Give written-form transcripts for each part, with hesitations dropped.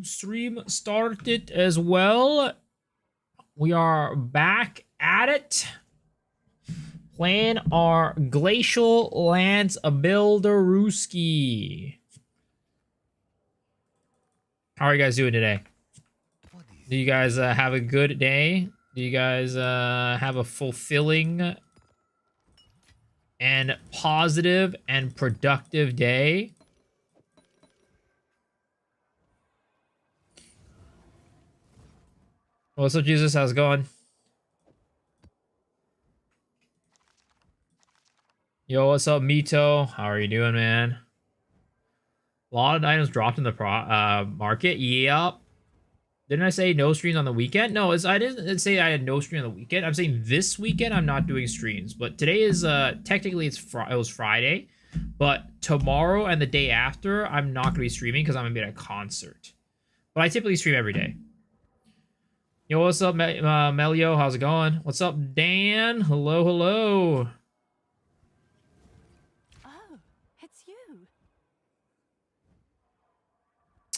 stream started as well. We are back at it. Playing our Glacial Lance Builderooski. How are you guys doing today? Do you guys have a good day? Do you guys have a fulfilling and positive and productive day? What's up, Jesus? How's it going? Yo, what's up, Mito? How are you doing, man? A lot of items dropped in the market. Yep. Didn't I say no streams on the weekend? No, I didn't say I had no stream on the weekend. I'm saying this weekend I'm not doing streams. But today is technically it was Friday, but tomorrow and the day after I'm not gonna be streaming because I'm gonna be at a concert. But I typically stream every day. Yo, what's up, Melio? How's it going? What's up, Dan? Hello, hello. Oh, it's you.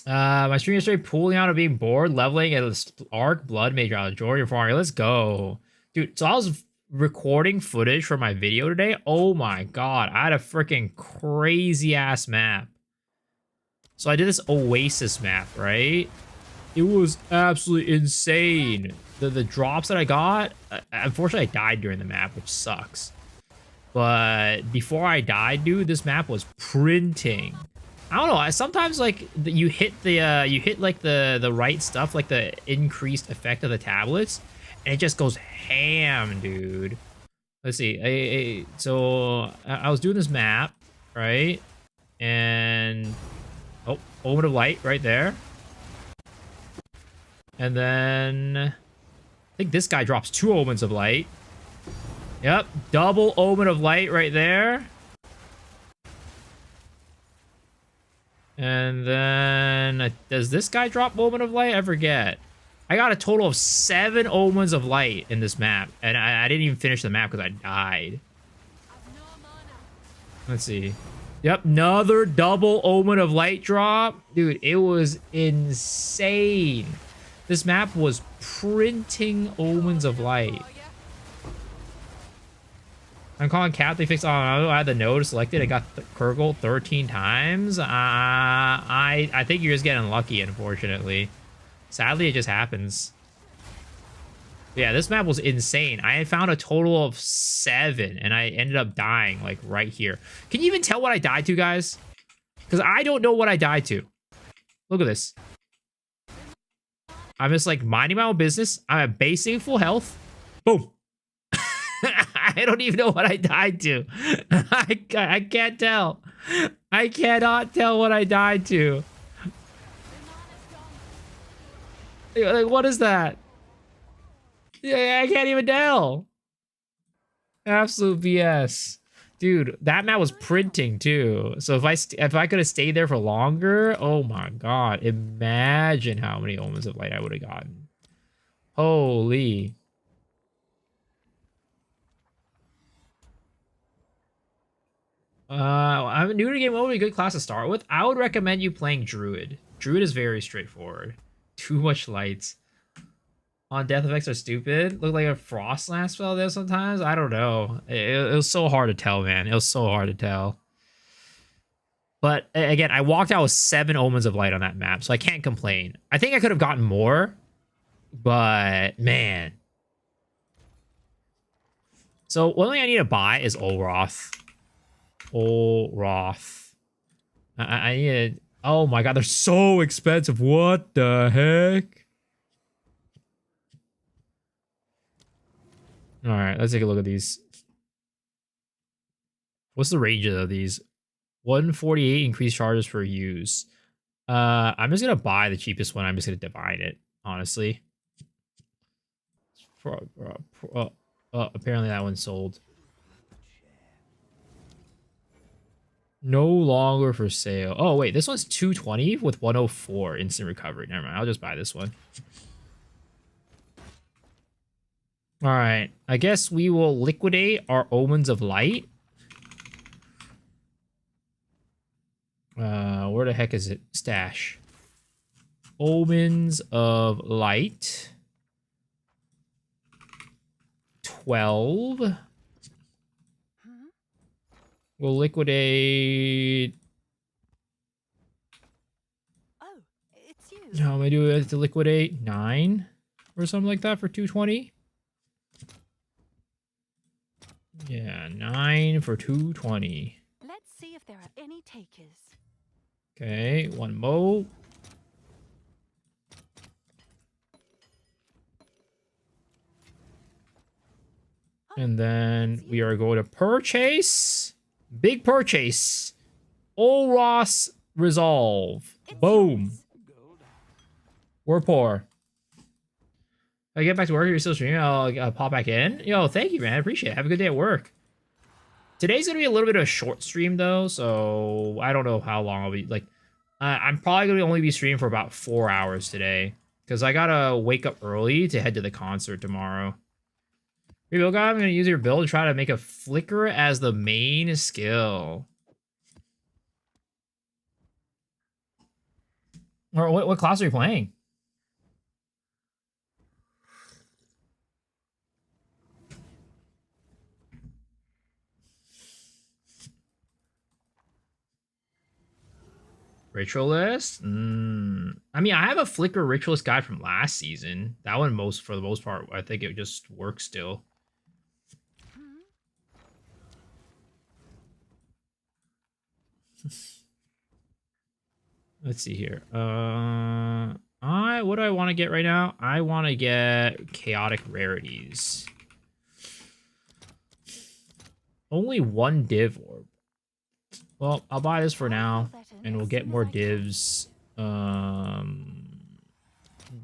My stream yesterday, pulling out of being bored, leveling at Arc Blood Mage on Jordan Farm. Let's go. Dude, so I was recording footage for my video today. Oh my god, I had a freaking crazy ass map. So I did this Oasis map, right? It was absolutely insane. The drops that I got, unfortunately I died during the map, which sucks. But before I died, dude, this map was printing. I don't know. Sometimes like you hit like the right stuff, like the increased effect of the tablets, and it just goes ham, dude. Let's see. So I was doing this map, right? And oh, Omen of Light right there. And then I think this guy drops 2 Omens of Light. Yep, double Omen of Light right there. And then does this guy drop Omen of Light? I forget. I got a total of 7 Omens of Light in this map, and I didn't even finish the map because I died. Let's see. Yep, another double Omen of Light drop. Dude, it was insane. This map was printing Omens of Light. I'm calling Cap. They fixed. Oh, I had the node selected. I got the Kurgle 13 times. I think you're just getting lucky, unfortunately. Sadly, it just happens. Yeah, this map was insane. I had found a total of 7, and I ended up dying like right here. Can you even tell what I died to, guys? Because I don't know what I died to. Look at this. I'm just like minding my own business. I'm at basically full health. Boom. I don't even know what I died to. I can't tell. I cannot tell what I died to. Like, what is that? Yeah, I can't even tell. Absolute BS. Dude, that map was printing too. So if I could have stayed there for longer, oh my god. Imagine how many Omens of Light I would have gotten. Holy. I'm new to the game. What would be a good class to start with? I would recommend you playing Druid. Druid is very straightforward. Too much lights. On death effects are stupid. Look like a frost lance spell there sometimes. I don't know. It was so hard to tell, man. It was so hard to tell. But again, I walked out with 7 Omens of Light on that map, so I can't complain. I think I could have gotten more, but man. So one thing I need to buy is Olroth. Olroth. I need. Oh my god, they're so expensive. What the heck? All right, let's take a look at these. What's the range of these? 148 increased charges for use. I'm just gonna buy the cheapest one. I'm just gonna divide it, honestly. Apparently that one's sold. No longer for sale. Oh wait, this one's 220 with 104 instant recovery. Never mind, I'll just buy this one. All right, I guess we will liquidate our Omens of Light. Where the heck is it? Stash. Omens of Light. 12. Hmm? We'll liquidate. Oh, it's you. How am I doing it to liquidate? 9 or something like that for 220. Yeah, 9 for 220. Let's see if there are any takers. Okay, one mo. Oh, And then it's we you. are going to purchase. Big purchase. Olros Resolve. It's Boom. yours. We're poor. If I get back to work, you're still streaming, I'll pop back in. Yo, thank you, man. I appreciate it. Have a good day at work. Today's going to be a little bit of a short stream, though, so I don't know how long I'll be. Like, I'm probably going to only be streaming for about 4 hours today, because I got to wake up early to head to the concert tomorrow. Rebuild guy, I'm going to use your build to try to make a flicker as the main skill. Or what class are you playing? Ritualist? I mean, I have a Flicker Ritualist guide from last season. That one, for the most part, I think it just works still. Hmm? Let's see here. What do I want to get right now? I want to get chaotic rarities. Only one div orb. Well, I'll buy this for now, and we'll get more divs. Do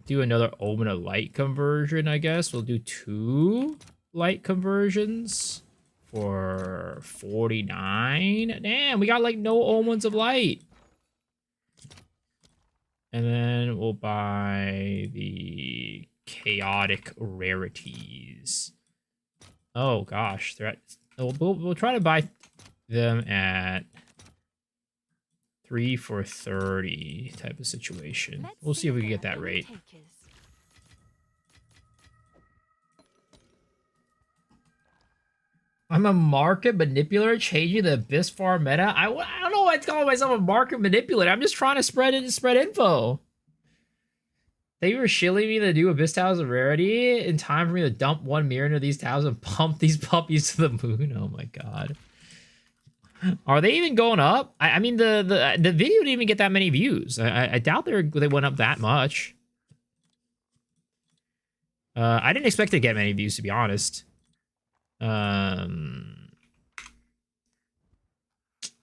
another Omen of Light conversion, I guess. We'll do 2 light conversions for 49. Damn, we got like no Omens of Light. And then we'll buy the chaotic rarities. Oh gosh, they're at. We'll try to buy them at 3 for 30 type of situation. We'll see if we can get that rate. I'm a market manipulator changing the Abyss farm meta. I don't know why it's calling myself a market manipulator. I'm just trying to spread info. They were shilling me to do Abyss Towers of Rarity in time for me to dump 1 mirror into these towers and pump these puppies to the moon. Oh my god. Are they even going up? I mean, the video didn't even get that many views. I doubt they went up that much. I didn't expect to get many views, to be honest.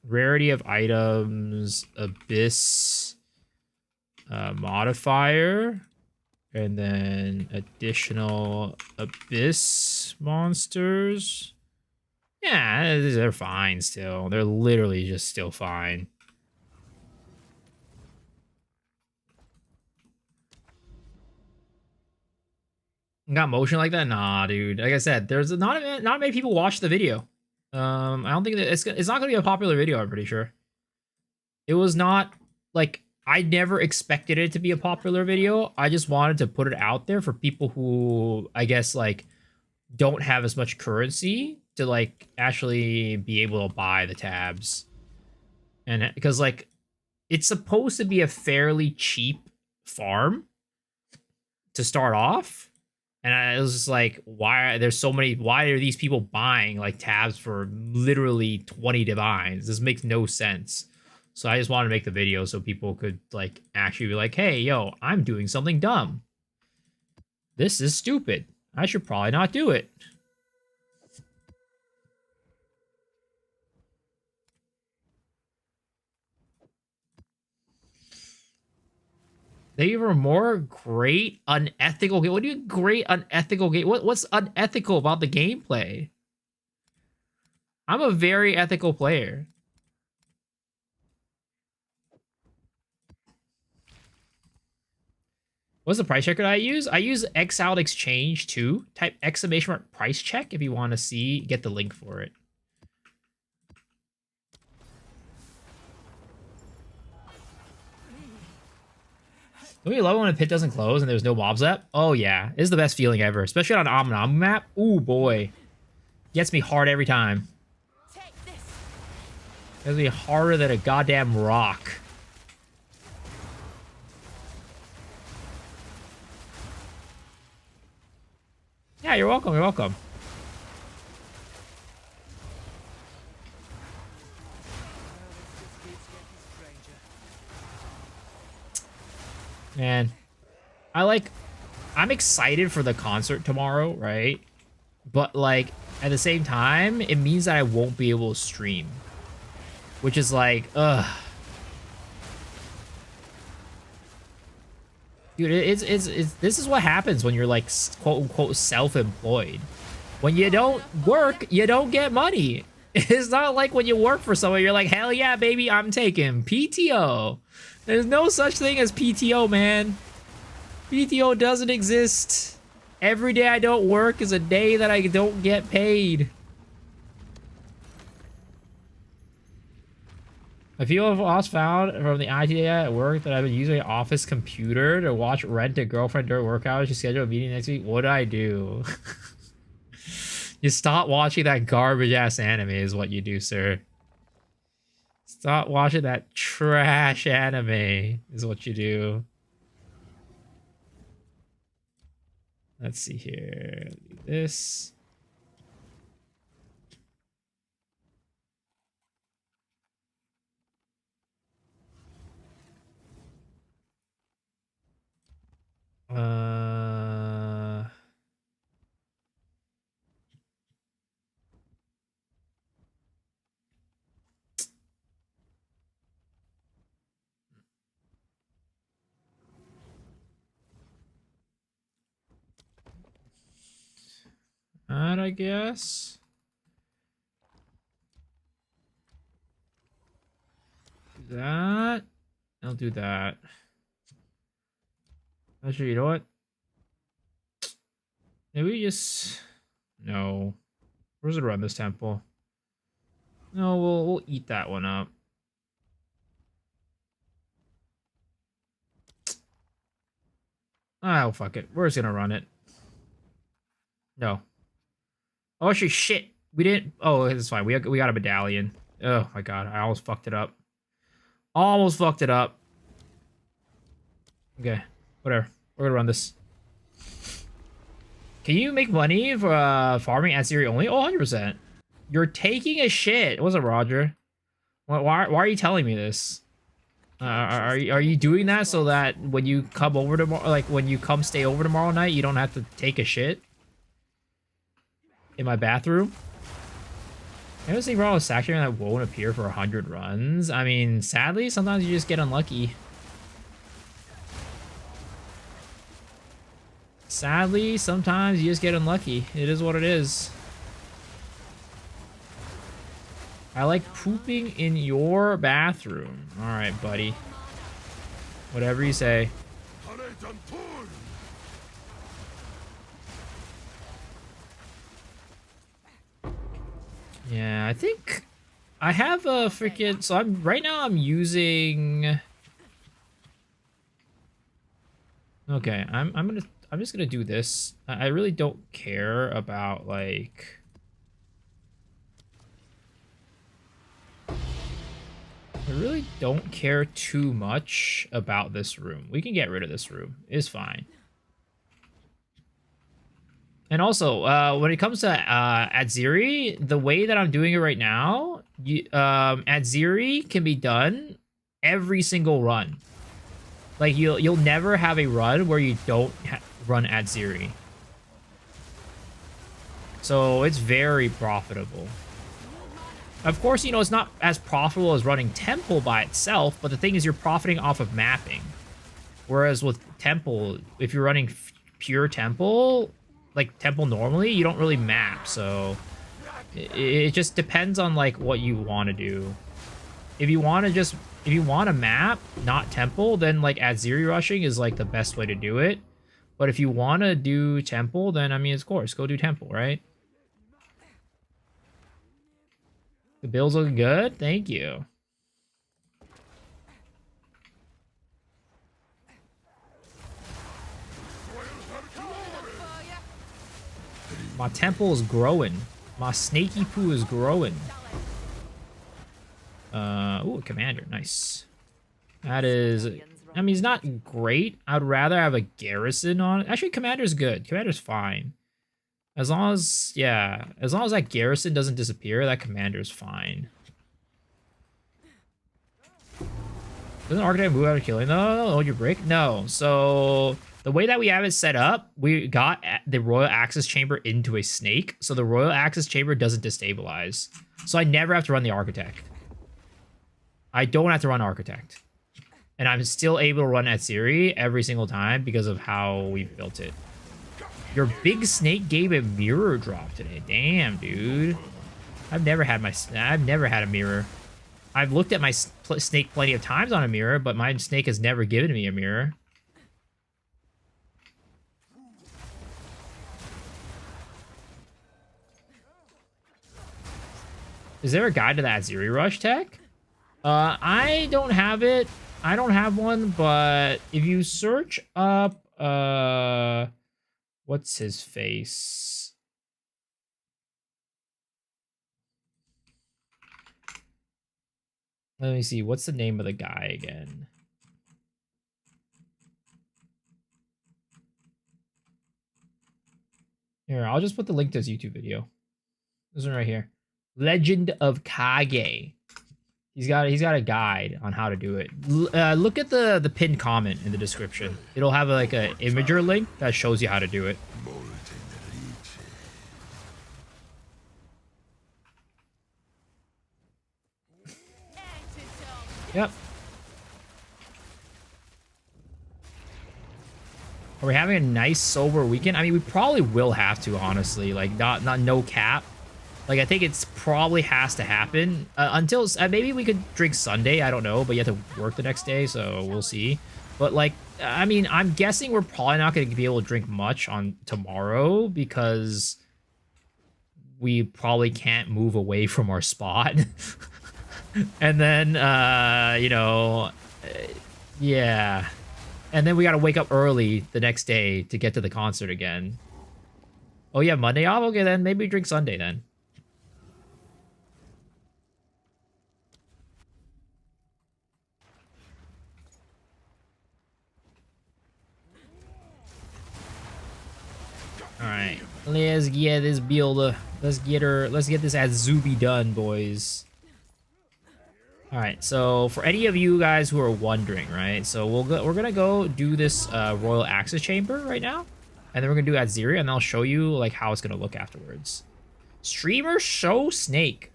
Rarity of items, Abyss modifier, and then additional Abyss monsters. Yeah, they're fine still. They're literally just still fine. Got motion like that? Nah, dude. Like I said, there's not many people watch the video. I don't think that it's not gonna be a popular video. I'm pretty sure. It was not like I never expected it to be a popular video. I just wanted to put it out there for people who I guess like don't have as much currency to like actually be able to buy the tabs. And because like it's supposed to be a fairly cheap farm to start off. And I was just like, why are these people buying like tabs for literally 20 divines? This makes no sense. So I just wanted to make the video so people could like actually be like, hey, yo, I'm doing something dumb. This is stupid. I should probably not do it. They were more great unethical game. What do you great unethical game? What's unethical about the gameplay? I'm a very ethical player. What's the price checker I use? I use Exiled Exchange 2. Type exclamation mark price check if you want to get the link for it. Don't you love it when a pit doesn't close and there's no mobs up? Oh yeah, it's the best feeling ever, especially on an Omnamu map. Ooh boy, gets me hard every time. Take this. Gets me harder than a goddamn rock. Yeah, you're welcome. You're welcome. Man, I'm excited for the concert tomorrow, right? But like at the same time, it means that I won't be able to stream, which is like, ugh. Dude, it's this is what happens when you're like quote unquote self-employed. When you don't work, you don't get money. It's not like when you work for someone, you're like, hell yeah, baby, I'm taking PTO. There's no such thing as PTO, man. PTO doesn't exist. Every day I don't work is a day that I don't get paid. A few of us found from the IT data at work that I've been using an office computer to watch Rent a Girlfriend during work hours. She scheduled a meeting next week. What do I do? You stop watching that garbage ass anime is what you do, sir. Stop watching that trash anime is what you do. Let's see here. Do this. That, I guess. Do that. I'll do that. Actually, you know what? Maybe just... No. Where's it run this temple? No, we'll eat that one up. Oh, fuck it. We're just gonna run it. No. Oh, actually, shit. We didn't... Oh, it's fine. We got a medallion. Oh, my God. I almost fucked it up. Almost fucked it up. Okay. Whatever. We're gonna run this. Can you make money for farming Atziri only? Oh, 100%. You're taking a shit. It wasn't Roger. Why are you telling me this? Are you doing that so that when you come over tomorrow, like when you come stay over tomorrow night, you don't have to take a shit in my bathroom? I don't see wrong with Sanctuary that won't appear for 100 runs. I mean, sadly, sometimes you just get unlucky. Sadly, sometimes you just get unlucky. It is what it is. I like pooping in your bathroom. All right, buddy. Whatever you say. Yeah, I think I have a freaking... So right now I'm using... Okay, I'm just gonna do this. I really don't care about like... I really don't care too much about this room. We can get rid of this room. It's fine. And also, when it comes to Atziri, the way that I'm doing it right now, Atziri can be done every single run. Like you'll never have a run where you don't run Atziri. So it's very profitable. Of course, you know, it's not as profitable as running Temple by itself, but the thing is you're profiting off of mapping. Whereas with Temple, if you're running pure Temple, like Temple normally, you don't really map. So it just depends on like what you want to do. If you want to map, not Temple, then like Atziri rushing is like the best way to do it. But if you want to do Temple, then I mean, of course, go do Temple, right? The build's looking good. Thank you. My temple is growing. My snaky poo is growing. Ooh, commander, nice. That is, I mean, he's not great. I'd rather have a garrison on it. Actually, commander's good. Commander's fine. As long as, yeah, as long as that garrison doesn't disappear, that commander's fine. Doesn't Archetype move out of killing? No, hold your break. No. So the way that we have it set up, we got the Royal Access Chamber into a snake. So the Royal Access Chamber doesn't destabilize. So I never have to run the Architect. I don't have to run Architect. And I'm still able to run Atziri every single time because of how we built it. Your big snake gave a mirror drop today. Damn, dude. I've never had a mirror. I've looked at my snake plenty of times on a mirror, but my snake has never given me a mirror. Is there a guide to that Atziri Rush tech? I don't have it. I don't have one, but if you search up, what's his face? Let me see. What's the name of the guy again? Here, I'll just put the link to his YouTube video. This one right here. Legend of Kage. He's got a guide on how to do it. Look at the pinned comment in the description. It'll have like a imager link that shows you how to do it. Yep. Are we having a nice sober weekend? I mean, we probably will have to, honestly. Like, not no cap. Like, I think it's probably has to happen until maybe we could drink Sunday. I don't know, but you have to work the next day, so we'll see. But like, I mean, I'm guessing we're probably not going to be able to drink much on tomorrow because we probably can't move away from our spot. And then, you know, yeah. And then we got to wake up early the next day to get to the concert again. Oh, yeah, Monday off? Okay, then maybe drink Sunday then. All right, let's get this build. Let's get this Azubi done, boys. All right, so for any of you guys who are wondering, right? So we're gonna go do this Royal Access Chamber right now, and then we're gonna do Atziri, and I'll show you like how it's gonna look afterwards. Streamer show snake.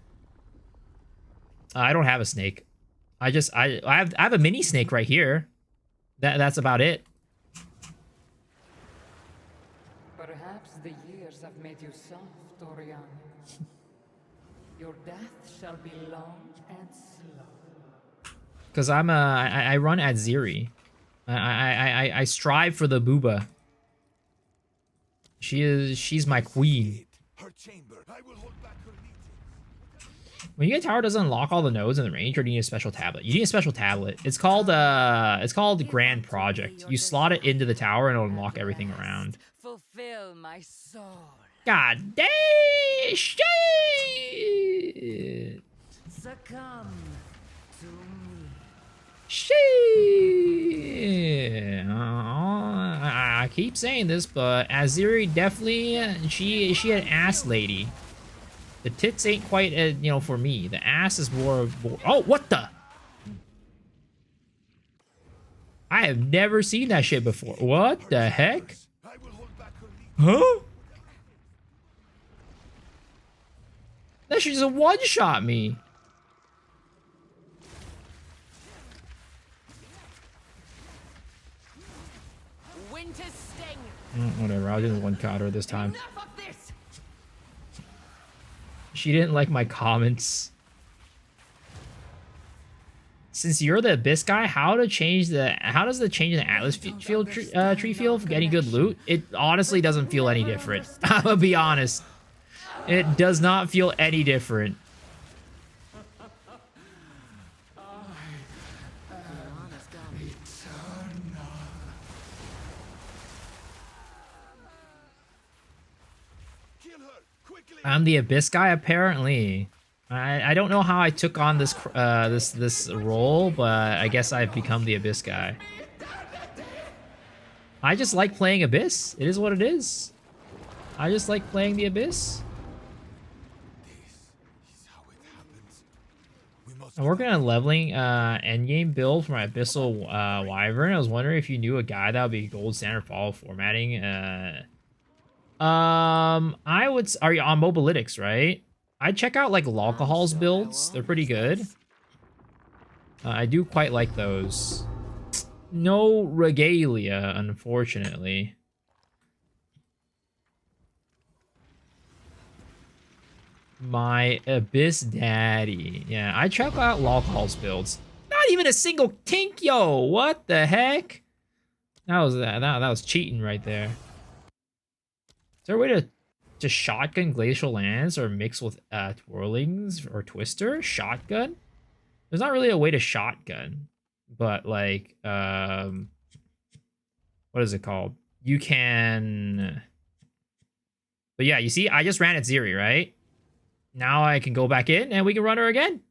I don't have a snake. I have a mini snake right here. That's about it. Perhaps the years have made you soft, Orion. Your death shall be long and slow. Because I run Atziri. I strive for the booba. She's my queen. Her chamber. I will hold back her legions. When you get tower, doesn't unlock all the nodes in the range, or do you need a special tablet? You need a special tablet. It's called Grand Project. You slot it into the tower and it'll unlock everything around. Fulfill my soul. God dang shit! Succumb to me. Shit! I keep saying this, but Atziri definitely she an ass lady. The tits ain't quite you know, for me. The ass is more. Oh, what the? I have never seen that shit before. What the heck? I will hold back her legions. Huh? That shit just one-shot me. Winter's sting. Whatever, I didn't one-shot her this time. Enough of this. She didn't like my comments. Since you're the Abyss guy, how does the change in the Atlas field tree feel for any good loot? It honestly doesn't feel any different. I'm gonna be honest. It does not feel any different. Kill her. Quickly! I'm the Abyss guy, apparently. I don't know how I took on this this role, but I guess I've become the Abyss guy. I just like playing Abyss. It is what it is. I just like playing the Abyss. This is how it happens. We must I'm working on leveling endgame build for my Abyssal Wyvern. I was wondering if you knew a guy that would be gold standard follow formatting. I would. Are you on Mobalytics, right? I check out like Alcohol's builds. They're pretty good. I do quite like those. No regalia, unfortunately. My Abyss Daddy. Yeah, I check out Alcohol's builds. Not even a single tink, yo. What the heck? That was cheating right there. Is there a way to shotgun Glacial Lance or mix with Twirlings or Twister? Shotgun? There's not really a way to shotgun, but like what is it called? You can. But yeah, you see, I just ran Atziri, right? Now I can go back in and we can run her again.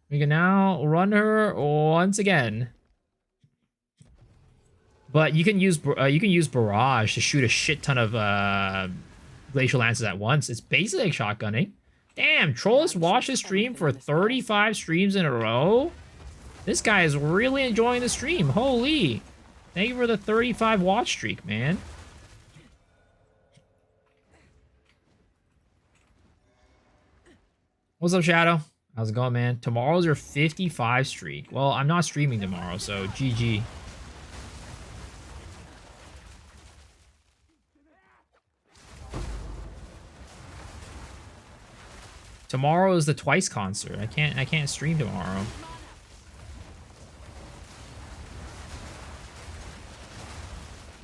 We can now run her once again. But you can use barrage to shoot a shit ton of glacial lances at once. It's basically like shotgunning. Damn, Trollus watched his stream for 35 streams in a row. This guy is really enjoying the stream. Holy. Thank you for the 35 watch streak, man. What's up, Shadow? How's it going, man? Tomorrow's your 55 streak. Well, I'm not streaming tomorrow, so GG. Tomorrow is the Twice concert. I can't stream tomorrow.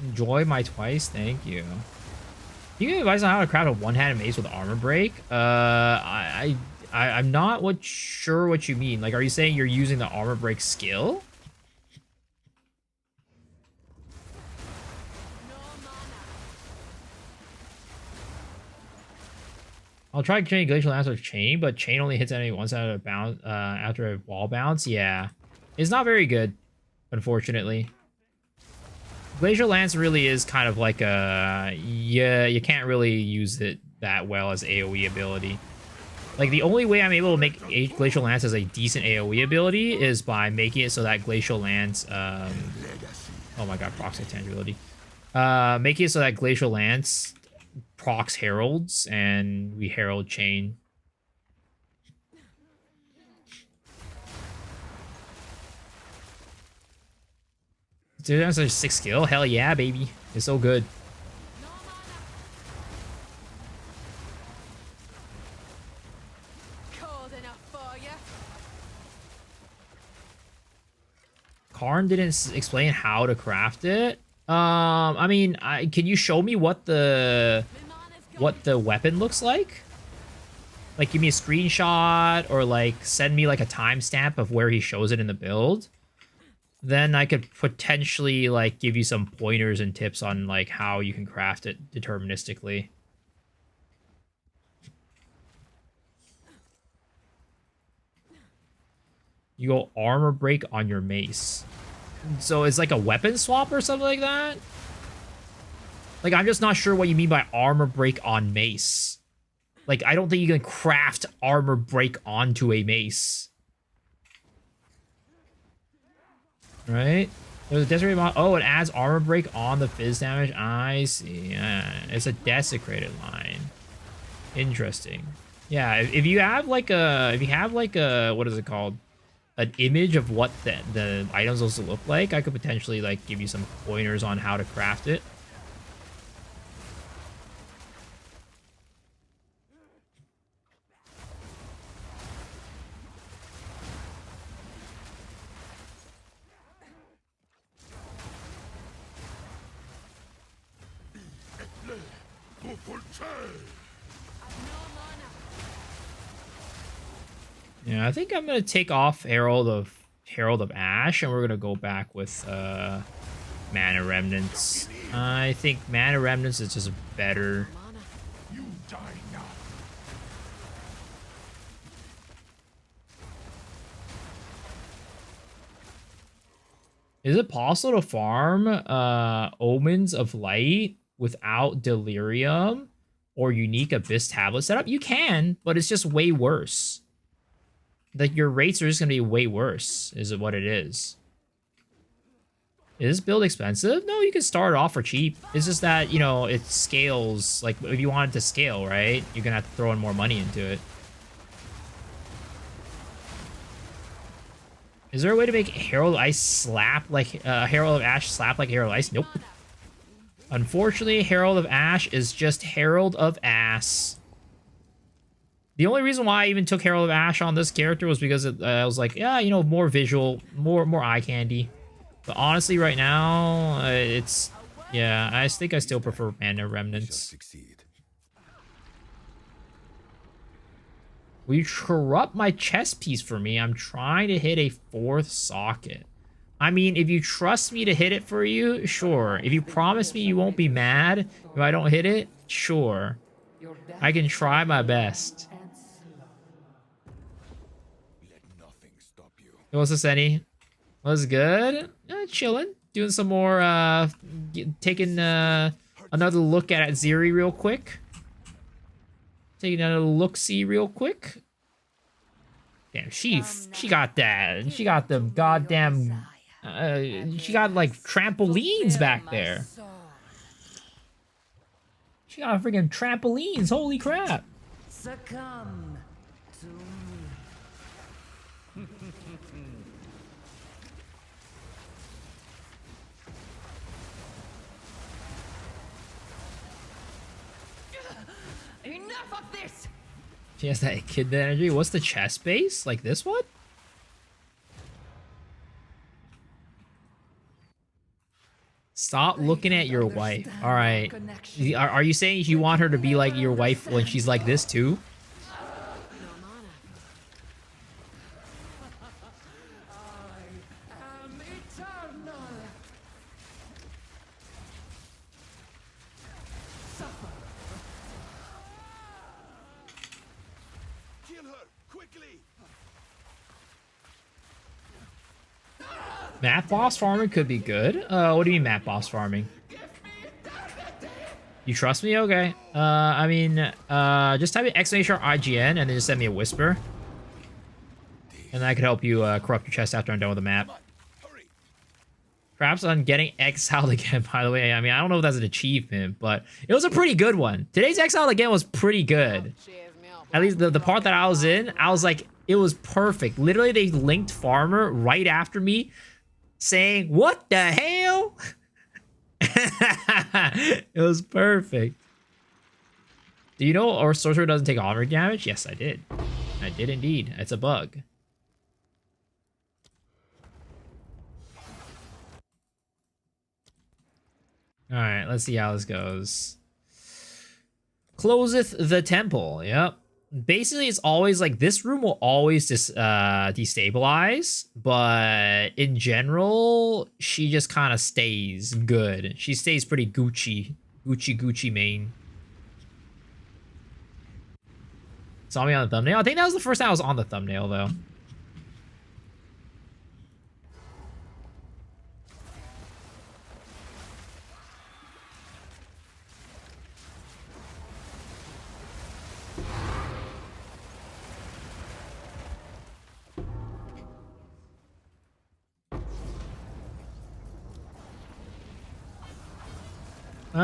Enjoy my Twice, thank you. You can advise on how to craft a one-handed mace with armor break. I'm not sure what you mean. Like, are you saying you're using the armor break skill? I'll try training Glacial Lance with Chain, but Chain only hits enemy once out of bounce after a wall bounce. Yeah, it's not very good, unfortunately. Glacial Lance really is kind of like a you can't really use it that well as AoE ability. Like, the only way I'm able to make Glacial Lance as a decent AoE ability is by making it so that Glacial Lance oh my god, procs tangibility. Making it so that Glacial Lance procs heralds and we herald chain. Dude, that's a 6 skill. Hell yeah, baby. It's so good. Cold enough for you. Karn didn't explain how to craft it. I mean, can you show me what the weapon looks like? Like, give me a screenshot or like send me like a timestamp of where he shows it in the build. Then I could potentially like give you some pointers and tips on like how you can craft it deterministically. You go armor break on your mace. So it's like a weapon swap or something like that? Like, I'm just not sure what you mean by armor break on mace. Like, I don't think you can craft armor break onto a mace. Right? There's a desecrated mod. Oh, it adds armor break on the fizz damage. I see. Yeah, it's a desecrated line. Interesting. Yeah, if you have like a, what is it called? An image of what the items supposed to look like, I could potentially like give you some pointers on how to craft it. Yeah, I think I'm gonna take off Herald of Ash, and we're gonna go back with Mana Remnants. I think Mana Remnants is just better. Is it possible to farm Omens of Light without Delirium or unique Abyss tablet setup? You can, but it's just way worse. Like, your rates are just gonna be way worse, is what it is. Is this build expensive? No, you can start it off for cheap. It's just that, you know, it scales. Like, if you want it to scale, right? You're gonna have to throw in more money into it. Is there a way to make Herald of Ice slap like Herald of Ash slap like Herald of Ice? Nope. Unfortunately, Herald of Ash is just Herald of Ass. The only reason why I even took Herald of Ash on this character was because I was like, yeah, you know, more visual, more eye candy. But honestly, right now, it's, yeah, I think I still prefer Mana Remnants. Will you corrupt my chess piece for me? I'm trying to hit a 4th socket. I mean, if you trust me to hit it for you, sure. If you promise me you won't be mad if I don't hit it, sure. I can try my best. What's this, Any? Was good? Chilling. Doing some more, taking another look at Atziri real quick. Taking another look-see real quick. Damn, she got that. She got them goddamn... she got, like, trampolines back there. She got freaking trampolines. Holy crap. Succumb to me. Enough of this! She has that kid energy. What's the chest base? Like this one? Stop looking at your wife. All right. Are you saying you want her to be like your wife when she's like this too? Map boss farming could be good. What do you mean map boss farming? You trust me? Okay. I mean, just type in !IGN and then just send me a whisper. And I could help you corrupt your chest after I'm done with the map. Perhaps on getting exiled again, by the way. I mean, I don't know if that's an achievement, but it was a pretty good one. Today's exiled again was pretty good. At least the part that I was in, I was like, it was perfect. Literally, they linked Farmer right after me, saying, what the hell? It was perfect. Do you know our sorcerer doesn't take armor damage? Yes, I did. I did indeed. It's a bug. Alright, let's see how this goes. Closeth the temple. Yep. Basically, it's always like this room will always just destabilize, but in general, she just kind of stays good. She stays pretty Gucci main. Saw me on the thumbnail. I think that was the first time I was on the thumbnail though.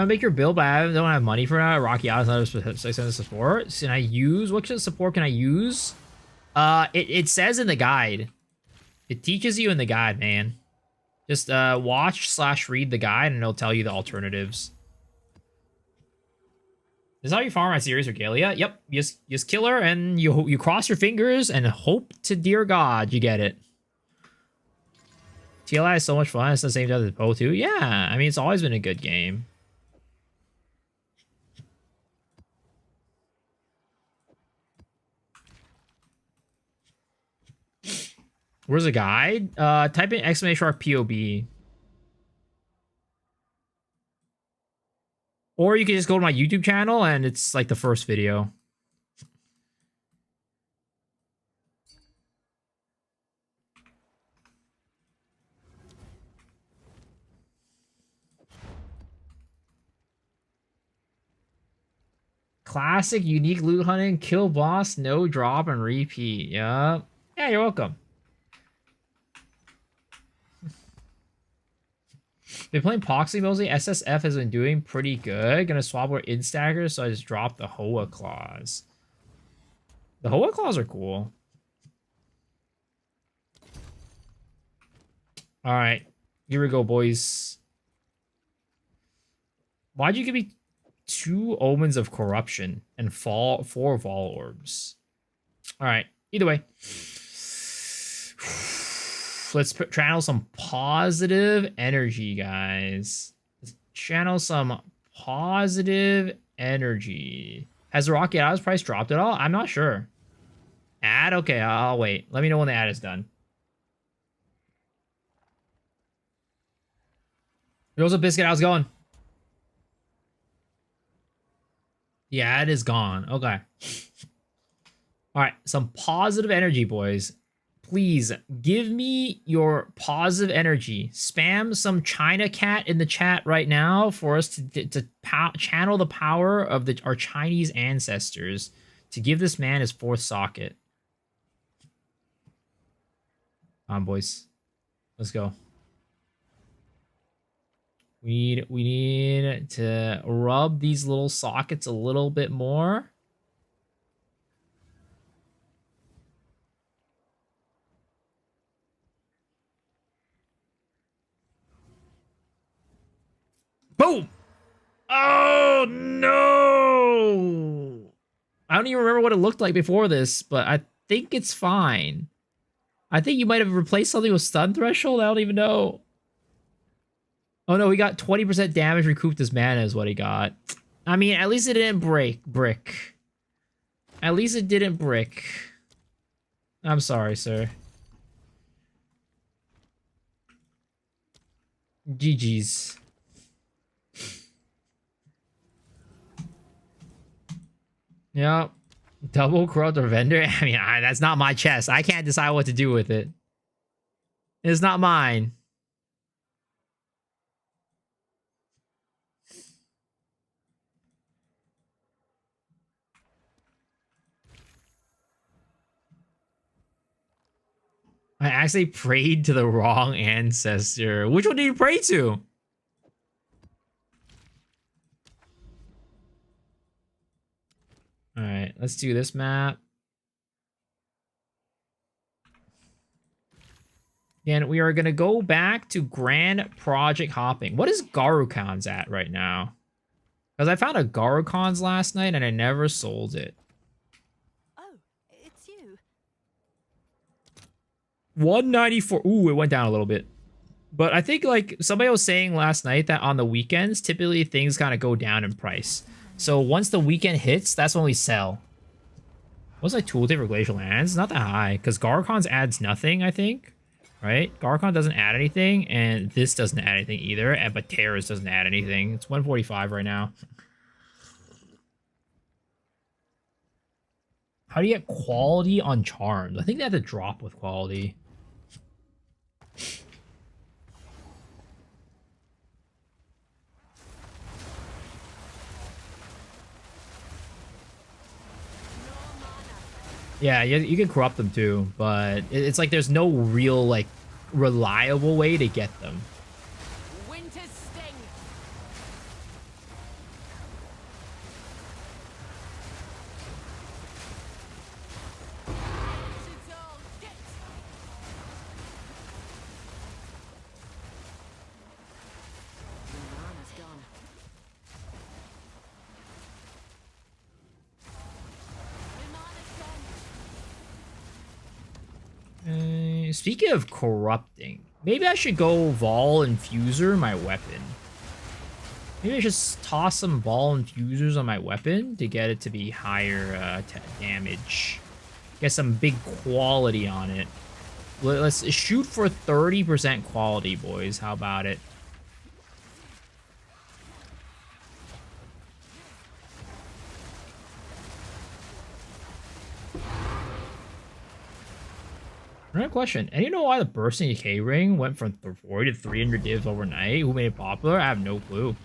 Make your build, but I don't have money for that. Rocky out is not a 600 support. Can I use? What kind of support can I use? It says in the guide. It teaches you in the guide, man. Just watch/read the guide, and it'll tell you the alternatives. Is that how you farm my series Regalia? Yep. You just kill her, and you cross your fingers and hope to dear God you get it. TLI is so much fun. It's the same time as Poe too. Yeah, I mean it's always been a good game. Where's the guide? Type in !POB. Or you can just go to my YouTube channel and it's like the first video. Classic, unique loot hunting, kill boss, no drop, and repeat. Yup. Yeah, you're welcome. Been playing Poxy mostly. SSF has been doing pretty good. Gonna swap with Instaggers, so I just dropped the Hoa Claws. The Hoa Claws are cool. Alright. Here we go, boys. Why'd you give me 2 Omens of Corruption and 4 Vol Orbs? Alright. Either way. Let's channel some positive energy, guys. Let's channel some positive energy. Has the Rocket House price dropped at all? I'm not sure. Ad? Okay, I'll wait. Let me know when the ad is done. Here's a biscuit. How's it going? The ad is gone. Okay. All right. Some positive energy, boys. Please give me your positive energy. Spam some China cat in the chat right now for us to channel the power of our Chinese ancestors to give this man his 4th socket. Come on, boys. Let's go. We need to rub these little sockets a little bit more. Boom! Oh, no! I don't even remember what it looked like before this, but I think it's fine. I think you might have replaced something with stun threshold. I don't even know. Oh, no, he got 20% damage recouped as mana is what he got. I mean, at least it didn't brick. At least it didn't brick. I'm sorry, sir. GG's. Yeah. Double corrupt or vendor? I mean, that's not my chest. I can't decide what to do with it. It's not mine. I actually prayed to the wrong ancestor. Which one did you pray to? Alright, let's do this map. And we are going to go back to Grand Project Hopping. What is Garukon's at right now? Because I found a Garukon's last night and I never sold it. Oh, it's you. 194. Ooh, it went down a little bit. But I think like somebody was saying last night that on the weekends, typically things kind of go down in price. So once the weekend hits, that's when we sell. What's my tooltip for Glacial lands? Not that high, because Garukon's adds nothing, I think. Right? Garakon doesn't add anything, and this doesn't add anything either, and but Terra's doesn't add anything. It's 145 right now. How do you get quality on charms? I think they have to drop with quality. Yeah, you can corrupt them too, but it's like there's no real, like, reliable way to get them. Winter's sting. Speaking of corrupting, maybe I should go Vol Infuser my weapon. Maybe I should toss some Vol Infusers on my weapon to get it to be higher damage. Get some big quality on it. Let's shoot for 30% quality, boys. How about it? Another question. And you know why the bursting decay ring went from 40 to 300 divs overnight? Who made it popular? I have no clue.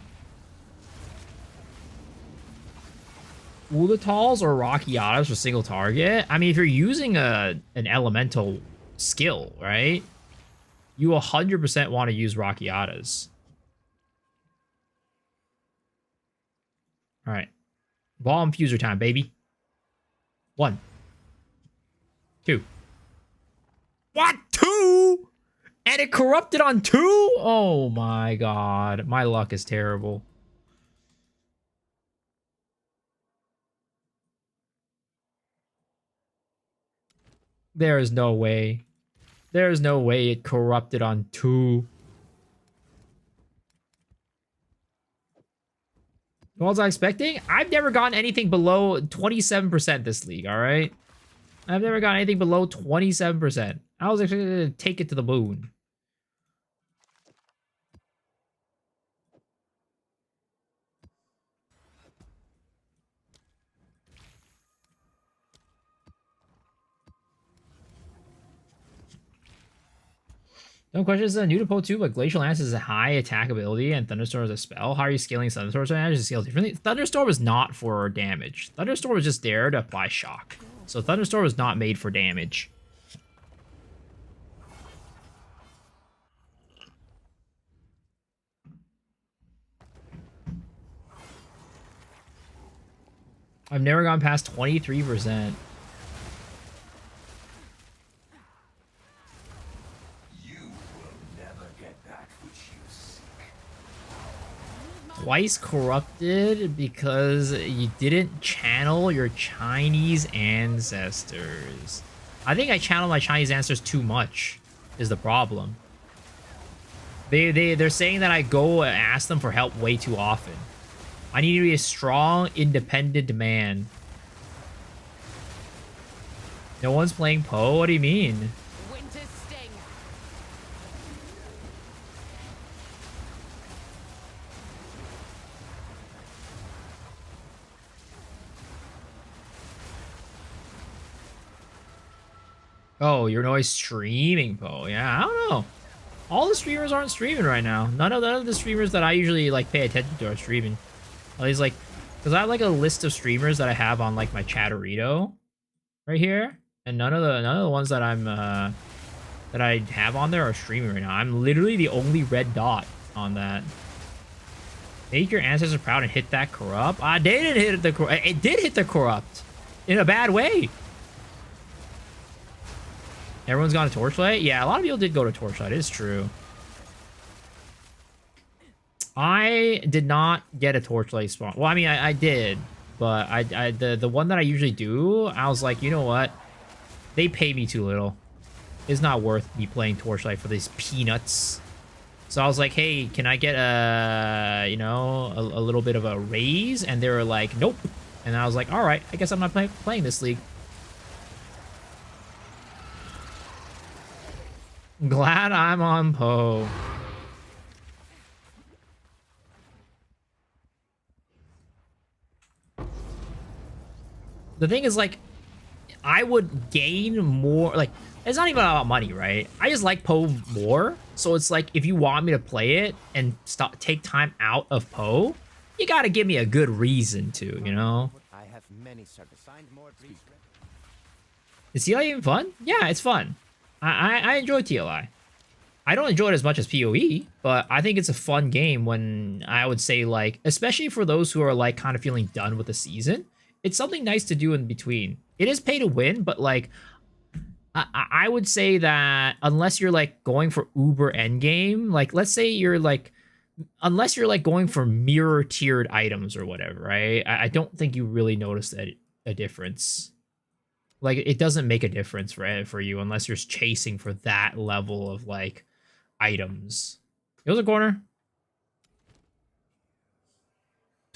Ulatals or Rockiatas for single target. I mean, if you're using an elemental skill, right? You 100% want to use Rockiatas. All right. Ball infuser time, baby. 1, 2. What? 2? And it corrupted on 2? Oh my god. My luck is terrible. There is no way. There is no way it corrupted on 2. What was I expecting? I've never gotten anything below 27% this league, alright? I've never gotten anything below 27%. I was expecting to take it to the moon. No question, is new to Po 2, but Glacial Lance is a high attack ability and Thunderstorm is a spell. How are you scaling Thunderstorm? So you scale differently. Thunderstorm is not for damage. Thunderstorm is just there to apply shock. So Thunderstorm is not made for damage. I've never gone past 23%. Twice corrupted because you didn't channel your Chinese ancestors. I think I channeled my Chinese ancestors too much is the problem. They're saying that I go and ask them for help way too often. I need to be a strong, independent man. No one's playing Poe? What do you mean? Oh, you're always streaming, Poe. Yeah, I don't know. All the streamers aren't streaming right now. None of the streamers that I usually like pay attention to are streaming. At least like, because I have like a list of streamers that I have on like my Chatterito right here, and none of the ones that I'm that I have on there are streaming right now. I'm literally the only red dot on that. Make your ancestors proud and hit that corrupt. I didn't hit the corrupt. It did hit the corrupt in a bad way. Everyone's gone to Torchlight? Yeah, a lot of people did go to Torchlight. It's true. I did not get a Torchlight spawn. Well, I mean, I did. But the one that I usually do, I was like, you know what? They pay me too little. It's not worth me playing Torchlight for these peanuts. So I was like, hey, can I get you know, a little bit of a raise? And they were like, nope. And I was like, all right, I guess I'm not playing this league. Glad I'm on Poe. The thing is, like, I would gain more, like, it's not even about money, right? I just like Poe more. So it's like, if you want me to play it and take time out of Poe, you gotta give me a good reason to, you know? I have many signed more. Is TLI even fun? Yeah, it's fun. I enjoy TLI. I don't enjoy it as much as PoE, but I think it's a fun game when I would say, like, especially for those who are like kind of feeling done with the season, it's something nice to do in between. It is pay to win, but like, I would say that unless you're like going for uber endgame, like let's say you're like, unless you're like going for mirror tiered items or whatever, right? I don't think you really notice a difference. Like, it doesn't make a difference for you unless you're chasing for that level of like items. Here's a corner.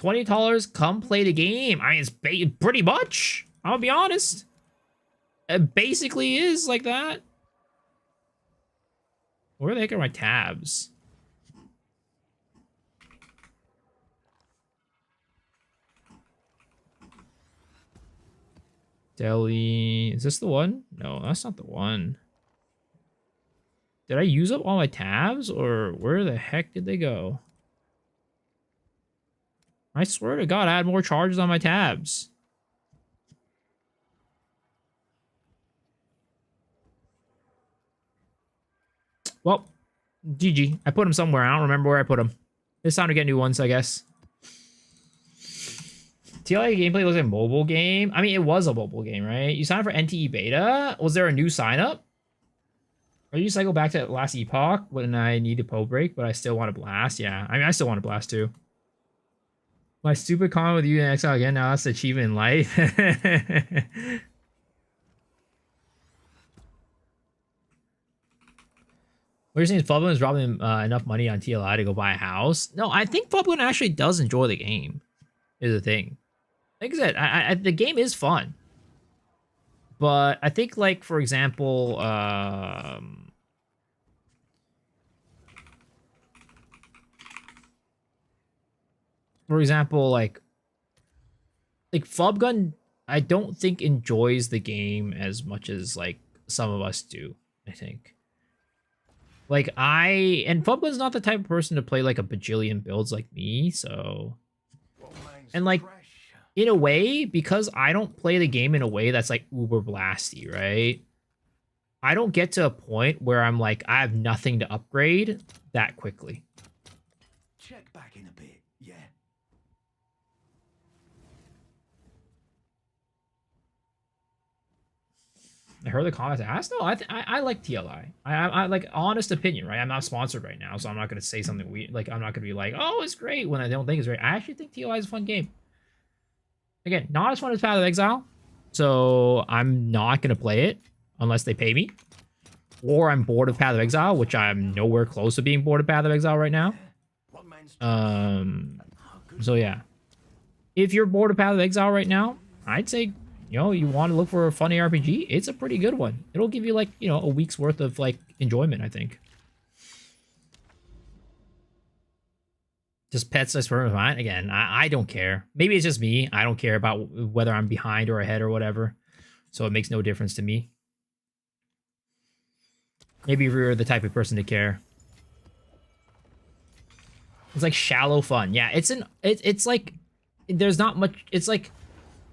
$20, come play the game. I mean, it's pretty much. I'll be honest. It basically is like that. Where the heck are my tabs? Delhi. Is this the one? No, that's not the one. Did I use up all my tabs, or where the heck did they go? I swear to God, I had more charges on my tabs. Well, GG. I put them somewhere. I don't remember where I put them. It's time to get new ones, I guess. TLA gameplay was a mobile game. I mean, it was a mobile game, right? You signed up for NTE beta. Was there a new sign up? Or you cycle back to last epoch when I need a po break, but I still want to blast? Yeah, I mean, I still want to blast too. My stupid comment with you in exile again. Now that's the achievement in life. What you're saying is Fublin is dropping enough money on TLI to go buy a house? No, I think Fublin actually does enjoy the game. Is the thing. Like I said, the game is fun, but I think, like, for example, like Fubgun, I don't think enjoys the game as much as like some of us do. I think. Like and Fubgun's not the type of person to play like a bajillion builds like me, so. And like, in a way, because I don't play the game in a way that's like uber blasty, right? I don't get to a point where I'm like, I have nothing to upgrade that quickly. Check back in a bit, yeah. I heard the comments asked. No, I like TLI. I like, honest opinion, right? I'm not sponsored right now, so I'm not gonna say something weird. Like, I'm not gonna be like, oh, it's great when I don't think it's great. I actually think TLI is a fun game. Again, not as fun as Path of Exile, so I'm not gonna play it unless they pay me, or I'm bored of Path of Exile, which I'm nowhere close to being bored of Path of Exile right now. So yeah, if you're bored of Path of Exile right now, I'd say, you know, you want to look for a funny RPG, it's a pretty good one. It'll give you, like, you know, a week's worth of like enjoyment, I think. Just pets that's for fine. Again, I don't care. Maybe it's just me. I don't care about whether I'm behind or ahead or whatever. So it makes no difference to me. Maybe if you're the type of person to care. It's like shallow fun. Yeah, it's like, there's not much. It's like,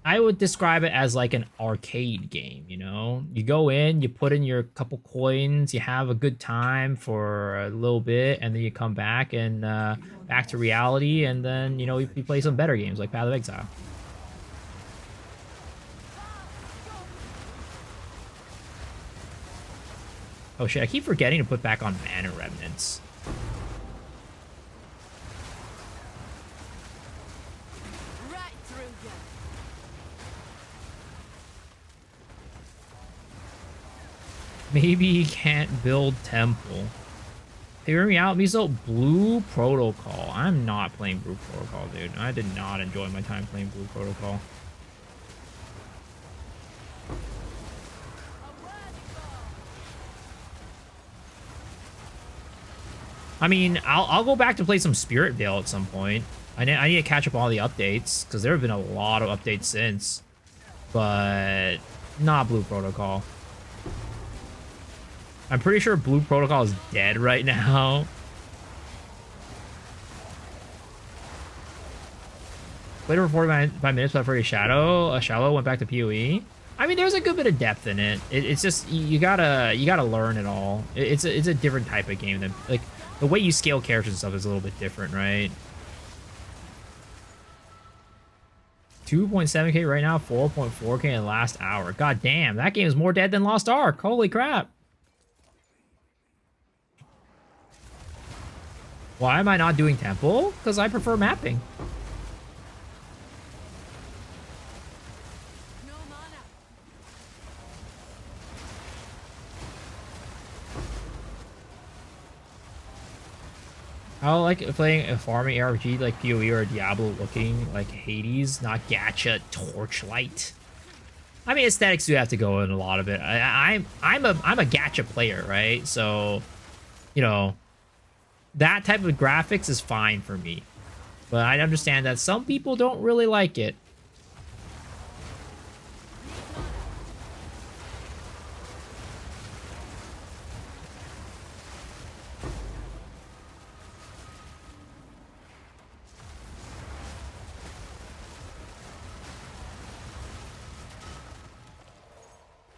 I would describe it as like an arcade game, you know? You go in, you put in your couple coins, you have a good time for a little bit, and then you come back and back to reality, and then, you know, you play some better games like Path of Exile. Oh shit, I keep forgetting to put back on Mana Remnants. Maybe he can't build temple. Hear me out, Miso. Blue Protocol. I'm not playing Blue Protocol, dude. I did not enjoy my time playing Blue Protocol. I mean, I'll go back to play some Spirit Vale at some point. I need to catch up on all the updates, because there have been a lot of updates since. But not Blue Protocol. I'm pretty sure Blue Protocol is dead right now. Played for 45 minutes without a Shadow. Shallow went back to PoE. I mean, there's a good bit of depth in it. It's just, you gotta learn it all. It's a different type of game than, like, the way you scale characters and stuff is a little bit different, right? 2.7k right now, 4.4k in the last hour. God damn, that game is more dead than Lost Ark. Holy crap. Why am I not doing temple? Because I prefer mapping. I like playing a farming RPG like PoE or Diablo, looking like Hades, not gacha Torchlight. I mean, aesthetics do have to go in a lot of it. I'm a gacha player, right? So, you know, that type of graphics is fine for me. But I understand that some people don't really like it.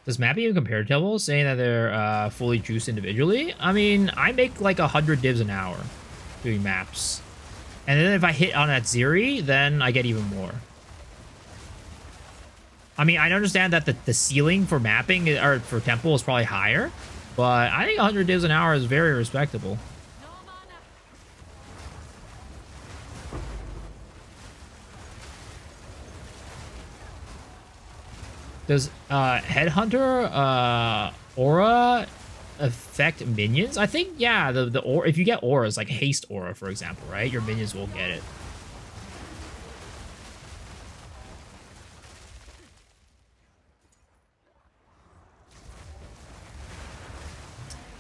Does mapping even compare to tables, saying that they're fully juiced individually? I mean, I make like 100 divs an hour doing maps. And then if I hit on Atziri, then I get even more. I mean, I understand that the ceiling for mapping or for temple is probably higher, but I think 100 divs an hour is very respectable. Does Headhunter aura affect minions? I think, yeah, the aura, if you get auras, like haste aura, for example, right? Your minions will get it.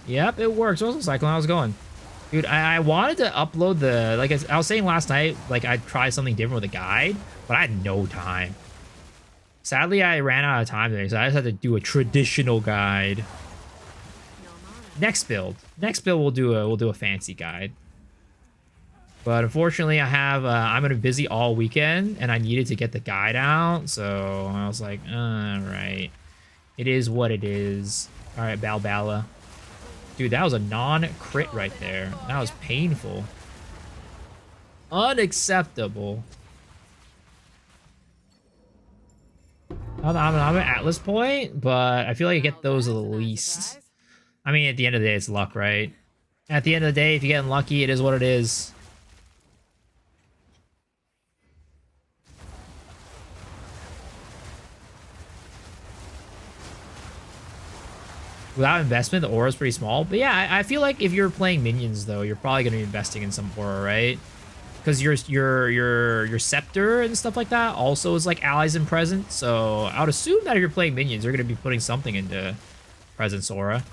Yep, it works. Also, Cyclone, how's it going? Dude, I wanted to upload the, like I was saying last night, like I'd try something different with a guide, but I had no time. Sadly, I ran out of time today, so I just had to do a traditional guide. Next build we'll do a fancy guide. But unfortunately, I'm gonna be busy all weekend, and I needed to get the guide out, so I was like, all right, it is what it is. All right, Balbala. Dude, that was a non-crit right there. That was painful. Unacceptable. I'm an Atlas point, but I feel like I get those at least. I mean, at the end of the day, it's luck, right? At the end of the day, if you get unlucky, it is what it is. Without investment, the aura is pretty small. But yeah, I feel like if you're playing minions, though, you're probably going to be investing in some aura, right? Because your scepter and stuff like that also is like allies and presence. So I would assume that if you're playing minions, you're going to be putting something into presence aura.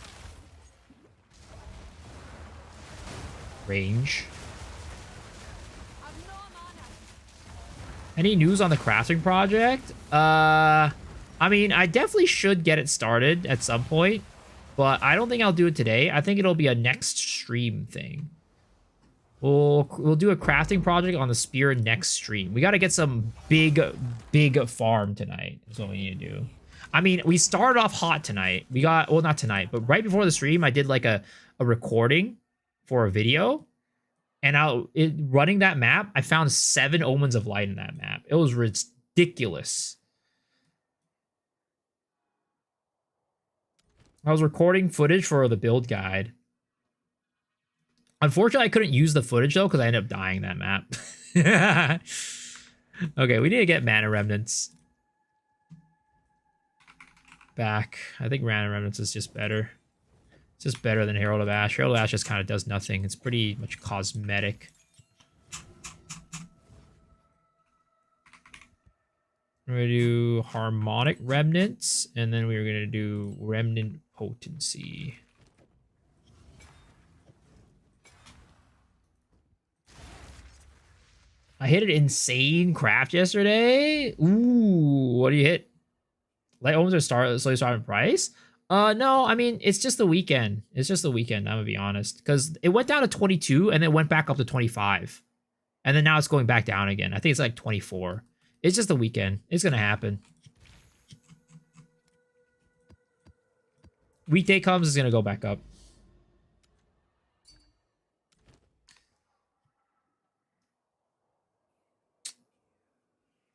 Range. Any news on the crafting project? I mean, I definitely should get it started at some point, but I don't think I'll do it today. I think it'll be a next stream thing. We'll do a crafting project on the spear next stream. We got to get some big farm tonight. That's what we need to do. I mean, we started off hot tonight. We got, well, not tonight, but right before the stream, I did like a recording for a video. And running that map, I found 7 Omens of Light in that map. It was ridiculous. I was recording footage for the build guide. Unfortunately, I couldn't use the footage, though, because I ended up dying that map. Okay, we need to get Mana Remnants back. I think Mana Remnants is just better. It's just better than Herald of Ash. Herald of Ash just kind of does nothing. It's pretty much cosmetic. We're going to do Harmonic Remnants, and then we're going to do Remnant Potency. I hit an insane craft yesterday. Ooh, what do you hit? Light Omens are slowly starting price? No, I mean, it's just the weekend. It's just the weekend, I'm gonna be honest. Because it went down to 22 and then went back up to 25. And then now it's going back down again. I think it's like 24. It's just the weekend. It's gonna happen. Weekday comes, it's gonna go back up.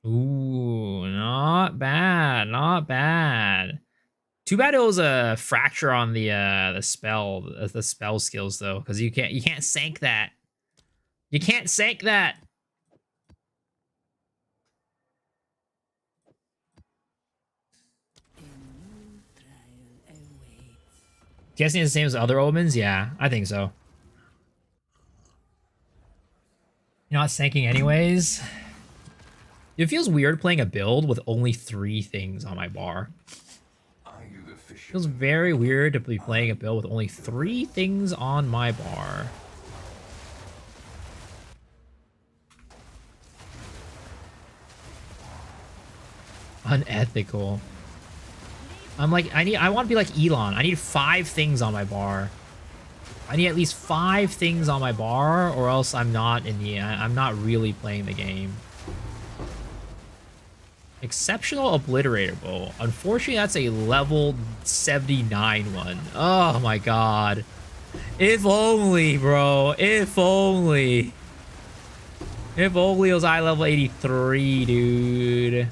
Ooh, not bad, not bad. Too bad it was a fracture on the spell skills though, because you can't sank that. You can't sank that. Guessing it's the same as other omens? Yeah, I think so. You're not sanking anyways. It feels weird playing a build with only 3 things on my bar. It feels very weird to be playing a build with only 3 things on my bar. Unethical. I'm like, I want to be like Elon. I need 5 things on my bar. I need at least 5 things on my bar, or else I'm not really playing the game. Exceptional Obliterator Bow. Unfortunately, that's a level 79 one. Oh my god. If only, bro. If only. If only it was eye level 83, dude.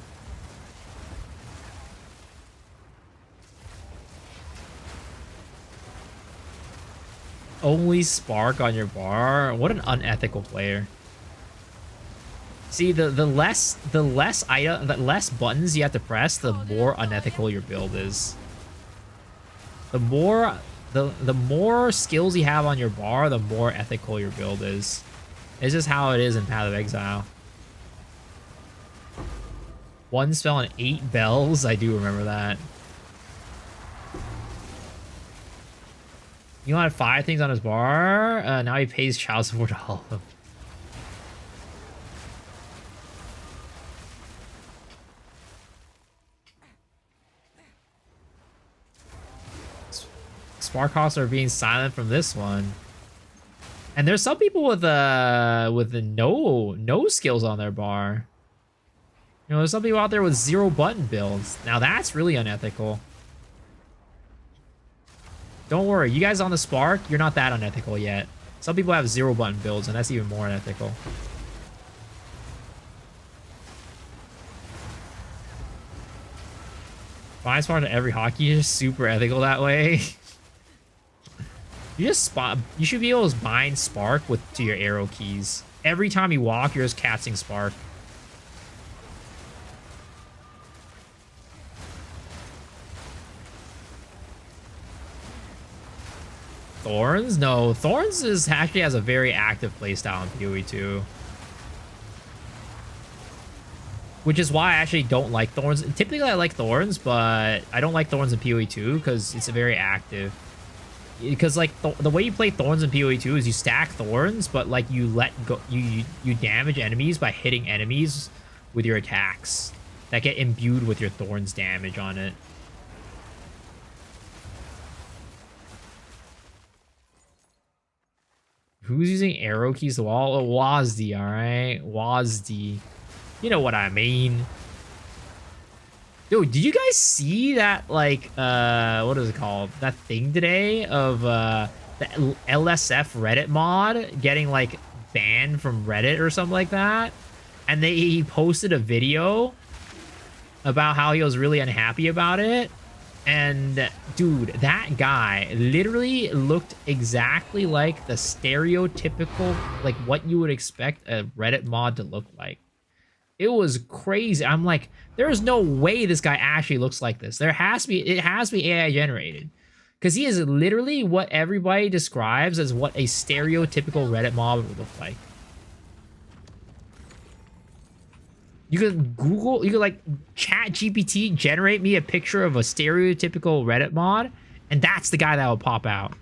Only spark on your bar. What an unethical player. See, the less buttons you have to press, the more unethical your build is. The more skills you have on your bar, the more ethical your build is. It's just how it is in Path of Exile. One spell and 8 bells. I do remember that. You had 5 things on his bar. Now he pays child support to all of them. Spark costs are being silent from this one. And there's some people with the no skills on their bar. You know, there's some people out there with 0 button builds. Now that's really unethical. Don't worry, you guys on the Spark, you're not that unethical yet. Some people have 0 button builds, and that's even more unethical. Bind Spark to every hockey is super ethical that way. You should be able to bind Spark to your arrow keys. Every time you walk, you're just casting Spark. Thorns? No, Thorns actually has a very active playstyle in PoE 2. Which is why I actually don't like Thorns. Typically I like Thorns, but I don't like Thorns in PoE 2 because it's very active. Because like the way you play Thorns in PoE 2 is you stack Thorns, but like you damage enemies by hitting enemies with your attacks that get imbued with your Thorns damage on it. Who's using arrow keys to the wall? Oh, Wazdi, alright? Wazdi. You know what I mean. Dude, did you guys see that, like, what is it called? That thing today of, the LSF Reddit mod getting, like, banned from Reddit or something like that? And he posted a video about how he was really unhappy about it. And, dude, that guy literally looked exactly like the stereotypical, like, what you would expect a Reddit mod to look like. It was crazy. I'm like, there's no way this guy actually looks like this. It has to be AI generated. Because he is literally what everybody describes as what a stereotypical Reddit mod would look like. You could Google, you could like chat GPT, generate me a picture of a stereotypical Reddit mod, and that's the guy that will pop out.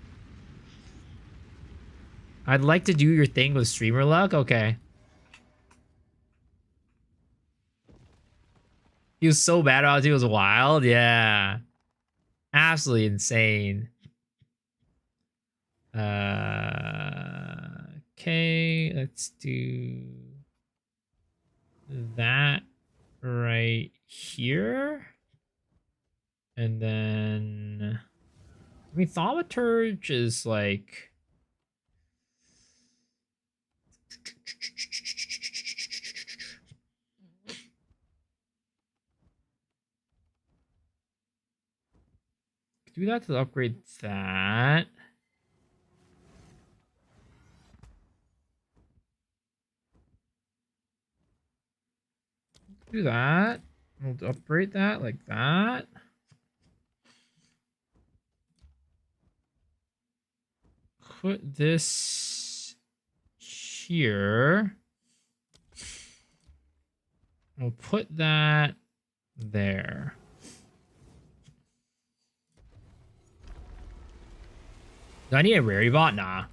I'd like to do your thing with streamer luck. Okay. He was so bad about it. He was wild. Yeah. Absolutely insane. Okay, let's do that right here. And then I mean Thaumaturge is like do that to upgrade that. Do that. We'll upgrade that like that. Put this here. We'll put that there. Do I need a rarity bot? Nah.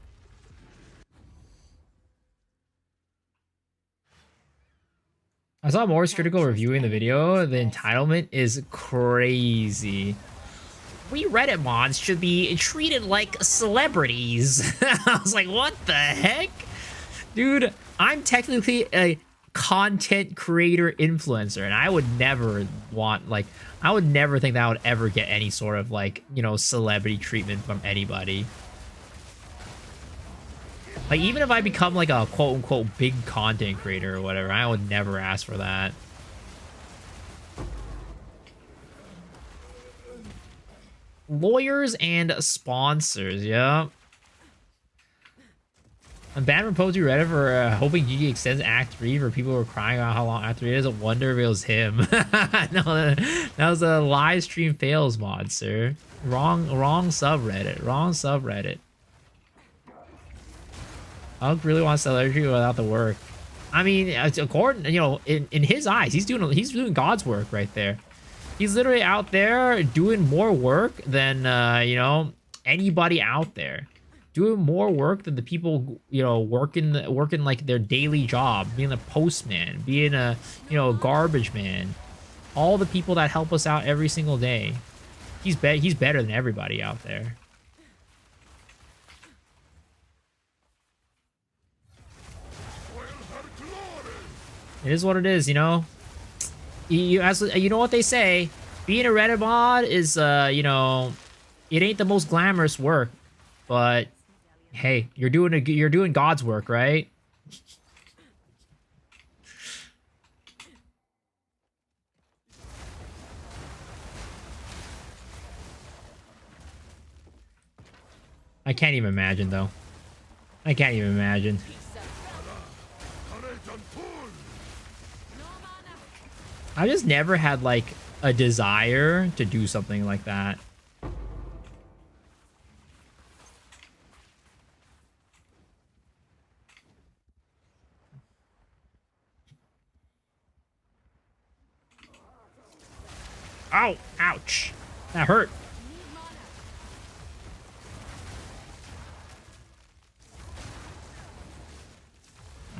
I saw Morris Critical reviewing the video. The entitlement is crazy. We Reddit mods should be treated like celebrities. I was like, what the heck? Dude, I'm technically a content creator influencer, and I would never want, like, I would never think that I would ever get any sort of, like, you know, celebrity treatment from anybody. Like, even if I become like a quote unquote big content creator or whatever, I would never ask for that. Lawyers and sponsors, yeah. And Bad proposed you Reddit for hoping GG extends Act 3 for people who are crying about how long Act 3 is. I wonder if it was him. No, that was a live stream fails mod, sir. Wrong subreddit. Wrong subreddit. I really want to sell everything without the work. I mean, according, you know, in his eyes, he's doing God's work right there. He's literally out there doing more work than you know, anybody out there. Doing more work than the people, you know, working like their daily job, being a postman, being a, you know, garbage man. All the people that help us out every single day. He's better than everybody out there. It is what it is, you know. You know what they say, being a Reddit mod is, you know, it ain't the most glamorous work, but hey, you're doing God's work, right? I can't even imagine, though. I can't even imagine. I just never had, like, a desire to do something like that. Ow! Ouch! That hurt.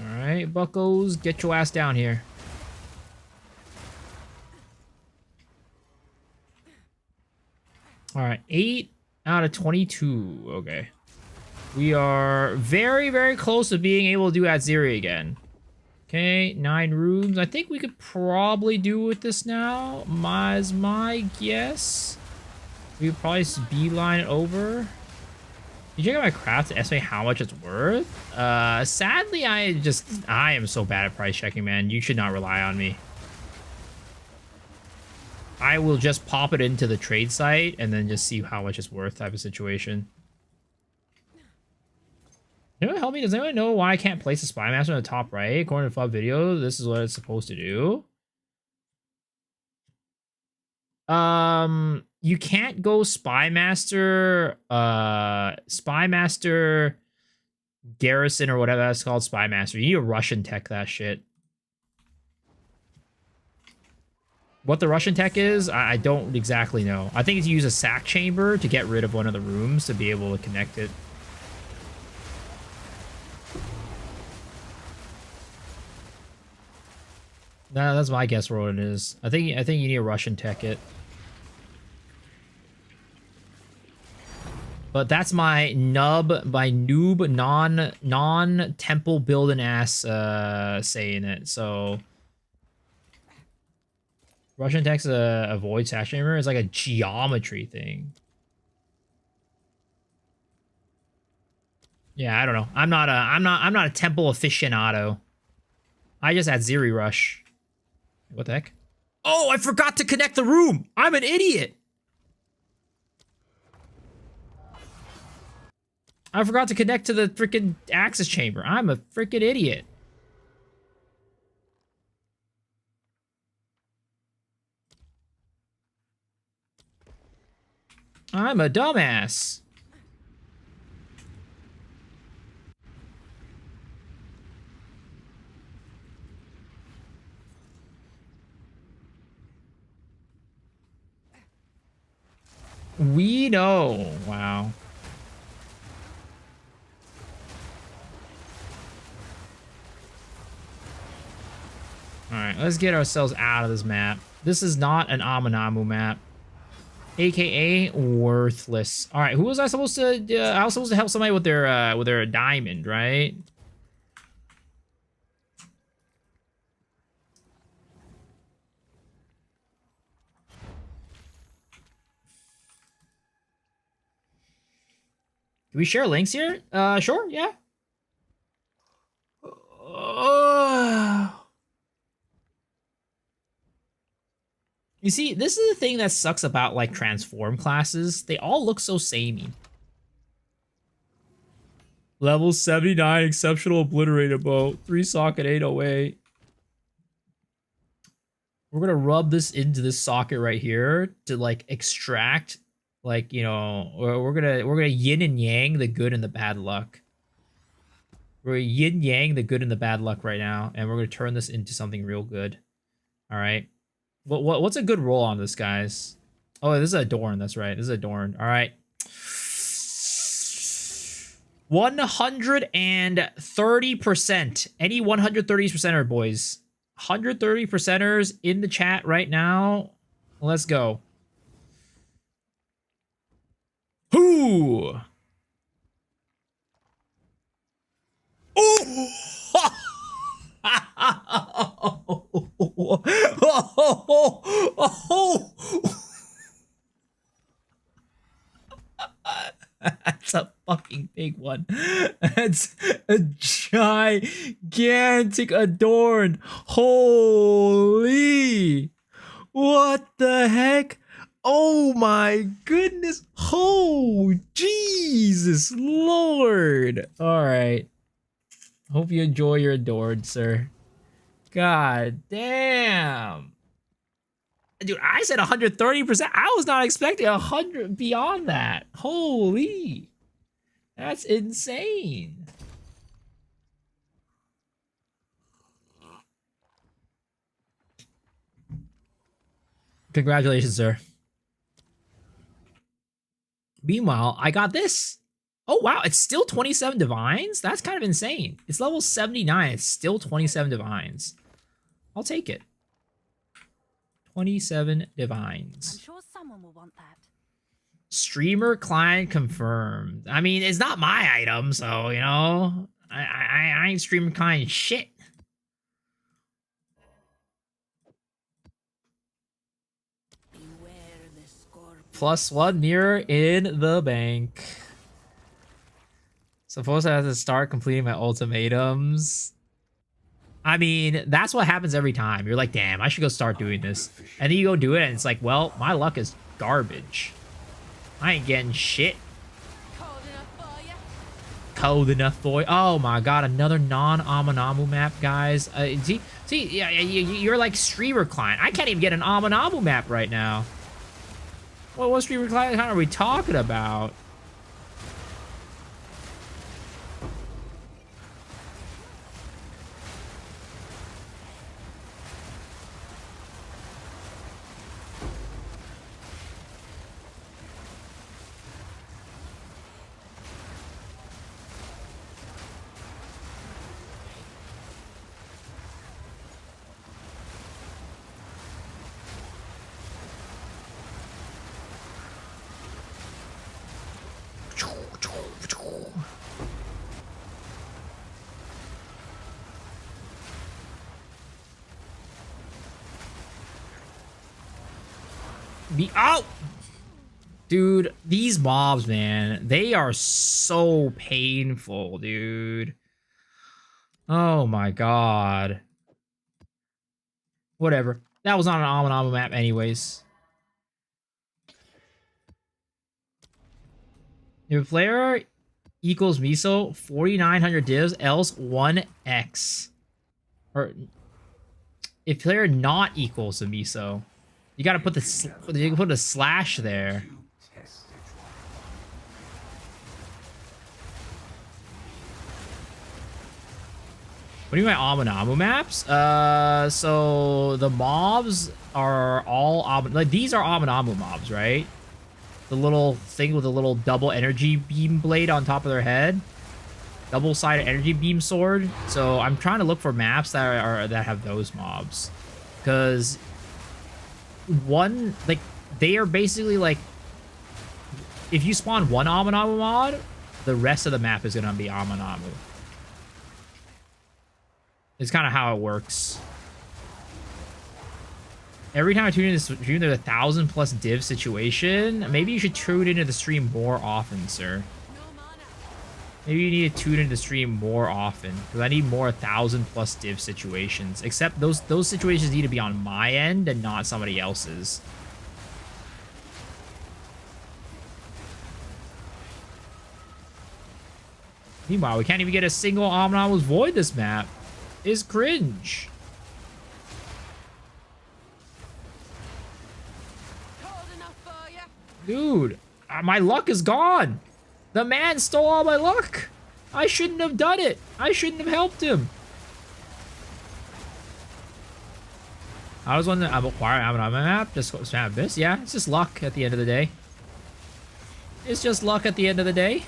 Alright, buckos, get your ass down here. Alright, 8 out of 22. Okay. We are very, very close to being able to do Atziri again. Okay, 9 rooms. I think we could probably do with this now. My guess. We could probably just beeline it over. You check out my craft to estimate how much it's worth? Sadly, I am so bad at price checking, man. You should not rely on me. I will just pop it into the trade site and then just see how much it's worth type of situation. Anyone help me? Does anyone know why I can't place a Spy Master on the top right? According to FUB video, this is what it's supposed to do. You can't go Spy Master Garrison or whatever that's called, Spy Master. You need to Russian tech that shit. What the Russian tech is, I don't exactly know. I think it's use a sack chamber to get rid of one of the rooms to be able to connect it. No, that's my guess for what it is. I think you need a Russian tech it. But that's my noob non-temple building ass saying it. So Russian tech's a void sack chamber. It's like a geometry thing. Yeah, I don't know. I'm not a temple aficionado. I just had Atziri rush. What the heck? Oh, I forgot to connect the room. I'm an idiot. I forgot to connect to the freaking access chamber. I'm a freaking idiot. I'm a dumbass. We know. Wow. Alright, let's get ourselves out of this map. This is not an Aminamu map. AKA worthless. Alright, who was I supposed to... I was supposed to help somebody with their diamond, right? Can we share links here? Sure, yeah. You see, this is the thing that sucks about like transform classes. They all look so samey. Level 79, exceptional obliterator bow, 3 socket 808. We're gonna rub this into this socket right here to like extract, like, you know, we're gonna yin and yang the good and the bad luck. We're yin yang the good and the bad luck right now, and we're gonna turn this into something real good. All right. What's a good roll on this, guys? Oh, this is a Dorn. That's right. This is a Dorn. All right. 130%. Any 130%er, boys. 130%ers in the chat right now. Let's go. Whoo! Oh! That's a fucking big one. That's a gigantic adorn. Holy! What the heck? Oh my goodness. Oh, Jesus Lord. All right. Hope you enjoy your adored, sir. God damn. Dude, I said 130%. I was not expecting 100 beyond that. Holy. That's insane. Congratulations, sir. Meanwhile, I got this. Oh, wow. It's still 27 divines? That's kind of insane. It's level 79. It's still 27 divines. I'll take it. 27 divines. I'm sure someone will want that. Streamer client confirmed. I mean, it's not my item, so, you know, I ain't streamer client shit. +1 mirror in the bank. Suppose I have to start completing my ultimatums. I mean, that's what happens every time. You're like, damn, I should go start doing this. And then you go do it, and it's like, well, my luck is garbage. I ain't getting shit. Cold enough for you? Cold enough for you. Oh my god, another non-Amanamu map, guys. See, yeah, you're like streamer client. I can't even get an Amanamu map right now. Well, what streamer client are we talking about? Oh! Dude, these mobs, man, they are so painful, dude. Oh my god. Whatever. That was not an Amanamu map anyways. If player equals miso, 4,900 divs, else 1x. Or if player not equals to miso, you gotta put you can put a slash there. What do you mean by Amanamu maps? So the mobs are all like these are Amanamu mobs, right? The little thing with a little double energy beam blade on top of their head, double-sided energy beam sword. So I'm trying to look for maps that have those mobs, because one, like, they are basically like, if you spawn one Amanamu mod, the rest of the map is gonna be Amanamu. It's kind of how it works. Every time I tune into the stream, there's 1,000+ div situation. Maybe you should tune into the stream more often, sir. No mana. Maybe you need to tune into the stream more often, because I need more 1,000+ div situations. Except those situations need to be on my end and not somebody else's. Meanwhile, we can't even get a single Omnibus Void this map. It's cringe. Cold enough for ya? Dude, my luck is gone. The man stole all my luck. I shouldn't have done it. I shouldn't have helped him. I was wondering, I'm acquiring on my map. Just spam this. Yeah, it's just luck at the end of the day. It's just luck at the end of the day.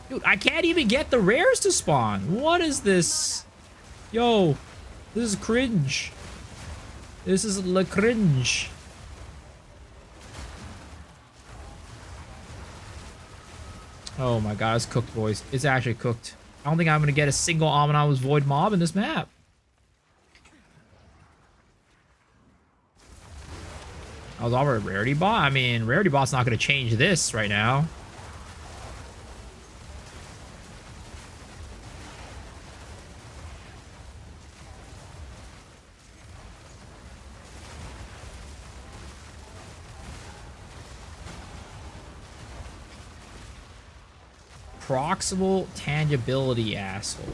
Dude, I can't even get the rares to spawn. What is this? Yo, this is cringe. This is le cringe. Oh my god, it's cooked, boys. It's actually cooked. I don't think I'm gonna get a single Omnibus Void mob in this map. I was over a Rarity Bot. I mean, Rarity Bot's not gonna change this right now. Proximal tangibility, asshole.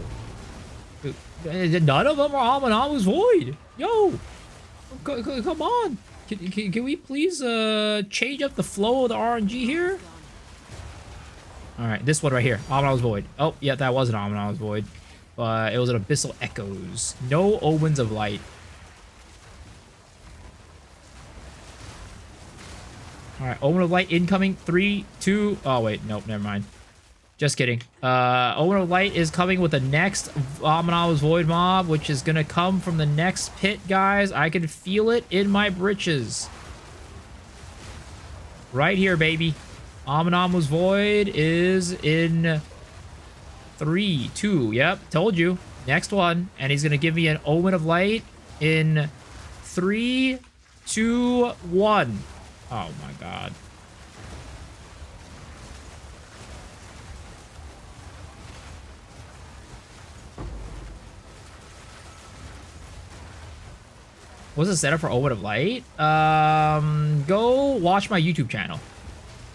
Dude, none of them are Omnibus Void. Yo, come on. Can we please change up the flow of the RNG here? All right, this one right here, Omnibus Void. Oh, yeah, that was an Omnibus Void, but it was an Abyssal Echoes. No Omens of Light. All right, Omen of Light incoming. 3, 2. Oh wait, nope, never mind. Just kidding. Omen of Light is coming with the next Omnibus Void mob, which is gonna come from the next pit, guys. I can feel it in my britches. Right here, baby. Omnibus Void is in 3, 2. Yep, told you. Next one. And he's gonna give me an Omen of Light in 3, 2, 1. Oh my god. What's the setup for Omen of Light? Go watch my YouTube channel.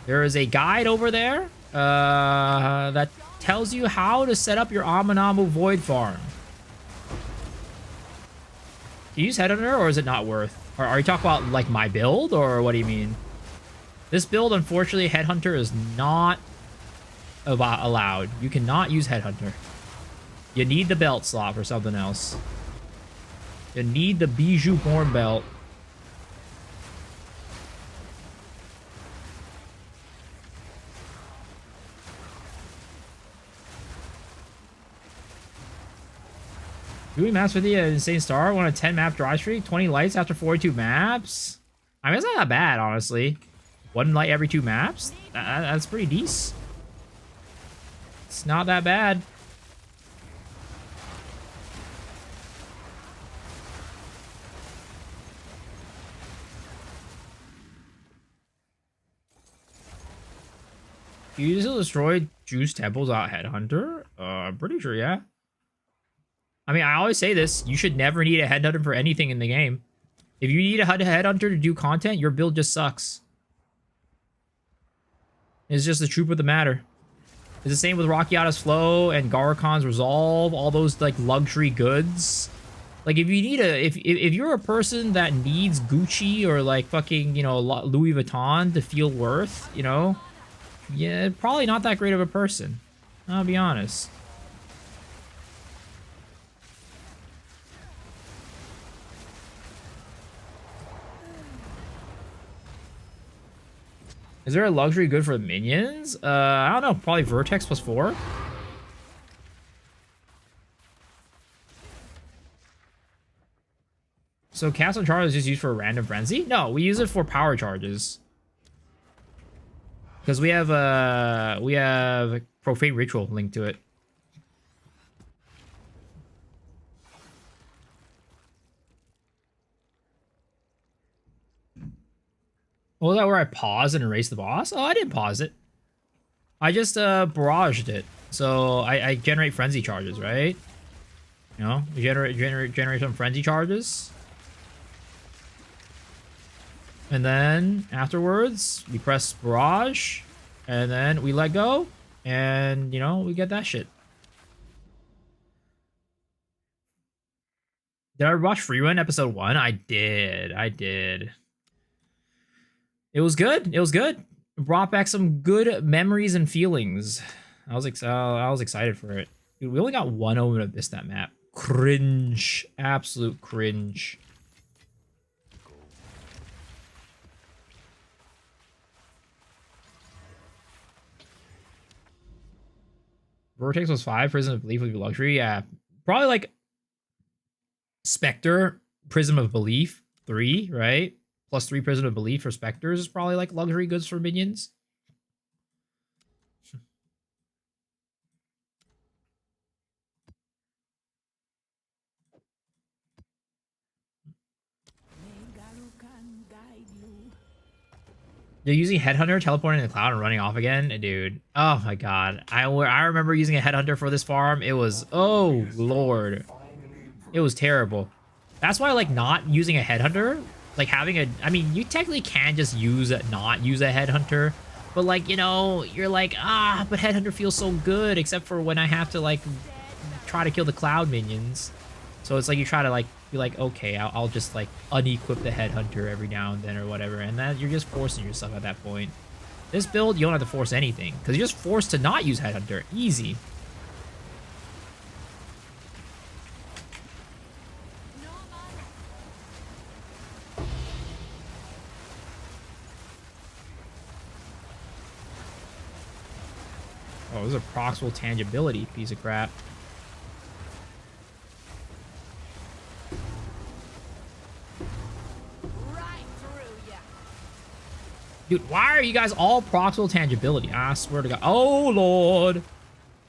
There is a guide over there that tells you how to set up your Omnibus Void farm. Do you use Headhunter, or is it not worth? Or are you talking about like my build, or what do you mean? This build, unfortunately, Headhunter is not allowed. You cannot use Headhunter. You need the belt slot for something else. You need the Bijou Born belt. Doing maps with the Insane Star, won a 10 map dry streak, 20 lights after 42 maps. I mean, it's not that bad, honestly. 1 light every 2 maps? That's pretty decent. It's not that bad. You still destroyed Juice Temple's Headhunter? I'm pretty sure, yeah. I mean, I always say this. You should never need a Headhunter for anything in the game. If you need a Headhunter to do content, your build just sucks. It's just the truth of the matter. It's the same with Rakiata's Flow and Garakon's Resolve, all those, like, luxury goods. Like, if you need a... If you're a person that needs Gucci or, like, fucking, you know, Louis Vuitton to feel worth, you know... Yeah, probably not that great of a person. I'll be honest. Is there a luxury good for minions? I don't know. Probably Vertex +4. So Castle Charge is just used for a random frenzy? No, we use it for power charges. Because we have Profane Ritual linked to it. Was that where I paused and erased the boss? Oh, I didn't pause it. I just barraged it. So I generate frenzy charges, right? You know, generate some frenzy charges. And then afterwards, we press barrage, and then we let go, and you know, we get that shit. Did I rush Freerun episode 1? I did. It was good. It was good. It brought back some good memories and feelings. I was excited for it. Dude, we only got one Omen of this that map. Cringe. Absolute cringe. Vortex was 5. Prism of Belief would be luxury. Yeah. Probably like Spectre, Prism of Belief, 3, right? Plus 3 Prism of Belief for Spectres is probably like luxury goods for minions. You're using Headhunter, teleporting in the cloud and running off again? Dude. Oh my god. I remember using a Headhunter for this farm. It was... Oh, lord. It was terrible. That's why, like, not using a Headhunter, like, having a... I mean, you technically can just not use a Headhunter, but, like, you know, you're like, but Headhunter feels so good, except for when I have to, like, try to kill the cloud minions. So it's like you try to, like, be like, okay, I'll just, like, unequip the Headhunter every now and then or whatever, and then you're just forcing yourself at that point. This build, you don't have to force anything, because you're just forced to not use Headhunter. Easy. Oh, this is a proximal tangibility piece of crap. Right through ya. Dude, why are you guys all proximal tangibility? I swear to God. Oh, Lord.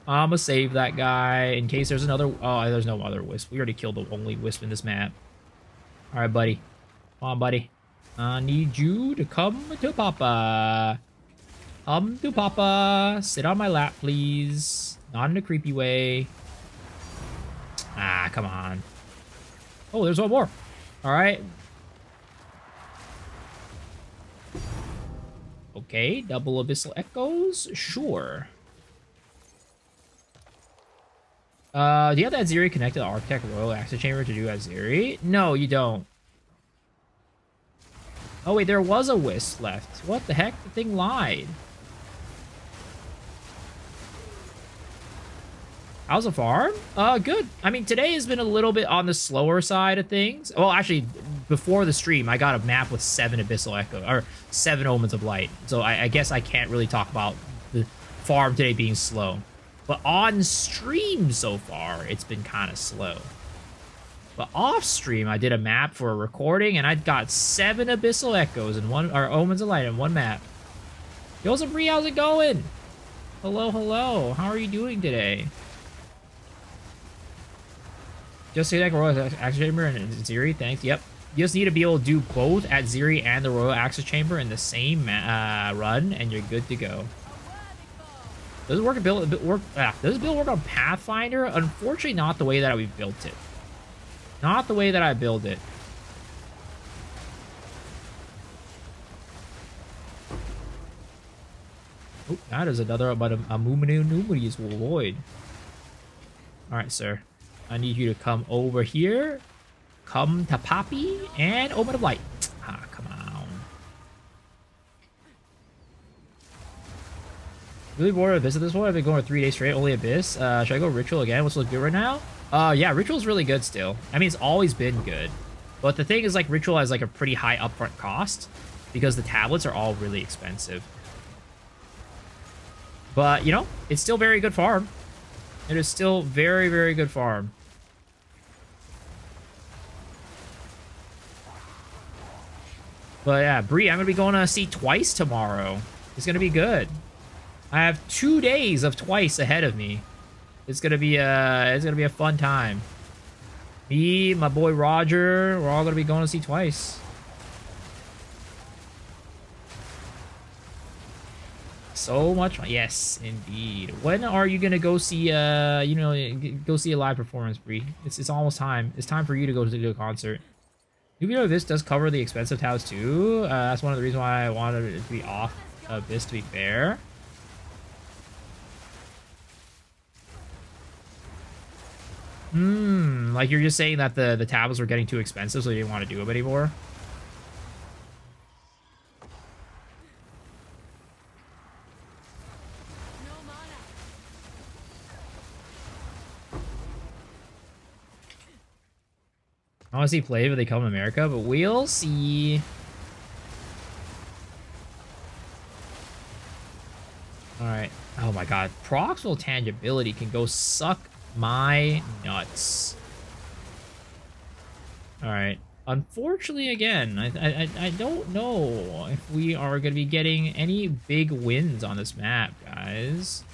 I'ma save that guy in case there's another... Oh, there's no other wisp. We already killed the only wisp in this map. All right, buddy. Come on, buddy. I need you to come to Papa. Come to Papa. Sit on my lap, please. Not in a creepy way. Ah, come on. Oh, there's one more. All right. Okay, double abyssal echoes. Sure. Do you have that Atziri connected to Architect Royal Access Chamber to do Atziri? No, you don't. Oh, wait, there was a wisp left. What the heck? The thing lied. How's the farm? Good. I mean, today has been a little bit on the slower side of things. Well, actually, before the stream, I got a map with 7 Abyssal Echo, or 7 Omens of Light. So I guess I can't really talk about the farm today being slow. But on stream so far, it's been kind of slow. But off stream, I did a map for a recording, and I got 7 Abyssal Echoes in one, or Omens of Light in one map. Yo, Sabri, how's it going? Hello, hello. How are you doing today? Just say that Royal Access Chamber and Atziri, thanks. Yep. You just need to be able to do both Atziri and the Royal Access Chamber in the same run, and you're good to go. Does it work? Does this build work on Pathfinder? Unfortunately, not the way that we built it. Not the way that I built it. Oh, that is another about a Numerius Void. All right, sir. I need you to come over here. Come to Poppy and Omen of Light. Ah, come on. Really bored of Abyss at this point. I've been going for 3 days straight, only Abyss. Should I go Ritual again? What's looking good right now? Yeah, Ritual's really good still. I mean, it's always been good. But the thing is, like, Ritual has, like, a pretty high upfront cost because the tablets are all really expensive. But, you know, it's still very good farm. It is still very, very good farm. But yeah, Bree, I'm gonna be going to see Twice tomorrow. It's gonna be good. I have 2 days of Twice ahead of me. It's gonna be a fun time. Me, my boy Roger, we're all gonna be going to see Twice. So much fun. Yes, indeed. When are you gonna go see go see a live performance, Bree? It's almost time. It's time for you to go to a concert. Even though this does cover the expensive towers too, that's one of the reasons why I wanted it to be off of this, to be fair. Like you're just saying that the tablets were getting too expensive, so you didn't want to do them anymore. No mana. I want to see play if they come to America, but we'll see. All right. Oh my god. Proximal tangibility can go suck my nuts. All right. Unfortunately, again, I don't know if we are going to be getting any big wins on this map, guys.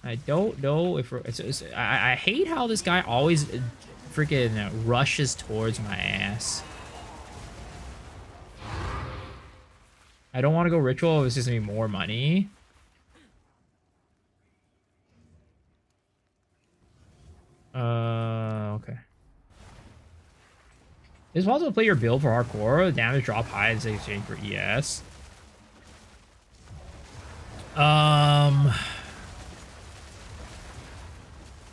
I don't know if we're... I hate how this guy always freaking rushes towards my ass. I don't want to go ritual if it's just going to be more money. Okay. It's possible to play your build for hardcore. Damage drop high in exchange for ES.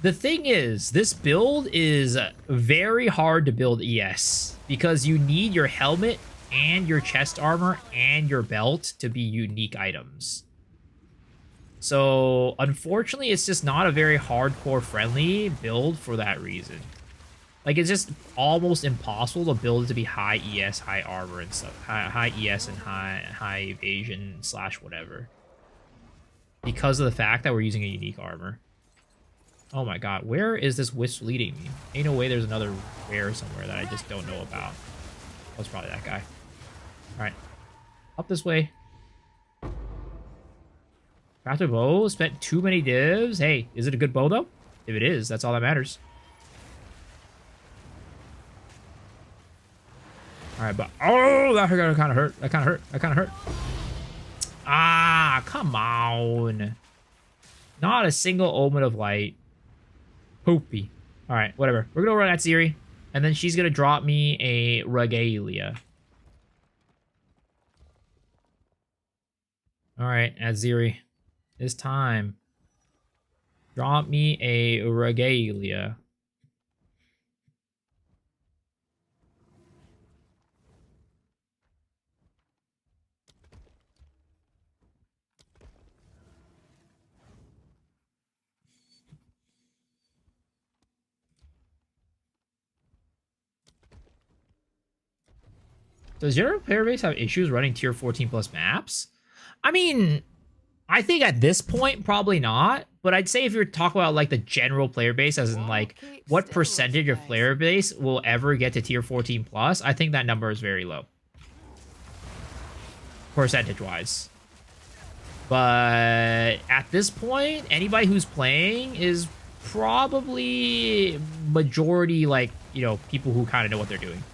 The thing is, this build is very hard to build ES because you need your helmet and your chest armor and your belt to be unique items. So, unfortunately, it's just not a very hardcore friendly build for that reason. Like, it's just almost impossible to build it to be high ES, high armor and stuff. High ES and high evasion / whatever. Because of the fact that we're using a unique armor. Oh my god, where is this wisp leading me? Ain't no way there's another rare somewhere that I just don't know about. Oh, it's probably that guy. Alright. Up this way. Crafted bow, spent too many divs. Hey, is it a good bow though? If it is, that's all that matters. Alright, but oh, that kind of hurt. That kind of hurt. That kind of hurt. Ah, come on. Not a single omen of light. Poopy. Alright, whatever. We're gonna run Atziri, and then she's gonna drop me a regalia. Alright, Atziri. It's time. Drop me a regalia. Does your player base have issues running tier 14 plus maps? I mean, I think at this point, probably not. But I'd say if you're talking about like the general player base, as in like what percentage of player base will ever get to tier 14 plus, I think that number is very low. Percentage wise. But at this point, anybody who's playing is probably majority like, you know, people who kind of know what they're doing.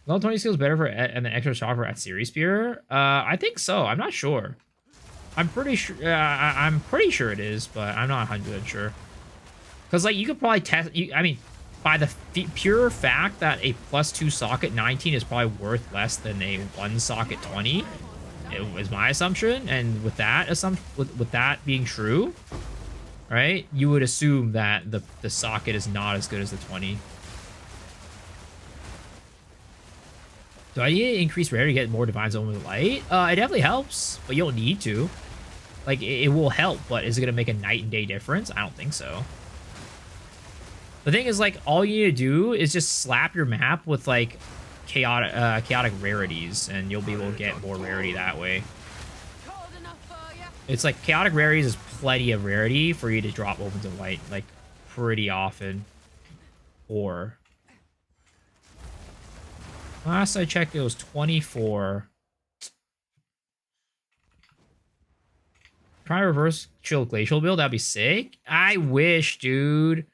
Level 20 skills better for and an extra shot for Atziri Spear? I think so. I'm not sure. I'm pretty sure. I'm pretty sure it is, but I'm not 100% sure. Because like you could probably test. I mean, by the pure fact that a +2 socket 19 is probably worth less than a 1 socket 20, it was my assumption. And with that with that being true, right? You would assume that the socket is not as good as the 20. Do I need to increase rarity to get more Divine Zone with Light? It definitely helps, but you don't need to. Like, it will help, but is it going to make a night and day difference? I don't think so. The thing is, like, all you need to do is just slap your map with, like, chaotic rarities, and you'll be able to get more rarity that way. It's like, chaotic rarities is plenty of rarity for you to drop Opens of Light, like, pretty often. Or... last I checked, it was 24. Try to reverse chill glacial build. That'd be sick. I wish, dude.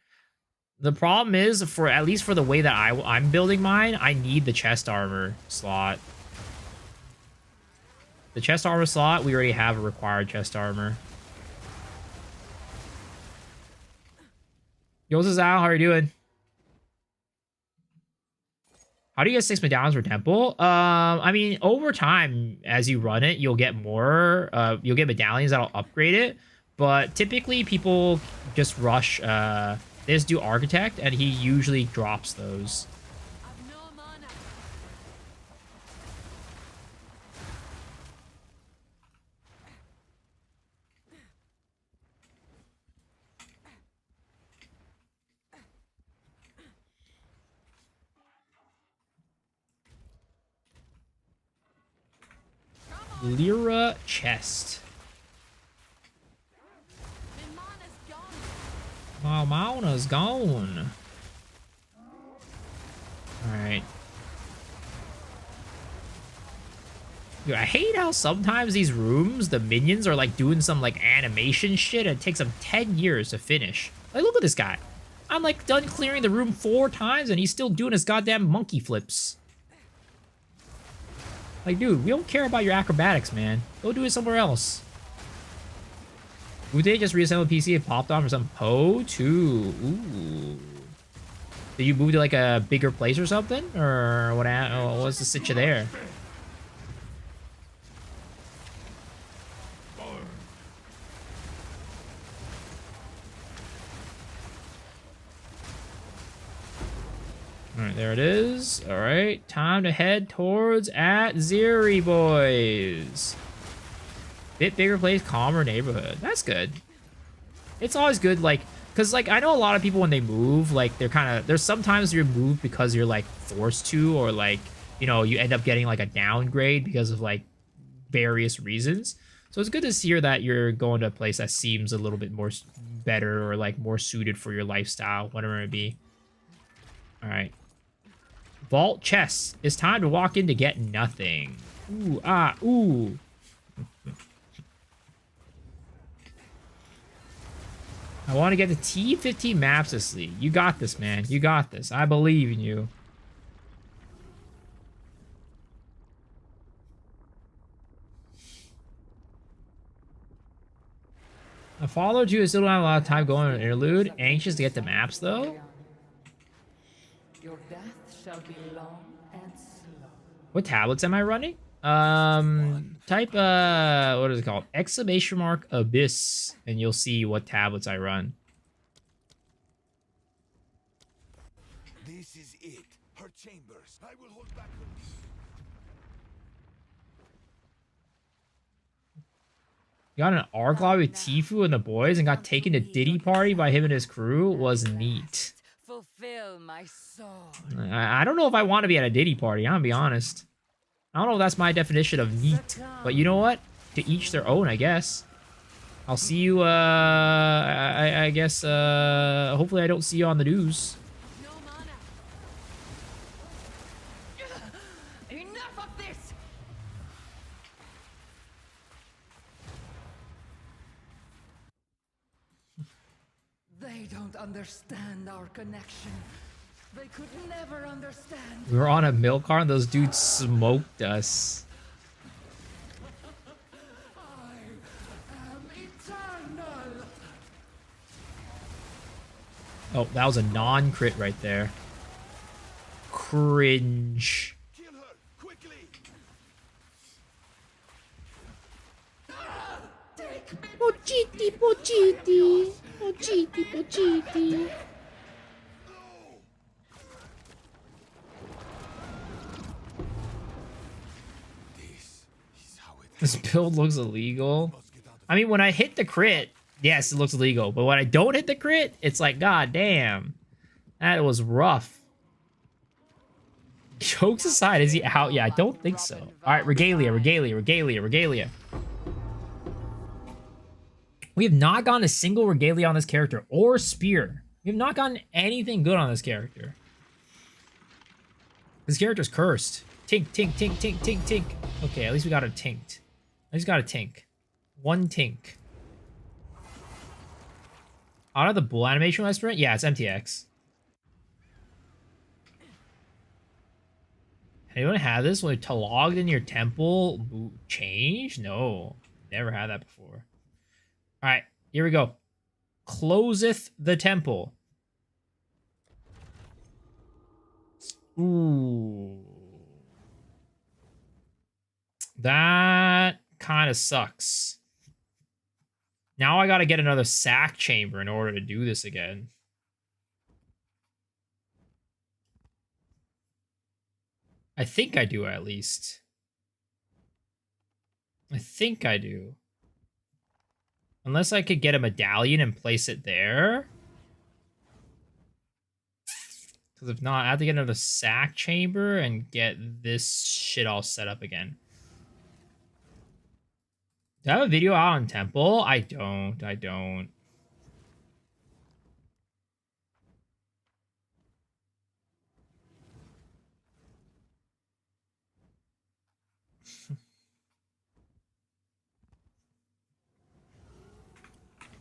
The problem is, for at least for the way that I'm building mine, I need the chest armor slot. The chest armor slot, we already have a required chest armor. Yo, this is Al. How are you doing? How do you get 6 medallions for temple? I mean, over time, as you run it, you'll get more. You'll get medallions that'll upgrade it. But typically, people just rush. They just do architect, and he usually drops those. I've no mana. Lyra chest. My mana's gone. My mana's gone. Alright. Dude, I hate how sometimes these rooms, the minions are like doing some like animation shit and it takes them 10 years to finish. Like, look at this guy. I'm like done clearing the room 4 times and he's still doing his goddamn monkey flips. Like, dude, we don't care about your acrobatics, man. Go do it somewhere else. Would they just reassemble PC and popped on for some Poe too? Ooh. Did you move to like a bigger place or something? Or what's the situation there? Alright, there it is. Alright, time to head towards Atziri, boys. Bit bigger place, calmer neighborhood. That's good. It's always good, like, because, like, I know a lot of people when they move, like, they're kind of, there's sometimes you're moved because you're, like, forced to, or, like, you know, you end up getting, like, a downgrade because of, like, various reasons. So it's good to hear that you're going to a place that seems a little bit more better or, like, more suited for your lifestyle, whatever it be. Alright. Vault chests. It's time to walk in to get nothing. Ooh, ah, ooh. I want to get the T15 maps this league. You got this, man. You got this. I believe in you. I followed you. I still don't have a lot of time going on an interlude. Anxious to get the maps, though. Your death shall be long and slow. What tablets am I running? Type, what is it called? Exclamation mark Abyss, and you'll see what tablets I run. This is it. Her chambers. I will hold back her knees. Got an arc lobby with Tifu and the boys and got taken to Diddy Party by him and his crew. Was neat. Fulfill my soul. I don't know if I want to be at a Diddy Party, I'm gonna be honest. I don't know if that's my definition of neat. But you know what? To each their own, I guess. I'll see you, I guess, hopefully I don't see you on the news. No mana. Enough of this. They don't understand our connection. They could never understand. We were on a milk car and those dudes smoked us. I am eternal. Oh, that was a non-crit right there. Cringe. Kill her quickly. Pochiti, pochiti. Pochiti, pochiti. This is how it This build looks illegal. I mean, when I hit the crit, yes, it looks illegal. But when I don't hit the crit, it's like, god damn. That was rough. Jokes aside, is he out? Yeah, I don't think so. All right, regalia, regalia, regalia, regalia. We have not gotten a single regalia on this character or spear. We have not gotten anything good on this character. This character's cursed. Tink, tink, tink, tink, tink, tink. Okay, at least we got a tinked. At least got a tink. One tink. Out of the bull animation restaurant? Yeah, it's MTX. Anyone have this when to logged in your temple change? No, never had that before. All right, here we go. Closeth the temple. Ooh. That kind of sucks. Now I got to get another sack chamber in order to do this again. I think I do, at least. I think I do. Unless I could get a medallion and place it there. Because if not, I have to get another sack chamber and get this shit all set up again. Do I have a video out on Temple? I don't. I don't.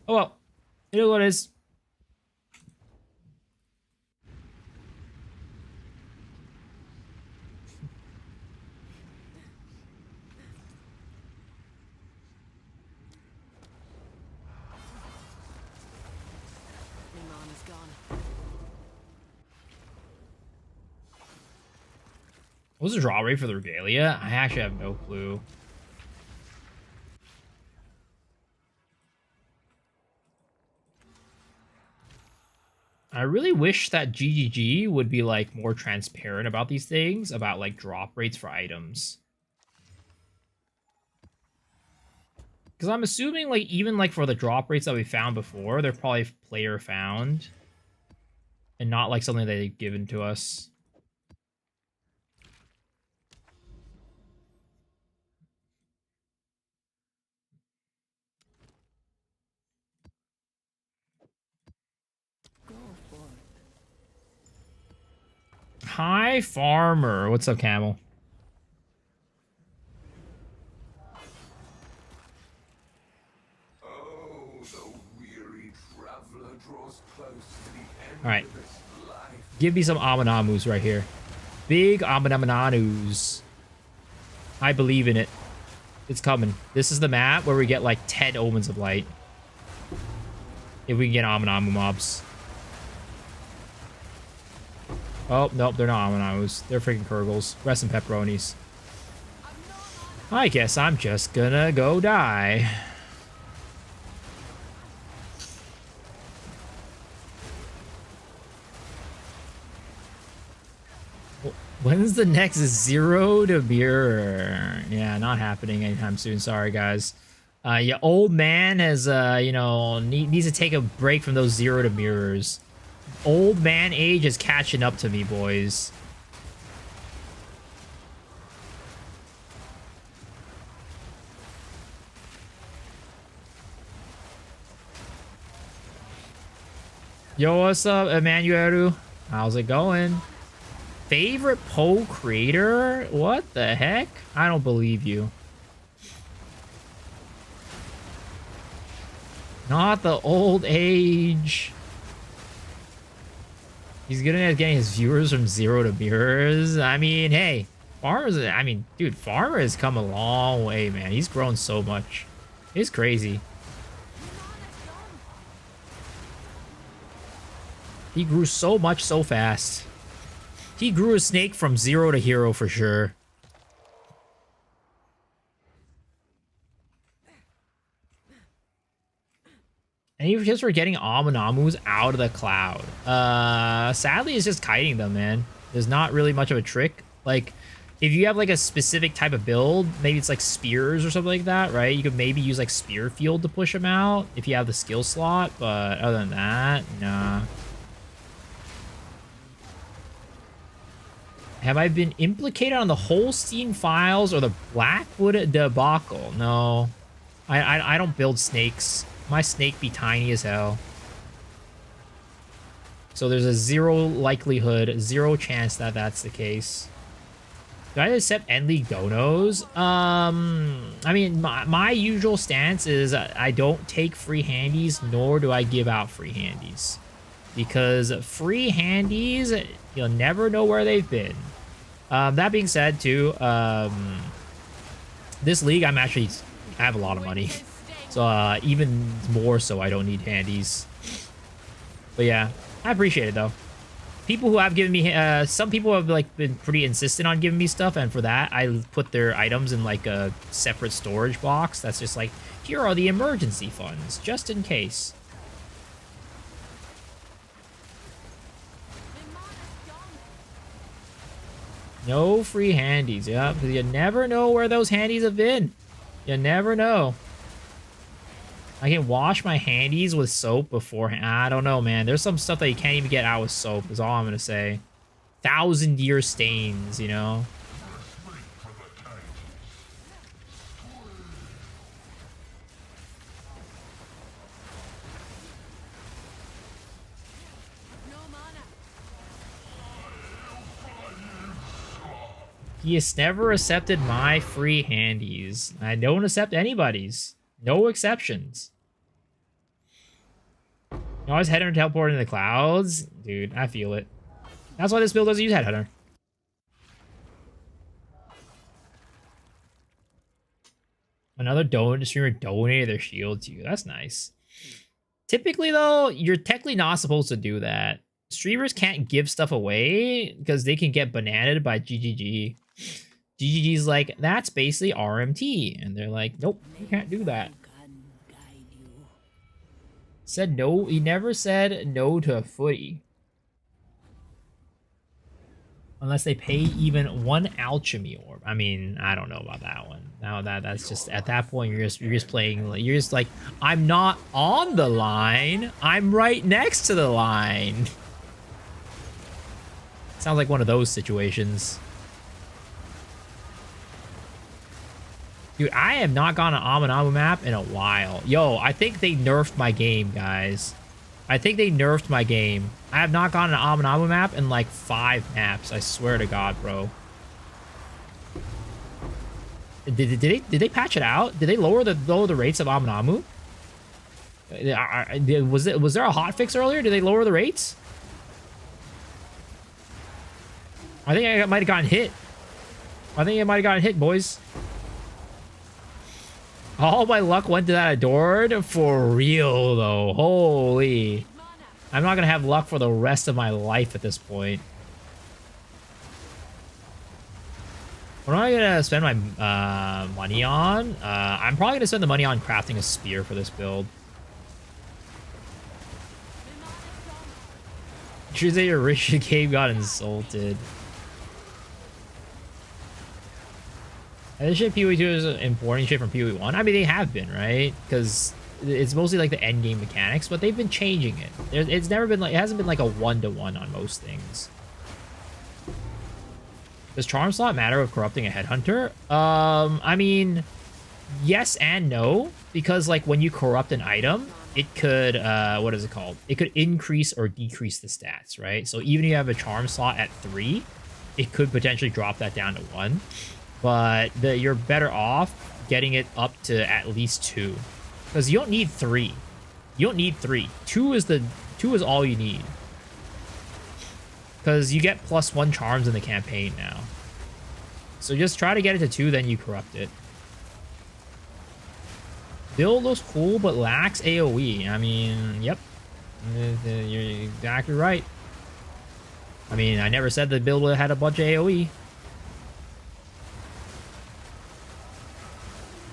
Oh well. It is what it is. Imana's gone. What was the draw rate for the Regalia? I actually have no clue. I really wish that GGG would be like more transparent about these things, about like drop rates for items. Because I'm assuming like even like for the drop rates that we found before, they're probably player found and not like something that they've given to us. Hi, Farmer. What's up, Camel? Oh, the weary traveler draws close to the end All right. of his life. Give me some Aminamus right here. Big Aminamanus. I believe in it. It's coming. This is the map where we get like 10 Omens of Light. If we can get Aminamu mobs. Oh, nope, they're not Aminamus. They're freaking Kurgles. Rest in pepperonis. I guess I'm just gonna go die. When's the next Zero to Mirror? Yeah, not happening anytime soon. Sorry, guys. Yeah, old man has, you know, needs to take a break from those Zero to Mirrors. Old man age is catching up to me, boys. Yo, what's up, Emmanuel? How's it going? Favorite Poe creator? What the heck? I don't believe you. Not the old age. He's good at getting his viewers from Zero to Mirrors. I mean, hey, Farmer's, I mean, dude, Farmer has come a long way, man. He's grown so much. It's crazy. He grew so much so fast. He grew a snake from 0 to hero for sure. And even just for getting Aminamus out of the cloud. Sadly, it's just kiting them, man. There's not really much of a trick. Like, if you have like a specific type of build, maybe it's like spears or something like that, right? You could maybe use like spear field to push them out if you have the skill slot. But other than that, nah. Have I been implicated on the Holstein files or the Blackwood debacle? No. I don't build snakes. My snake be tiny as hell. So there's a 0 likelihood, 0 chance that that's the case. Do I accept End League donos? I mean, my usual stance is I don't take free handies, nor do I give out free handies. Because free handies, you'll never know where they've been. That being said, too, this league I have a lot of money, so even more so I don't need handies. But yeah, I appreciate it though. People who have given me, some people have like been pretty insistent on giving me stuff, and for that I put their items in like a separate storage box. That's just like, here are the emergency funds, just in case. No free handies, yeah, because you never know where those handies have been. You never know. I can wash my handies with soap beforehand. I don't know, man. There's some stuff that you can't even get out with soap, is all I'm going to say. 1,000-year stains, you know? He has never accepted my free handies. I don't accept anybody's. No exceptions. You always headhunter teleport into the clouds? Dude, I feel it. That's why this build doesn't use headhunter. Another streamer donated their shield to you. That's nice. Typically, though, you're technically not supposed to do that. Streamers can't give stuff away because they can get bananaed by GGG. GGG's like, that's basically RMT. And they're like, nope, you can't do that. Said no. He never said no to a footy. Unless they pay even one alchemy orb. I mean, I don't know about that one. Now that's just, at that point you're just playing, you're just like, I'm not on the line. I'm right next to the line. Sounds like one of those situations. Dude, I have not gone an Aminamu map in a while. Yo, I think they nerfed my game, guys. I think they nerfed my game. I have not gone an Aminamu map in like 5 maps. I swear to God, bro. Did they patch it out? Did they lower the rates of Aminamu? Was there a hotfix earlier? Did they lower the rates? I think I might have gotten hit. I think I might have gotten hit, boys. All my luck went to that Adored? For real, though. Holy. I'm not going to have luck for the rest of my life at this point. What am I going to spend my money on? I'm probably going to spend the money on crafting a spear for this build. Tuesday, your rich game got insulted. This shit PoE 2 is importing shit from PoE 1. I mean, they have been, right? Because it's mostly like the end game mechanics, but they've been changing it. It's never been like, it hasn't been like a 1-to-1 on most things. Does charm slot matter with corrupting a headhunter? I mean, yes and no, because like when you corrupt an item, it could what is it called? It could increase or decrease the stats, right? So even if you have a charm slot at 3, it could potentially drop that down to 1. But you're better off getting it up to at least 2, because you don't need 3. You don't need 3. 2 is all you need, because you get +1 charms in the campaign now. So just try to get it to 2, then you corrupt it. Build looks cool, but lacks AoE. I mean, yep, you're exactly right. I mean, I never said the build had a bunch of AoE.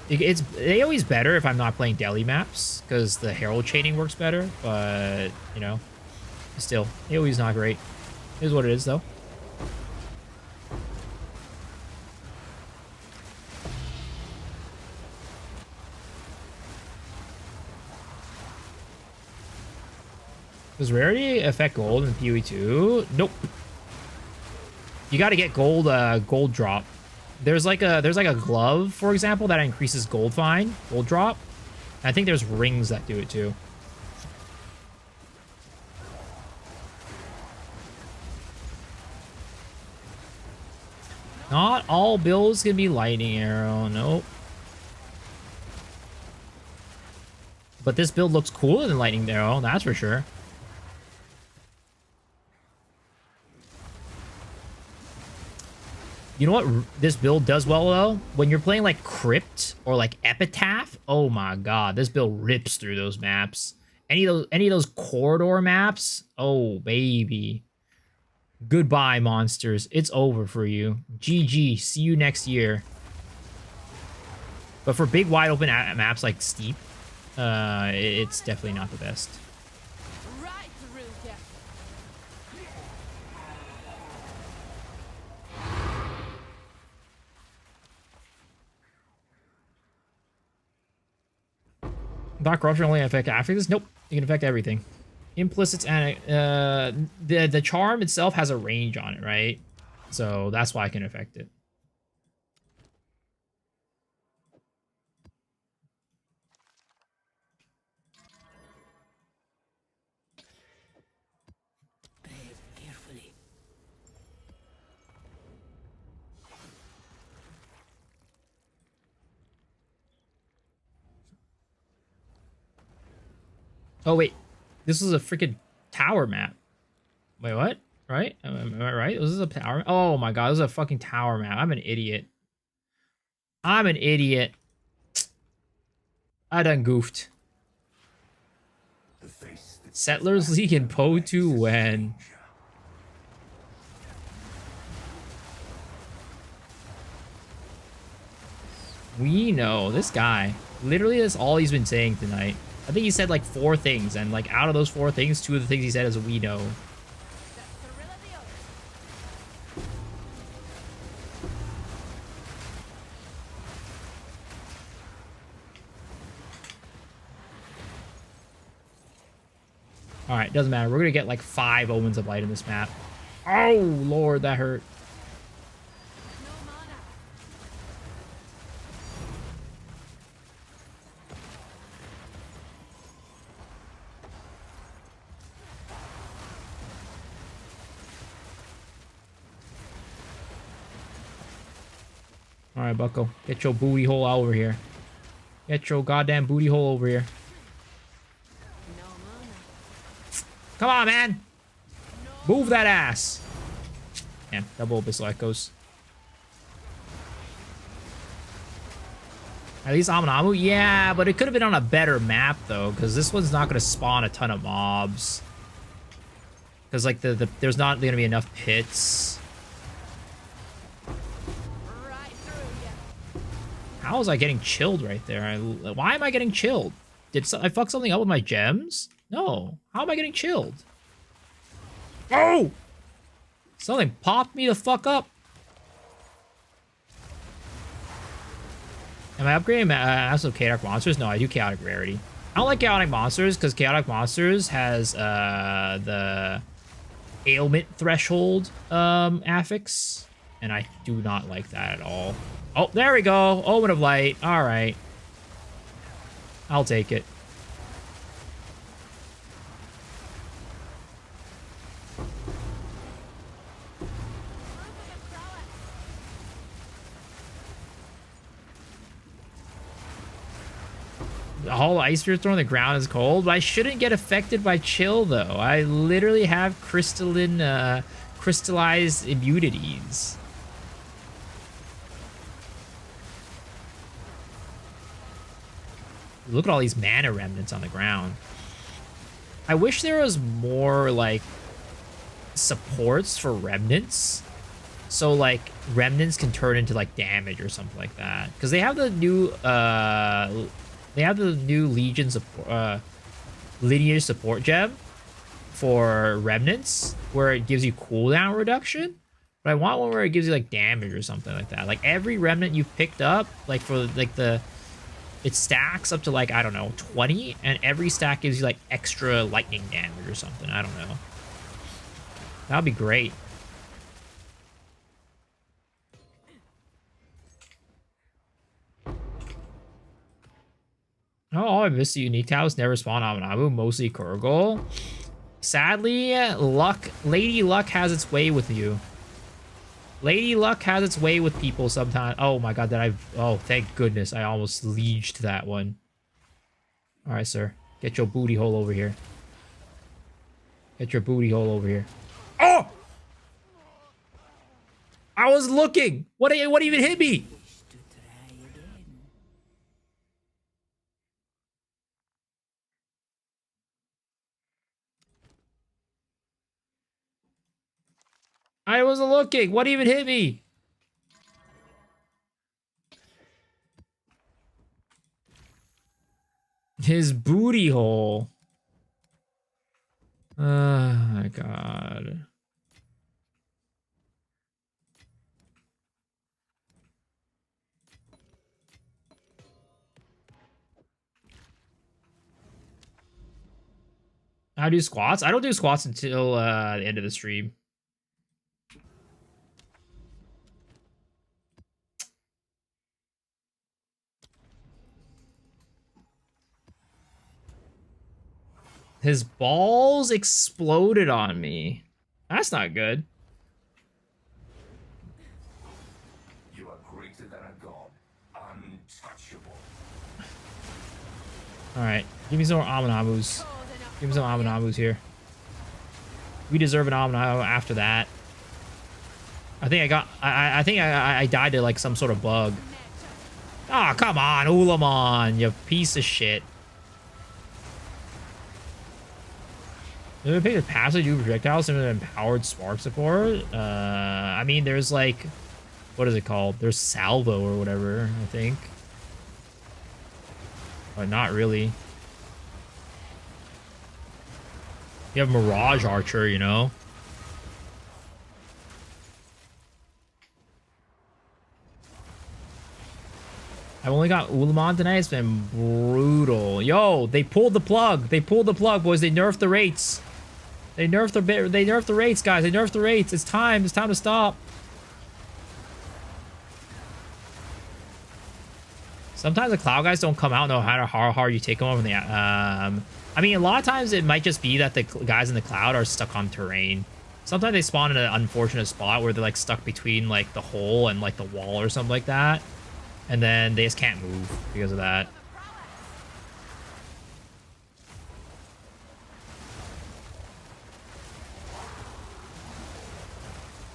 AoE is better if I'm not playing daily maps, because the herald chaining works better, but, you know, still, AoE is not great. It is what it is, though. Does rarity affect gold in PoE 2? Nope. You got to get gold drop. There's like a glove, for example, that increases gold drop. And I think there's rings that do it too. Not all builds can be lightning arrow, nope. But this build looks cooler than lightning arrow, that's for sure. You know what this build does well though? When you're playing like Crypt or like Epitaph, oh my god, this build rips through those maps. Any of those corridor maps, oh baby. Goodbye, monsters. It's over for you. GG. See you next year. But for big, wide open maps like Steep, it's definitely not the best. Right through ya. Dark corruption only affect affixes? Nope. You can affect everything. Implicits and the charm itself has a range on it, right? So that's why I can affect it. Carefully. Oh wait, this is a freaking tower map. Wait, what? Right? Am I right? This is a tower. Oh my god, this is a fucking tower map. I'm an idiot. I'm an idiot. I done goofed. Settlers League and Poe 2 when? We know this guy. Literally, that's all he's been saying tonight. I think he said like 4 things, and like out of those 4 things, 2 of the things he said is we know. Alright, doesn't matter. We're gonna get like 5 Omens of Light in this map. Oh, Lord, that hurt. No mana. Alright, Bucko. Get your booty hole over here. Get your goddamn booty hole over here. No mana. Come on, man! Move that ass! Damn, double Abyssal Echoes. At least Amunamu? Yeah, but it could have been on a better map, though, because this one's not going to spawn a ton of mobs. Because, like, there's not going to be enough pits. Right through ya. How was I getting chilled right there? Why am I getting chilled? Did I fuck something up with my gems? No. How am I getting chilled? Oh! Something popped me the fuck up. Am I upgrading absolute chaotic monsters? No, I do chaotic rarity. I don't like chaotic monsters because chaotic monsters has the ailment threshold affix, and I do not like that at all. Oh, there we go. Omen of Light. All right. I'll take it. The whole ice sphere thrown on the ground is cold, but I shouldn't get affected by chill though. I literally have crystallized immunities. Look at all these mana remnants on the ground. I wish there was more like supports for remnants. So like remnants can turn into like damage or something like that. Because they have the new Legion support, lineage support gem for remnants, where it gives you cooldown reduction. But I want one where it gives you like damage or something like that. Like every remnant you've picked up, like for like it stacks up to like, I don't know, 20, and every stack gives you like extra lightning damage or something. I don't know. That would be great. Oh, I missed the unique towers. Never spawn Amunamu, mostly Kurgul. Sadly, Lady Luck has its way with you. Lady Luck has its way with people sometimes. Oh my god, oh, thank goodness. I almost lieged that one. Alright, sir. Get your booty hole over here. Get your booty hole over here. Oh! I I was looking. What even hit me? Wish to try again. I wasn't looking. What even hit me? His booty hole. Oh my god. I do squats. I don't do squats until the end of the stream. His balls exploded on me. That's not good. You are greater than a god, untouchable. All right, give me some more Amanabus. Give me some Amanabus here. We deserve an Amanabo after that. I think I got. I think I died to like some sort of bug. Ah, oh, come on, Ulamon, you piece of shit. Did I pick a passive do projectiles and an empowered spark support? I mean, there's like, what is it called? There's salvo or whatever, I think. But not really. You have Mirage Archer, you know? I've only got Ulamon tonight. It's been brutal. Yo, they pulled the plug. They pulled the plug, boys. They nerfed the rates. They nerfed the rates, guys. They nerfed the rates. It's time. It's time to stop. Sometimes the cloud guys don't come out no matter how hard you take them over the I mean, a lot of times it might just be that the guys in the cloud are stuck on terrain. Sometimes they spawn in an unfortunate spot where they're like stuck between like the hole and like the wall or something like that. And then they just can't move because of that.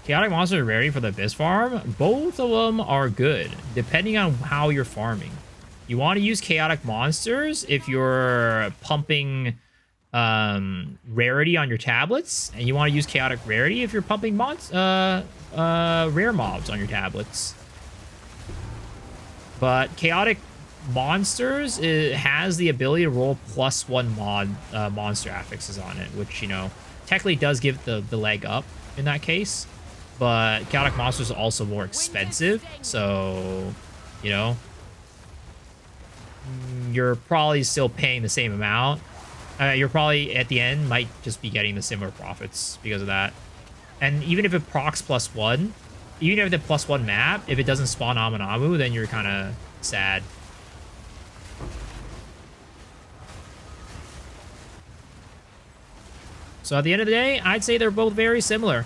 Chaotic Monster rarity for the Abyss farm. Both of them are good, depending on how you're farming. You want to use Chaotic Monsters if you're pumping rarity on your tablets, and you want to use Chaotic Rarity if you're pumping rare mobs on your tablets. But Chaotic Monsters, it has the ability to roll +1 monster affixes on it, which, you know, technically does give the leg up in that case. But Chaotic Monsters are also more expensive, so, you know, you're probably still paying the same amount. You're probably, at the end, might just be getting the similar profits because of that. And even if it procs +1, even if the +1 map, if it doesn't spawn Amanamu, then you're kind of sad. So at the end of the day, I'd say they're both very similar.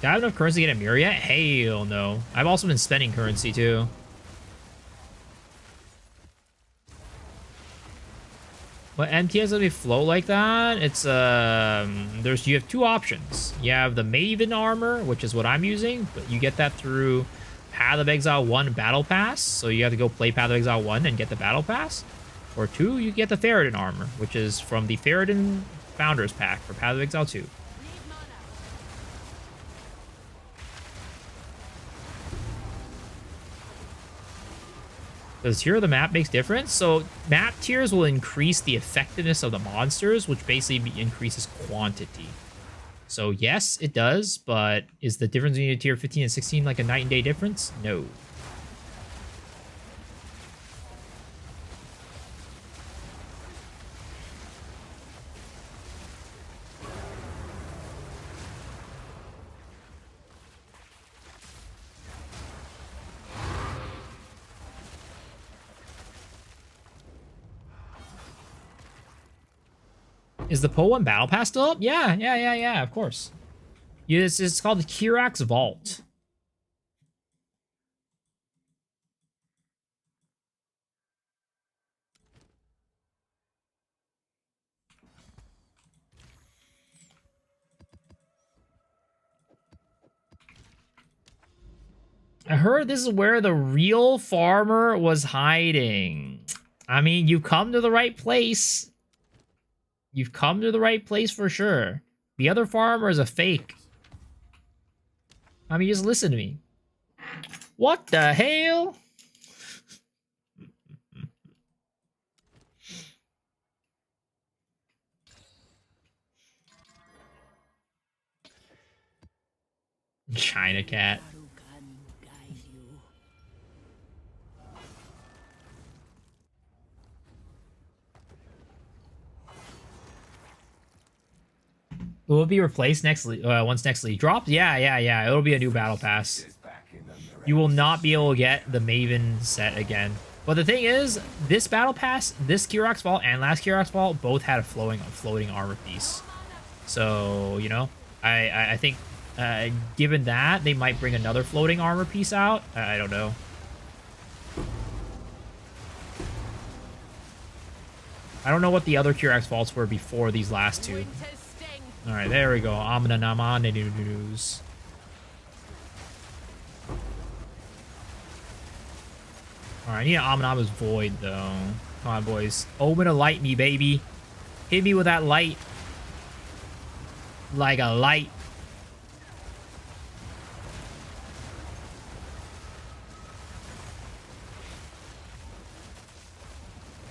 Do I have enough currency to get a mirror yet? Hell no. I've also been spending currency too. But MTS let me float like that. It's you have two options. You have the Maven armor, which is what I'm using, but you get that through Path of Exile 1 Battle Pass. So you have to go play Path of Exile 1 and get the Battle Pass. Or 2, you get the Ferrodin armor, which is from the Ferrodin Founders Pack for Path of Exile 2. Does tier of the map makes difference? So map tiers will increase the effectiveness of the monsters, which basically increases quantity. So yes, it does, but is the difference between tier 15 and 16 like a night and day difference? No. Is the Po 1 Battle Pass still up? Yeah, of course. Yeah, it's called the Kirax Vault. I heard this is where the real farmer was hiding. I mean, you've come to the right place. You've come to the right place for sure. The other farmer is a fake. I mean, just listen to me. What the hell? China cat. Barukan guide you. Will it be replaced next once next league drops? Yeah. It'll be a new battle pass. You will not be able to get the Maven set again. But the thing is, this battle pass, this Kirax Vault and last Kirax Vault both had a floating armor piece. So, you know, I think given that, they might bring another floating armor piece out. I don't know. I don't know what the other Kirax Vaults were before these last two. Alright, there we go. Amna Namane news. Alright, I need an Amanama's Void, though. Come on, boys. Omen to light me, baby. Hit me with that light. Like a light.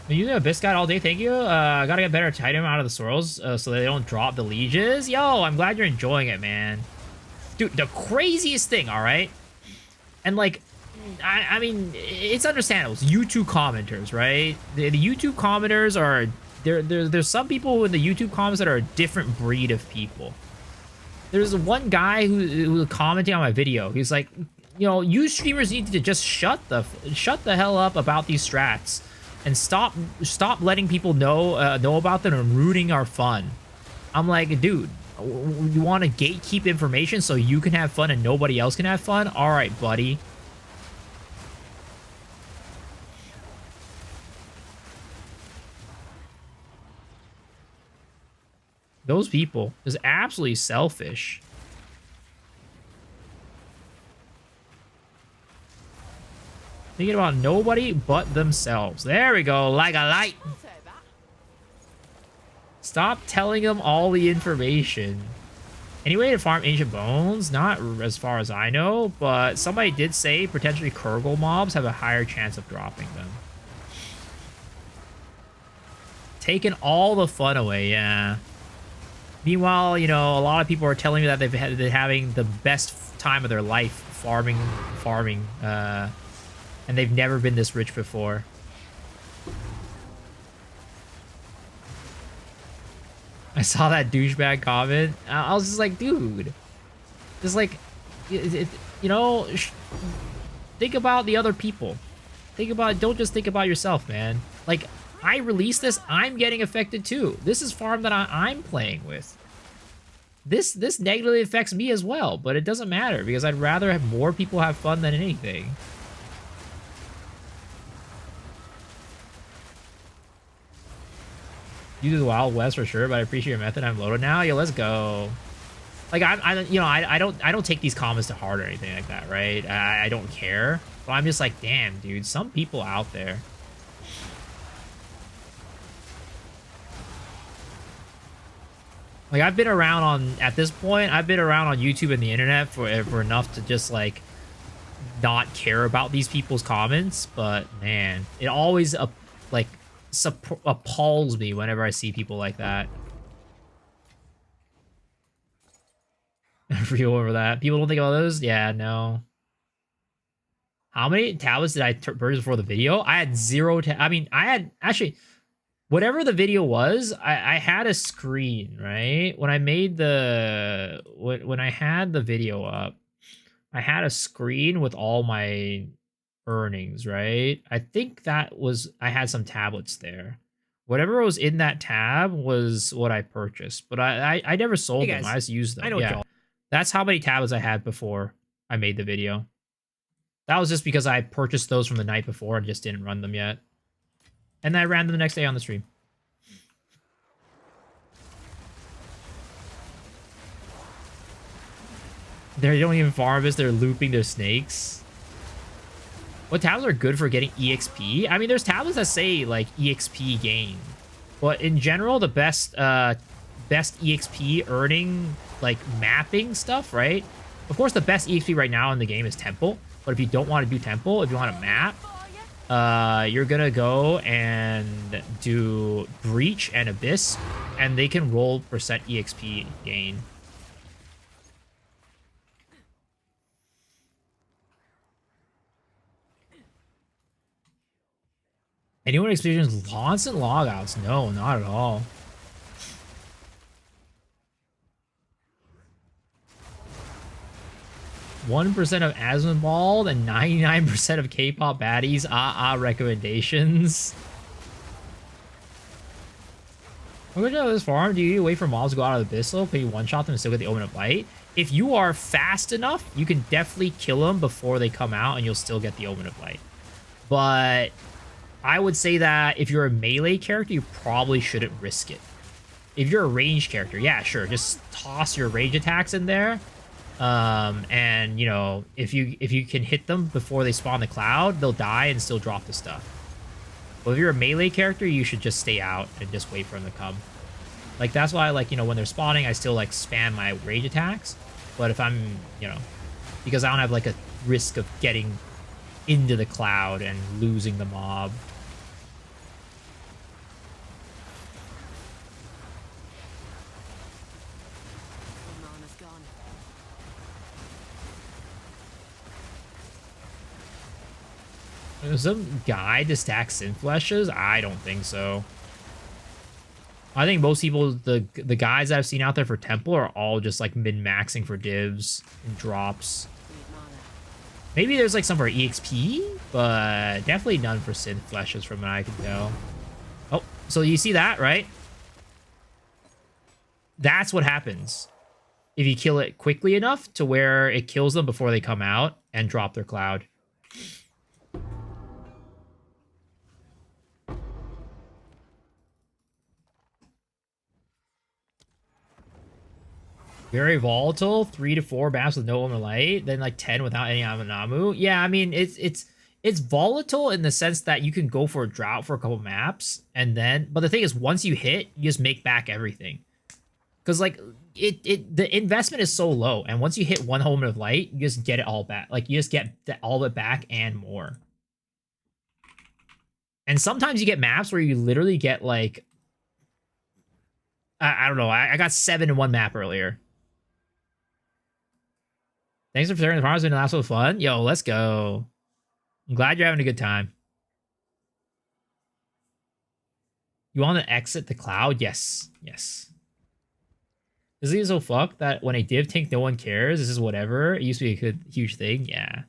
Been using Abyss Guide all day, thank you. Gotta get better Titan out of the swirls so they don't drop the lieges. Yo, I'm glad you're enjoying it, man. Dude, the craziest thing, alright? And like, I mean, it's understandable. It's YouTube commenters, right? The YouTube commenters are... There's some people in the YouTube comments that are a different breed of people. There's one guy who was commenting on my video. He's like, you know, you streamers need to just shut the hell up about these strats. And stop letting people know about them and ruining our fun. I'm like, dude, you want to gatekeep information so you can have fun and nobody else can have fun? All right, buddy. Those people is absolutely selfish. Thinking about nobody but themselves. There we go, like a light. Stop telling them all the information. Any way to farm ancient bones? Not as far as I know, but somebody did say potentially Kurgle mobs have a higher chance of dropping them. Taking all the fun away, yeah. Meanwhile, you know, a lot of people are telling me that they're having the best time of their life farming, and they've never been this rich before. I saw that douchebag comment. I was just like, dude, just like, you know, think about the other people. Don't just think about yourself, man. Like, I released this, I'm getting affected too. This is farm that I'm playing with. This negatively affects me as well, but it doesn't matter because I'd rather have more people have fun than anything. You do the Wild West for sure, but I appreciate your method. I'm loaded now. Yo, let's go. Like I don't take these comments to heart or anything like that, right? I don't care. But I'm just like, damn, dude, some people out there. Like I've been around at this point, I've been around on YouTube and the internet for enough to just like not care about these people's comments, but man, it always like appalls me whenever I see people like that. Real over that. People don't think about those? Yeah, no. How many tablets did I purchase before the video? I had 0 I mean, I had actually whatever the video was, I had a screen, right? When I made the when I had the video up, I had a screen with all my earnings, right? I think that was I had some tablets there. Whatever was in that tab was what I purchased, but I never sold them. I just used them. I know. Yeah. That's how many tablets I had before I made the video. That was just because I purchased those from the night before and just didn't run them yet. And then I ran them the next day on the stream. They don't even farm us, they're looping their snakes. What tablets are good for getting EXP? I mean, there's tablets that say like EXP gain, but in general, the best EXP earning like mapping stuff, right? Of course, the best EXP right now in the game is Temple, but if you don't want to do Temple, if you want to map, you're gonna go and do Breach and Abyss, and they can roll percent EXP gain. Anyone experience constant logouts? No, not at all. %1 of Asmonbald and 99% of K-pop baddies. Recommendations. Look at this farm. Do you wait for mobs to go out of the Abyssal, but you one-shot them and still get the Omen of Light? If you are fast enough, you can definitely kill them before they come out, and you'll still get the Omen of Light. But I would say that if you're a melee character, you probably shouldn't risk it. If you're a ranged character, yeah, sure, just toss your range attacks in there. And you know, if you can hit them before they spawn the cloud, they'll die and still drop the stuff. But if you're a melee character, you should just stay out and just wait for them to come. Like, that's why, like, you know, when they're spawning, I still, like, spam my range attacks. But if I'm, you know, because I don't have, like, a risk of getting into the cloud and losing the mob. Is some guide to stack synth fleshes? I don't think so. I think most people, the guys that I've seen out there for Temple are all just like min-maxing for divs and drops. Maybe there's like some for EXP, but definitely none for synth fleshes from what I can tell. Oh, so you see that, right? That's what happens if you kill it quickly enough to where it kills them before they come out and drop their cloud. Very volatile, 3 to 4 maps with no Omen Light, then like 10 without any Aminamu. Yeah, I mean, it's volatile in the sense that you can go for a drought for a couple maps, and then, but the thing is, once you hit, you just make back everything. Because like the investment is so low, and once you hit one Omen of Light, you just get it all back. Like, you just get all of it back and more. And sometimes you get maps where you literally get like, I don't know, I got 7 in one map earlier. Thanks for sharing the farms. Been last so fun. Yo, let's go. I'm glad you're having a good time. You want to exit the cloud? Yes. Yes. This is so fucked that when a div tank, no one cares. This is whatever. It used to be a good, huge thing. Yeah.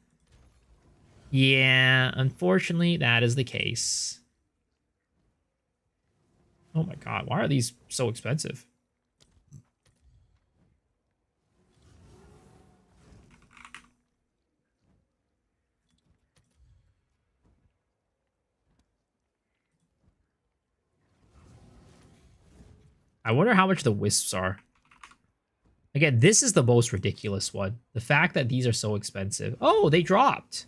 Yeah, unfortunately, that is the case. Oh my god, why are these so expensive? I wonder how much the wisps are. Again, this is the most ridiculous one. The fact that these are so expensive. Oh, they dropped.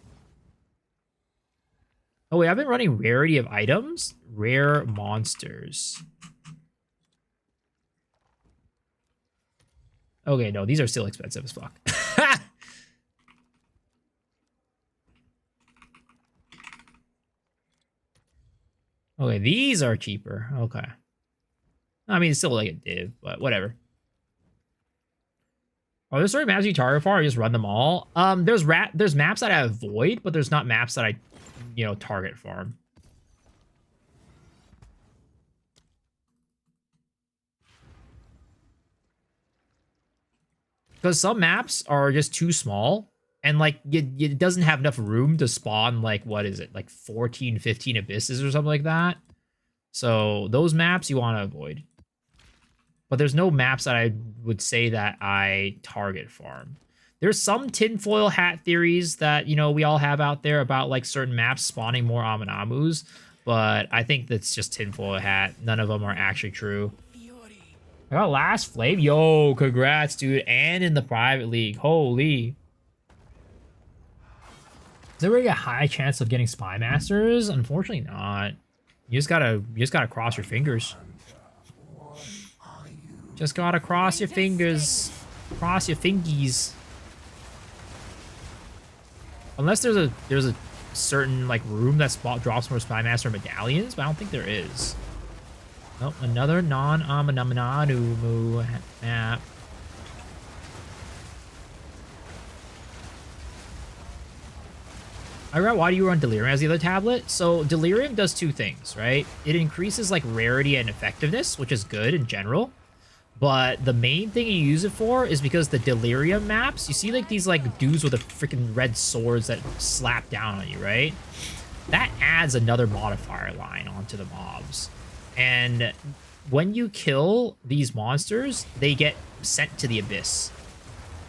Oh, wait, I've been running rarity of items. Rare monsters. Okay, no, these are still expensive as fuck. Okay, these are cheaper. Okay. I mean, it's still like a div, but whatever. Are there certain maps you target for? I just run them all. There's maps that I avoid, but there's not maps that I, you know, target farm. Because some maps are just too small, and like it doesn't have enough room to spawn like, what is it, like 14, 15 abysses or something like that. So those maps you want to avoid. But there's no maps that I would say that I target farm. There's some tinfoil hat theories that, you know, we all have out there about like certain maps spawning more Aminamus, but I think that's just tinfoil hat. None of them are actually true. I got last flame. Yo, congrats, dude. And in the private league. Holy. there really a high chance of getting Spy Masters? Unfortunately not. You just gotta cross your fingers. Just gotta cross your fingers. Cross your fingies. Unless there's a certain like room that drops more Spy Master medallions, but I don't think there is. Oh, another non-Amanamananu map. I forgot why do you run Delirium as the other tablet? So Delirium does two things, right? It increases like rarity and effectiveness, which is good in general. But the main thing you use it for is because the Delirium maps, you see like these like dudes with the freaking red swords that slap down on you, right? That adds another modifier line onto the mobs. And when you kill these monsters, they get sent to the Abyss.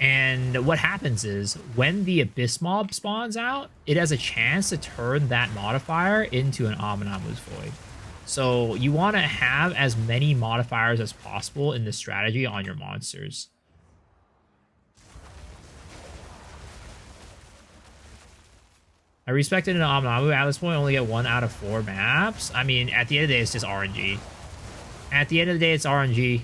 And what happens is, when the Abyss mob spawns out, it has a chance to turn that modifier into an Amanamu's Void. So you want to have as many modifiers as possible in this strategy on your monsters. I respected an Amanamu at this point, only get 1 out of 4 maps. I mean, at the end of the day, it's just RNG. At the end of the day, it's RNG.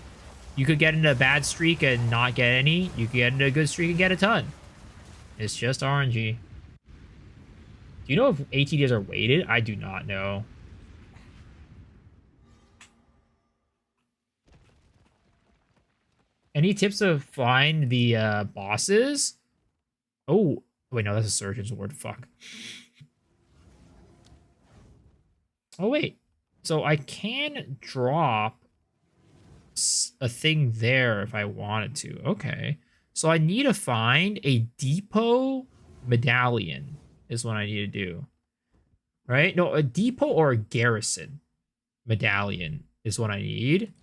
You could get into a bad streak and not get any. You could get into a good streak and get a ton. It's just RNG. Do you know if ATDs are weighted? I do not know. Any tips to find the bosses? Oh, wait, no, that's a surgeon's word. Fuck. Oh, wait. So I can drop a thing there if I wanted to. Okay. So I need to find a depot medallion is what I need to do. Right? No, a depot or a garrison medallion is what I need.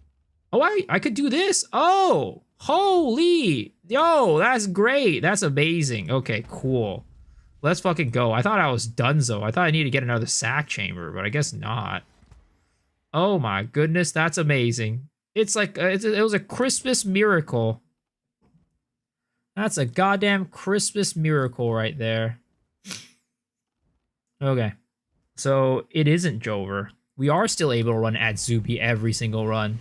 Oh, I could do this. Oh, holy. Yo, that's great. That's amazing. Okay, cool. Let's fucking go. I thought I was donezo. I thought I needed to get another sack chamber, but I guess not. Oh my goodness, that's amazing. It's like, it was a Christmas miracle. That's a goddamn Christmas miracle right there. Okay. So, it isn't Jover. We are still able to run Atziri every single run.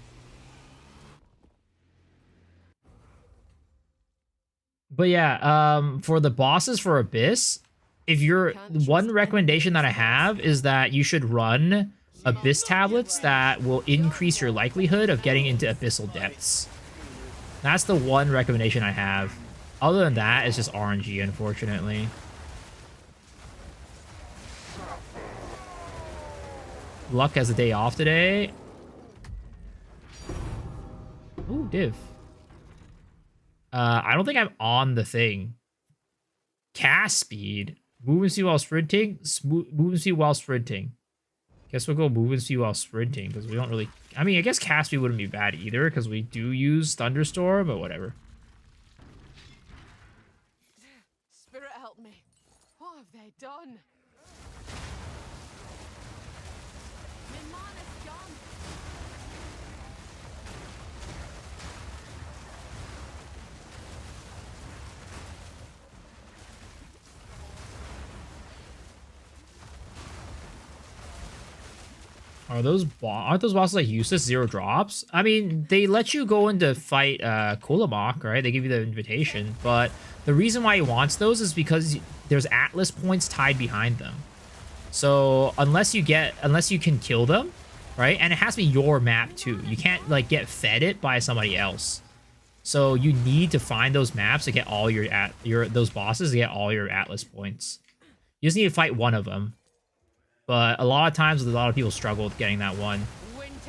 But yeah, for the bosses for Abyss, if you're one recommendation that I have is that you should run Abyss tablets that will increase your likelihood of getting into abyssal depths. That's the one recommendation I have. Other than that, it's just RNG, unfortunately. Luck has a day off today. Ooh, div. I don't think I'm on the thing. Cast speed. Move and see while sprinting. Move and see while sprinting. Guess we'll go move and see while sprinting because we don't really... I mean, I guess cast speed wouldn't be bad either because we do use Thunderstorm, but whatever. Spirit help me. What have they done? My mana's gone. Aren't those bosses like useless 0 drops? I mean, they let you go in to fight Kulamok, right? They give you the invitation, but the reason why he wants those is because there's Atlas points tied behind them. So unless you can kill them, right? And it has to be your map too. You can't like get fed it by somebody else. So you need to find those maps to get all those bosses to get all your Atlas points. You just need to fight one of them. But a lot of times, a lot of people struggle with getting that one.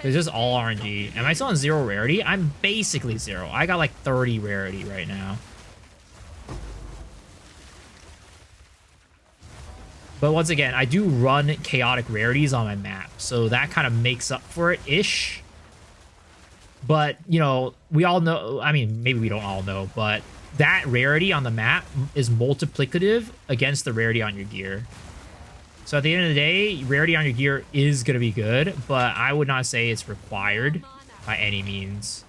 It's just all RNG. Am I still on 0 rarity? I'm basically 0. I got like 30 rarity right now. But once again, I do run chaotic rarities on my map. So that kind of makes up for it-ish. But, you know, we all know... I mean, maybe we don't all know, but that rarity on the map is multiplicative against the rarity on your gear. So at the end of the day, rarity on your gear is going to be good, but I would not say it's required by any means.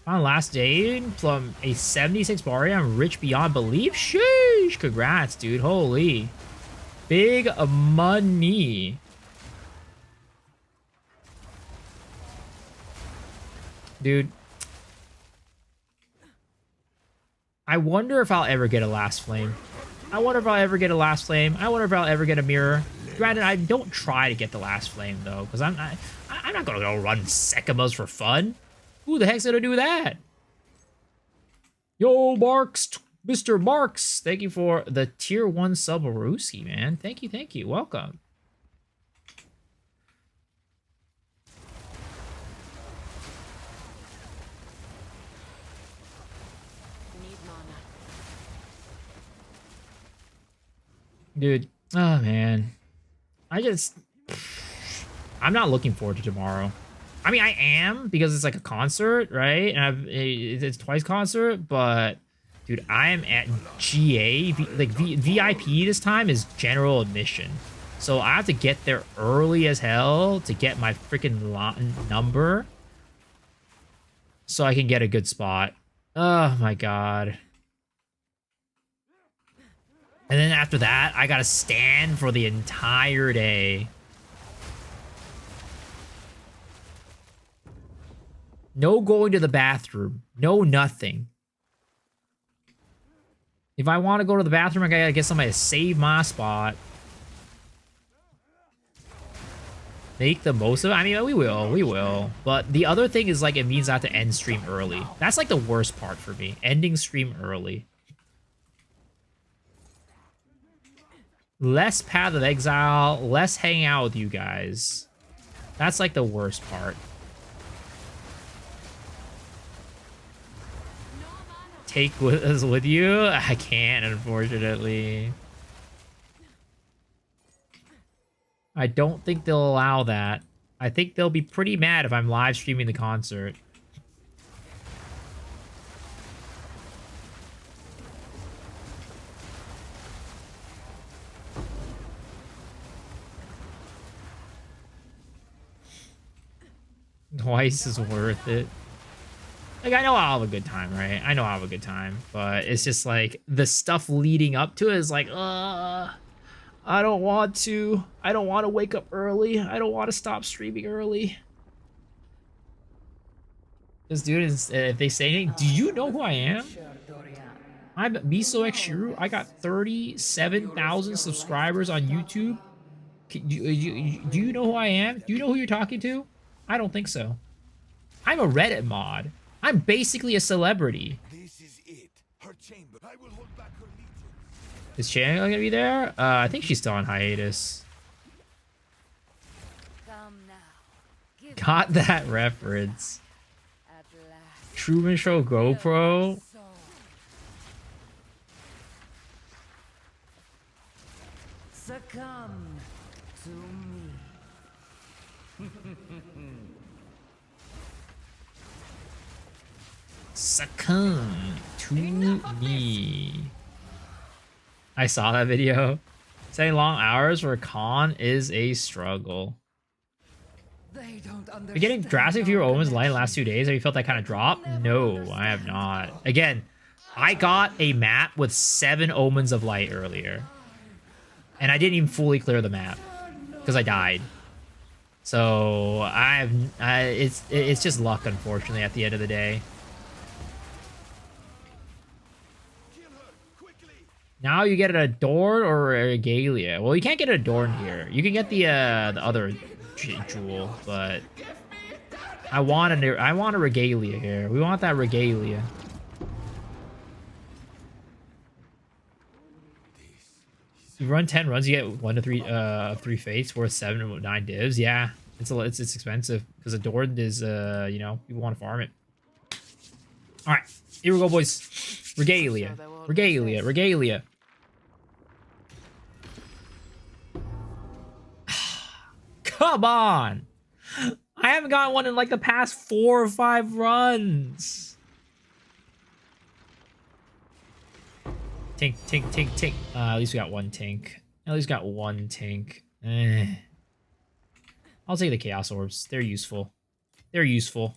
On last day from a 76 bar, I'm rich beyond belief. Sheesh! Congrats, dude. Holy. Big money. Dude. I wonder if I'll ever get a last flame. I wonder if I'll ever get a last flame. I wonder if I'll ever get a mirror. Granted, I don't try to get the last flame though, because I'm not gonna go run Sekimos for fun. Who the heck's gonna do that? Yo, Marks, Mr. Marks, thank you for the tier 1 sub Aruski, man. Thank you, welcome. Need mana. Dude, oh man. I'm not looking forward to tomorrow. I mean, I am, because it's like a concert, right? And it's twice concert, but dude, I am at GA. VIP this time is general admission. So I have to get there early as hell to get my freaking number so I can get a good spot. Oh my god. And then after that, I gotta stand for the entire day. No going to the bathroom. No nothing. If I want to go to the bathroom, I gotta get somebody to save my spot. Make the most of it. I mean, we will. But the other thing is, like, it means I have to end stream early. That's, like, the worst part for me. Ending stream early. Less Path of Exile, less hanging out with you guys. That's, like, the worst part. Take us with you? I can't, unfortunately. I don't think they'll allow that. I think they'll be pretty mad if I'm live streaming the concert. Twice is worth it. Like, I know I'll have a good time, right? I know I'll have a good time, but it's just like the stuff leading up to it is like, I don't want to. I don't want to wake up early. I don't want to stop streaming early. This dude is, if they say anything, do you know who I am? I'm Miso X Shuru. I got 37,000 subscribers on YouTube. Do you know who I am? Do you know who you're talking to? I don't think so. I'm a Reddit mod. I'm basically a celebrity. This is it. Her chamber. I will hold back her legions. Is Chanel gonna be there? I think she's still on hiatus. Come now. Give Got that reference. at last. Truman Show GoPro. So, succumb to me. Succumb to me. I saw that video. Saying long hours for a con is a struggle. They don't Are understand. you getting drastic fewer our omens light in the connection. last 2 days? Have you felt that kind of drop? No, I have not. Again, I got a map with 7 omens of light earlier. And I didn't even fully clear the map. Because I died. So, it's just luck, unfortunately, at the end of the day. Kill her quickly. Now you get an Adorn or a Regalia. Well, you can't get an Adorn here. You can get the other jewel, but I want a Regalia here. We want that Regalia. You run 10 runs, you get 1 to 3 fates worth 7 to 9 divs. Yeah, it's expensive because Adorn is you know, people want to farm it. All right, here we go, boys. Regalia, Regalia, Regalia. Come on! I haven't got one in like the past 4 or 5 runs. Tink, tink, tink, tink. At least we got 1 tink. At least got 1 tink. I'll take the Chaos Orbs. They're useful. They're useful.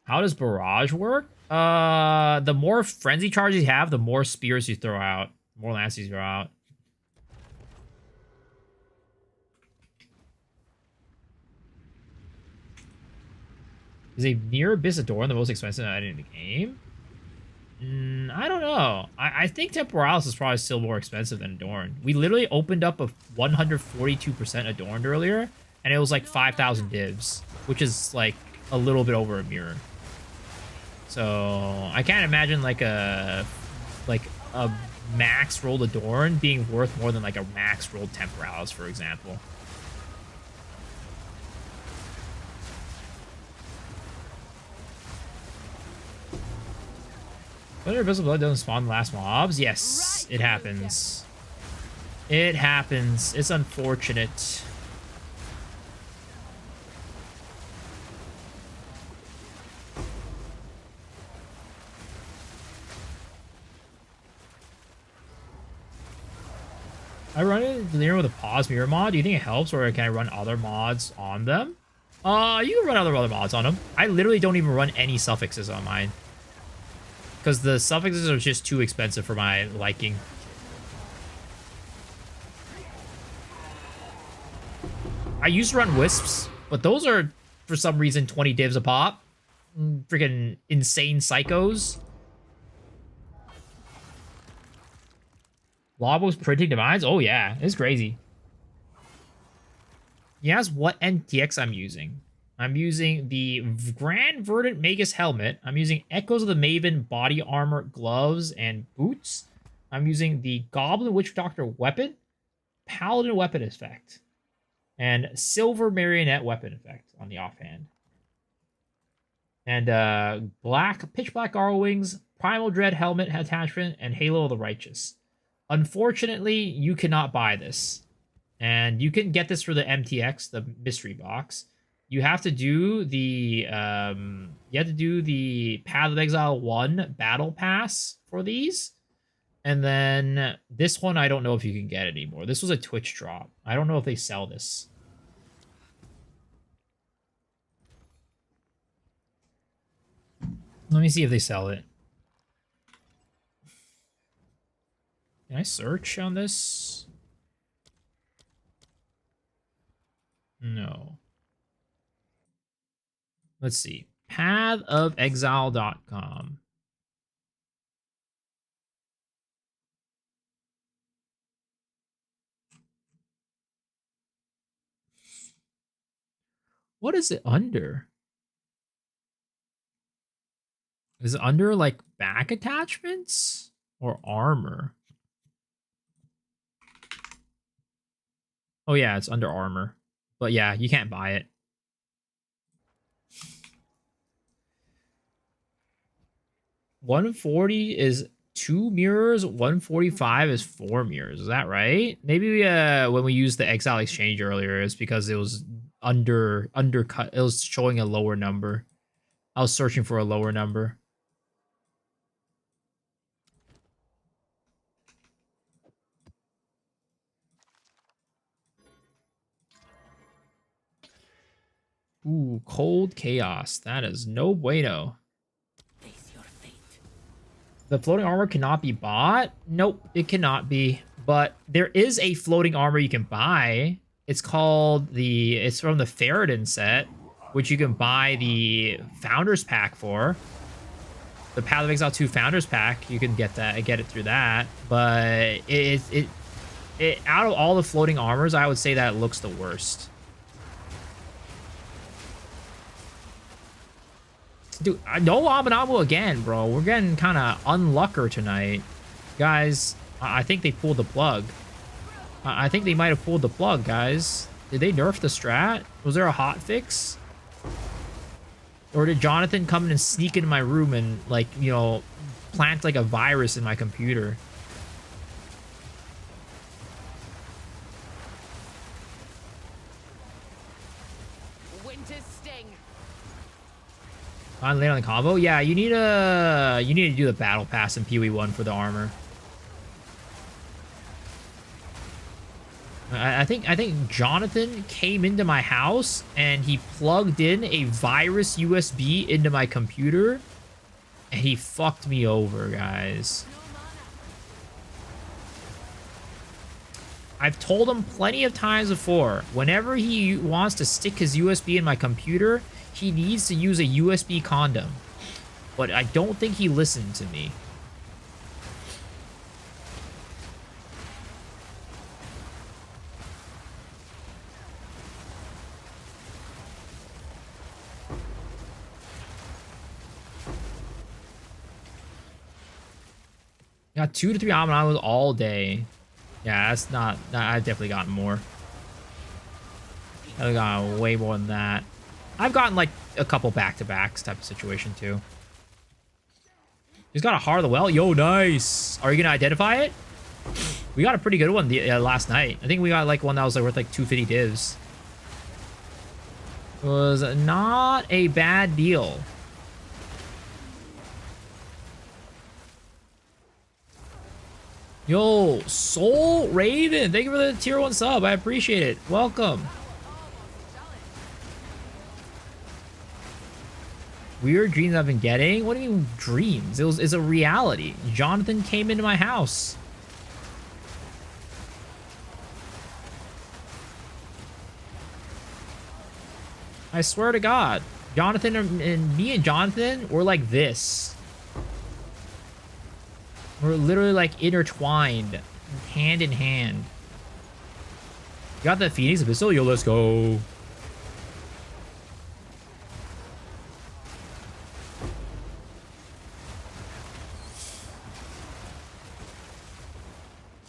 How does barrage work? The more frenzy charges you have, the more spears you throw out, more lances you throw out. Is a near abyss Adorn the most expensive item in the game? I don't know. I think Temporalis is probably still more expensive than Adorn. We literally opened up a 142% Adorned earlier, and it was like 5,000 divs, which is like a little bit over a mirror. So I can't imagine like a max rolled Adorn being worth more than like a max rolled Temporalis, for example. Whether Invisible Blood doesn't spawn the last mobs? Yes, it happens. It happens. It's unfortunate. I run it near with a pause mirror mod. Do you think it helps, or can I run other mods on them? You can run other mods on them. I literally don't even run any suffixes on mine, because the suffixes are just too expensive for my liking. I used to run wisps, but those are, for some reason, 20 divs a pop. Freaking insane psychos. Lobos printing demise? Oh yeah, it's crazy. He asks what NTX I'm using. I'm using the Grand Verdant Magus helmet. I'm using Echoes of the Maven body armor, gloves, and boots. I'm using the Goblin Witch Doctor weapon, Paladin weapon effect, and Silver Marionette weapon effect on the offhand. And Pitch Black Arrow Wings, Primal Dread helmet attachment, and Halo of the Righteous. Unfortunately, you cannot buy this. And you can get this for the MTX, the mystery box. You have to do the Path of Exile 1 battle pass for these. And then this one, I don't know if you can get anymore. This was a Twitch drop. I don't know if they sell this. Let me see if they sell it. Can I search on this? No. Let's see. Pathofexile.com. What is it under? Is it under like back attachments or armor? Oh yeah, it's under armor. But yeah, you can't buy it. $140 is 2 mirrors, 145 is 4 mirrors. Is that right? Maybe when we used the Exile Exchange earlier, it's because it was undercut. It was showing a lower number. I was searching for a lower number. Ooh, Cold Chaos. That is no bueno. The floating armor cannot be bought? Nope, it cannot be. But there is a floating armor you can buy. It's called it's from the Ferrodin set, which you can buy the Founders Pack for. The Path of Exile 2 Founders Pack, you can get it through that. But it out of all the floating armors, I would say that it looks the worst. Dude, no Abominable again, bro. We're getting kind of unlucker tonight. Guys, I think they pulled the plug. I think they might have pulled the plug, guys. Did they nerf the strat? Was there a hot fix? Or did Jonathan come in and sneak into my room and, like, you know, plant like a virus in my computer? On late on the combo? Yeah, you need to do the battle pass in PoE 1 for the armor. I think Jonathan came into my house and he plugged in a virus USB into my computer and he fucked me over, guys. I've told him plenty of times before, whenever he wants to stick his USB in my computer, he needs to use a USB condom. But I don't think he listened to me. Got 2 to 3 Omens all day. Yeah, that's not... I've definitely gotten more. I've gotten way more than that. I've gotten like a couple back-to-backs type of situation too. He's got a Heart of the Well. Yo, nice. Are you going to identify it? We got a pretty good one last night. I think we got like one that was like worth like 250 divs. It was not a bad deal. Yo, Soul Raven, thank you for the tier 1 sub. I appreciate it. Welcome. Weird dreams I've been getting? What do you mean dreams? It's a reality. Jonathan came into my house. I swear to God. Jonathan and me and Jonathan were like this. We're literally like intertwined, hand in hand. You got the Phoenix Abyssal? Yo, let's go.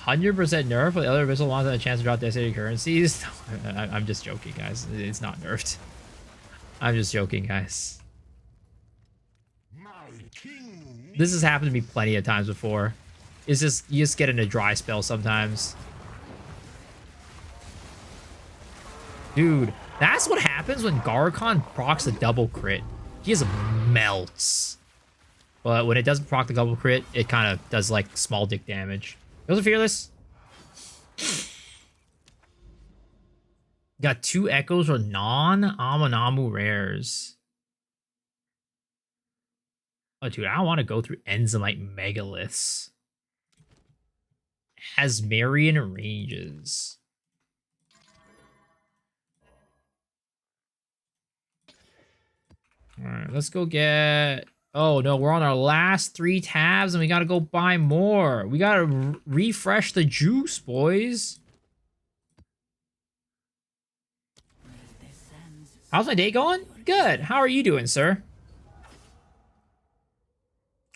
$100% nerf, but the other Abyssal wants a chance to drop designated currencies. I'm just joking, guys. It's not nerfed. I'm just joking, guys. This has happened to me plenty of times before. It's just, you just get in a dry spell sometimes. Dude, that's what happens when Garcon procs a double crit. He just melts. But when it doesn't proc the double crit, it kind of does like small dick damage. Those are fearless. Got 2 echoes for non-Amanamu rares. Oh, dude, I want to go through Enzymite Megaliths. Asmarian ranges. Alright, let's go get... Oh, no, we're on our last 3 tabs, and we gotta go buy more. We gotta refresh the juice, boys. How's my day going? Good. How are you doing, sir?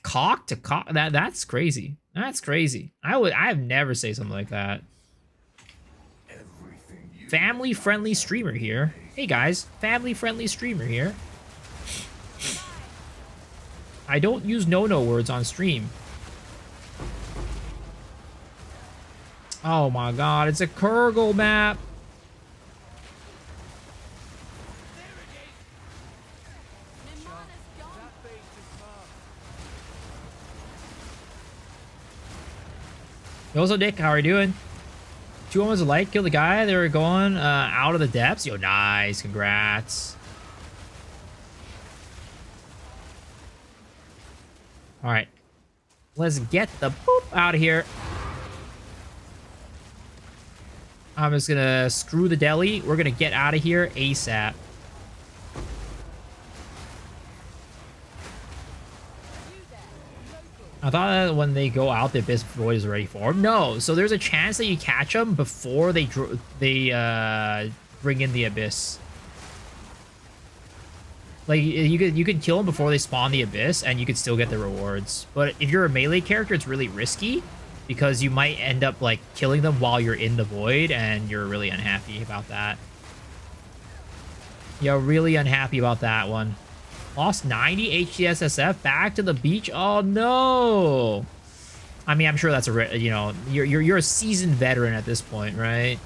Cock to cock? That's crazy. That's crazy. I've never say something like that. Family-friendly streamer here. Hey, guys. Family-friendly streamer here. I don't use no-no words on stream. Oh my god, it's a Kurgle map. Yo, what's up, Dick? How are you doing? 2 Omens of Light killed the guy. They were going out of the depths. Yo, nice. Congrats. All right, let's get the boop out of here. I'm just gonna screw the deli. We're gonna get out of here ASAP. I thought that when they go out, the Abyss Void is already formed. No, so there's a chance that you catch them before they bring in the Abyss. Like, you could kill them before they spawn the Abyss, and you could still get the rewards. But if you're a melee character, it's really risky, because you might end up, like, killing them while you're in the Void, and you're really unhappy about that. You're really unhappy about that one. Lost 90 HDSSF back to the beach? Oh, no! I mean, I'm sure that's a, you know, you're a seasoned veteran at this point, right?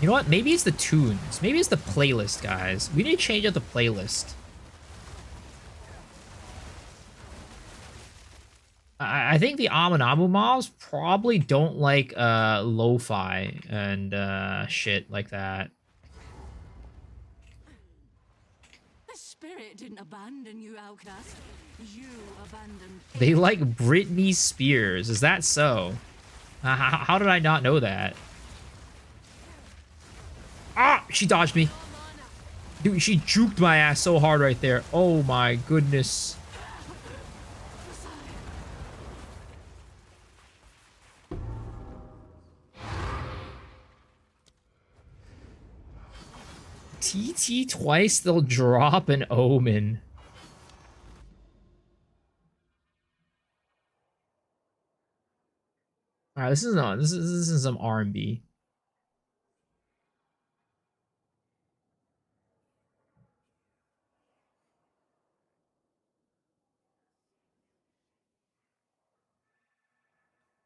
You know what? Maybe it's the tunes. Maybe it's the playlist, guys. We need to change up the playlist. I think the Aminamu mobs probably don't like lo-fi and shit like that. The spirit didn't abandon you, outcast. You abandoned They like Britney Spears. Is that so? How did I not know that? Ah! She dodged me. Dude, she juked my ass so hard right there. Oh my goodness. TT twice, they'll drop an Omen. All right, this is some R&B.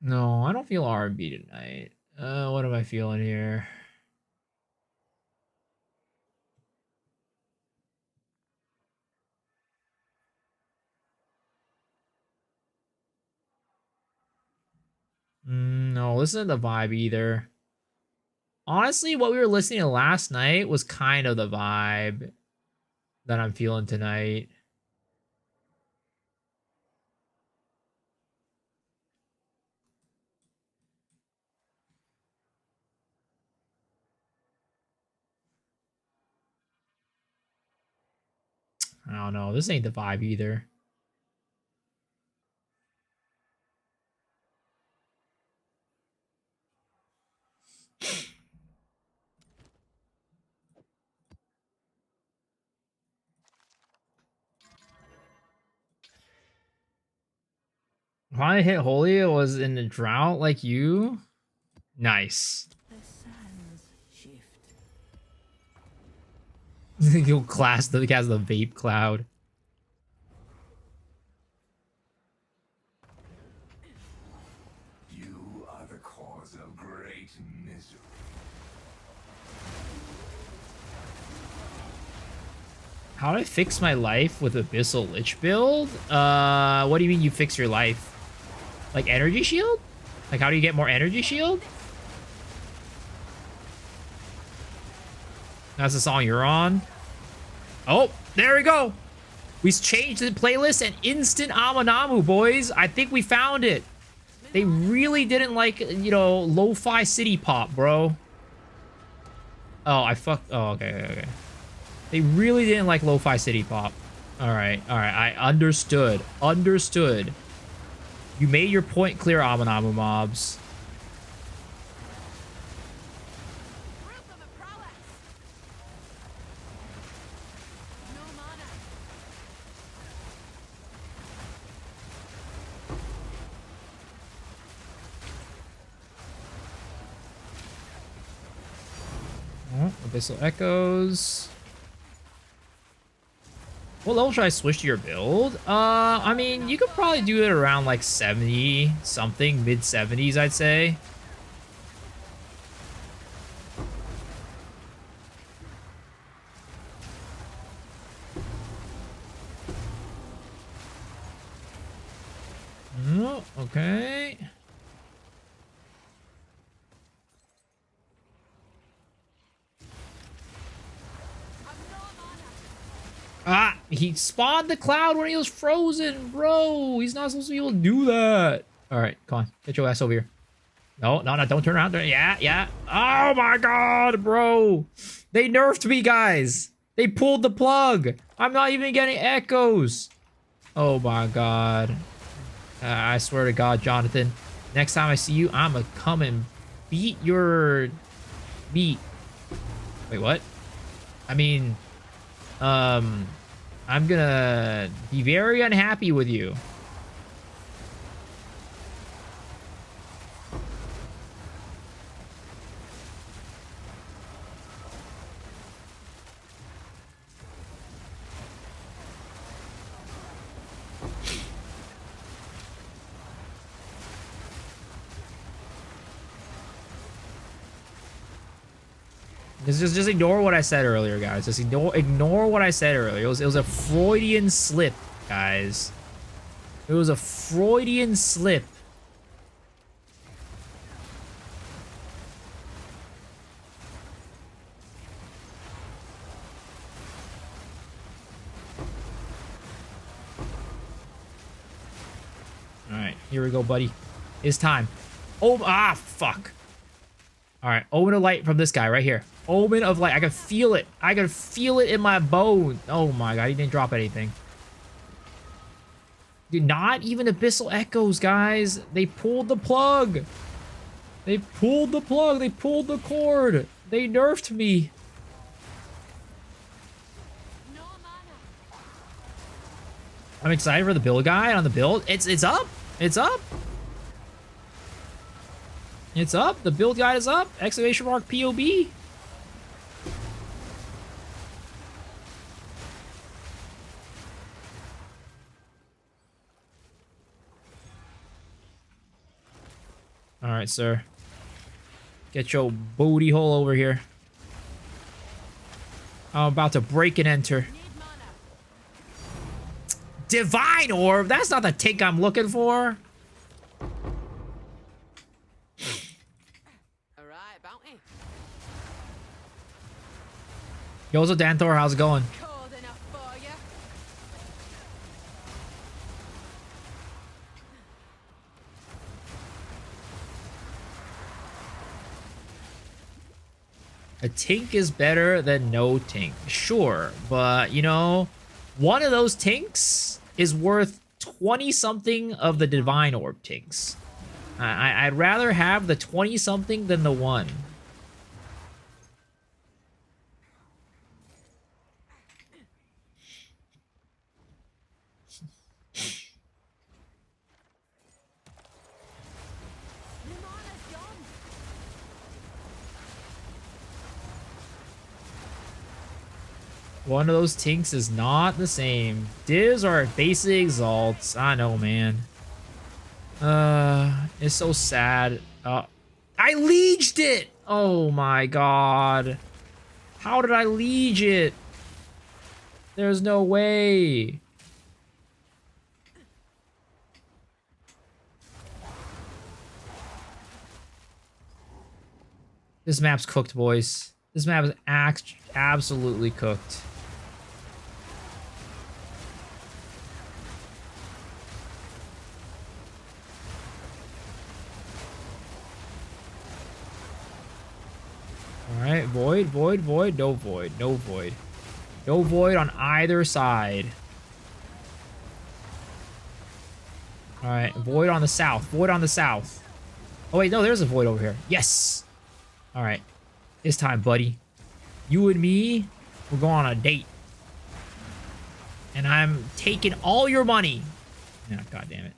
No, I don't feel R&B tonight. What am I feeling here? No, this isn't the vibe either. Honestly, what we were listening to last night was kind of the vibe that I'm feeling tonight. I don't know. This ain't the vibe either. If I hit Holy, it was in the drought like you. Nice. the sands shift. You'll class the cast the vape cloud. You are the cause of great misery. How do I fix my life with Abyssal Lich build? What do you mean you fix your life? Like energy shield? Like how do you get more energy shield? That's the song you're on. Oh, there we go. We changed the playlist and instant Aminamu, boys. I think we found it. They really didn't like, you know, lo-fi city pop, bro. Oh, I fucked. Oh, okay. They really didn't like lo-fi city pop. All right. I understood. You made your point clear, Aminamu mobs. Proof of a prowess. No mana. Oh, Abyssal Echoes. What level should I switch to your build? I mean, you could probably do it around like 70 something, mid 70s, I'd say. Oh, okay. Ah, he spawned the cloud when he was frozen, bro. He's not supposed to be able to do that. All right, come on. Get your ass over here. No, don't turn around. Yeah. Oh my god, bro. They nerfed me, guys. They pulled the plug. I'm not even getting echoes. Oh my god. I swear to God, Jonathan. Next time I see you, I'm gonna come and beat your meat. Wait, what? I mean... I'm gonna be very unhappy with you. Just ignore what I said earlier, guys. Just ignore what I said earlier. It was a Freudian slip, guys. It was a Freudian slip. Alright, here we go, buddy. It's time. Oh, fuck. Alright, Omen of Light from this guy right here. Omen of Light. I can feel it. I can feel it in my bone. Oh my god, he didn't drop anything. Dude, not even Abyssal Echoes, guys. They pulled the plug. They pulled the plug. They pulled the cord. They nerfed me. No mana. I'm excited for the build guide on the build. It's up. It's up. It's up. The build guide is up. Exclamation mark POB. All right, sir. Get your booty hole over here. I'm about to break and enter. Need mana. Divine Orb? That's not the tick I'm looking for. Alright, bounty. Yo, what's up, Danthor? How's it going? Cold enough for you. A tink is better than no tink. Sure, but, you know, one of those tinks is worth 20-something of the Divine Orb tinks. I'd rather have the 20-something than the one. Your mana's gone. One of those tinks is not the same. Divs are basic exalts. I know, man. It's so sad. I lieged it! Oh my god. How did I liege it? There's no way. This map's cooked, boys. This map is absolutely cooked. Alright, void, void, void, no void, no void. No void on either side. Alright, void on the south, void on the south. Oh wait, no, there's a void over here. Yes! Alright, it's time, buddy. You and me, we're going on a date. And I'm taking all your money. Yeah, god damn it.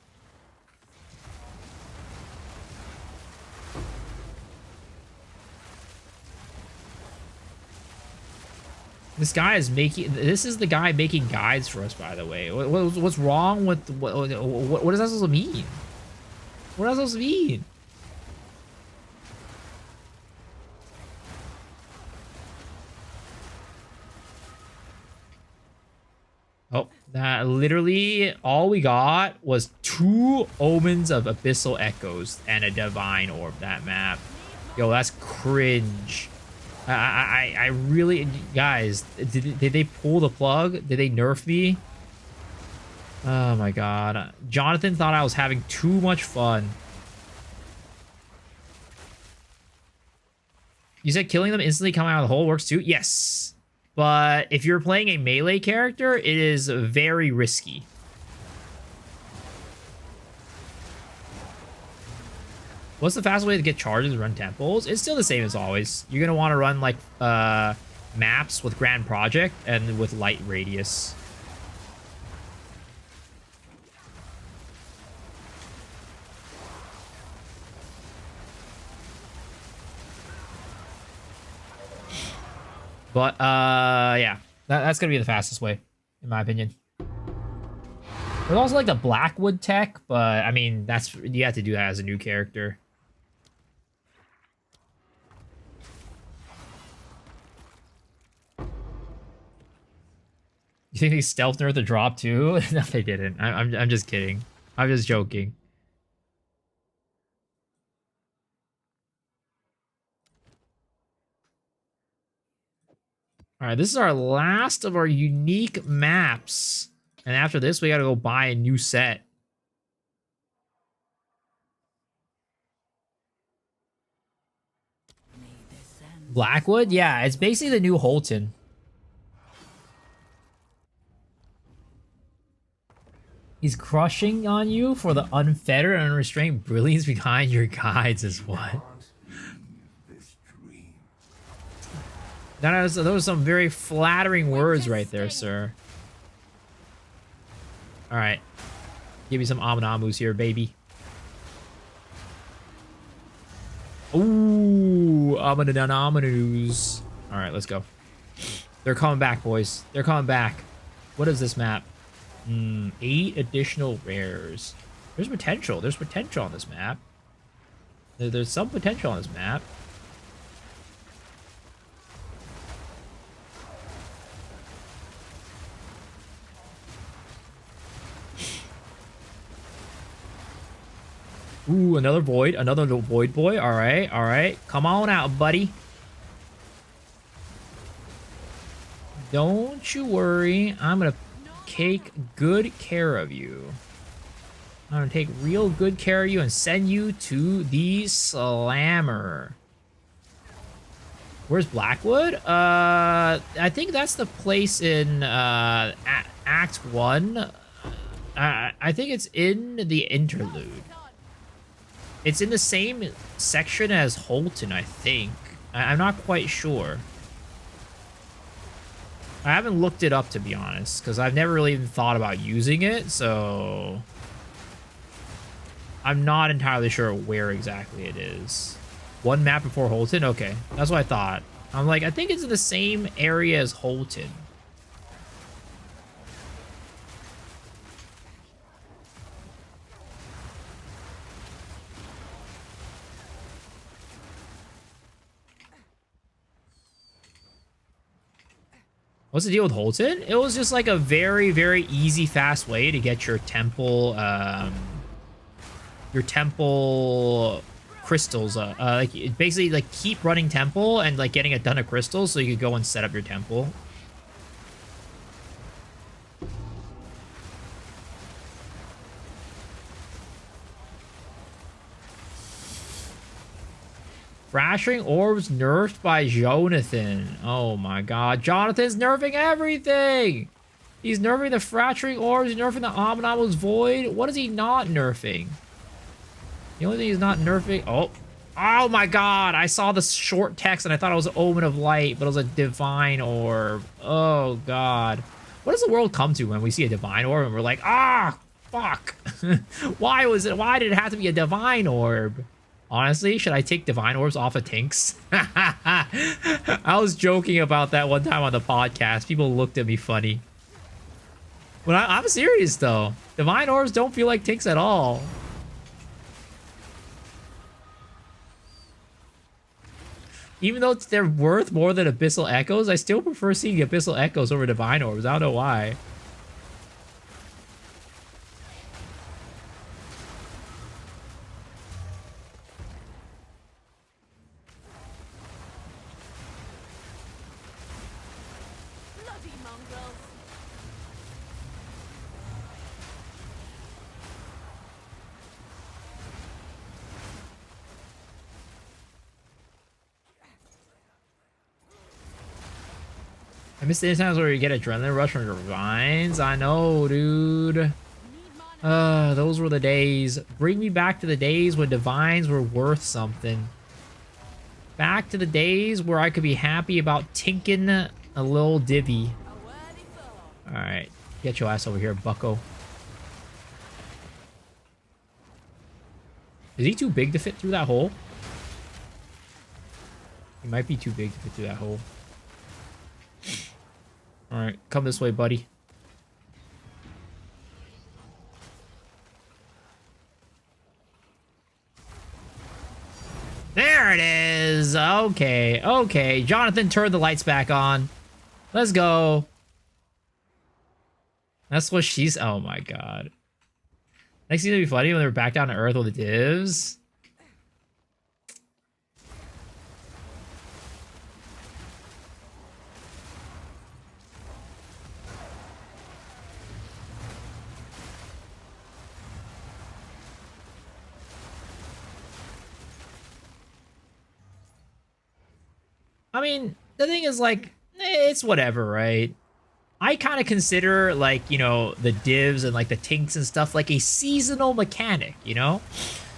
This guy is making. This is the guy making guides for us, by the way. What's wrong with what is that supposed to mean? What is that supposed to mean? Oh, that literally all we got was 2 Omens of Abyssal Echoes and a Divine Orb. That map, yo, that's cringe. I really, guys, did they pull the plug? Did they nerf me? Oh my god. Jonathan thought I was having too much fun. You said killing them instantly coming out of the hole works too? Yes. But if you're playing a melee character, it is very risky. What's the fastest way to get charges and run temples? It's still the same as always. You're going to want to run like maps with Grand Project and with light radius. But yeah, that's going to be the fastest way, in my opinion. There's also like the Blackwood tech, but I mean, you have to do that as a new character. You think they stealth nerfed the drop too? No, they didn't. I'm just kidding. I'm just joking. All right, this is our last of our unique maps. And after this, we gotta go buy a new set. Blackwood? Yeah, it's basically the new Holton. He's crushing on you for the unfettered and unrestrained brilliance behind your guides is what? Those are some very flattering words right there, sir. Alright. Give me some Amunamus here, baby. Ooh, Amunamus. Alright, let's go. They're coming back, boys. They're coming back. What is this map? 8 additional rares. There's potential. There's potential on this map. There's some potential on this map. Ooh, another void. Another void boy. All right. All right. Come on out, buddy. Don't you worry. I'm going to take good care of you. I'm going to take real good care of you and send you to the Slammer. Where's Blackwood? I think that's the place in Act 1. I think it's in the interlude. It's in the same section as Holton, I think. I'm not quite sure. I haven't looked it up, to be honest, because I've never really even thought about using it, so I'm not entirely sure where exactly it is. One map before Holton? Okay, that's what I thought. I'm like, I think it's in the same area as Holton. What's the deal with Holton? It was just like a very, very easy, fast way to get your temple crystals. Like basically like keep running temple and like getting a ton of crystals so you could go and set up your temple. Fracturing Orbs nerfed by Jonathan. Oh my god. Jonathan's nerfing everything! He's nerfing the Fracturing Orbs, he's nerfing the Abominable's Void. What is he not nerfing? The only thing he's not nerfing... Oh. Oh my god! I saw the short text and I thought it was an Omen of Light, but it was a Divine Orb. Oh god. What does the world come to when we see a Divine Orb and we're like, ah, fuck. Why did it have to be a Divine Orb? Honestly, should I take Divine Orbs off of Tinks? I was joking about that one time on the podcast. People looked at me funny. But I'm serious, though. Divine Orbs don't feel like Tinks at all. Even though they're worth more than Abyssal Echoes, I still prefer seeing Abyssal Echoes over Divine Orbs. I don't know why. I miss the times where you get adrenaline rush from your vines. I know, dude. Those were the days. Bring me back to the days when divines were worth something. Back to the days where I could be happy about tinking a little divvy. Alright, get your ass over here, bucko. Is he too big to fit through that hole? He might be too big to fit through that hole. Alright, come this way, buddy. There it is! Okay, okay. Jonathan turned the lights back on. Let's go. That's what she's... Oh my god. Next season will be funny when they're back down to earth with the divs. I mean, the thing is, like, it's whatever, right? I kind of consider, like, you know, the divs and, like, the tinks and stuff like a seasonal mechanic, you know?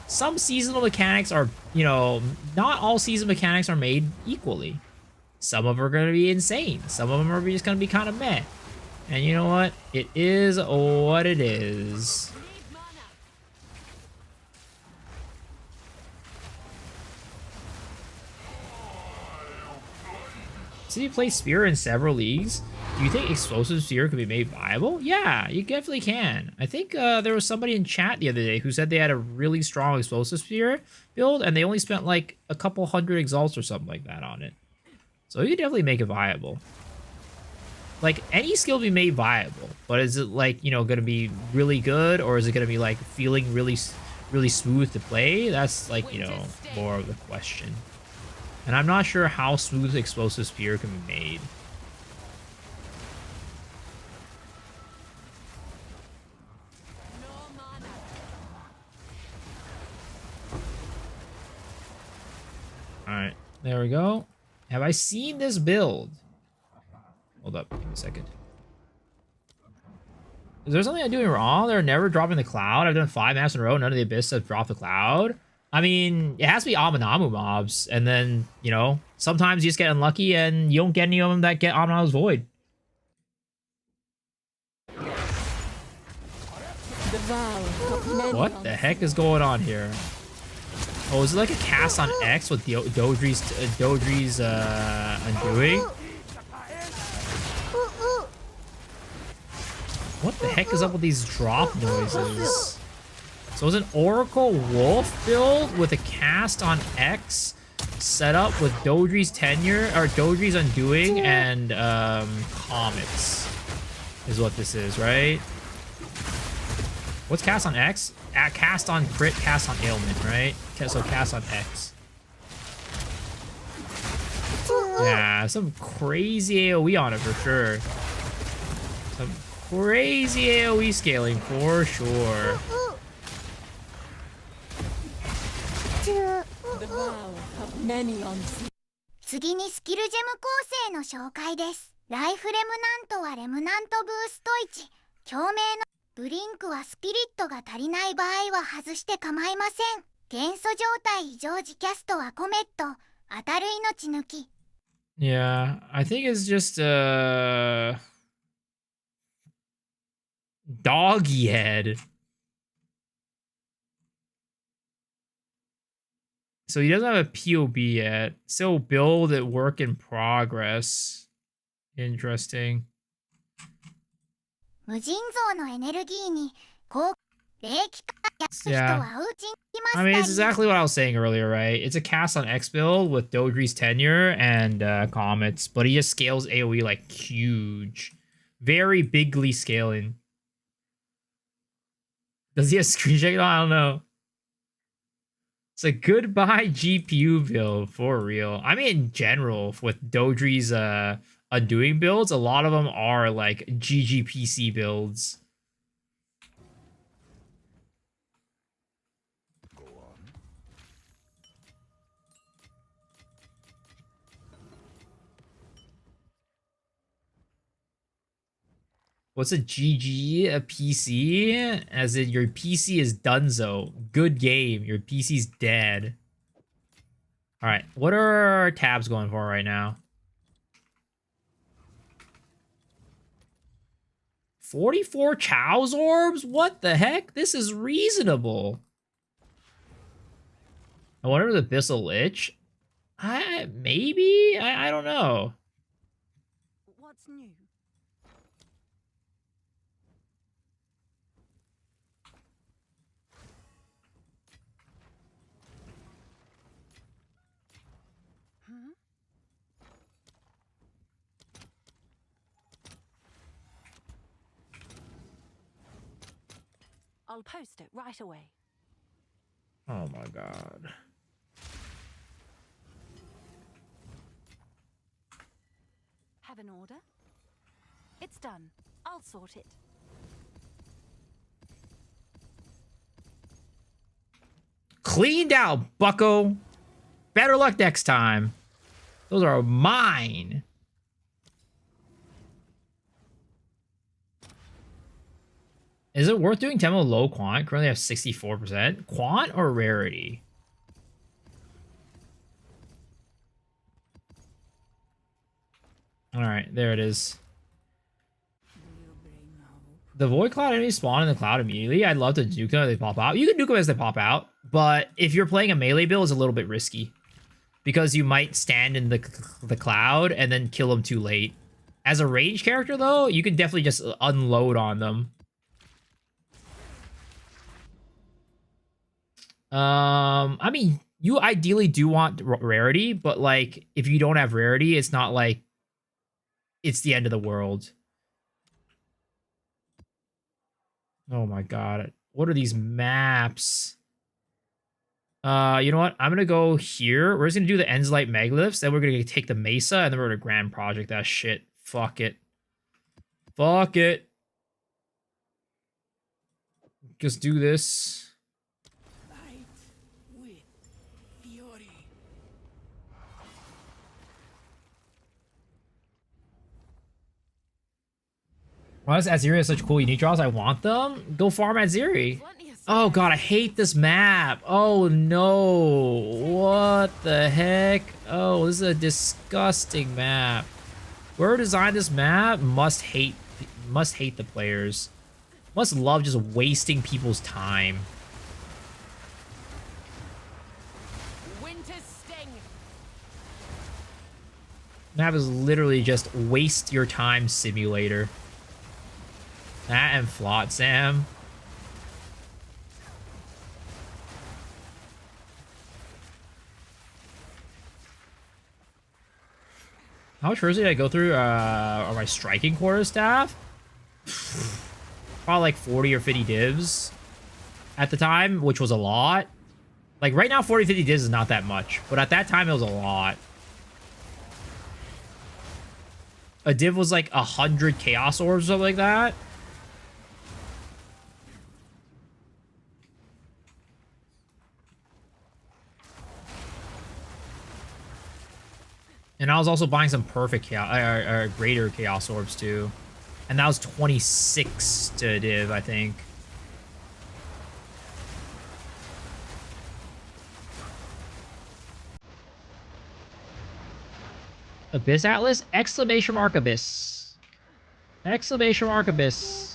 Some seasonal mechanics are, you know, not all season mechanics are made equally. Some of them are going to be insane. Some of them are just going to be kind of meh. And you know what? It is what it is. So you play Spear in several leagues. Do you think Explosive Spear could be made viable? Yeah, you definitely can. I think there was somebody in chat the other day who said they had a really strong Explosive Spear build, and they only spent like a couple hundred exalts or something like that on it. So you could definitely make it viable. Like, any skill be made viable, but is it, like, you know, going to be really good, or is it going to be, like, feeling really smooth to play? That's, like, you know, more of the question. And I'm not sure how smooth Explosive Spear can be made. Alright, there we go. Have I seen this build? Hold up, give me a second. Is there something I'm doing wrong? They're never dropping the cloud. I've done 5 maps in a row. None of the Abyss have dropped the cloud. I mean, it has to be Amanamu mobs. And then, you know, sometimes you just get unlucky and you don't get any of them that get Amanamu's Void. What the heck is going on here? Oh, is it like a cast on X with Dodri's Undoing? What the heck is up with these drop noises? So is an Oracle Wolf build with a cast on X set up with Dodri's Tenure, or Dodri's Undoing, and Comets is what this is, right? What's cast on X? Cast on Crit, cast on Ailment, right? So cast on X. Yeah, some crazy AoE on it for sure. Some crazy AoE scaling for sure. Many on 次にスキルジェム構成の紹介です。ライフレムナントはレムナントブースト1。共鳴のブリンクはスピリットが足りない場合は外して構いません。元素状態異常時キャストはコメット。当たる命抜き。Yeah, I think it's just doggy head. So he doesn't have a POB yet. Still build at work in progress. Interesting. 無尽蔵のエネルギーに高霊気化や人はうちに来ま I す mean, た it's り。 exactly what I was saying earlier, right? It's a cast on X build with Dodri's Tenure and Comets, but he just scales AoE like huge. Very bigly scaling. Does he have screen shake? I don't know. It's a goodbye GPU build for real. I mean, in general, with Dodri's Undoing builds, a lot of them are like GGPC builds. What's a GG? A PC? As in your PC is donezo. Good game. Your PC's dead. Alright, what are our tabs going for right now? 44 Chow's orbs? What the heck? This is reasonable. I wonder if the Abyssal Lich? Maybe? I don't know. What's new? I'll post it right away. Oh my god. Have an order? It's done. I'll sort it. Cleaned out, bucko. Better luck next time. Those are mine. Is it worth doing Tempo low quant? Currently have 64%. Quant or rarity? Alright, there it is. The Void Cloud enemies spawn in the cloud immediately. I'd love to nuke them as they pop out. You can nuke them as they pop out, but if you're playing a melee build, it's a little bit risky. Because you might stand in the cloud and then kill them too late. As a range character, though, you can definitely just unload on them. I mean, you ideally do want rarity, but, like, if you don't have rarity, it's not like it's the end of the world. Oh my god. What are these maps? You know what? I'm gonna go here. We're just gonna do the Enslight Megaliths, then we're gonna take the Mesa, and then we're gonna Grand Project that shit. Fuck it. Fuck it. Just do this. Why does Atziri have such cool unique draws? I want them. Go farm Atziri. Oh god, I hate this map. Oh no. What the heck? Oh, this is a disgusting map. Whoever designed this map must hate the players. Must love just wasting people's time. Winter's sting. Map is literally just waste your time simulator. That and Flotsam. How much first did I go through on my striking quarter staff? Probably like 40 or 50 divs at the time, which was a lot. Like right now, 40, 50 divs is not that much, but at that time it was a lot. A div was like 100 chaos orbs or something like that. And I was also buying some perfect chaos, greater chaos orbs too. And that was 26 to div, I think. Abyss Atlas? Exclamation mark Abyss. Exclamation mark Abyss.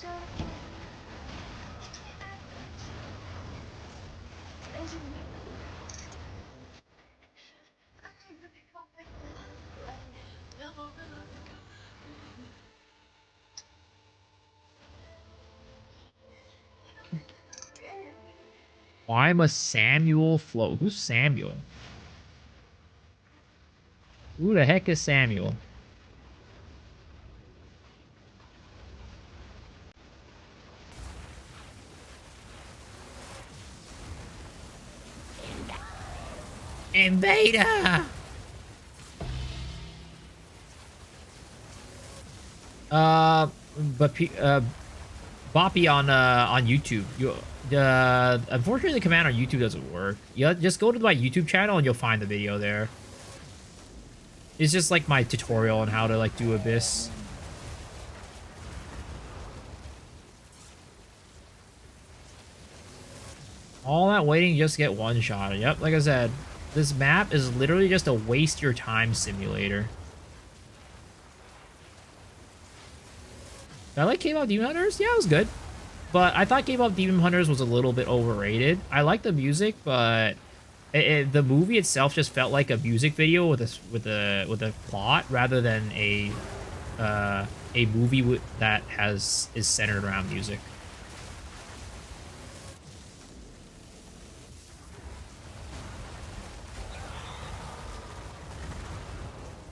Why am a Samuel float? Who's Samuel? Who the heck is Samuel? Invader! But Boppy on YouTube. Unfortunately, the command on YouTube doesn't work. Yeah, just go to my YouTube channel and you'll find the video there. It's just like my tutorial on how to like do Abyss. All that waiting just to get one shot. Yep, like I said, this map is literally just a waste your time simulator. Did I like K-pop Demon Hunters? Yeah, it was good. But I thought K-pop Demon Hunters was a little bit overrated. I like the music, but the movie itself just felt like a music video with a plot rather than a movie that is centered around music.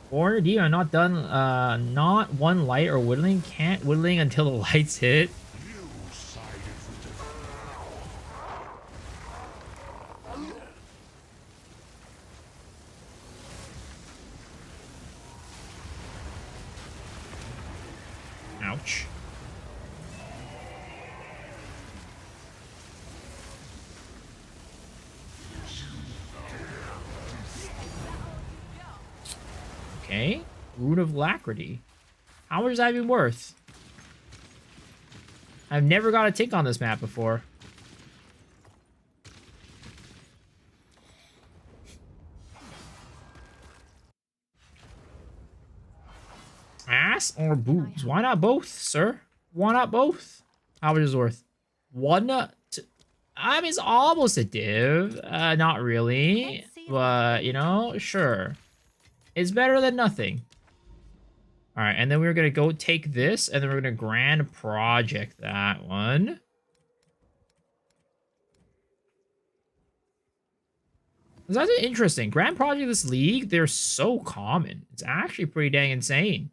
Or D, I'm not done. Not one light or whittling. Can't whittling until the lights hit. Ouch. Okay. Rune of Alacrity. How much is that even worth? I've never got a tick on this map before. Ass or boobs? Why not both, sir? Why not both? How much is it worth? I mean, it's almost a div. Not really. But, you know, sure. It's better than nothing. Alright, and then we're going to go take this, and then we're going to grand project that one. That's interesting. Grand project this league, they're so common. It's actually pretty dang insane.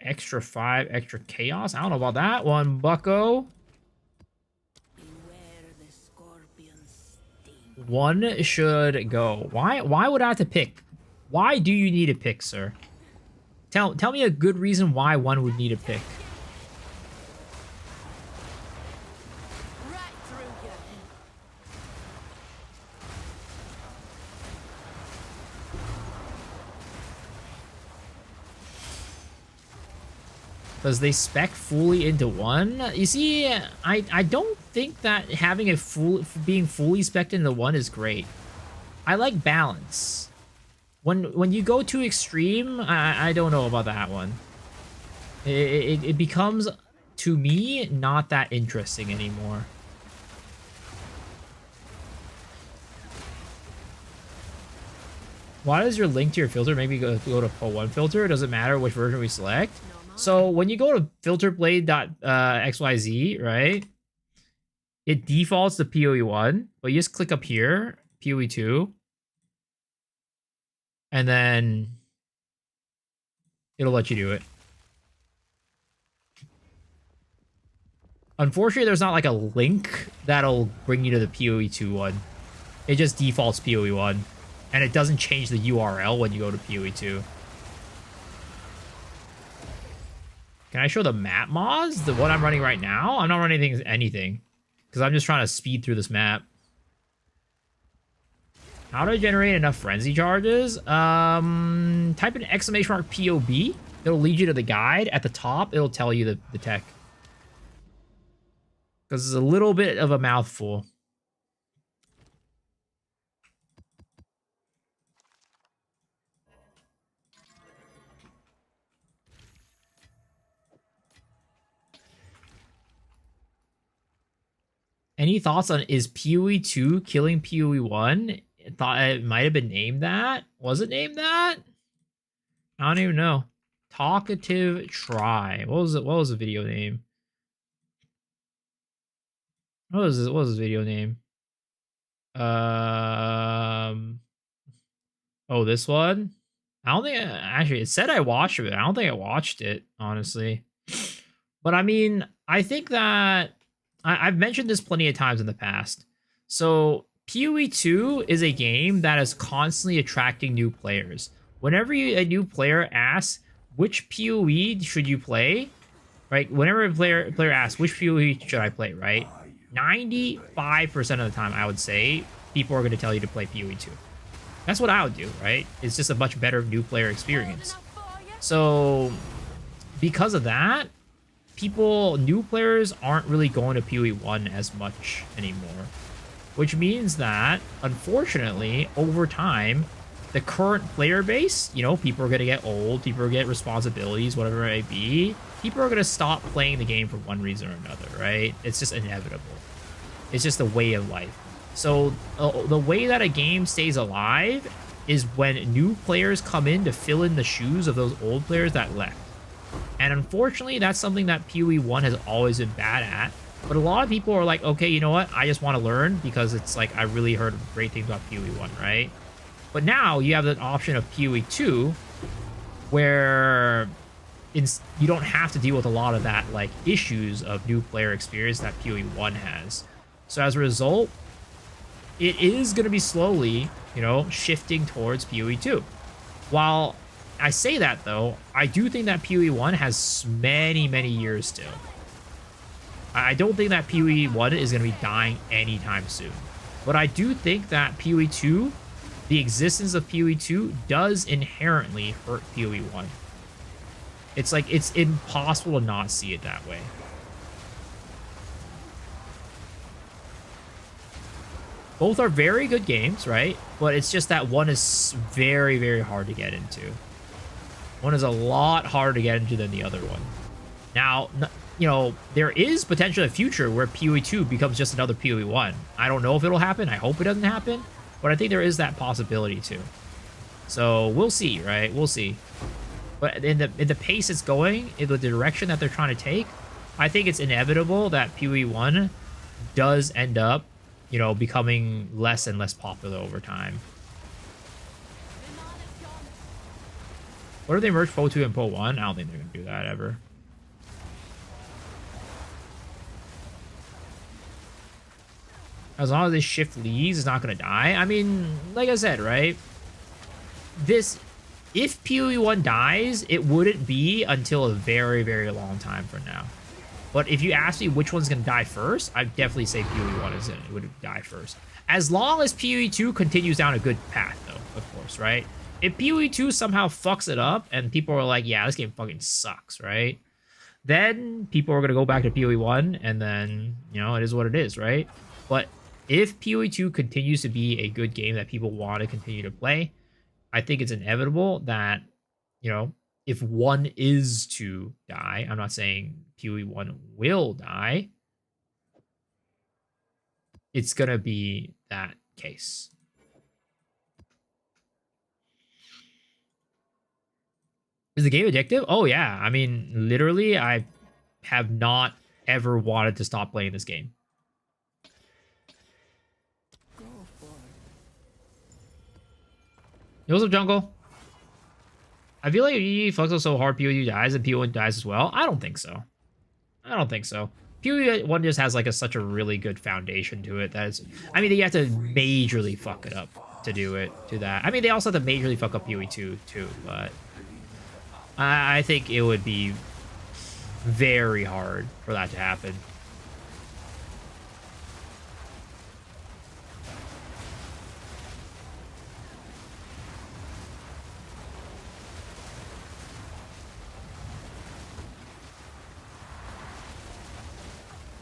Extra 5, extra chaos. I don't know about that one, bucko. One should go. Why would I have to pick? Why do you need a pick, sir? Tell me a good reason why one would need a pick. Right through you. Because they spec fully into one. You see, I don't think that having a being fully spec'd into one is great. I like balance. When you go too extreme, I don't know about that one. It becomes, to me, not that interesting anymore. Why does your link to your filter maybe go to Pro1 filter? It doesn't matter which version we select. So when you go to filterblade.xyz, right? It defaults to PoE1, but you just click up here, PoE2, and then it'll let you do it. Unfortunately, there's not like a link that'll bring you to the PoE2 one. It just defaults PoE1, and it doesn't change the URL when you go to PoE2. Can I show the map mods? The one I'm running right now? I'm not running anything. Because I'm just trying to speed through this map. How do I generate enough frenzy charges? Type in exclamation mark POB. It'll lead you to the guide. At the top, it'll tell you the tech. Because it's a little bit of a mouthful. Any thoughts on, is PoE 2 killing PoE 1? Thought it might have been named that. Was it named that? I don't even know. Talkative Try. What was it? What was the video name? What was his video name? Oh, this one? I don't think actually it said I watched it. I don't think I watched it, honestly. But I mean, I think that I've mentioned this plenty of times in the past. So PoE 2 is a game that is constantly attracting new players. Whenever a new player asks, which PoE should you play? Right? Whenever a player asks, which PoE should I play, right? 95% of the time, I would say, people are going to tell you to play PoE 2. That's what I would do, right? It's just a much better new player experience. So because of that, new players aren't really going to PoE 1 as much anymore. Which means that, unfortunately, over time, the current player base, you know, people are going to get old, people are going to get responsibilities, whatever it may be. People are going to stop playing the game for one reason or another, right? It's just inevitable. It's just a way of life. So the way that a game stays alive is when new players come in to fill in the shoes of those old players that left. And unfortunately, that's something that PoE 1 has always been bad at. But a lot of people are like, okay, you know what? I just want to learn because it's like I really heard great things about PoE 1, right? But now you have the option of PoE 2 where you don't have to deal with a lot of that like issues of new player experience that PoE 1 has. So as a result, it is going to be slowly, you know, shifting towards PoE 2. While I say that, though, I do think that PoE 1 has many, many years still. I don't think that PoE 1 is going to be dying anytime soon. But I do think that PoE 2, the existence of PoE 2 does inherently hurt PoE 1. It's like, it's impossible to not see it that way. Both are very good games, right? But it's just that one is very, very hard to get into. One is a lot harder to get into than the other one. Now, you know, there is potentially a future where PoE 2 becomes just another PoE 1. I don't know if it'll happen. I hope it doesn't happen. But I think there is that possibility too. So we'll see, right? We'll see. But in the pace it's going, in the direction that they're trying to take, I think it's inevitable that PoE 1 does end up, you know, becoming less and less popular over time. What if they merge PoE 2 and PoE 1? I don't think they're going to do that ever. As long as they shift leagues, it's not going to die. I mean, like I said, right? If PoE 1 dies, it wouldn't be until a very, very long time from now. But if you ask me which one's going to die first, I'd definitely say PoE 1 would die first. As long as PoE 2 continues down a good path, though, of course, right? If PoE 2 somehow fucks it up and people are like, yeah, this game fucking sucks, right? Then people are going to go back to PoE 1 and then, you know, it is what it is, right? But if PoE 2 continues to be a good game that people want to continue to play, I think it's inevitable that, you know, if one is to die, I'm not saying PoE 1 will die, it's going to be that case. Is the game addictive? Oh, yeah. I mean, literally, I have not ever wanted to stop playing this game. Yo, what's up, Jungle? I feel like he fucks up so hard, PoE dies, and PoE 1 dies as well. I don't think so. I don't think so. PoE 1 just has like such a really good foundation to it that it's... I mean, you have to majorly fuck it up to do that. I mean, they also have to majorly fuck up PoE 2 too, but... I think it would be very hard for that to happen.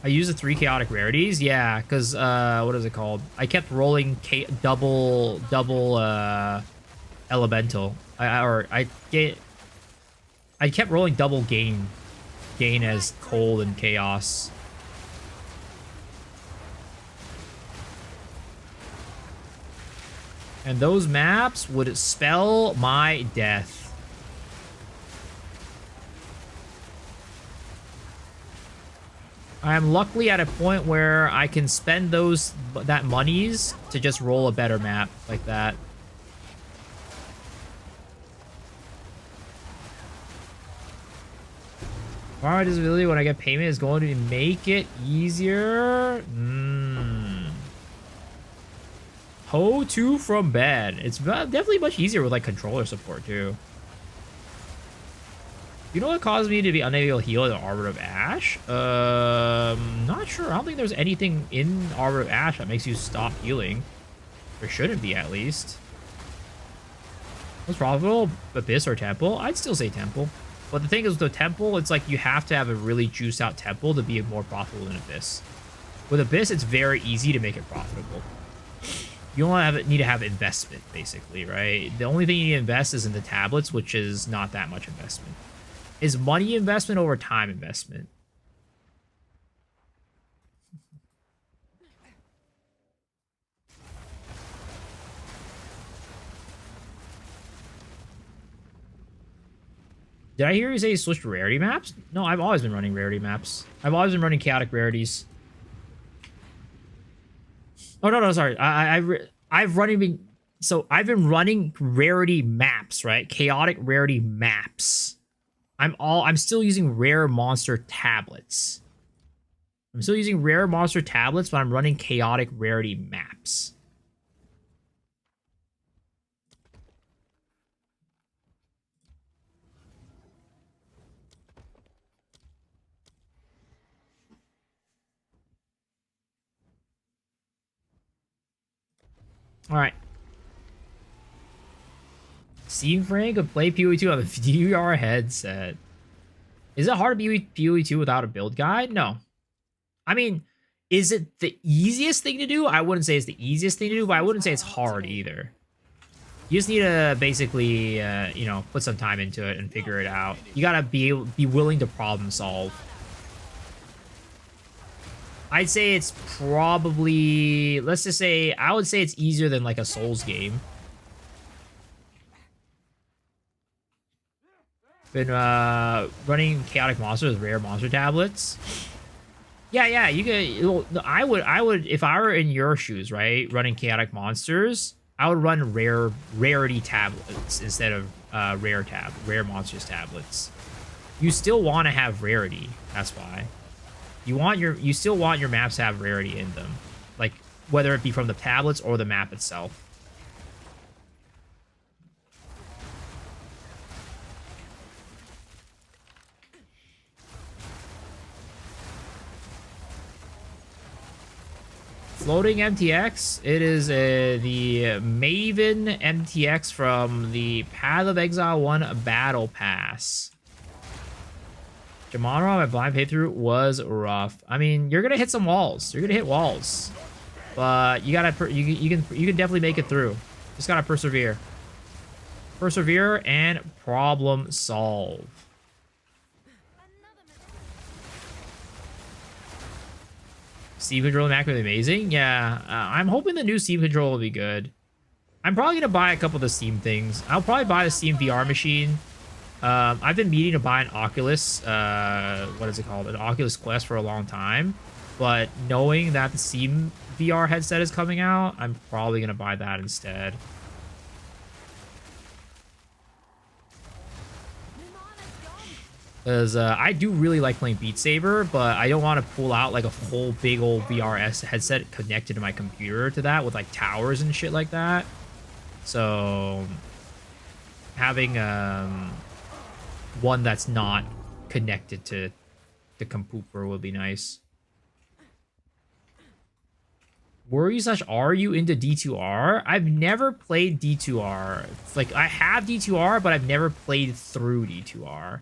I use the 3 chaotic rarities, yeah, because what is it called? I kept rolling double elemental. I kept rolling double gain as cold and chaos. And those maps would spell my death. I am luckily at a point where I can spend that monies to just roll a better map like that. Power disability when I get payment is going to make it easier. PoE 2 from bed. It's definitely much easier with like controller support too. You know what caused me to be unable to heal in the Arbor of Ash? Not sure. I don't think there's anything in Arbor of Ash that makes you stop healing. There shouldn't be, at least. What's profitable? Abyss or Temple? I'd still say Temple. But the thing is, with the Temple, it's like you have to have a really juiced out Temple to be more profitable than Abyss. With Abyss, it's very easy to make it profitable. You don't need to have investment, basically, right? The only thing you need to invest is in the tablets, which is not that much investment. Is money investment over time investment? Did I hear you say you switched to rarity maps? No, I've always been running rarity maps. I've always been running chaotic rarities. Oh, no, sorry. I've been running rarity maps, right? Chaotic rarity maps. I'm still using rare monster tablets. I'm still using rare monster tablets, but I'm running chaotic rarity maps. All right. Steam Frank could play PoE2 on the VR headset. Is it hard to be PoE2 without a build guide? No. I mean, is it the easiest thing to do? I wouldn't say it's the easiest thing to do, but I wouldn't say it's hard either. You just need to basically, you know, put some time into it and figure it out. You gotta be willing to problem solve. I'd say it's probably, let's just say, I would say it's easier than like a Souls game. Been running chaotic monsters with rare monster tablets. Yeah, you could. I would, if I were in your shoes, right, running chaotic monsters, I would run rarity tablets instead of rare monsters tablets. You still want to have rarity. That's why. You still want your maps to have rarity in them, like whether it be from the tablets or the map itself. Floating MTX. It is the Maven MTX from the Path of Exile 1 Battle Pass. Jamon, my blind playthrough was rough. I mean, you're gonna hit some walls. You're gonna hit walls, but you gotta you can definitely make it through. Just gotta persevere. Persevere and problem solve. Steam controller Mac would be amazing. Yeah, I'm hoping the new Steam controller will be good. I'm probably gonna buy a couple of the Steam things. I'll probably buy the Steam VR machine. I've been meaning to buy an Oculus, what is it called? An Oculus Quest for a long time. But knowing that the Steam VR headset is coming out, I'm probably gonna buy that instead. Because I do really like playing Beat Saber, but I don't want to pull out like a whole big old VRS headset connected to my computer to that with like towers and shit like that. So having one that's not connected to the computer would be nice. Were you / are you into D2R? I've never played D2R. Like I have D2R, but I've never played through D2R.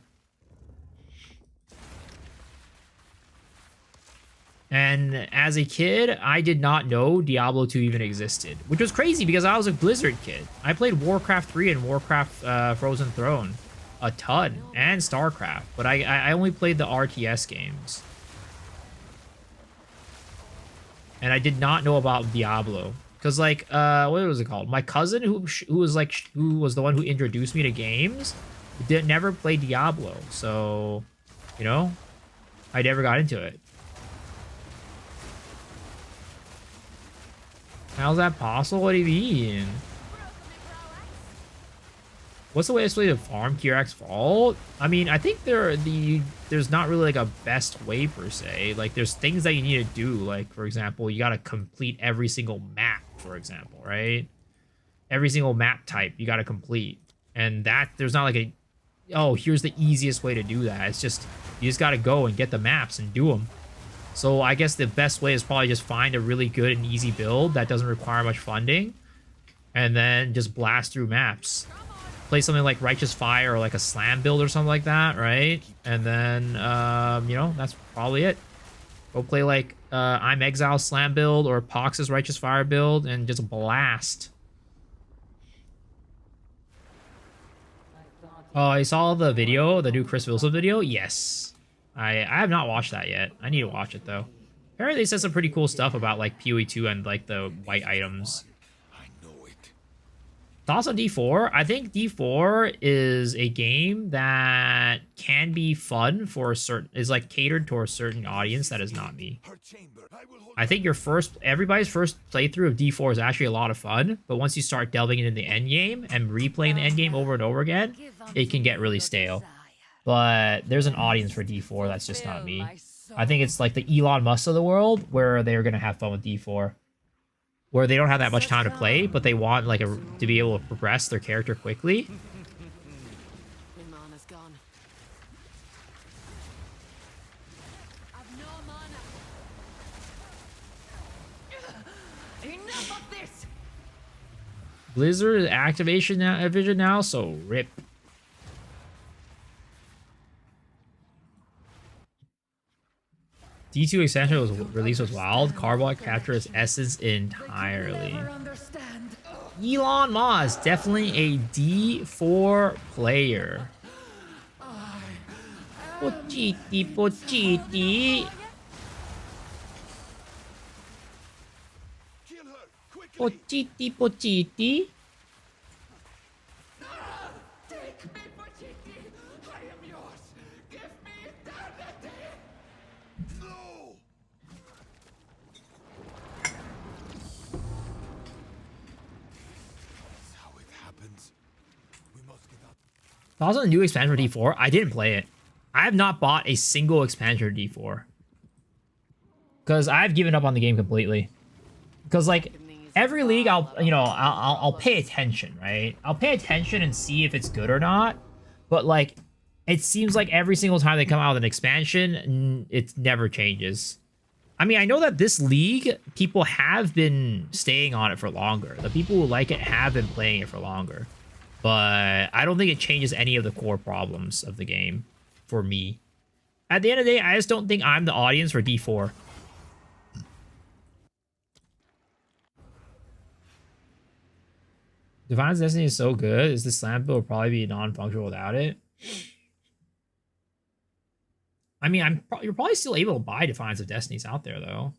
And as a kid, I did not know Diablo 2 even existed, which was crazy because I was a Blizzard kid. I played Warcraft 3 and Warcraft Frozen Throne a ton, and StarCraft, but I only played the RTS games. And I did not know about Diablo. Because, like, what was it called? My cousin, who was the one who introduced me to games, never played Diablo. So, you know, I never got into it. How's that possible? What do you mean? What's the way to farm Kirax Vault? I mean, I think there's not really like a best way per se. Like there's things that you need to do. Like for example, you gotta complete every single map, for example, right? Every single map type you gotta complete. And that there's not like a, oh, here's the easiest way to do that. It's just, you just gotta go and get the maps and do them. So I guess the best way is probably just find a really good and easy build that doesn't require much funding, and then just blast through maps. Play something like Righteous Fire or like a Slam build or something like that, right? And then, you know, that's probably it. Go play like I'm Exile Slam build or Pox's Righteous Fire build and just blast. Oh, I saw the video, the new Chris Wilson video? Yes. I have not watched that yet. I need to watch it though. Apparently they said some pretty cool stuff about like PoE2 and like the white items. I know it. Thoughts on D4? I think D4 is a game that can be fun for a certain, is like catered to a certain audience that is not me. I think everybody's first playthrough of D4 is actually a lot of fun, but once you start delving into the end game and replaying the end game over and over again, it can get really stale. But there's an audience for D4 that's just not me. I think it's like the Elon Musk of the world where they're going to have fun with D4. Where they don't have that much time to play, but they want like to be able to progress their character quickly. My mana's gone. I've no mana. Enough of this! Blizzard activation now, vision now, so rip. D2 expansion was released was wild. Carbot captured its essence entirely. Elon Musk, definitely a D4 player. Pochiti, pochiti. Kill her quickly. Pochiti, pochiti. Take me, Pochiti! I am yours! Give me eternity! No. That's how it happens. We must get out. Thoughts on the new expansion for D4? I didn't play it. I have not bought a single expansion for D4. Because I've given up on the game completely. Because, like, every league I'll pay attention, right? I'll pay attention and see if it's good or not. But, like, it seems like every single time they come out with an expansion, it never changes. I mean, I know that this league, people have been staying on it for longer. The people who like it have been playing it for longer. But I don't think it changes any of the core problems of the game for me. At the end of the day, I just don't think I'm the audience for D4. Defiance Destiny is so good. Is the slam build will probably be non-functional without it? I mean, you're probably still able to buy Defiance of Destinies out there though.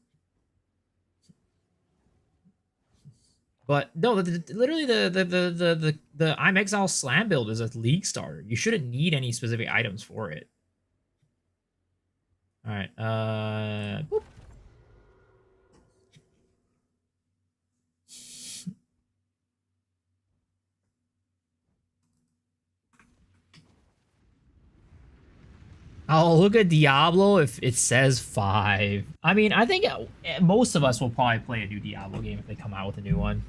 But no, literally the I'm Exile slam build is a league starter. You shouldn't need any specific items for it. All right. Boop. I'll look at Diablo if it says 5. I mean, I think most of us will probably play a new Diablo game if they come out with a new one.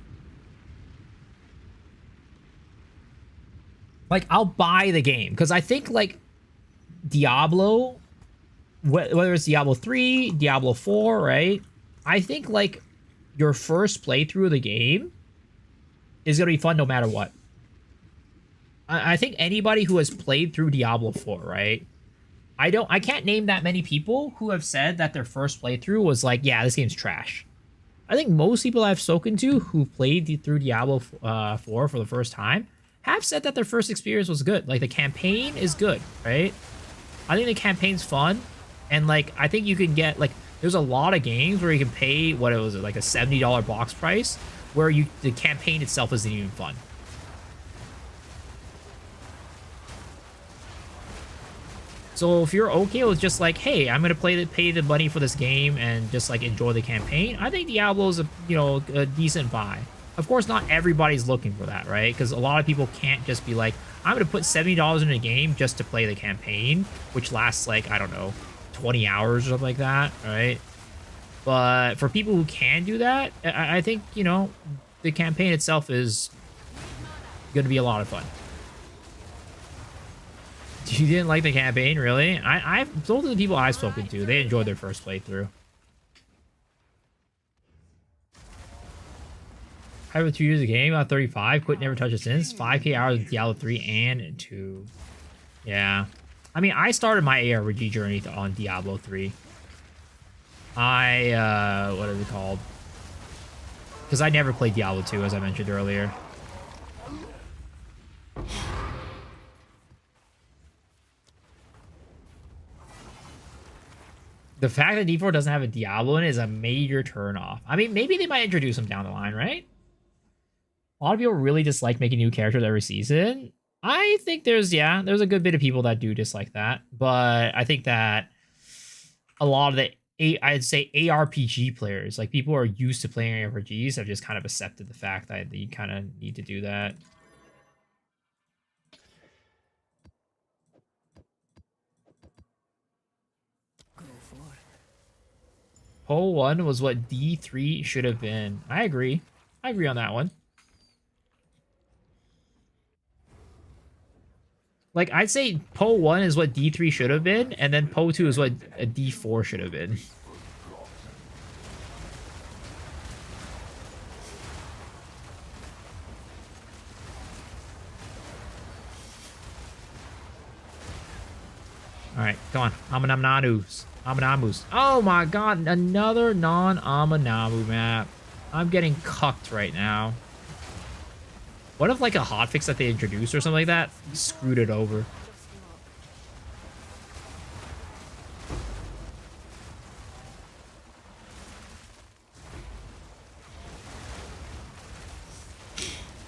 Like, I'll buy the game because I think, like, Diablo, whether it's Diablo 3, Diablo 4, right? I think, like, your first playthrough of the game is going to be fun no matter what. I think anybody who has played through Diablo 4, right? I can't name that many people who have said that their first playthrough was like, yeah, this game's trash. I think most people I've spoken to who played through Diablo 4 for the first time have said that their first experience was good. Like, the campaign is good, right? I think the campaign's fun. And, like, I think you can get, like, there's a lot of games where you can pay, what was it, like a $70 box price, where the campaign itself isn't even fun. So if you're okay with just like, hey, I'm gonna pay the money for this game and just like enjoy the campaign, I think Diablo's a decent buy. Of course, not everybody's looking for that, right? Because a lot of people can't just be like, I'm gonna put $70 in a game just to play the campaign, which lasts like, I don't know, 20 hours or something like that, right? But for people who can do that, I think, the campaign itself is gonna be a lot of fun. You didn't like the campaign, really? I've told the people I've spoken to, they enjoyed their first playthrough. I have 2 years of game, got 35, quit, never touched it since. 5k hours of Diablo 3 and 2. Yeah. I mean, I started my ARPG journey on Diablo 3. What is it called? Because I never played Diablo 2, as I mentioned earlier. The fact that D4 doesn't have a Diablo in it is a major turnoff. I mean, maybe they might introduce him down the line, right? A lot of people really dislike making new characters every season. I think there's a good bit of people that do dislike that. But I think that a lot of I'd say ARPG players, like people who are used to playing RPGs, have just kind of accepted the fact that you kind of need to do that. Poe 1 was what D3 should have been. I agree. I agree on that one. Like, I'd say Poe 1 is what D3 should have been, and then Poe 2 is what a D4 should have been. Alright, come on. Amanamnanus. Amanamus. Oh my god, another non-Amanamu map. I'm getting cucked right now. What if like a hotfix that they introduced or something like that screwed it over?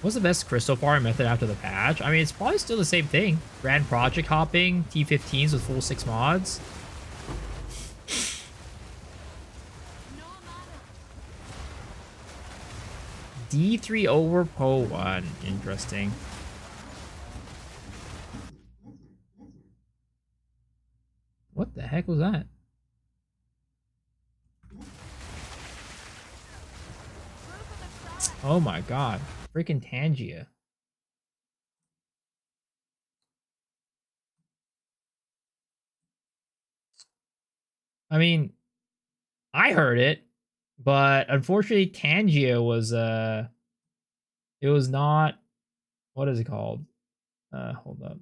What's the best crystal farm method after the patch? I mean, it's probably still the same thing. Grand project hopping, T15s with full 6 mods. D3 over Po1. Interesting. What the heck was that? Oh my god. Freaking Tangia. I mean, I heard it, but unfortunately Tangia was it was not, what is it called? Hold up.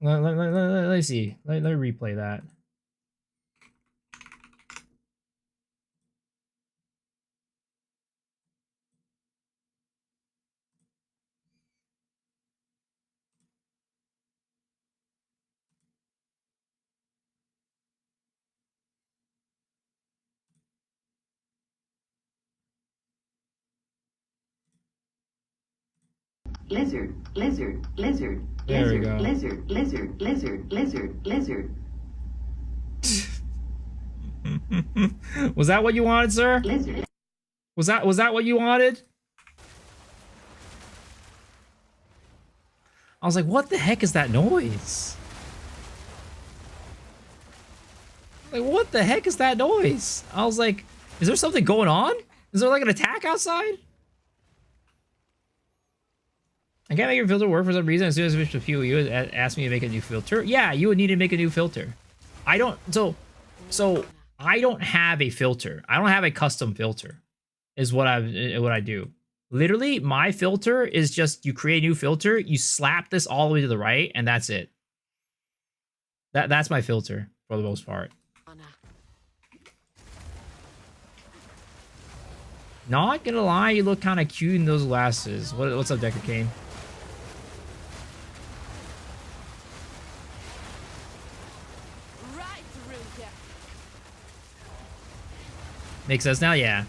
Let's see. Let me replay that. Lizard, lizard, lizard, There we lizard, go. lizard, lizard, lizard, lizard, lizard. Was that what you wanted, sir? Lizard. Was that what you wanted? I was like, what the heck is that noise? Like, what the heck is that noise? I was like, is there something going on? Is there like an attack outside? I can't make your filter work for some reason. As soon as I switch to fuel, you asked me to make a new filter. Yeah, you would need to make a new filter. I don't. So I don't have a filter. I don't have a custom filter. Is what I do. Literally, my filter is just you create a new filter, you slap this all the way to the right, and that's it. That's my filter for the most part. Not gonna lie, you look kind of cute in those glasses. What's up, Decker Kane? Right through here. Makes sense now, yeah.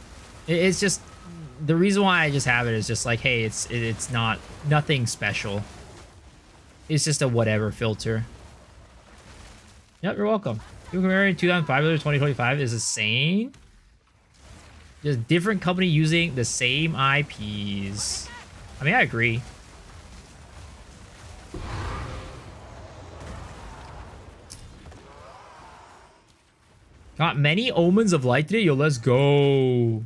It's just the reason why I just have it is just like, hey, it's not nothing special. It's just a whatever filter. Yep, you're welcome. You comparing 2005 to 2025 is insane. Just different company using the same IPs. I mean, I agree. Got many Omens of Light today? Yo, let's go.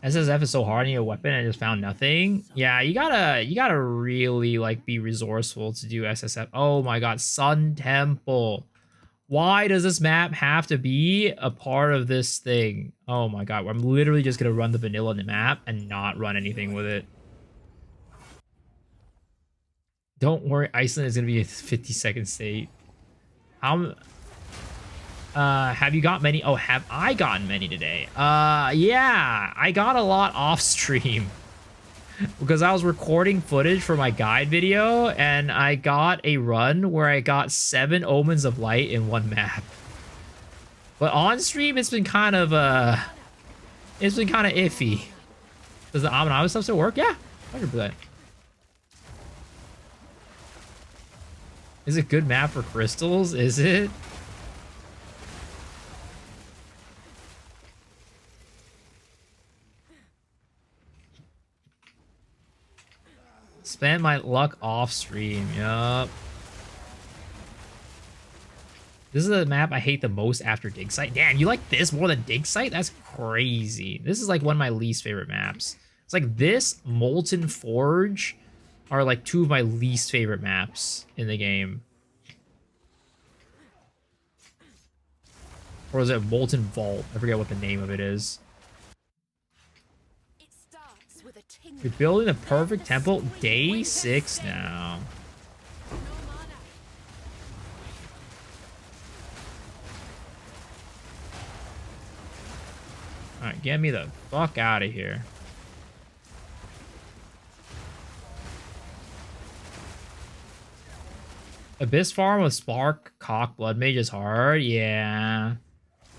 SSF is so hard. I need a weapon. I just found nothing. Yeah, you gotta really like be resourceful to do SSF. Oh my god, Sun Temple. Why does this map have to be a part of this thing? Oh my god, I'm literally just gonna run the vanilla map and not run anything with it. Don't worry, Iceland is gonna be a 50-second state. How? Have you got many? Oh, have I gotten many today? Yeah, I got a lot off stream because I was recording footage for my guide video and I got a run where I got 7 Omens of Light in one map. But on stream, it's been kind of iffy. Does the Amanama stuff still work? Yeah, 100%. Is it good map for crystals? Is it? Spend my luck off stream. Yup. This is the map I hate the most after Dig Site. Damn, you like this more than Dig Site? That's crazy. This is like one of my least favorite maps. It's like this, Molten Forge are like 2 of my least favorite maps in the game. Or is it Molten Vault? I forget what the name of it is. You're building the perfect temple. Day 6 now. Alright, get me the fuck out of here. Abyss farm with Spark, Cock, Blood Mage is hard. Yeah.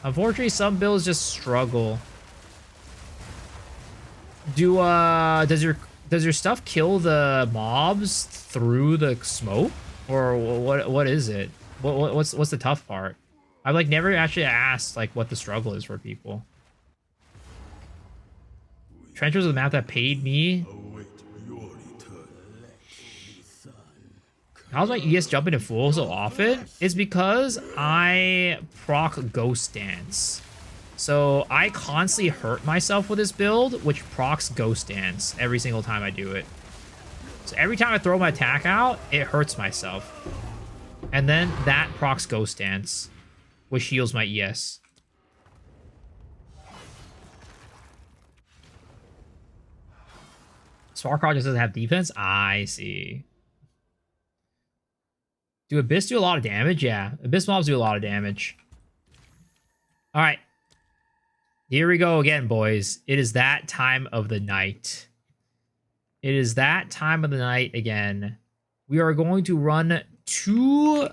Unfortunately, some builds just struggle. Does your stuff kill the mobs through the smoke? Or what is it? What's the tough part? I've like never actually asked like what the struggle is for people. Trench was the map that paid me. How's my ES jumping to full so often? It's because I proc Ghost Dance. So I constantly hurt myself with this build, which procs Ghost Dance every single time I do it. So every time I throw my attack out, it hurts myself. And then that procs Ghost Dance, which heals my ES. Spark just doesn't have defense? I see. Do Abyss do a lot of damage? Yeah. Abyss mobs do a lot of damage. Alright. Here we go again, boys. It is that time of the night. It is that time of the night again. We are going to run 2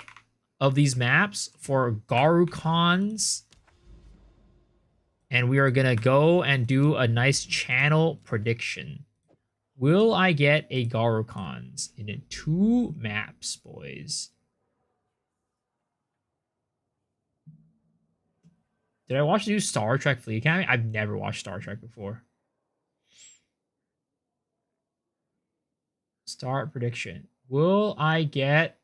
of these maps for Garukons. And we are going to go and do a nice channel prediction. Will I get a Garukons in 2 maps, boys? Did I watch the new Star Trek Fleet Academy? I've never watched Star Trek before. Start prediction. Will I get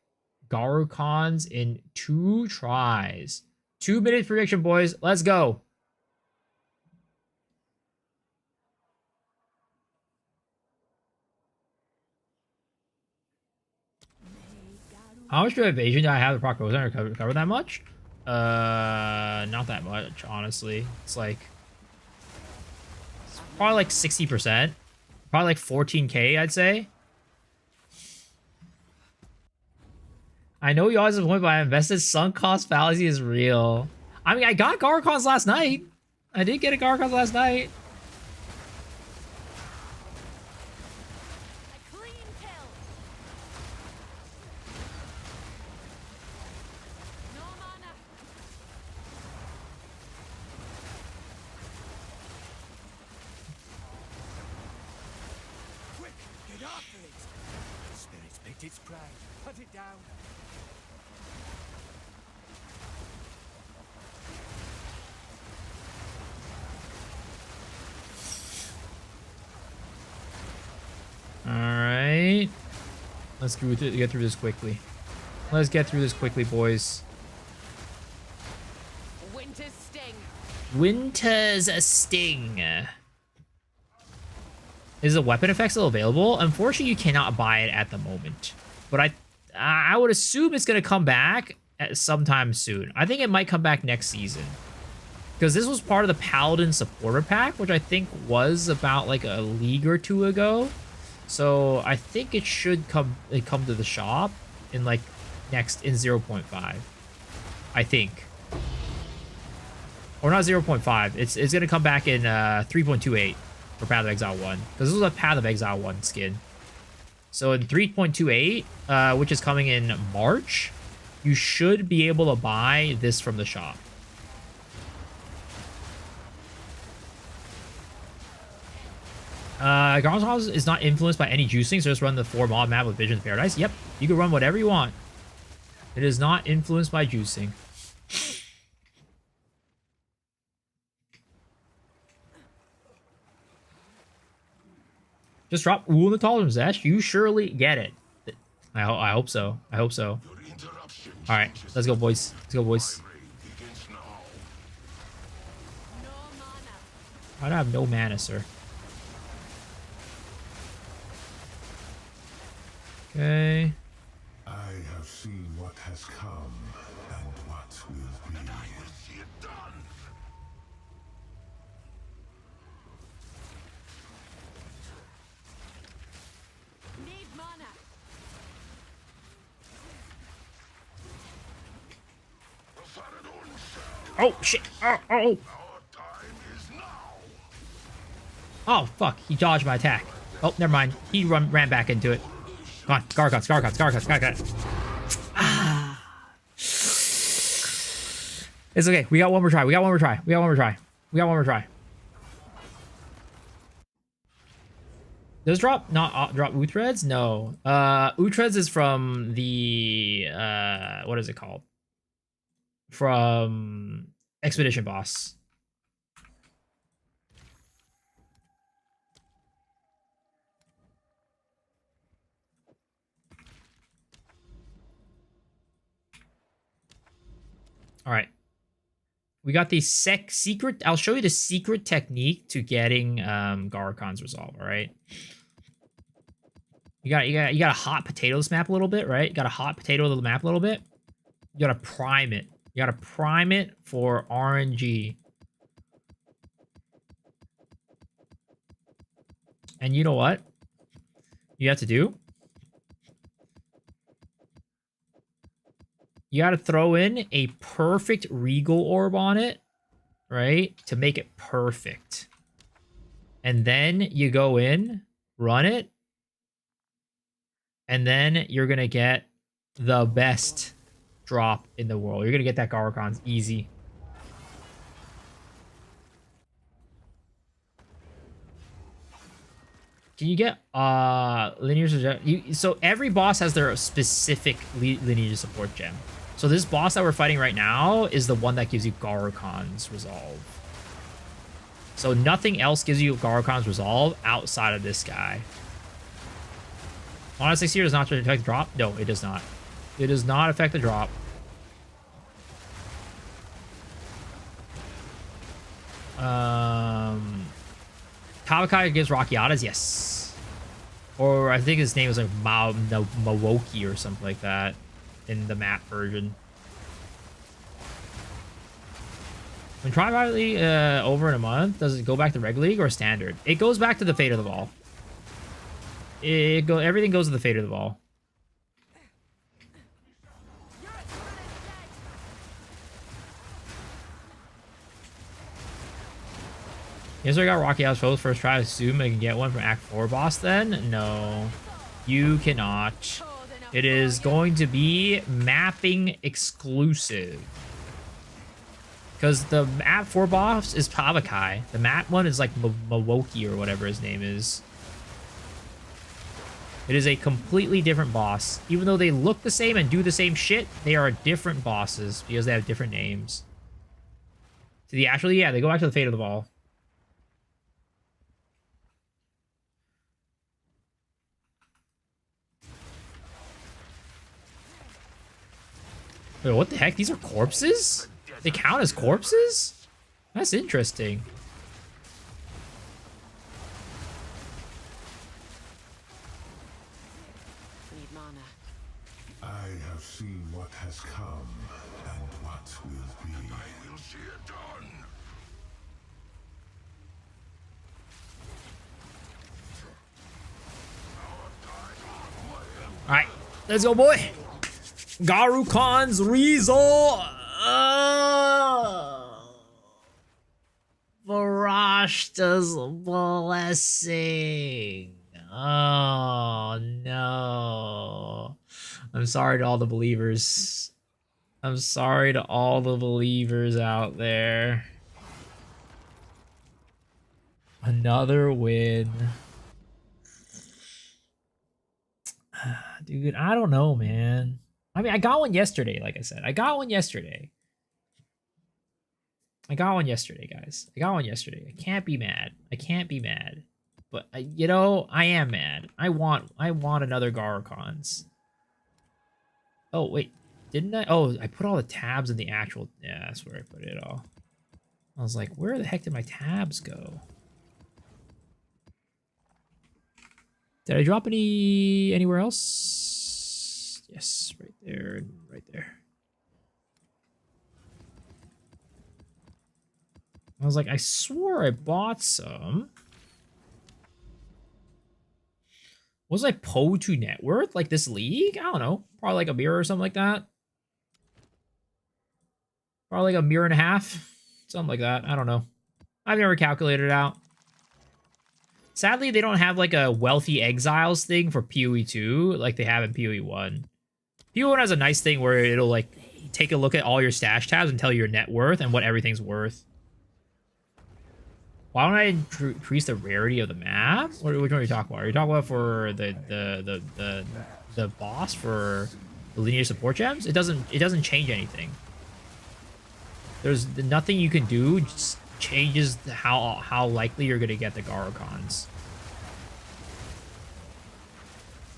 Garukons in 2 tries? 2-minute prediction, boys. Let's go. How much evasion do I have the proc to cover that much? Not that much, honestly. It's like probably like 60%. Probably like 14k, I'd say. I know you always have a point, but I invested. Sunk cost fallacy is real. I mean, I got Garcons last night. I did get a Garcons last night. Its pride. Put it down. All right. Let's get through this quickly. Let's get through this quickly, boys. Winter's sting. Winter's sting. Is the weapon effect still available? Unfortunately, you cannot buy it at the moment. But I would assume it's going to come back at sometime soon. I think it might come back next season. Because this was part of the Paladin supporter pack, which I think was about like a league or 2 ago. So I think it should come to the shop in like in 0.5. I think. Or not 0.5. It's going to come back in 3.28. For Path of Exile 1. Because this was a Path of Exile 1 skin. So in 3.28, which is coming in March, you should be able to buy this from the shop. Garm's is not influenced by any juicing, so just run the 4 mob map with Vision of Paradise. Yep, you can run whatever you want. It is not influenced by juicing. Just drop Ooh in the Tolerance Zest. You surely get it. I hope so. I hope so. Alright, let's go, boys. Let's go, boys. I don't have no mana, sir. Okay. I have seen what has come and what will be. Oh, shit. Oh. Oh, fuck. He dodged my attack. Oh, never mind. He ran back into it. Come on. Gargons. Ah. It's okay. We got one more try. Does drop not drop Uthreds? No. Uthreds is from the what is it called? From Expedition Boss. All right. We got the secret. I'll show you the secret technique to getting Garcon's resolve. All right. You got to hot potato this map a little bit, right? You got to hot potato the map a little bit. You got to prime it. You got to prime it for RNG. And you know what you have to do? You got to throw in a perfect Regal Orb on it, right? To make it perfect. And then you go in, run it, and then you're going to get the best drop in the world. You're going to get that Garcon's easy. Can you get lineage? So every boss has their specific lineage support gem. So this boss that we're fighting right now is the one that gives you Garcon's resolve. So nothing else gives you Garcon's resolve outside of this guy. Honest Elixir does not affect the drop? No, it does not. It does not affect the drop. Kawakai gives Rakiatas, yes. Or I think his name was like Mawoki or something like that in the map version. When privately over in a month, does it go back to Reg League or Standard? It goes back to the Fate of the Ball. Everything goes to the Fate of the Ball. Yes, I got Rocky House first try. I assume I can get one from Act 4 boss then? No, you cannot. It is going to be mapping exclusive. Because the Act 4 boss is Pavakai. The map one is like Mawoki or whatever his name is. It is a completely different boss. Even though they look the same and do the same shit, they are different bosses because they have different names. To the actually, yeah, they go back to the Fate of the Ball. Wait, what the heck? These are corpses? They count as corpses? That's interesting. Need mana. I have seen what has come and what will be. I will see it done. Alright, let's go, boy. Garukon's Resolve. Varashta's Blessing. Oh, no. I'm sorry to all the believers. I'm sorry to all the believers out there. Another win. Dude, I don't know, man. I mean, I got one yesterday, like I said. I got one yesterday, guys. I got one yesterday. I can't be mad. But, you know, I am mad. I want another Garcon's. Oh, wait. Didn't I? Oh, I put all the tabs in the actual... Yeah, that's where I put it all. I was like, where the heck did my tabs go? Did I drop anywhere else? Yes, right there and right there. I was like, I swore I bought some. Was I Poe to net worth? Like this league? I don't know. Probably like a mirror or something like that. Probably like a mirror and a half. Something like that. I don't know. I've never calculated it out. Sadly, they don't have like a wealthy exiles thing for PoE 2 like they have in PoE 1. PoE 1 has a nice thing where it'll like take a look at all your stash tabs and tell you your net worth and what everything's worth. Why don't I increase the rarity of the map? Which one are you talking about? Are you talking about for the boss for the linear support gems? It doesn't change anything. There's nothing you can do. Just changes how likely you're gonna get the Garokons.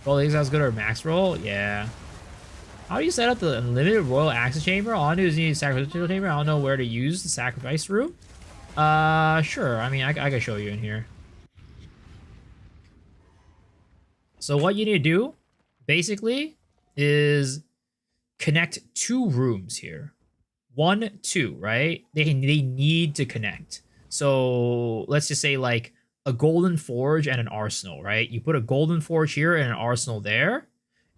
Well, sounds good or max roll? Yeah. How do you set up the unlimited royal access chamber? All I do is need a sacrificial chamber. I don't know where to use the sacrifice room. Sure. I mean, I can show you in here. So what you need to do, basically, is connect 2 rooms here. 1, 2, right? They need to connect. So let's just say like a golden forge and an arsenal, right? You put a golden forge here and an arsenal there,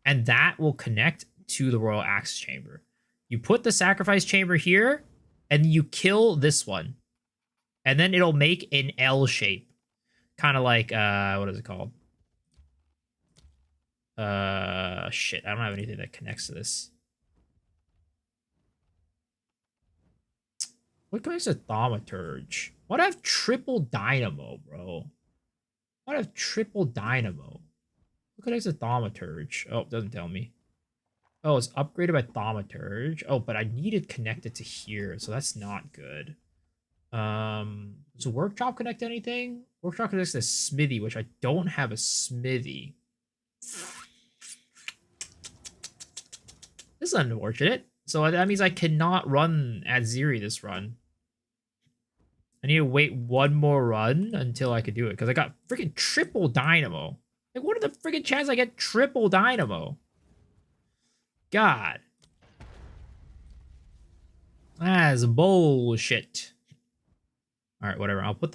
and that will connect to the royal access chamber. You put the sacrifice chamber here, and you kill this one. And then it'll make an L shape. Kind of like, what is it called? Shit, I don't have anything that connects to this. What connects to Thaumaturge? What have triple dynamo, bro? What have triple dynamo? What connects to Thaumaturge? Oh, it doesn't tell me. Oh, it's upgraded by Thaumaturge. Oh, but I need it connected to here, so that's not good. Does Workshop connect to anything? Workshop connects to Smithy, which I don't have a Smithy. This is unfortunate. So that means I cannot run Atziri this run. I need to wait 1 more run until I could do it, because I got freaking triple dynamo. Like, what are the freaking chances I get triple dynamo? God. That's bullshit. All right, whatever. I'll put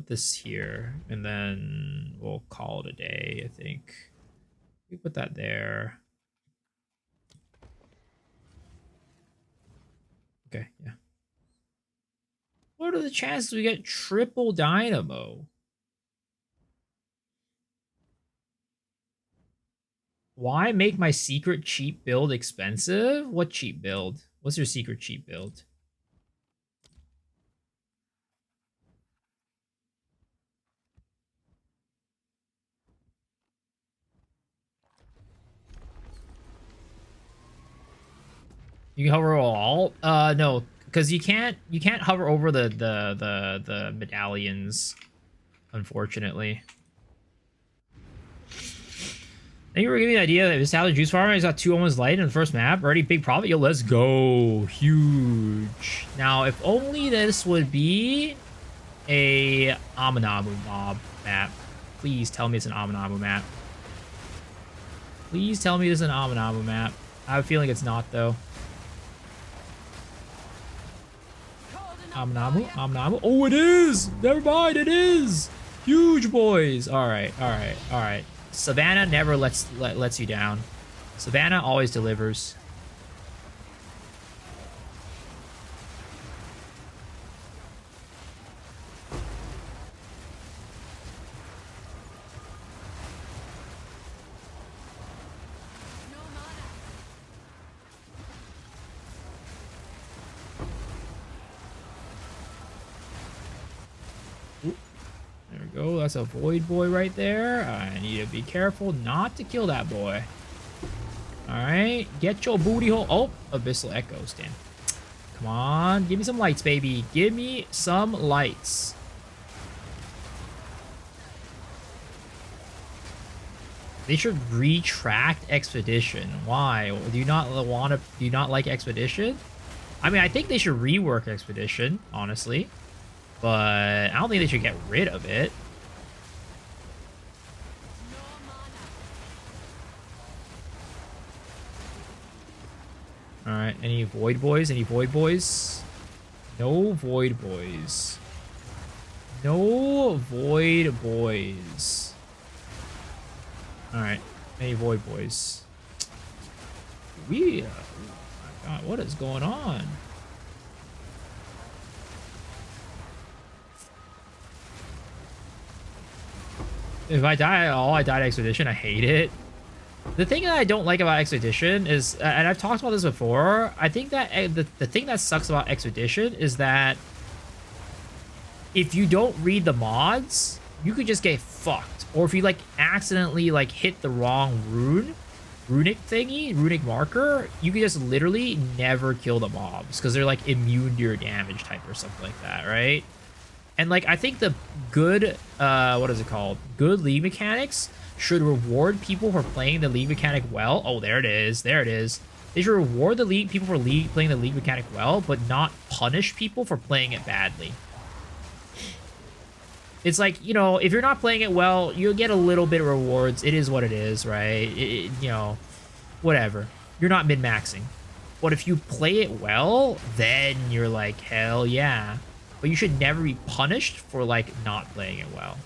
this here, and then we'll call it a day, I think. We put that there. Okay, yeah. What are the chances we get triple dynamo? Why make my secret cheap build expensive? What cheap build? What's your secret cheap build? You can hover all? No, because you can't hover over the medallions, unfortunately. Thank you for giving me the idea that this Salad Juice Farmer has got 2 Omens light in the first map. Already big profit. Yo, let's go. Huge. Now, if only this would be a Aminamu mob map. Please tell me it's an Aminamu map. Please tell me this is an Aminamu map. I have a feeling it's not, though. Aminamu. Oh, it is. Never mind. It is. Huge, boys. All right. Savannah never lets you down. Savannah always delivers. Go, that's a void boy right there. I need to be careful not to kill that boy. Alright, get your booty hole. Oh, Abyssal Echoes, damn. Come on, give me some lights, baby. Give me some lights. They should retract Expedition. Why? Do you not like Expedition? I mean, I think they should rework Expedition, honestly. But I don't think they should get rid of it. Alright, any void boys? Any void boys? No void boys. No void boys. Alright, any void boys? Oh my god, what is going on? If I die at all, I died Expedition. I hate it. The thing that I don't like about Expedition is, and I've talked about this before, I think that the thing that sucks about Expedition is that if you don't read the mods, you could just get fucked. Or if you like accidentally like hit the wrong runic marker, you can just literally never kill the mobs because they're like immune to your damage type or something like that, right? And like I think the good what is it called? Good league mechanics should reward people for playing the league mechanic well. Oh, there it is. There it is. They should reward the people for playing the league mechanic well, but not punish people for playing it badly. It's like, you know, if you're not playing it well, you'll get a little bit of rewards. It is what it is, right? You know, whatever. You're not min-maxing. But if you play it well, then you're like, hell yeah. But you should never be punished for, like, not playing it well.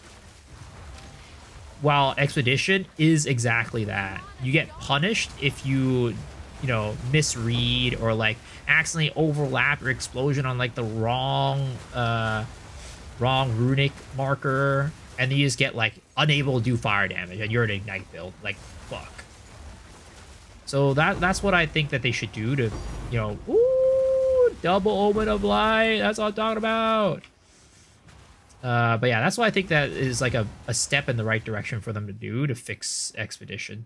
While Expedition is exactly that. You get punished if you know, misread or, like, accidentally overlap your explosion on, like, the wrong runic marker, and then you just get like unable to do fire damage and you're an ignite build. Like, fuck. So that's what I think that they should do to, you know, ooh, double Omen of Light. That's what I'm talking about. But yeah, that's what I think that is like a step in the right direction for them to do to fix Expedition.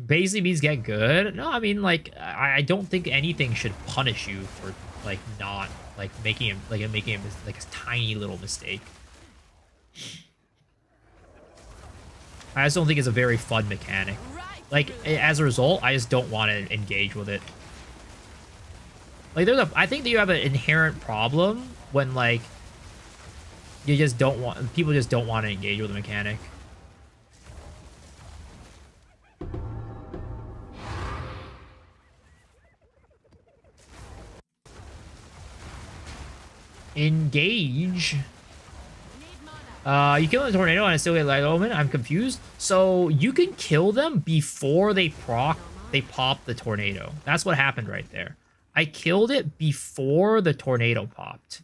Basically means get good. No, I mean, like, I don't think anything should punish you for like not like making like a tiny little mistake. I just don't think it's a very fun mechanic. Like, as a result, I just don't want to engage with it. Like, I think that you have an inherent problem when like you just don't want, people just don't want to engage with the mechanic. Engage. You kill the tornado and I still get Light Omen. I'm confused. So you can kill them before they pop the tornado. That's what happened right there. I killed it before the tornado popped.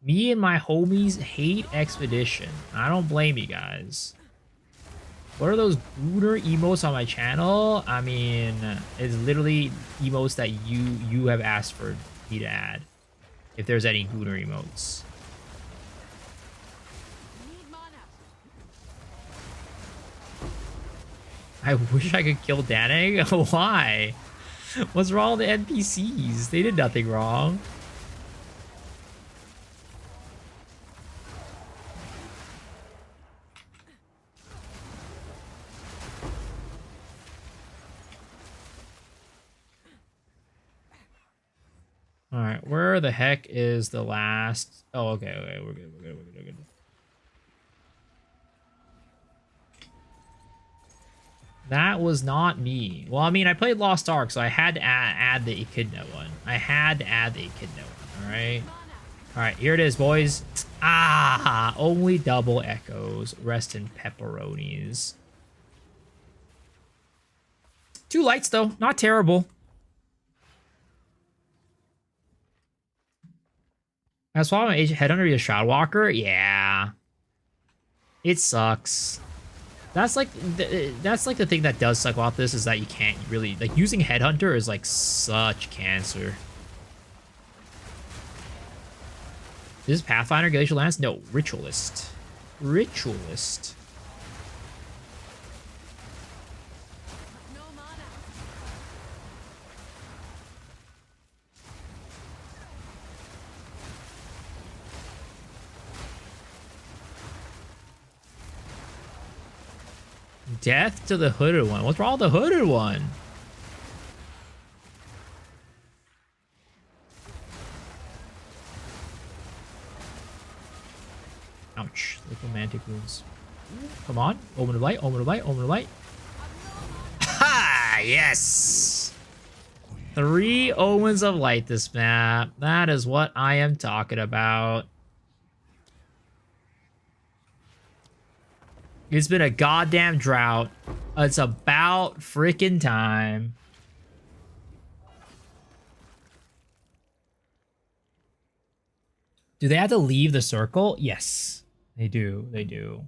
Me and my homies hate Expedition. I don't blame you guys. What are those Gooner emotes on my channel? I mean, it's literally emotes that you have asked for me to add. If there's any Gooner emotes. I wish I could kill Daneg. Why? What's wrong with the NPCs? They did nothing wrong. All right, where the heck is the last? Oh, okay, we're good. That was not me. Well, I mean, I played Lost Ark, so I had to add the Echidna one. All right. All right, here it is, boys. Ah, only double echoes. Rest in pepperonis. 2 lights though, not terrible. I swap my head under the Shroudwalker. Yeah, it sucks. That's like the thing that does suck about this is that you can't really like using Headhunter is like such cancer. This is Pathfinder Glacial Lance? No, Ritualist. Death to the hooded one. What's wrong with the hooded one? Ouch. Romantic wounds. Come on. Omen of light. Ha! Yes! 3 Omens of Light this map. That is what I am talking about. It's been a goddamn drought. It's about freaking time. Do they have to leave the circle? Yes, they do. They do.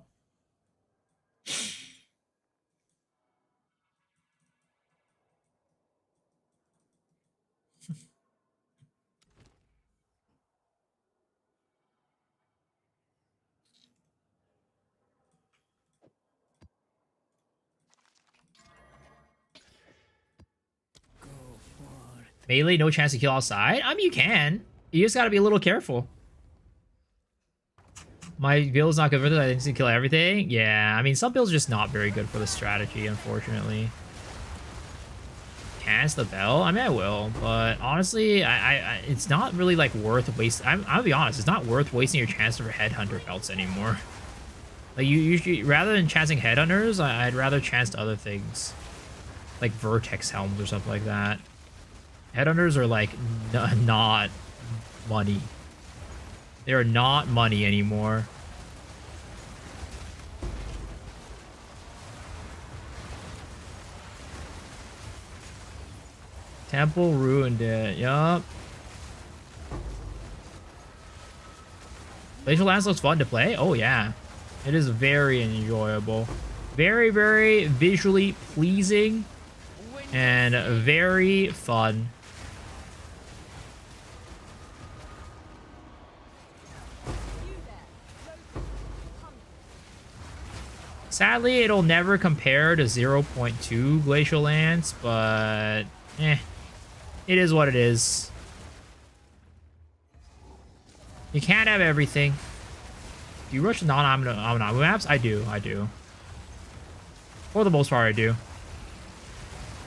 Melee, no chance to kill outside? I mean, you can. You just gotta be a little careful. My build's not good for this. I think to kill everything. Yeah, I mean, some builds are just not very good for the strategy, unfortunately. Cast the bell? I mean, I will, but honestly, it's not really like worth wasting. I'll be honest, it's not worth wasting your chance for headhunter belts anymore. Like you usually, rather than chancing headhunters, I'd rather chance other things, like vertex helms or something like that. Headhunters are like not money. They are not money anymore. Temple ruined it. Yup. Glacial Lands looks fun to play. Oh yeah, it is very enjoyable. Very, very visually pleasing and very fun. Sadly, it'll never compare to 0.2 Glacial Lands, but it is what it is. You can't have everything. Do you rush non-Omnamu maps? I do. For the most part, I do.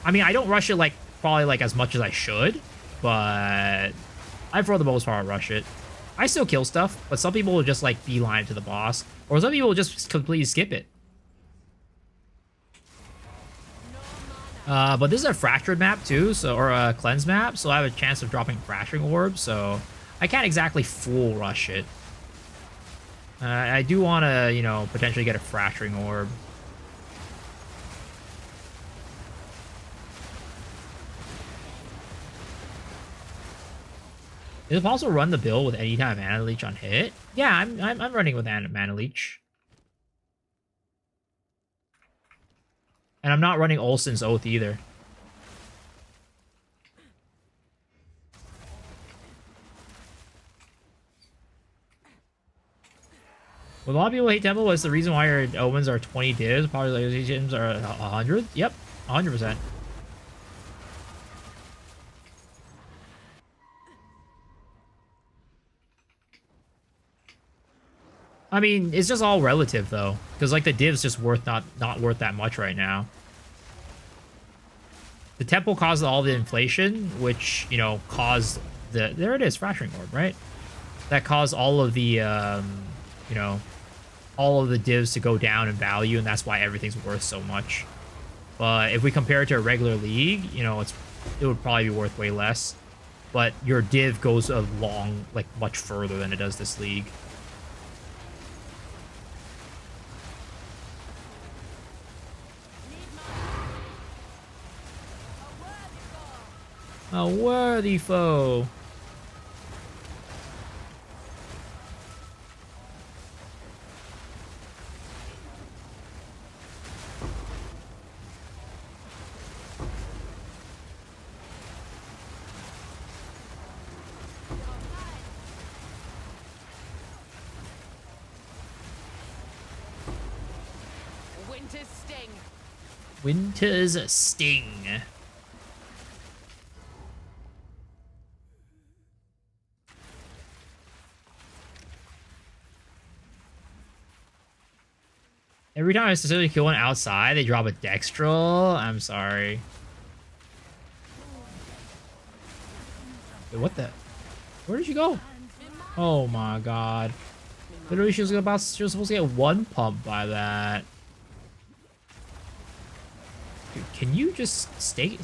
I mean, I don't rush it like probably like as much as I should, but I for the most part rush it. I still kill stuff, but some people will just like beeline to the boss, or some people will just completely skip it. But this is a fractured map too, so or a cleanse map, so I have a chance of dropping fracturing orbs, so I can't exactly full rush it. I do want to, you know, potentially get a fracturing orb. Is it possible to run the build with any kind of mana leech on hit? Yeah, I'm running with mana leech. And I'm not running Olsen's Oath either. Well, a lot of people hate Temple. What's the reason why your Omens are 20 divs? Populations are 100? Yep, 100%. I mean, it's just all relative though, because like the div's just worth not worth that much right now. The temple caused all the inflation, which, you know, caused the there it is, fracturing orb, right? That caused all of the you know, all of the divs to go down in value, and that's why everything's worth so much. But if we compare it to a regular league, you know, it would probably be worth way less. But your div goes a long, like much further than it does this league. A worthy foe. Winter's sting. Winter's sting. Every time I specifically kill one outside, they drop a Dextral. I'm sorry. Wait, what the? Where did you go? Oh my god. Literally, she was supposed to get one pump by that. Dude, can you just stay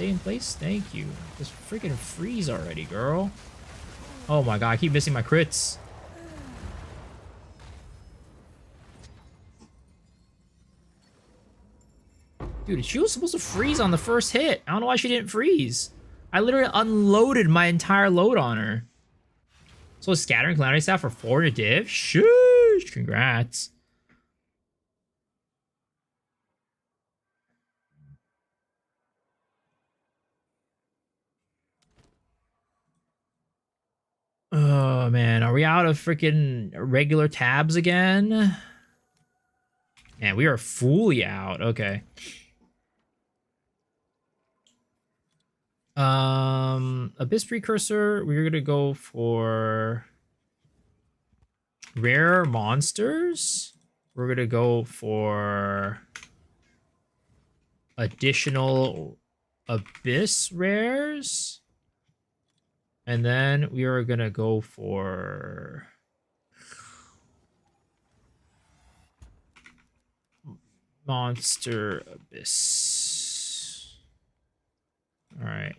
in place? Thank you. Just freaking freeze already, girl. Oh my god, I keep missing my crits. Dude, she was supposed to freeze on the first hit. I don't know why she didn't freeze. I literally unloaded my entire load on her. So scattering calamity staff for 400 div? Sheesh, congrats. Oh man, are we out of freaking regular tabs again? Man, we are fully out. Okay. Abyss Precursor, we're gonna go for rare monsters. We're gonna go for additional Abyss rares. And then we are gonna go for Monster Abyss. All right.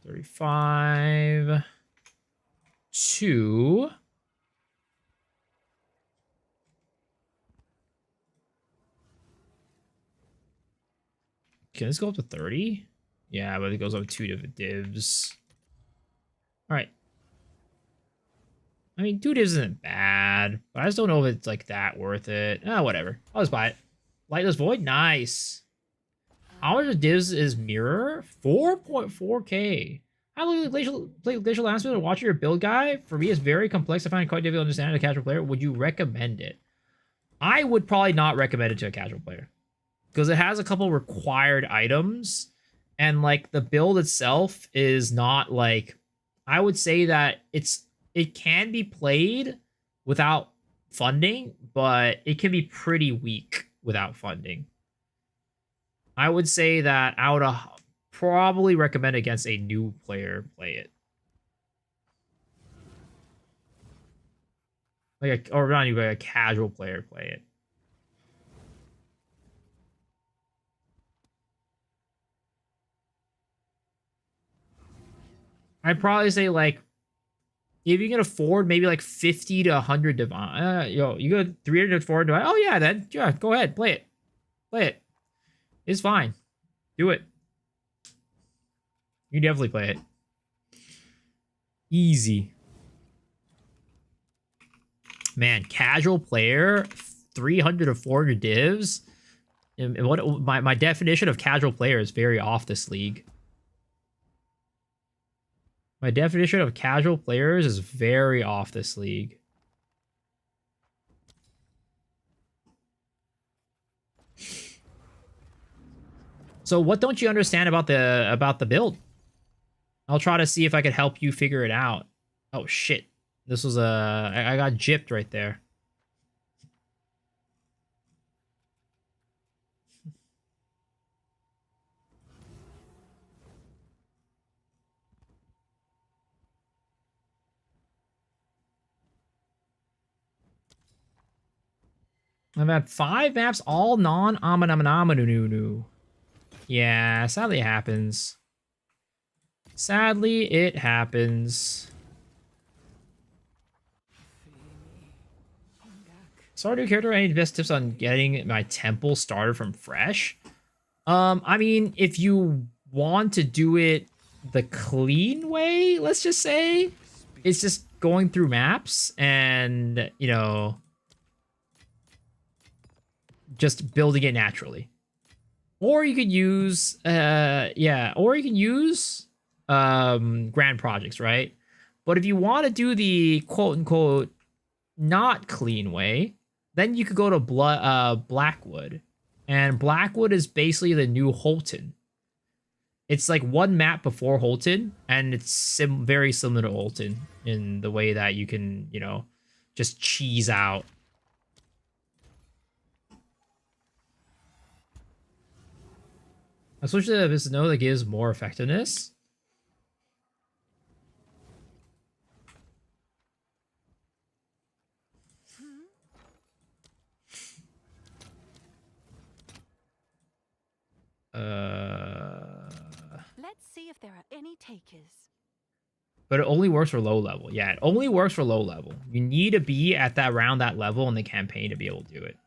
35. 2. Can this go up to 30? Yeah, but it goes up 2 different divs. All right. I mean, 2 divs isn't bad, but I just don't know if it's like that worth it. Whatever. I'll just buy it. Lightless Void, nice. How much of divs is Mirror? 4.4k. I look at Glacial last minute watching your build guide. For me, it's very complex. I find it quite difficult to understand as a casual player. Would you recommend it? I would probably not recommend it to a casual player because it has a couple required items, and like the build itself is not like. I would say that it can be played without funding, but it can be pretty weak without funding. I would say that I would probably recommend against a new player play it. Or not even a casual player play it. I'd probably say like if you can afford maybe like 50 to 100 divine, you go 300 to 400 divine. Oh yeah, then yeah, go ahead, play it. Play it. It's fine. Do it. You definitely play it. Easy. Man, casual player, 300 or 400 divs. And what my definition of casual player is very off this league. My definition of casual players is very off this league. So what don't you understand about the build? I'll try to see if I could help you figure it out. Oh shit. This was I got gypped right there. I've had 5 maps, all non-amanamanamanu. Yeah, sadly it happens. Sadly, it happens. Sorry, new character. Any best tips on getting my temple started from fresh? I mean, if you want to do it the clean way, let's just say, it's just going through maps and, you know, just building it naturally. Or you could use, or you can use grand projects, right? But if you want to do the quote-unquote not clean way, then you could go to Blackwood. And Blackwood is basically the new Holton. It's like one map before Holton, and it's very similar to Holton in the way that you can, you know, just cheese out. I switched to this node that gives more effectiveness. Let's see if there are any takers. But it only works for low level. Yeah, it only works for low level. You need to be at that around that level in the campaign to be able to do it.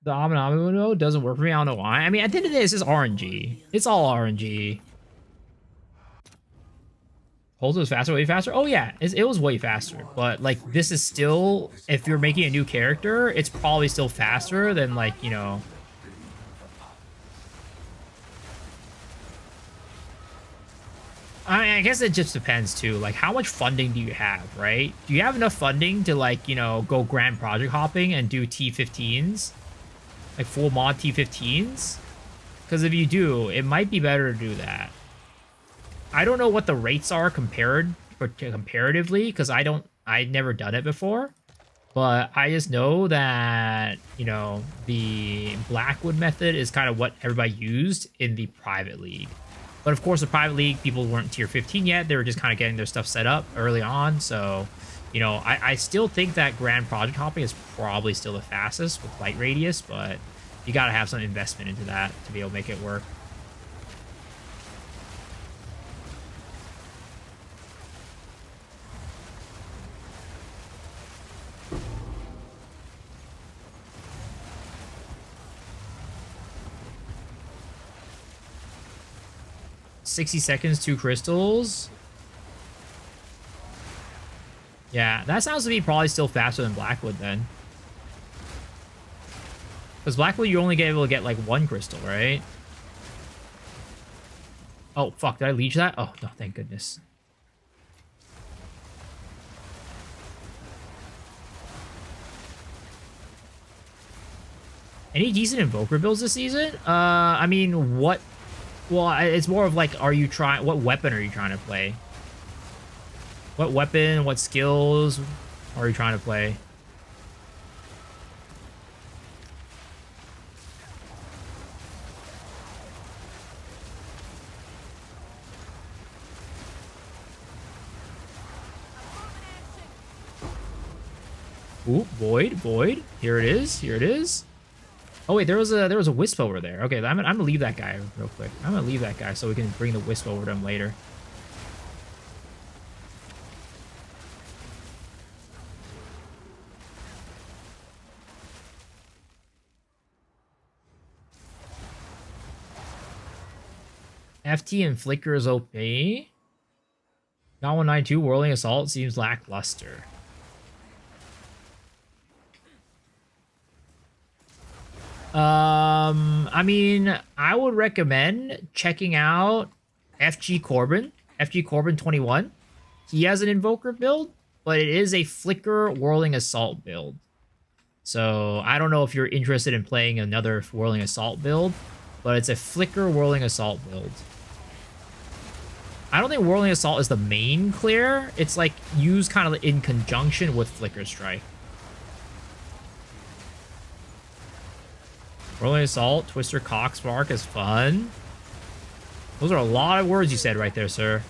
The Amanami doesn't work for me. I don't know why. I mean, at the end of the day, this is RNG. It's all RNG. Holds was faster, way faster. Oh yeah, it was way faster. But like, this is still, if you're making a new character, it's probably still faster than like, you know. I mean, I guess it just depends too. Like, how much funding do you have, right? Do you have enough funding to like, you know, go grand project hopping and do T15s? Like full mod T15s? Because if you do, it might be better to do that. I don't know what the rates are comparatively, because I've never done it before. But I just know that, you know, the Blackwood method is kind of what everybody used in the private league. But of course, the private league, people weren't tier 15 yet. They were just kind of getting their stuff set up early on. So, you know, I still think that grand project hopping is probably still the fastest with light radius, but you got to have some investment into that to be able to make it work. $60 seconds, 2 crystals. Yeah, that sounds to be probably still faster than Blackwood then. Because Blackwood, you only get able to get like 1 crystal, right? Oh, fuck. Did I leech that? Oh, no, thank goodness. Any decent Invoker builds this season? I mean, what... Well, it's more of like, are you trying... What weapon are you trying to play? What weapon, what skills are you trying to play? Ooh, void. Here it is. Oh wait, there was a wisp over there. Okay, I'm gonna leave that guy real quick. I'm gonna leave that guy so we can bring the wisp over to him later. FT and Flicker is OP. 9192 Whirling Assault seems lackluster. I mean, I would recommend checking out FG Corbin 21. He has an Invoker build, but it is a Flicker Whirling Assault build. So I don't know if you're interested in playing another Whirling Assault build, but it's a Flicker Whirling Assault build. I don't think Whirling Assault is the main clear. It's like used kind of in conjunction with Flicker Strike. Whirling Assault, Twister Cockspark is fun. Those are a lot of words you said right there, sir.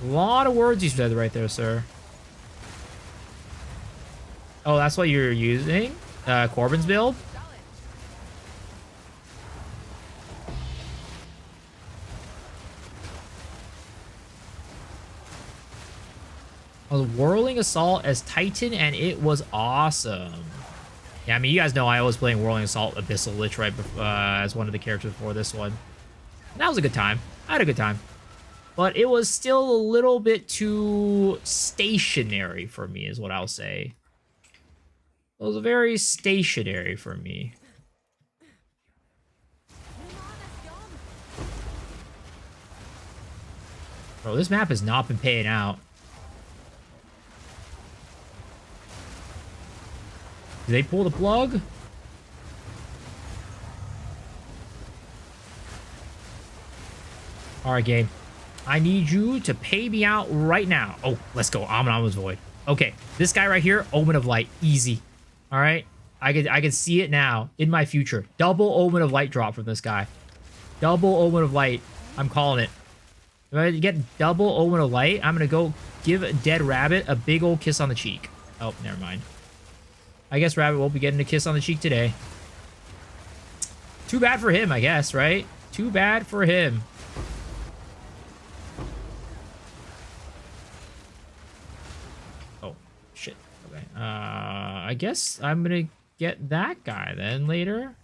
A lot of words you said right there, sir. Oh, that's what you're using? Corbin's build? I was Whirling Assault as Titan, and it was awesome. Yeah, I mean, you guys know I was playing Whirling Assault Abyssal Lich right as one of the characters before this one. And that was a good time. I had a good time. But it was still a little bit too stationary for me, is what I'll say. It was very stationary for me. Bro, this map has not been paying out. Did they pull the plug? Alright, game. I need you to pay me out right now. Oh, let's go. Amanama's Void. Okay, this guy right here, Omen of Light. Easy. Alright? I can see it now in my future. Double Omen of Light drop from this guy. Double Omen of Light. I'm calling it. If I get double Omen of Light, I'm going to go give Dead Rabbit a big old kiss on the cheek. Oh, never mind. I guess Rabbit won't be getting a kiss on the cheek today. Too bad for him, I guess, right? Too bad for him. Oh, shit. Okay. I guess I'm gonna get that guy then later.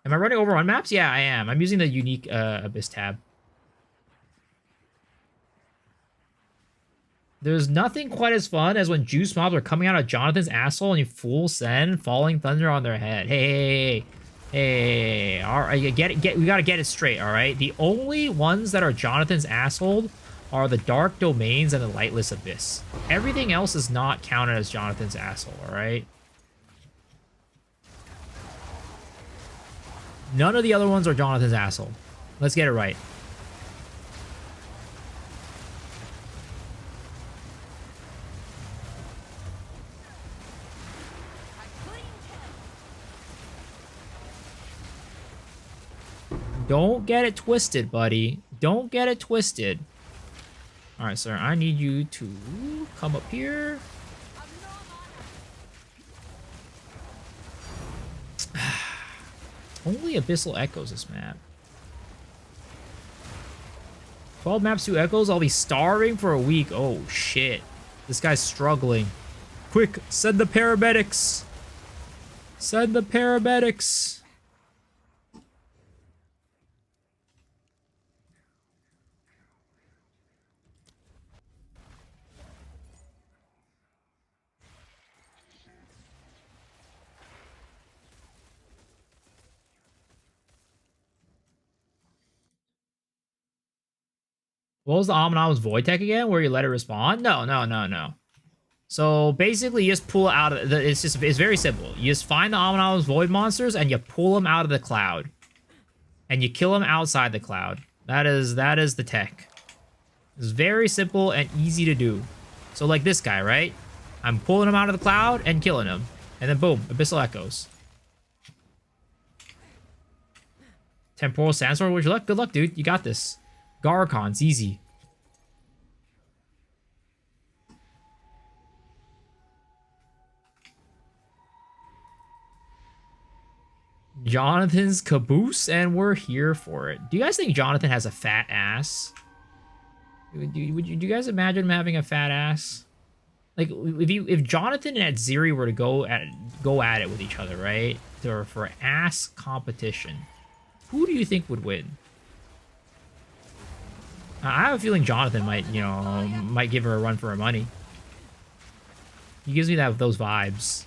Am I running overrun maps? Yeah, I am. I'm using the unique Abyss tab. There's nothing quite as fun as when juice mobs are coming out of Jonathan's asshole and you full send falling thunder on their head. Hey. All right, we gotta get it straight. All right. The only ones that are Jonathan's asshole are the dark domains and the lightless abyss. Everything else is not counted as Jonathan's asshole. All right. None of the other ones are Jonathan's asshole. Let's get it right. Don't get it twisted, buddy. Don't get it twisted. All right, sir. I need you to come up here. Only Abyssal Echoes this map. 12 maps, 2 Echoes. I'll be starving for a week. Oh, shit. This guy's struggling. Quick, send the paramedics. Send the paramedics. What was the Omens Void Tech again? Where you let it respond? No. So basically, you just pull it out of the. It's very simple. You just find the Omens Void monsters and you pull them out of the cloud, and you kill them outside the cloud. That is the tech. It's very simple and easy to do. So like this guy, right? I'm pulling him out of the cloud and killing him, and then boom, Abyssal Echoes. Temporal Sandstorm. Wish you luck. Good luck, dude. You got this. Garcon's easy. Jonathan's caboose, and we're here for it. Do you guys think Jonathan has a fat ass? Do you guys imagine him having a fat ass? Like if Jonathan and Atziri were to go at it with each other, right? For ass competition, who do you think would win? I have a feeling Jonathan might give her a run for her money. He gives me those vibes.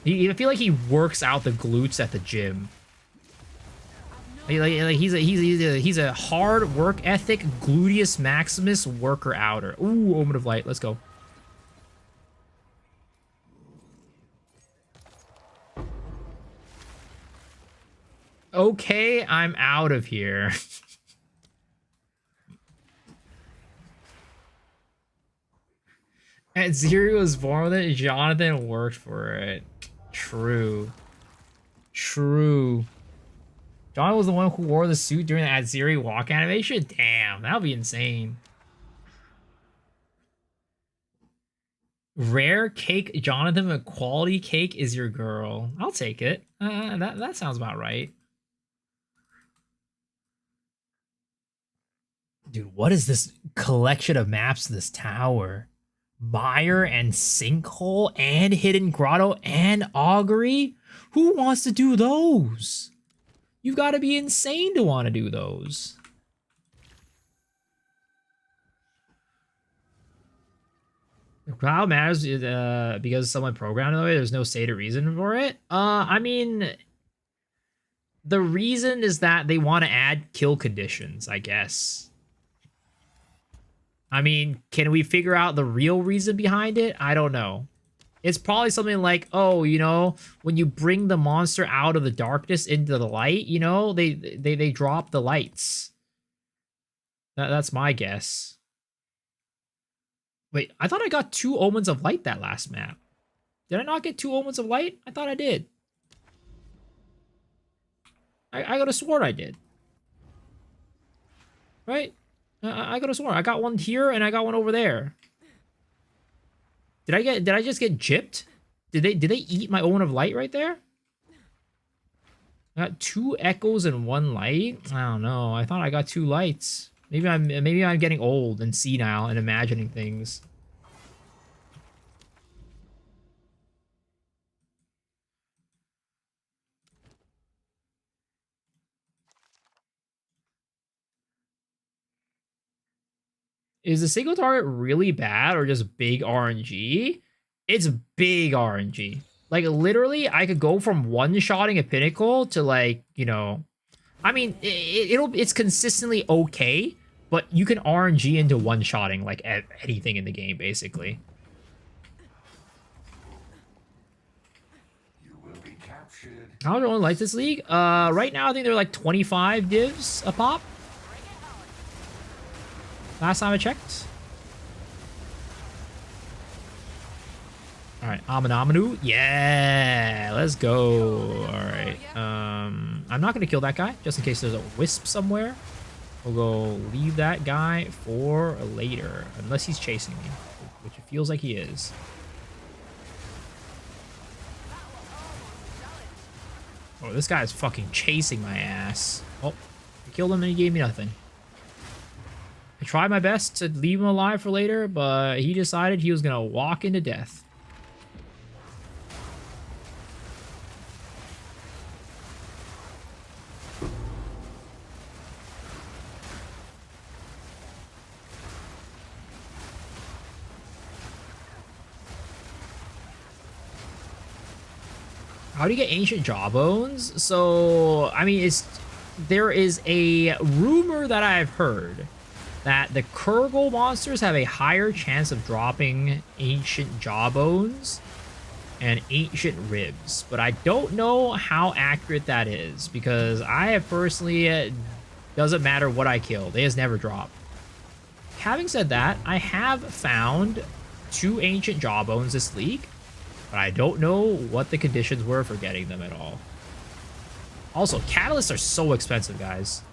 I feel like he works out the glutes at the gym. Like he's a hard work ethic gluteus maximus worker outer. Ooh, Omen of Light. Let's go. Okay, I'm out of here. Atziri was born with it. Jonathan worked for it. True. Jonathan was the one who wore the suit during the Atziri walk animation? Damn, that would be insane. Rare cake, Jonathan, a quality cake is your girl. I'll take it. That sounds about right. Dude, what is this collection of maps in this tower? Mire and Sinkhole and Hidden Grotto and Augury? Who wants to do those? You've got to be insane to want to do those. The crowd matters because someone programmed it that way. There's no stated reason for it. I mean, the reason is that they want to add kill conditions, I guess. I mean, can we figure out the real reason behind it? I don't know. It's probably something like, oh, when you bring the monster out of the darkness into the light, they drop the lights. That's my guess. Wait, I thought I got 2 Omens of Light that last map. Did I not get 2 Omens of Light? I thought I did. I got a sword I did. Right? I got a sword. I got one here and I got one over there. Did I just get gypped? Did they eat my Omen of Light right there? I got 2 echoes and 1 light? I don't know. I thought I got 2 lights. Maybe I'm getting old and senile and imagining things. is the single target really bad or just big RNG? It's big RNG. Like literally, I could go from one-shotting a pinnacle to like, you know, I mean, it's consistently okay, but you can RNG into one-shotting like anything in the game basically. You will be captured. I don't like this league. Right now I think they're like 25 divs a pop. Last time I checked. All right, Amanu. Yeah, let's go. All right. I'm not gonna kill that guy just in case there's a wisp somewhere. We'll go leave that guy for later, unless he's chasing me, which it feels like he is. Oh, this guy is fucking chasing my ass. Oh, I killed him and he gave me nothing. I tried my best to leave him alive for later, but he decided he was gonna walk into death. How do you get ancient jawbones? So, I mean, there is a rumor that I've heard that the Kurgle monsters have a higher chance of dropping ancient jawbones and ancient ribs, but I don't know how accurate that is because I have personally, doesn't matter what I kill, they just never drop. Having said that, I have found 2 ancient jawbones this league, but I don't know what the conditions were for getting them at all. Also, catalysts are so expensive, guys.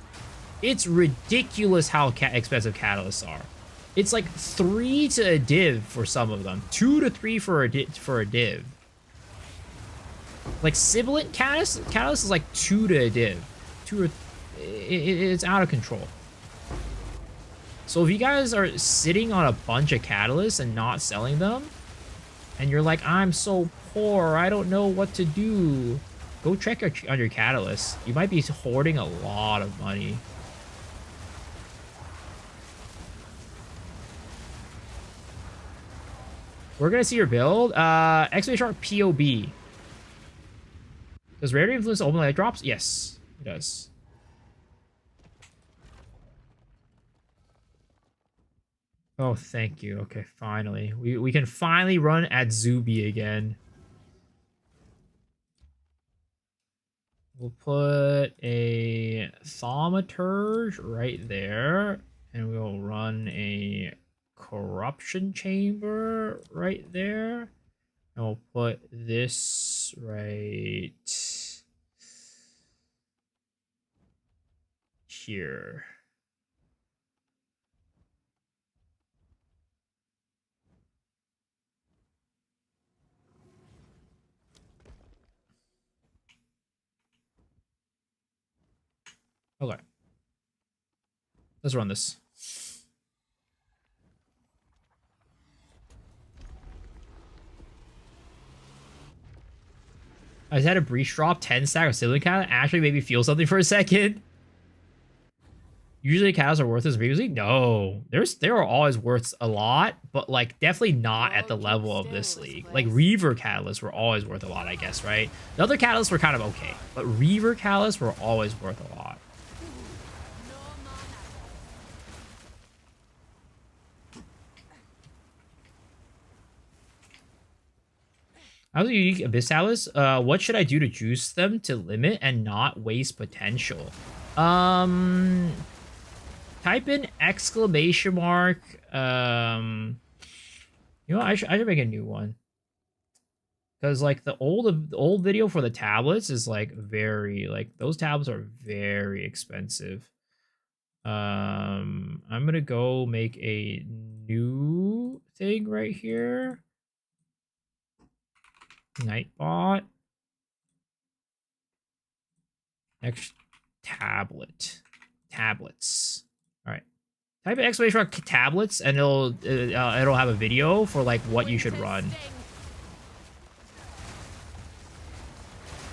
It's ridiculous how expensive catalysts are. It's like 3 to a div for some of them. 2 to 3 for a div. Like sibilant catalyst is like 2 to a div. It's out of control. So if you guys are sitting on a bunch of catalysts and not selling them, and you're like, I'm so poor, I don't know what to do, go check on your catalysts. You might be hoarding a lot of money. We're gonna see your build. X-Ray Shark POB. Does Rarity influence open light drops? Yes, it does. Oh, thank you. Okay, finally. We can finally run Atziri again. We'll put a Thaumaturge right there. And we'll run a Corruption Chamber right there. And we'll put this right here. Okay. Let's run this. I just had a breach drop 10 stack of Sibling Cat. Actually made me feel something for a second. Usually catalysts are worth as previously? No. They are always worth a lot, but like definitely not at the level of this league. Like Reaver catalysts were always worth a lot, I guess, right? The other catalysts were kind of okay, but Reaver catalysts were always worth a lot. How's a unique Abyss Talus? What should I do to juice them to limit and not waste potential? Type in exclamation mark. You know, I should make a new one. Because like the old video for the tablets is like very, like those tablets are very expensive. I'm gonna go make a new thing right here. Nightbot. Next tablets. All right. Type in exclamation mark tablets, and it'll have a video for like what you should run.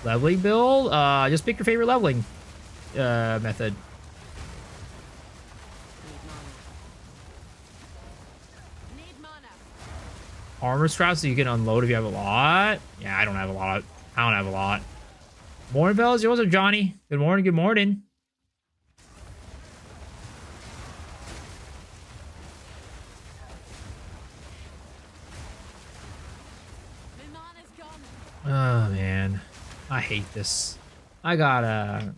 Leveling build. Just pick your favorite leveling method. Armor scraps so you can unload if you have a lot. Yeah, I don't have a lot. I don't have a lot. Morning, fellas. What's up, Johnny? Good morning. Good morning. Oh, man. I hate this. I gotta...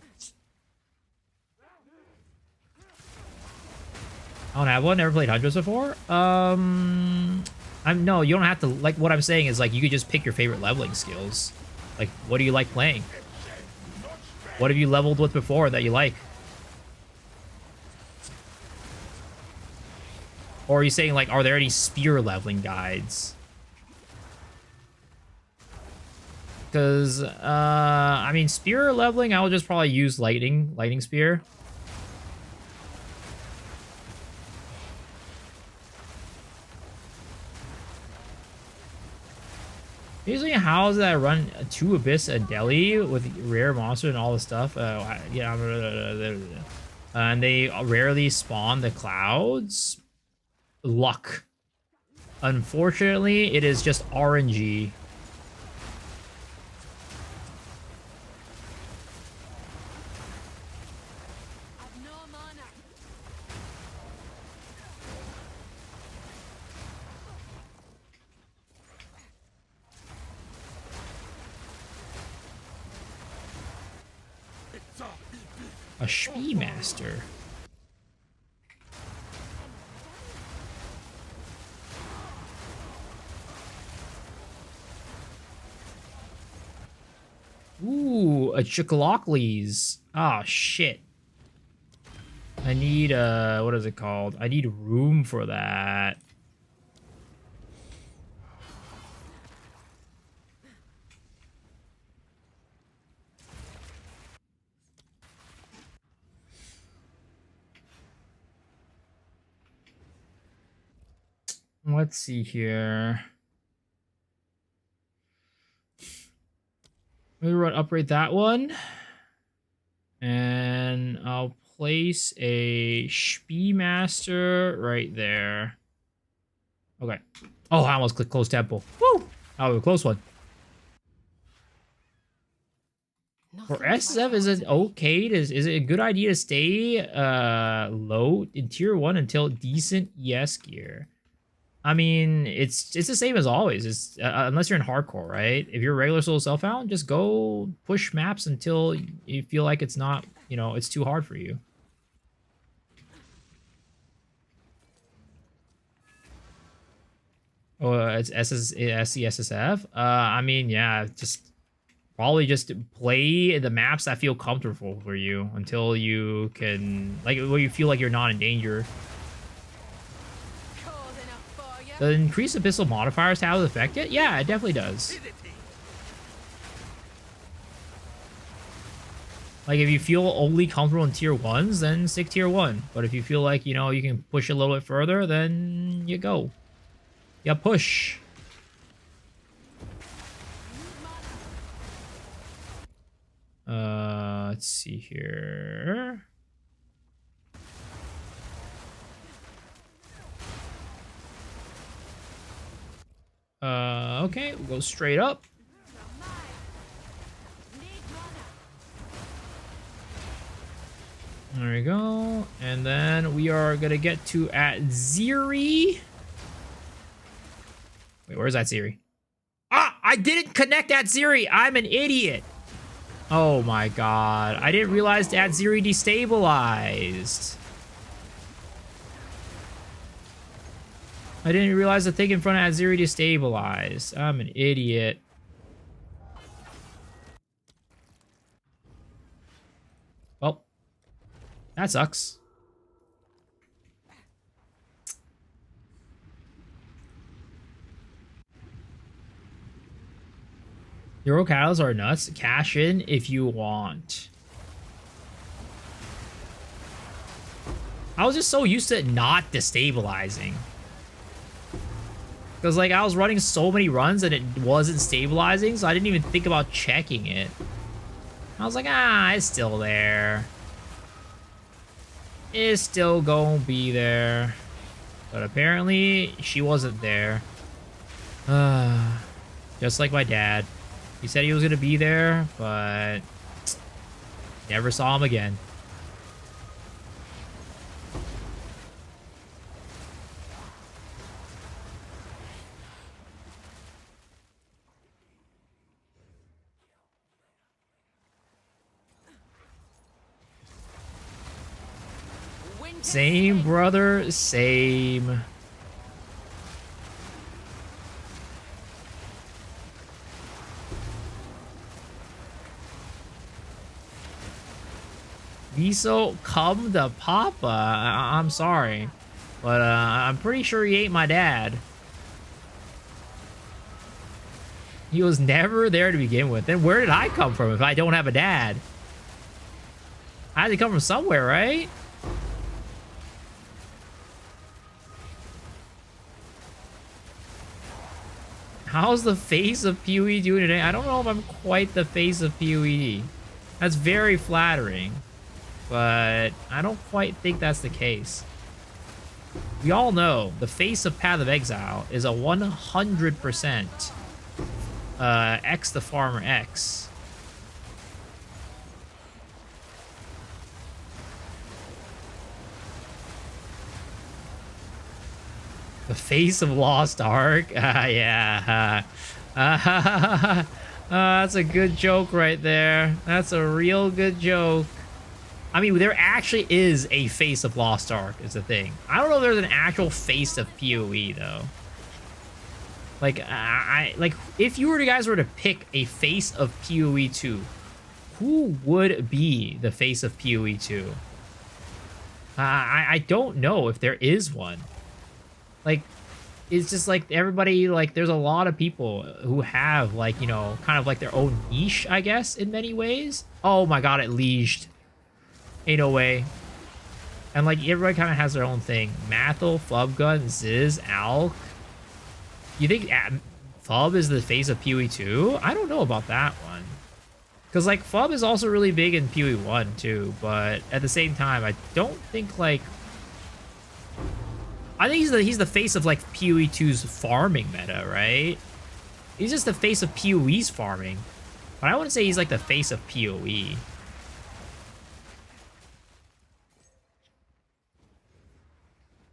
I don't have one. Never played Hundreds before. No, you don't have to. Like, what I'm saying is, like, you could just pick your favorite leveling skills. Like, what do you like playing? What have you leveled with before that you like? Or are you saying, like, are there any spear leveling guides? Because, I mean, spear leveling, I will just probably use lightning spear. Usually, how is that I run 2 Abyss a Delhi with rare monster and all the stuff? Yeah, and they rarely spawn the clouds. Luck. Unfortunately, it is just RNG. A Spee Master. Ooh, a Chickalocklys. Oh, shit. I need, what is it called? I need room for that. Let's see here. Maybe we'll upgrade that one. And I'll place a Spee Master right there. Okay. Oh, I almost clicked close temple. Woo! That was a close one. For SSF, is it okay? Is it a good idea to stay low in tier 1 until decent ES gear? I mean, it's the same as always. It's unless you're in hardcore, right? If you're regular solo self-found, just go push maps until you feel like it's not, you know, it's too hard for you. Oh, it's SCSSF. I mean, yeah, probably just play the maps that feel comfortable for you until you can, like, where you feel like you're not in danger. The increased abyssal modifiers, how does it affect it? Yeah, it definitely does. Like, if you feel only comfortable in tier 1s, then stick tier 1. But if you feel like, you know, you can push a little bit further, then you go. You push. Let's see here. Okay, we'll go straight up. There we go. And then we are gonna get to Atziri. Wait, where's Atziri? Ah, I didn't connect Atziri. I'm an idiot. Oh my god. I didn't realize Atziri destabilized. I didn't realize the thing in front of Atziri destabilized. I'm an idiot. Well, that sucks. Euro cows are nuts. Cash in if you want. I was just so used to it not destabilizing. Because, like, I was running so many runs and it wasn't stabilizing, so I didn't even think about checking it. I was like, ah, it's still there. It's still gonna be there. But apparently, she wasn't there. Just like my dad. He said he was gonna be there, but never saw him again. Same, brother, same. Miso, come to Papa. I'm sorry, but I'm pretty sure he ain't my dad. He was never there to begin with. Then where did I come from if I don't have a dad? I had to come from somewhere, right? How's the face of PoE doing today? I don't know if I'm quite the face of PoE. That's very flattering, but I don't quite think that's the case. We all know the face of Path of Exile is a 100% X the Farmer X. The face of Lost Ark? Yeah. That's a good joke right there. That's a real good joke. I mean, there actually is a face of Lost Ark, is the thing. I don't know if there's an actual face of PoE, though. Like, like, if you guys were to pick a face of PoE 2, who would be the face of PoE 2? I don't know if there is one. Like, it's just like everybody, like, there's a lot of people who have, like, you know, kind of like their own niche, I guess, in many ways. Oh my god, it leashed. Ain't no way. And, like, everybody kind of has their own thing. Mathel, Flubgun, Ziz, Alk. You think Flub is the face of PoE 2? I don't know about that one. Because, like, Flub is also really big in PoE 1, too. But at the same time, I don't think, like... I think he's the face of, like, PoE 2's farming meta, right? He's just the face of PoE's farming. But I wouldn't say he's, like, the face of PoE.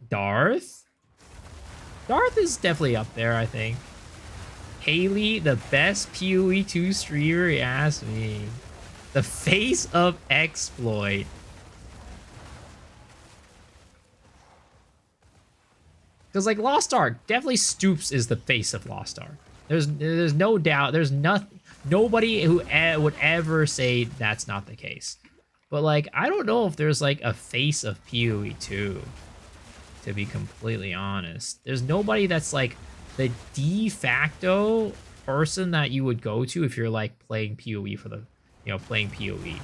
Darth? Darth is definitely up there, I think. Haley, the best PoE 2 streamer? You asked me. The face of Exploit. Because, like, Lost Ark, definitely Stoops is the face of Lost Ark. There's no doubt. There's nobody who would ever say that's not the case. But, like, I don't know if there's, like, a face of PoE 2, to be completely honest. There's nobody that's, like, the de facto person that you would go to if you're, like, playing PoE for the, you know, playing PoE.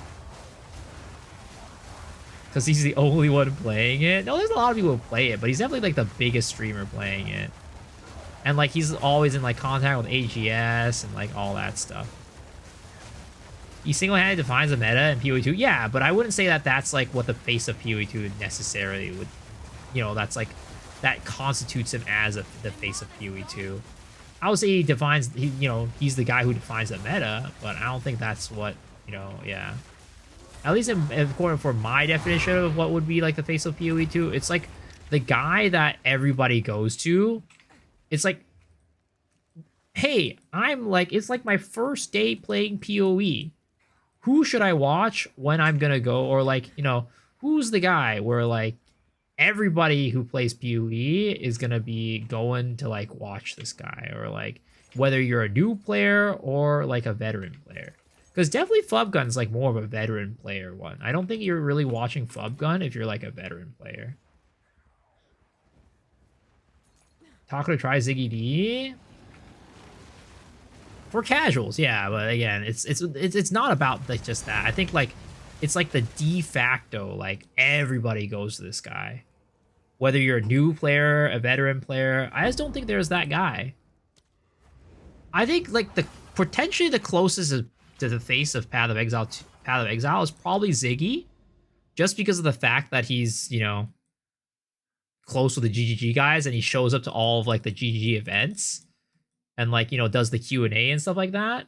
Because he's the only one playing it. No, there's a lot of people who play it, but he's definitely, like, the biggest streamer playing it. And, like, he's always in, like, contact with AGS and, like, all that stuff. He single-handedly defines a meta in PoE 2? Yeah, but I wouldn't say that that's, like, what the face of PoE 2 necessarily would... You know, that's, like... That constitutes him as the face of PoE 2. I would say he defines... you know, he's the guy who defines the meta, but I don't think that's what... You know, yeah... At least according for my definition of what would be like the face of PoE 2, it's like the guy that everybody goes to. It's like, hey, I'm like, it's like my first day playing PoE. Who should I watch when I'm gonna go? Or like, you know, who's the guy where like everybody who plays PoE is gonna be going to like watch this guy, or like whether you're a new player or like a veteran player. Because definitely Flubgun's like more of a veteran player one. I don't think you're really watching Flubgun if you're like a veteran player. Taco to try Ziggy D? For casuals, yeah, but again, it's not about like just that. I think like it's like the de facto, like everybody goes to this guy. Whether you're a new player, a veteran player, I just don't think there's that guy. I think like the potentially the closest to the face of Path of Exile is probably Ziggy, just because of the fact that he's, you know, close with the GGG guys and he shows up to all of like the GGG events. and like, you know, does the Q&A and stuff like that.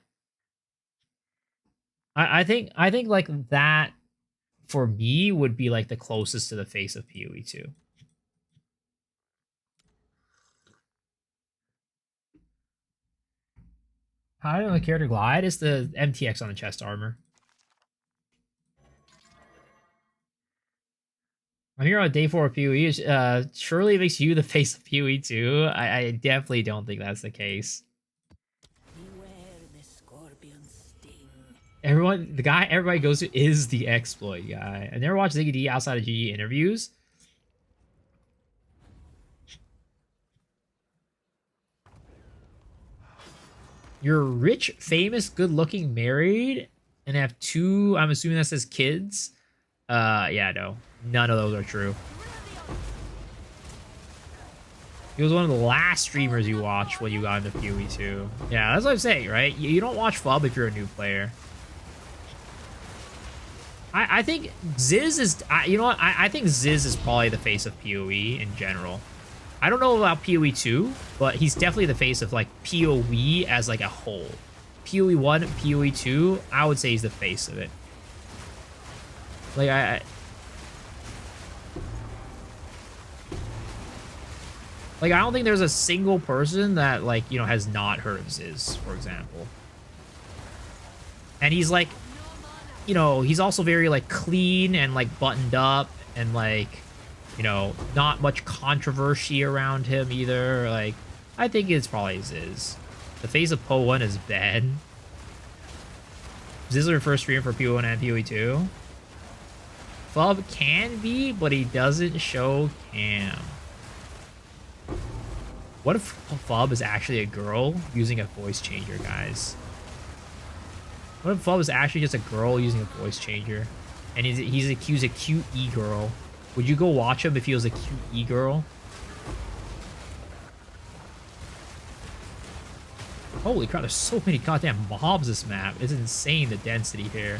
I think like that for me would be like the closest to the face of PoE 2. How do the character glide? It's the MTX on the chest armor. I'm here on day 4 of PoE. Surely it makes you the face of PoE 2. I definitely don't think that's the case. Everyone, the guy everybody goes to is the exploit guy. I never watched Ziggy D outside of GG interviews. You're rich, famous, good-looking, married, and have 2, I'm assuming that says kids. Yeah, no. None of those are true. He was one of the last streamers you watched when you got into PoE 2. Yeah, that's what I'm saying, right? You don't watch FUB if you're a new player. I think Ziz is... you know what? I think Ziz is probably the face of PoE in general. I don't know about PoE 2, but he's definitely the face of, like, PoE as, like, a whole. PoE 1, PoE 2, I would say he's the face of it. Like, like, I don't think there's a single person that, like, you know, has not heard of Ziz, for example. And he's, like, you know, he's also very, like, clean and, like, buttoned up and, like, you know, not much controversy around him either. Like, I think it's probably Ziz. The face of PoE 1 is Ben. Ziz is your first stream for PoE 1 and PoE 2. FUB can be, but he doesn't show cam. What if FUB is actually a girl using a voice changer, guys? What if FUB is actually just a girl using a voice changer? And he's a cute e-girl. Would you go watch him if he was a cute e-girl? Holy crap, there's so many goddamn mobs this map. It's insane, the density here.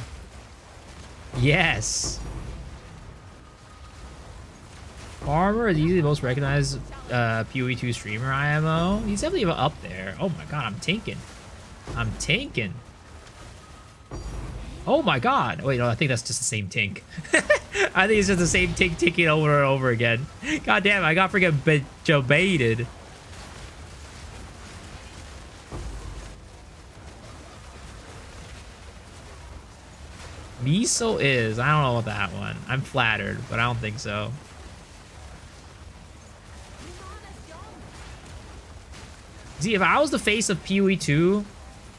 Yes! Farmer is easily the most recognized PoE 2 streamer IMO. He's definitely up there. Oh my god, I'm tanking. I'm tanking. Oh my god. Wait, no, I think that's just the same tink. I think it's just the same tink ticking over and over again. God damn, I got freaking baited. Miso is. I don't know about that one. I'm flattered, but I don't think so. See, if I was the face of PoE 2,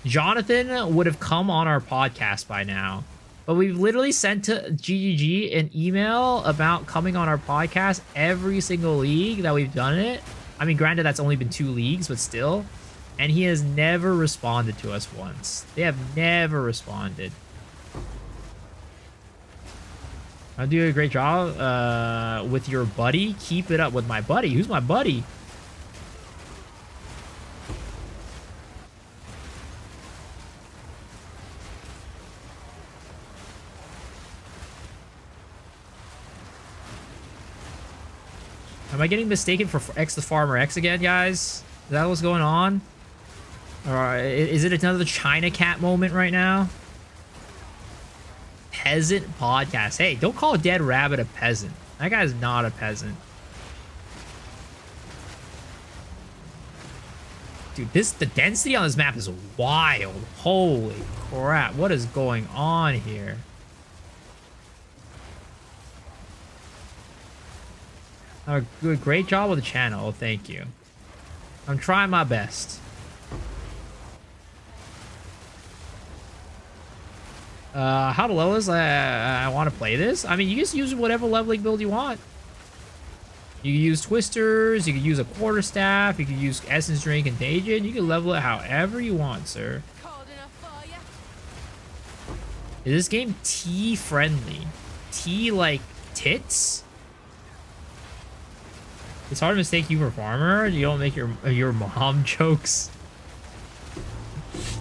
Jonathan would have come on our podcast by now. But we've literally sent to GGG an email about coming on our podcast every single league that we've done it. I mean, granted, that's only been 2 leagues, but still. And he has never responded to us once. They have never responded. I'm doing a great job with your buddy. Keep it up with my buddy. Who's my buddy? Am I getting mistaken for X the Farmer X again, guys? Is that what's going on? Or is it another China Cat moment right now? Peasant podcast. Hey, don't call a dead rabbit a peasant. That guy's not a peasant. Dude, the density on this map is wild. Holy crap. What is going on here? Great job with the channel. Thank you. I'm trying my best. How to level this? I want to play this. I mean, you just use whatever leveling build you want. You can use twisters. You can use a quarterstaff. You can use essence drink and Contagion. You can level it however you want, sir. Is this game tea friendly? Tea like tits? It's hard to mistake you for farmer. You don't make your mom jokes.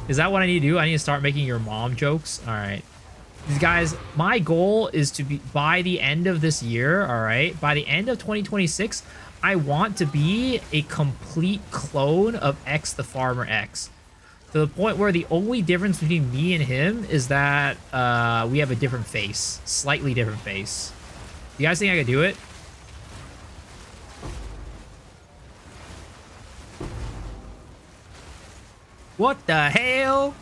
Is that what I need to do? I need to start making your mom jokes. All right, these guys. My goal is to be by the end of this year. All right, by the end of 2026, I want to be a complete clone of X the Farmer X. To the point where the only difference between me and him is that we have a different face. Slightly different face. You guys think I could do it? What the hell?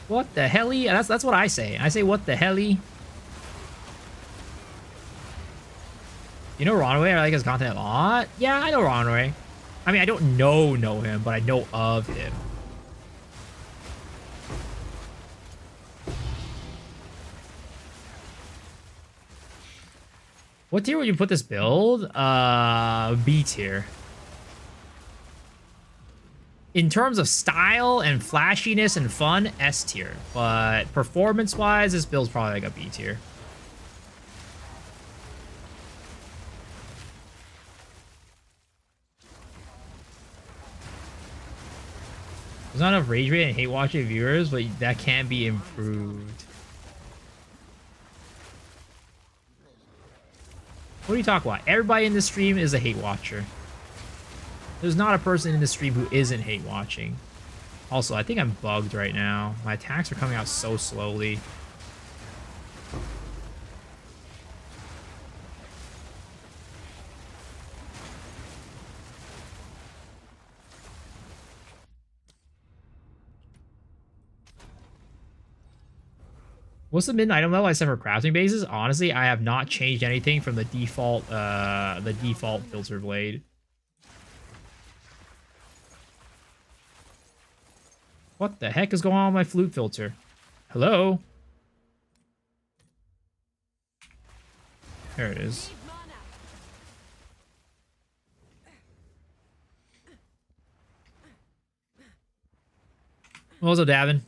What the helly? That's what I say. I say what the helly. You know Ronway? I like his content a lot. Yeah, I know Ronway. I mean, I don't know him, but I know of him. What tier would you put this build? B tier. In terms of style and flashiness and fun, S tier. But performance-wise, this build's probably like a B tier. There's not enough rage rate and hate watching viewers, but that can be improved. What are you talking about? Everybody in this stream is a hate watcher. There's not a person in this stream who isn't hate watching. Also, I think I'm bugged right now. My attacks are coming out so slowly. What's the mid item level except for crafting bases? Honestly, I have not changed anything from the default filter blade. What the heck is going on with my flute filter? Hello? There it is. What's up, Davin?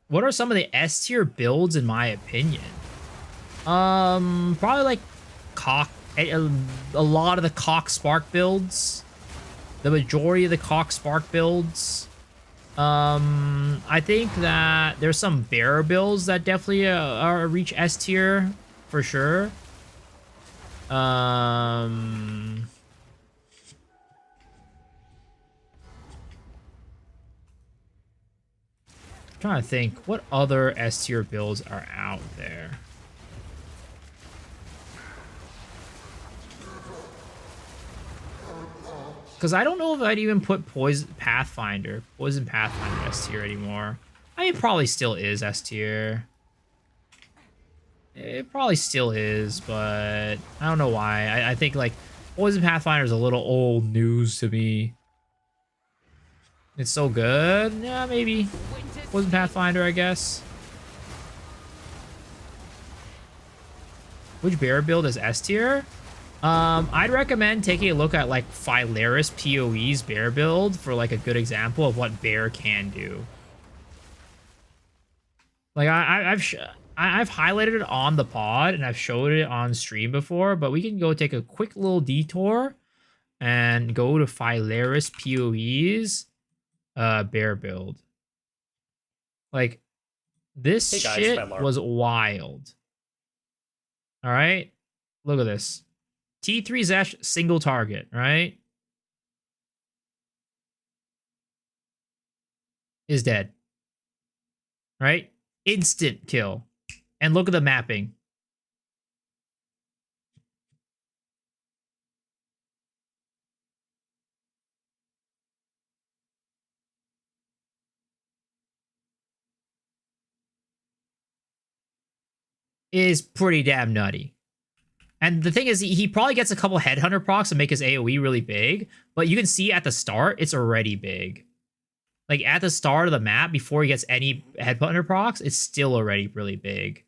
What are some of the S tier builds in my opinion? Probably like a lot of the Cock Spark builds. The majority of the Cock Spark builds. I think that there's some bearer builds that definitely reach S tier for sure. Trying to think what other S tier builds are out there. Because I don't know if I'd even put Poison Pathfinder S tier anymore. I mean, it probably still is S tier. It probably still is, but I don't know why. I think like Poison Pathfinder is a little old news to me. It's so good. Yeah, maybe. Poison Pathfinder, I guess. Which bear build is S tier? I'd recommend taking a look at like Philaris PoE's bear build for like a good example of what bear can do. Like I've highlighted it on the pod and I've showed it on stream before, but we can go take a quick little detour and go to Philaris PoE's bear build. Like this shit was wild. All right, look at this. T3 Zesh single target, right? Is dead. Right? Instant kill. And look at the mapping. Is pretty damn nutty. And the thing is, he probably gets a couple Headhunter procs to make his AoE really big, but you can see at the start, it's already big. Like, at the start of the map, before he gets any Headhunter procs, it's still already really big.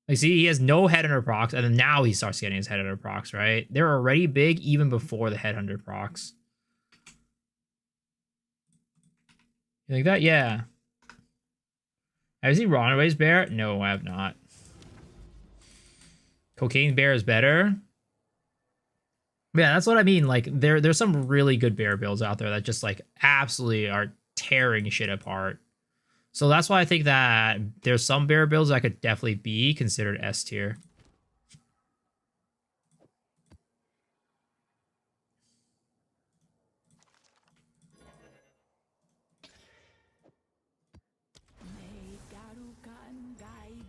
Like, see, he has no Headhunter procs, and then now he starts getting his Headhunter procs, right? They're already big even before the Headhunter procs. You think that? Yeah. Have you seen Runaway's Bear? No, I have not. Cocaine Bear is better. Yeah, that's what I mean. Like there's some really good bear builds out there that just like absolutely are tearing shit apart. So that's why I think that there's some bear builds that could definitely be considered S tier.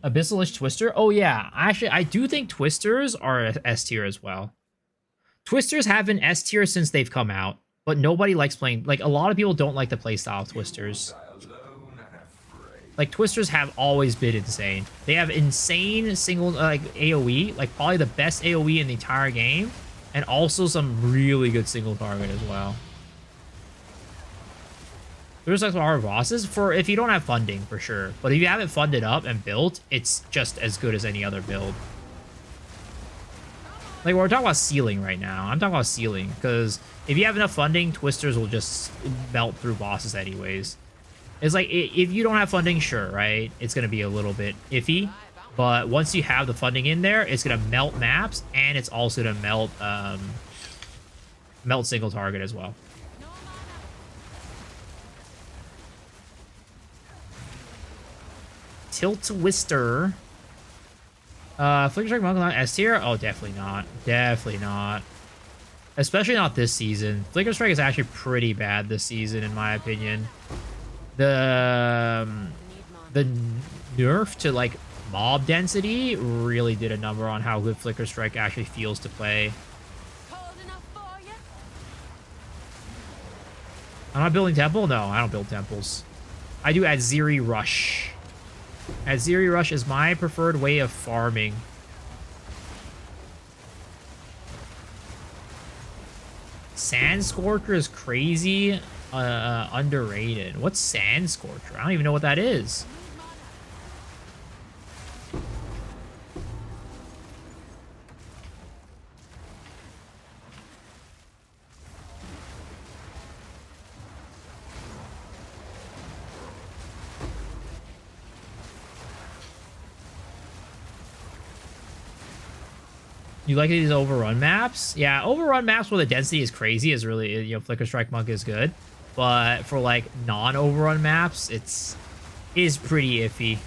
Abyssalish Twister? Oh yeah, actually I do think Twisters are S tier as well. Twisters have been S tier since they've come out, but nobody likes playing. Like a lot of people don't like the playstyle of Twisters. Like Twisters have always been insane. They have insane single like AoE, like probably the best AoE in the entire game, and also some really good single target as well. There's like our bosses for if you don't have funding for sure, but if you have it funded up and built, it's just as good as any other build. Like we're talking about ceiling right now. I'm talking about ceiling because if you have enough funding, Twisters will just melt through bosses anyways. It's like if you don't have funding, sure, right? It's gonna be a little bit iffy, but once you have the funding in there, it's gonna melt maps and it's also gonna melt single target as well. Tilt Twister. Flicker Strike Monk not S tier? Oh, definitely not. Definitely not. Especially not this season. Flicker Strike is actually pretty bad this season, in my opinion. The nerf to like mob density really did a number on how good Flicker Strike actually feels to play. I'm not building temple? No, I don't build temples. I do Atziri Rush. Atziri Rush is my preferred way of farming. Sand Scorcher is crazy underrated. What's Sand Scorcher? I don't even know what that is. You like these overrun maps? Yeah, overrun maps where the density is crazy is really, you know, Flicker Strike Monk is good. But for like non-overrun maps, it is pretty iffy.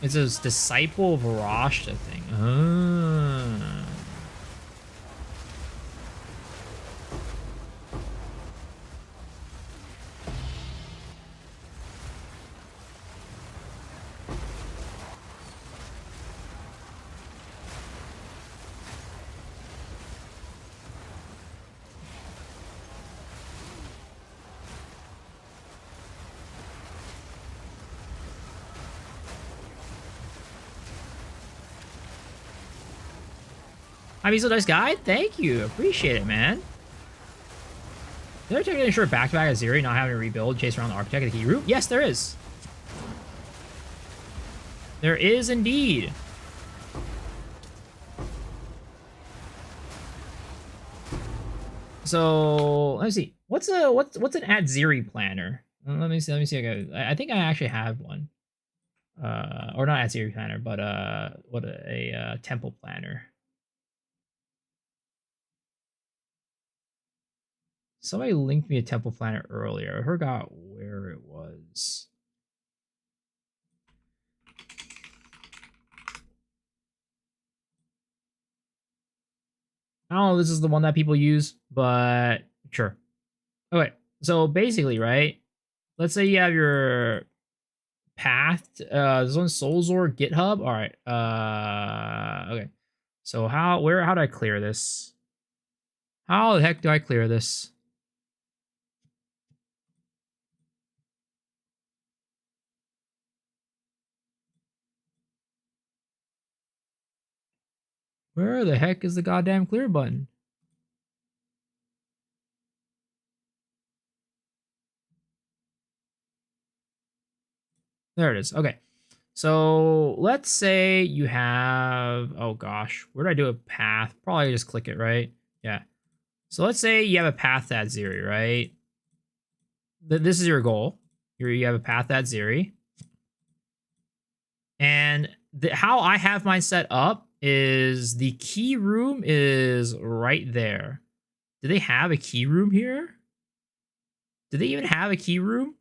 It's a disciple of Varashta thing. Ah. I'm so nice guy. Thank you. Appreciate it, man. Is there a technically sure back-to-back Atziri not having to rebuild, chase around the architect of the key route? Yes, there is. There is indeed. So let's see. What's an Atziri planner? Let me see. I think I actually have one. Or not Atziri planner, but what a temple planner. Somebody linked me a temple planner earlier. I forgot where it was. I don't know if this is the one that people use, but sure. Okay, so basically, right? Let's say you have your path. This one's Soulzor GitHub. All right. Okay. So how do I clear this? How the heck do I clear this? Where the heck is the goddamn clear button? There it is. Okay. So let's say you have, oh gosh, where did I do a path? Probably just click it, right? Yeah. So let's say you have a path to Atziri, right? This is your goal. You have a path to Atziri. And how I have mine set up is the key room is right there. Do they have a key room here? Do they even have a key room?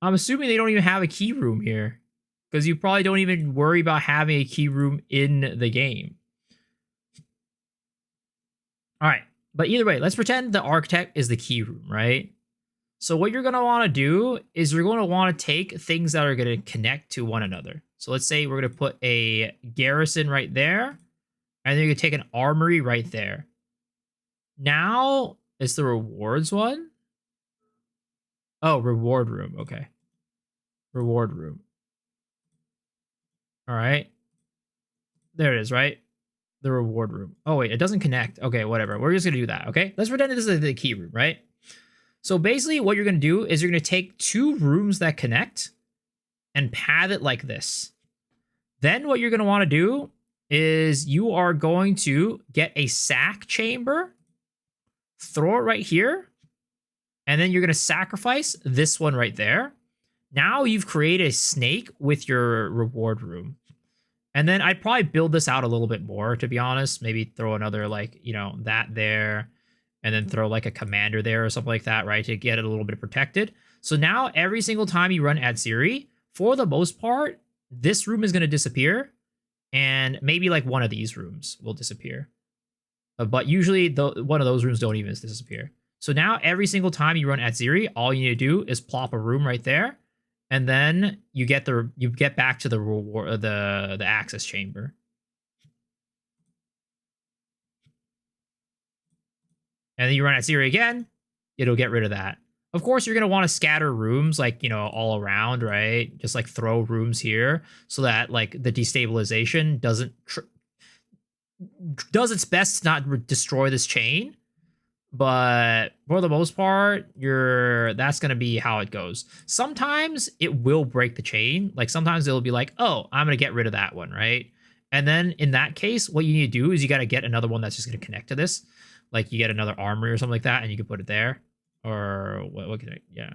I'm assuming they don't even have a key room here, because you probably don't even worry about having a key room in the game. All right, but either way, let's pretend the architect is the key room, right? So what you're going to want to do is you're going to want to take things that are going to connect to one another. So let's say we're going to put a garrison right there, and then you can take an armory right there. Now, it's the rewards one. Oh, reward room. Okay. Reward room. All right. There it is, right? The reward room. Oh, wait, it doesn't connect. Okay, whatever. We're just going to do that, okay? Let's pretend this is the key room, right? So basically what you're going to do is you're going to take two rooms that connect and path it like this. Then what you're going to want to do is you are going to get a sack chamber, throw it right here, and then you're going to sacrifice this one right there. Now you've created a snake with your reward room. And then I'd probably build this out a little bit more, to be honest. Maybe throw another, like, you know, that there, and then throw like a commander there or something like that, right? To get it a little bit protected. So now every single time you run Atziri, for the most part, this room is going to disappear. And maybe like one of these rooms will disappear. But usually one of those rooms don't even disappear. So now every single time you run Atziri, all you need to do is plop a room right there, and then you get back to the reward, the access chamber. And then you run Atziri again, it'll get rid of that. Of course, you're going to want to scatter rooms, like, you know, all around, right? Just like throw rooms here so that like the destabilization does its best to not destroy this chain. But for the most part, that's going to be how it goes. Sometimes it will break the chain. Like sometimes it'll be like, oh, I'm going to get rid of that one, right? And then in that case, what you need to do is you got to get another one that's just going to connect to this. Like you get another armory or something like that, and you can put it there. Or what can I, yeah.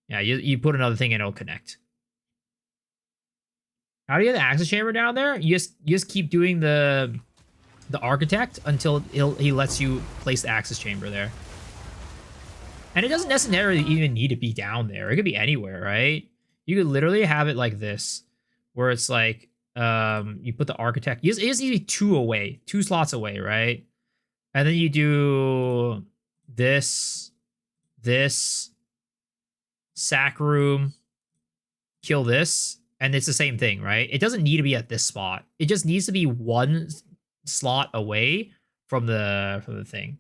Yeah, you put another thing and it'll connect. How do you get the access chamber down there? You just keep doing the architect until he lets you place the access chamber there. And it doesn't necessarily even need to be down there. It could be anywhere, right? You could literally have it like this, where it's like you put the architect. You just need to be two slots away, right? And then you do this, sack room, kill this, and it's the same thing, right? It doesn't need to be at this spot. It just needs to be one slot away from the thing.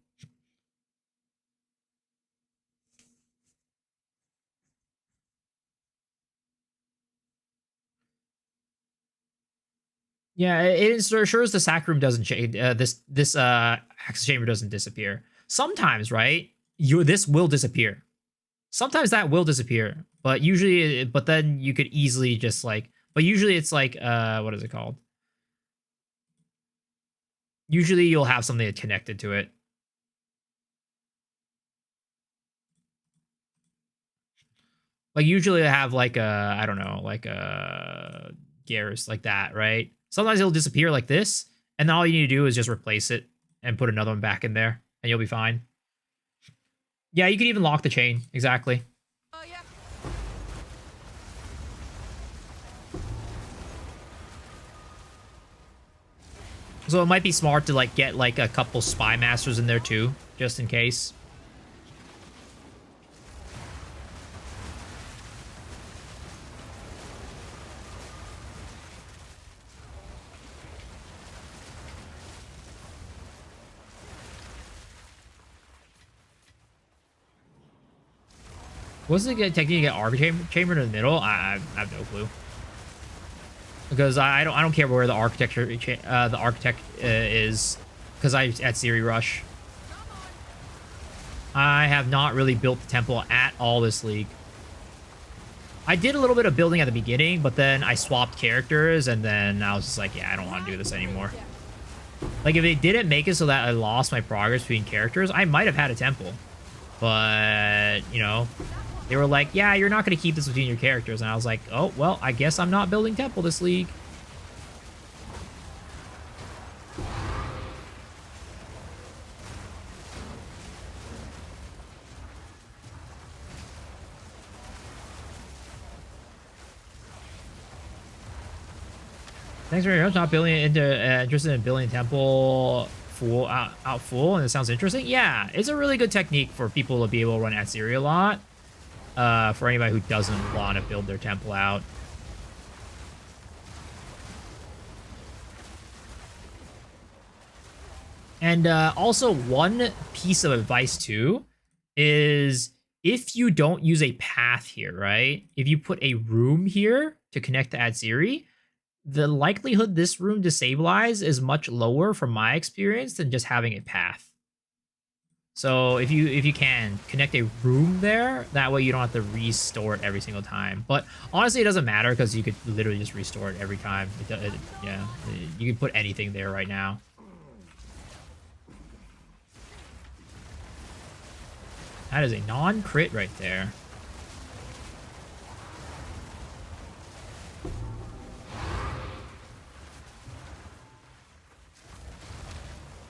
Yeah, it ensures the sack room doesn't change. This access chamber doesn't disappear. Sometimes, right? This will disappear. Sometimes that will disappear, but then you could easily just like. But usually it's like what is it called? Usually you'll have something connected to it. Like usually I have like a, I don't know, like a Garrus like that, right? Sometimes it'll disappear like this, and then all you need to do is just replace it and put another one back in there, and you'll be fine. Yeah, you could even lock the chain, exactly. Oh, yeah. So it might be smart to like get like a couple spy masters in there too, just in case. What's the technique to get arc chamber in the middle? I have no clue. Because I don't care where the architect is, because I Atziri rush. I have not really built the temple at all this league. I did a little bit of building at the beginning, but then I swapped characters, and then I was just like, yeah, I don't want to do this anymore. Like if they didn't make it so that I lost my progress between characters, I might have had a temple. But, you know, They were like, yeah, you're not going to keep this between your characters. And I was like, oh, well, I guess I'm not building temple this league. Thanks very much. Not building into interested in building temple full out full, and it sounds interesting. Yeah, it's a really good technique for people to be able to run Atziri a lot. For anybody who doesn't want to build their temple out. And also one piece of advice too is if you don't use a path here, right? If you put a room here to connect to Atziri, the likelihood this room destabilize is much lower from my experience than just having a path. So if you can connect a room there, that way you don't have to restore it every single time. But honestly, it doesn't matter because you could literally just restore it every time. Yeah, you can put anything there right now. That is a non-crit right there.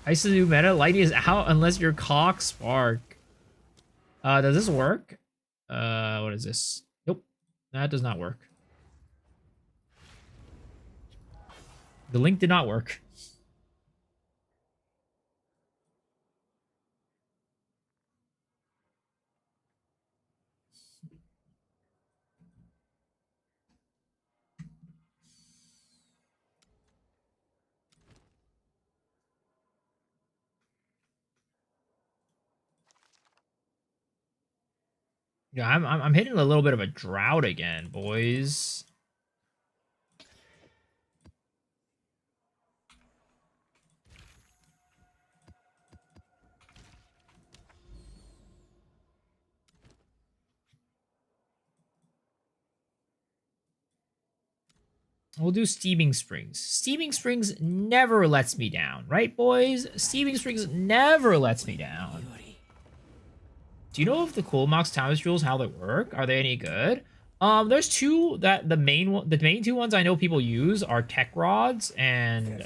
Ice is new meta. Lightning is out unless you're cock spark. Does this work? What is this? Nope. That does not work. The link did not work. Yeah, I'm hitting a little bit of a drought again, boys. We'll do Steaming Springs. Steaming Springs never lets me down, right, boys? Steaming Springs never lets me down. Do you know if the Coolmox Thomas Jewels, how they work? Are they any good? There's two that the main two ones I know people use are Tech Rods and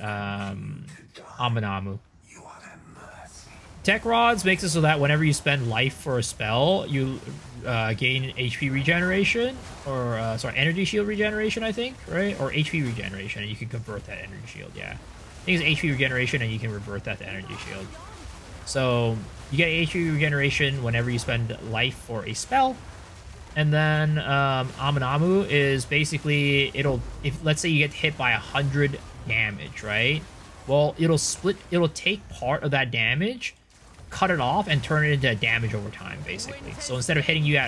Amanamu. Tech Rods makes it so that whenever you spend life for a spell, you gain HP regeneration, or sorry, energy shield regeneration, I think, right? Or HP regeneration, and you can convert that energy shield, yeah. I think it's HP regeneration, and you can revert that to energy shield. So you get HP regeneration whenever you spend life for a spell. And then Amanamu is basically, if let's say you get hit by 100 damage, right? Well, it'll take part of that damage, cut it off, and turn it into damage over time, basically. So instead of hitting you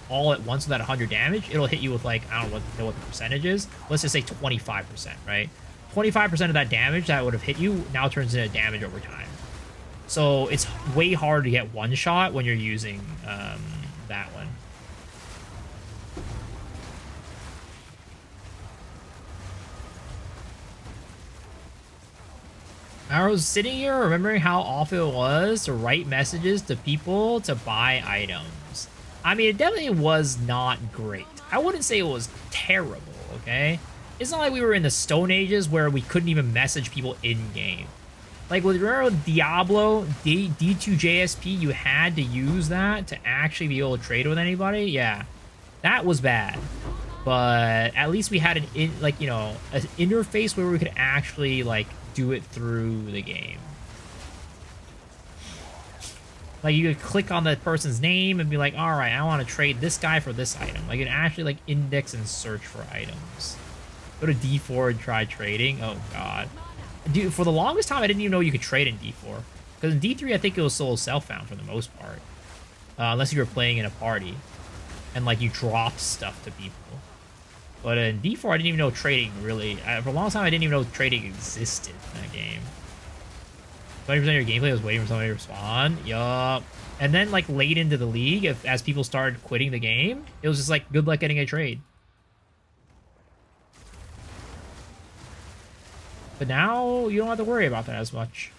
all at once with that 100 damage, it'll hit you with, like, I don't know what the percentage is. Let's just say 25%, right? 25% of that damage that would have hit you now turns into damage over time. So it's way harder to get one shot when you're using that one. I was sitting here remembering how awful it was to write messages to people to buy items. I mean, it definitely was not great. I wouldn't say it was terrible, okay? It's not like we were in the Stone Ages where we couldn't even message people in-game. Like, with Diablo, D2JSP, you had to use that to actually be able to trade with anybody. Yeah, that was bad. But at least we had an interface where we could actually, like, do it through the game. Like, you could click on the person's name and be like, all right, I want to trade this guy for this item. Like, you can actually, like, index and search for items. Go to D4 and try trading. Oh, God. Dude, for the longest time, I didn't even know you could trade in D4. Because in D3, I think it was solo self-found for the most part. Unless you were playing in a party. And, like, you dropped stuff to people. But in D4, I didn't even know trading really... for a long time, I didn't even know trading existed in that game. 20% of your gameplay was waiting for somebody to respond. Yup. And then, like, late into the league, as people started quitting the game, it was just like, good luck getting a trade. But now, you don't have to worry about that as much.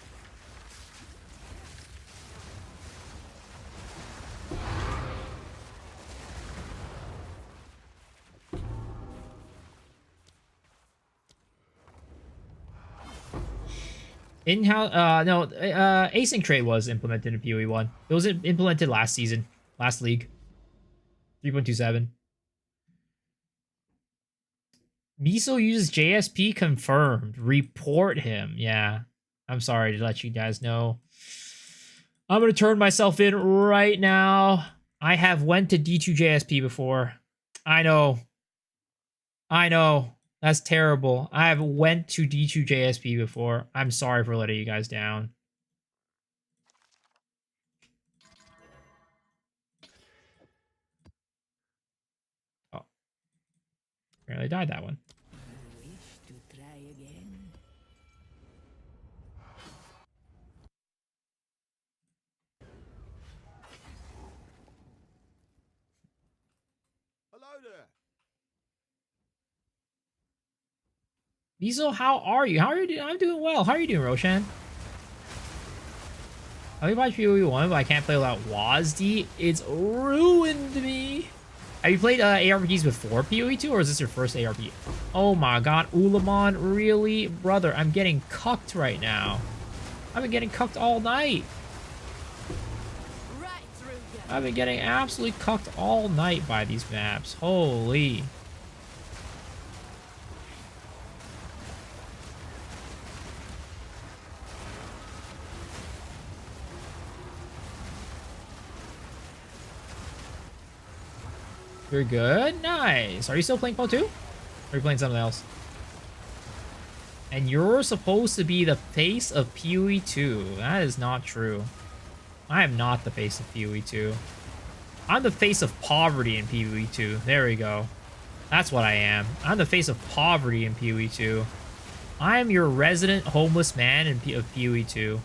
In-house, no, async trade was implemented in PoE 1. It was implemented last season, last league. 3.27. Miso uses JSP confirmed. Report him. Yeah. I'm sorry to let you guys know. I'm going to turn myself in right now. I have went to D2 JSP before. I know. I know. That's terrible. I have went to D2 JSP before. I'm sorry for letting you guys down. Oh. Apparently died that one. Diesel, how are you? How are you doing? I'm doing well. How are you doing, Roshan? I watch PoE1, but I can't play without WASD. It's ruined me. Have you played ARPGs before PoE2, or is this your first ARPG? Oh my god, Ulamon, really? Brother, I'm getting cucked right now. I've been getting cucked all night. I've been getting absolutely cucked all night by these maps. Holy. You're good? Nice. Are you still playing PoE 2? Or are you playing something else? And you're supposed to be the face of PoE 2. That is not true. I am not the face of PoE 2. I'm the face of poverty in PoE 2. There we go. That's what I am. I'm the face of poverty in PoE 2. I am your resident homeless man of PoE 2.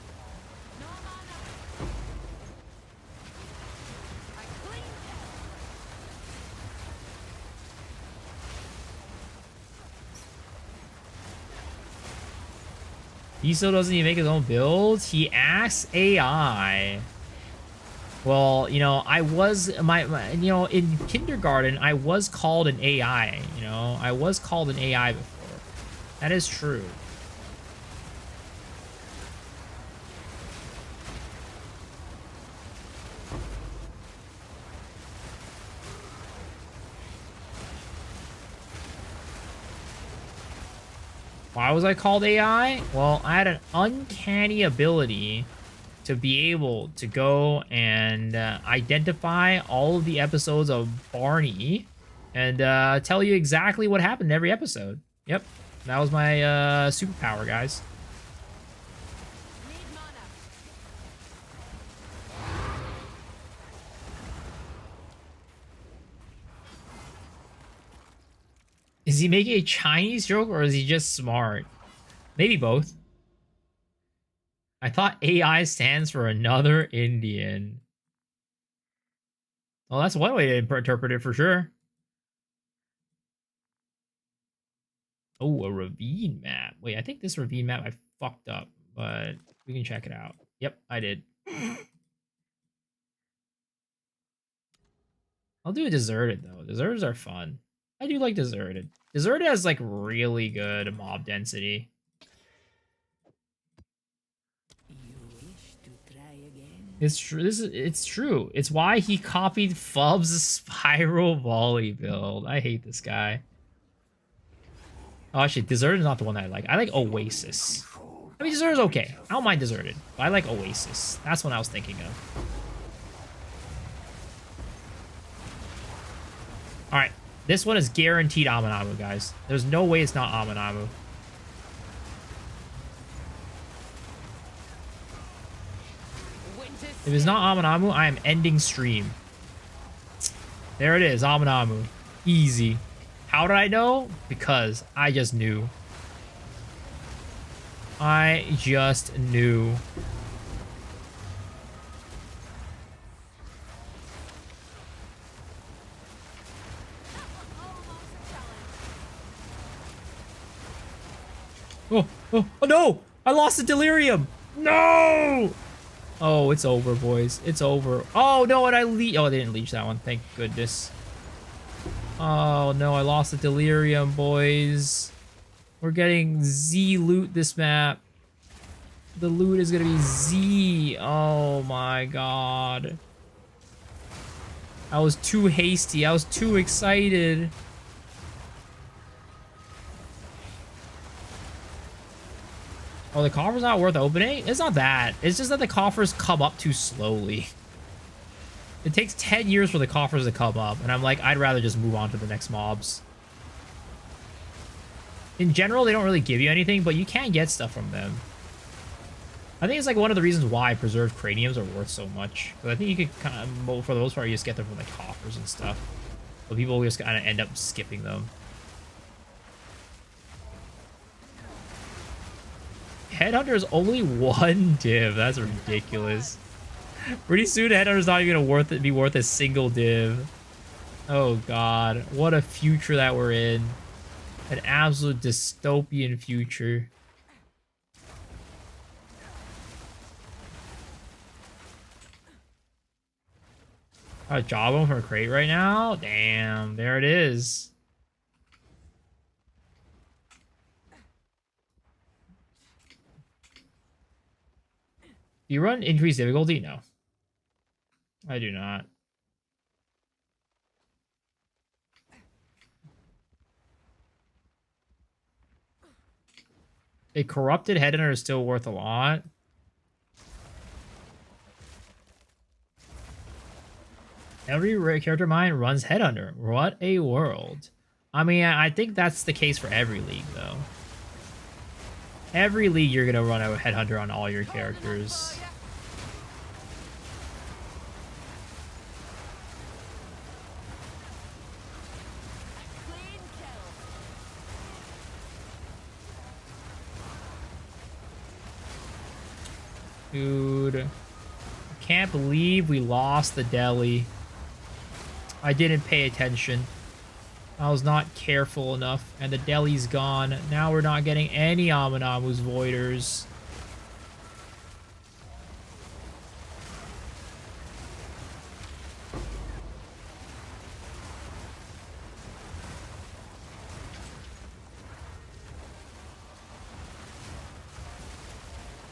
He still doesn't even make his own builds. He asks AI. Well, you know, I was you know, in kindergarten, I was called an AI. You know, I was called an AI before. That is true. Why was I called AI? Well, I had an uncanny ability to be able to go and identify all of the episodes of Barney and tell you exactly what happened in every episode. Yep, that was my superpower, guys. Is he making a Chinese joke or is he just smart? Maybe both. I thought AI stands for another Indian. Well, that's one way to interpret it for sure. Oh, a ravine map. Wait, I think this ravine map I fucked up, but we can check it out. Yep, I did. I'll do a deserted though. Deserteds are fun. I do like deserted. Deserted has like really good mob density. It's true. It's true. It's why he copied Fub's spiral volley build. I hate this guy. Oh, actually, Deserted is not the one that I like. I like Oasis. I mean, Deserted is okay. I don't mind Deserted, but I like Oasis. That's what I was thinking of. All right, this one is guaranteed Aminamu, guys. There's no way it's not Aminamu. If it's not Aminamu, I am ending stream. There it is, Aminamu. Easy. How did I know? Because I just knew. I just knew. Oh, oh, oh no! I lost the delirium! No! Oh, it's over, boys. It's over. Oh, no, and I oh, they didn't leech that one. Thank goodness. Oh, no, I lost the delirium, boys. We're getting Z loot this map. The loot is gonna be Z. Oh my god. I was too hasty. I was too excited. Oh, the coffer's not worth opening? It's not that. It's just that the coffers come up too slowly. It takes 10 years for the coffers to come up, and I'm like, I'd rather just move on to the next mobs. In general, they don't really give you anything, but you can get stuff from them. I think it's like one of the reasons why preserved craniums are worth so much. Because I think you could kind of, for the most part, you just get them from like coffers and stuff. But people just kind of end up skipping them. Headhunter is only one div. That's ridiculous. Pretty soon, Headhunter's not even gonna be worth a single div. Oh god, what a future that we're in. An absolute dystopian future. A job on for a crate right now? Damn, there it is. Do you run increased difficulty? No. I do not. A corrupted headhunter is still worth a lot. Every rare character mine runs headhunter. What a world. I mean, I think that's the case for every league, though. Every league, you're gonna run a headhunter on all your characters. Dude, can't believe we lost the deli. I didn't pay attention. I was not careful enough, and the deli's gone. Now we're not getting any Aminamu's Voiders.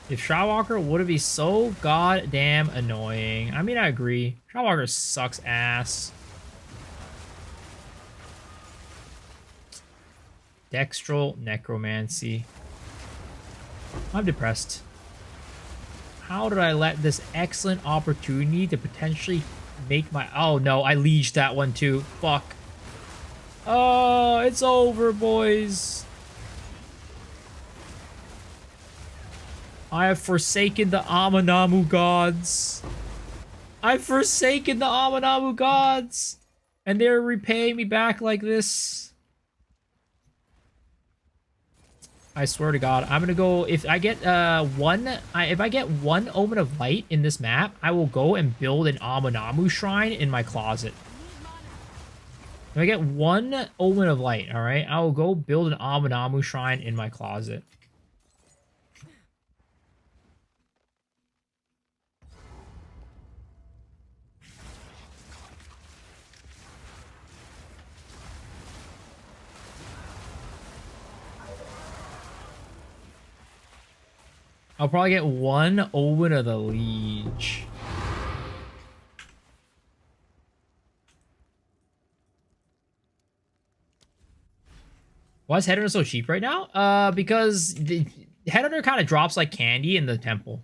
If Shroudwalker wouldn't be so goddamn annoying. I mean, I agree. Shroudwalker sucks ass. Dextral Necromancy. I'm depressed. How did I let this excellent opportunity to potentially make my... Oh no, I leeged that one too. Fuck. Oh, it's over, boys. I have forsaken the Aminamu gods. I've forsaken the Aminamu gods. And they're repaying me back like this. I swear to God, I'm gonna go. If I get if I get one Omen of Light in this map, I will go and build an Aminamu shrine in my closet. If I get one Omen of Light, all right, I will go build an Aminamu shrine in my closet. I'll probably get one Omen of the Liege. Why is Headhunter so cheap right now? Because the Headhunter kind of drops like candy in the temple.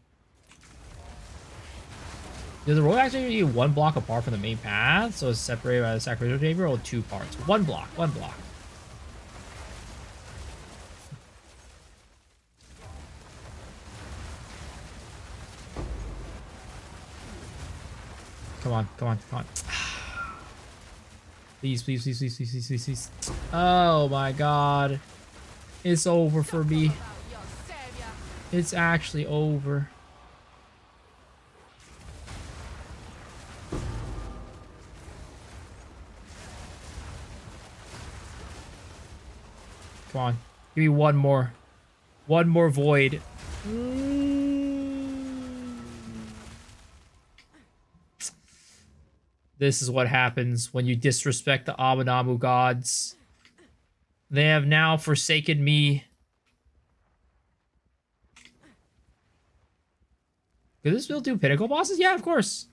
Does the road actually be one block apart from the main path? So it's separated by the sacrificial chamber, or two parts? One block, one block. Come on, come on, come on. Please, please, please, please, please, please, please, please. Oh my god. It's over for me. It's actually over. Come on. Give me one more. One more void. This is what happens when you disrespect the Aminamu gods. They have now forsaken me. Could this build do pinnacle bosses? Yeah, of course.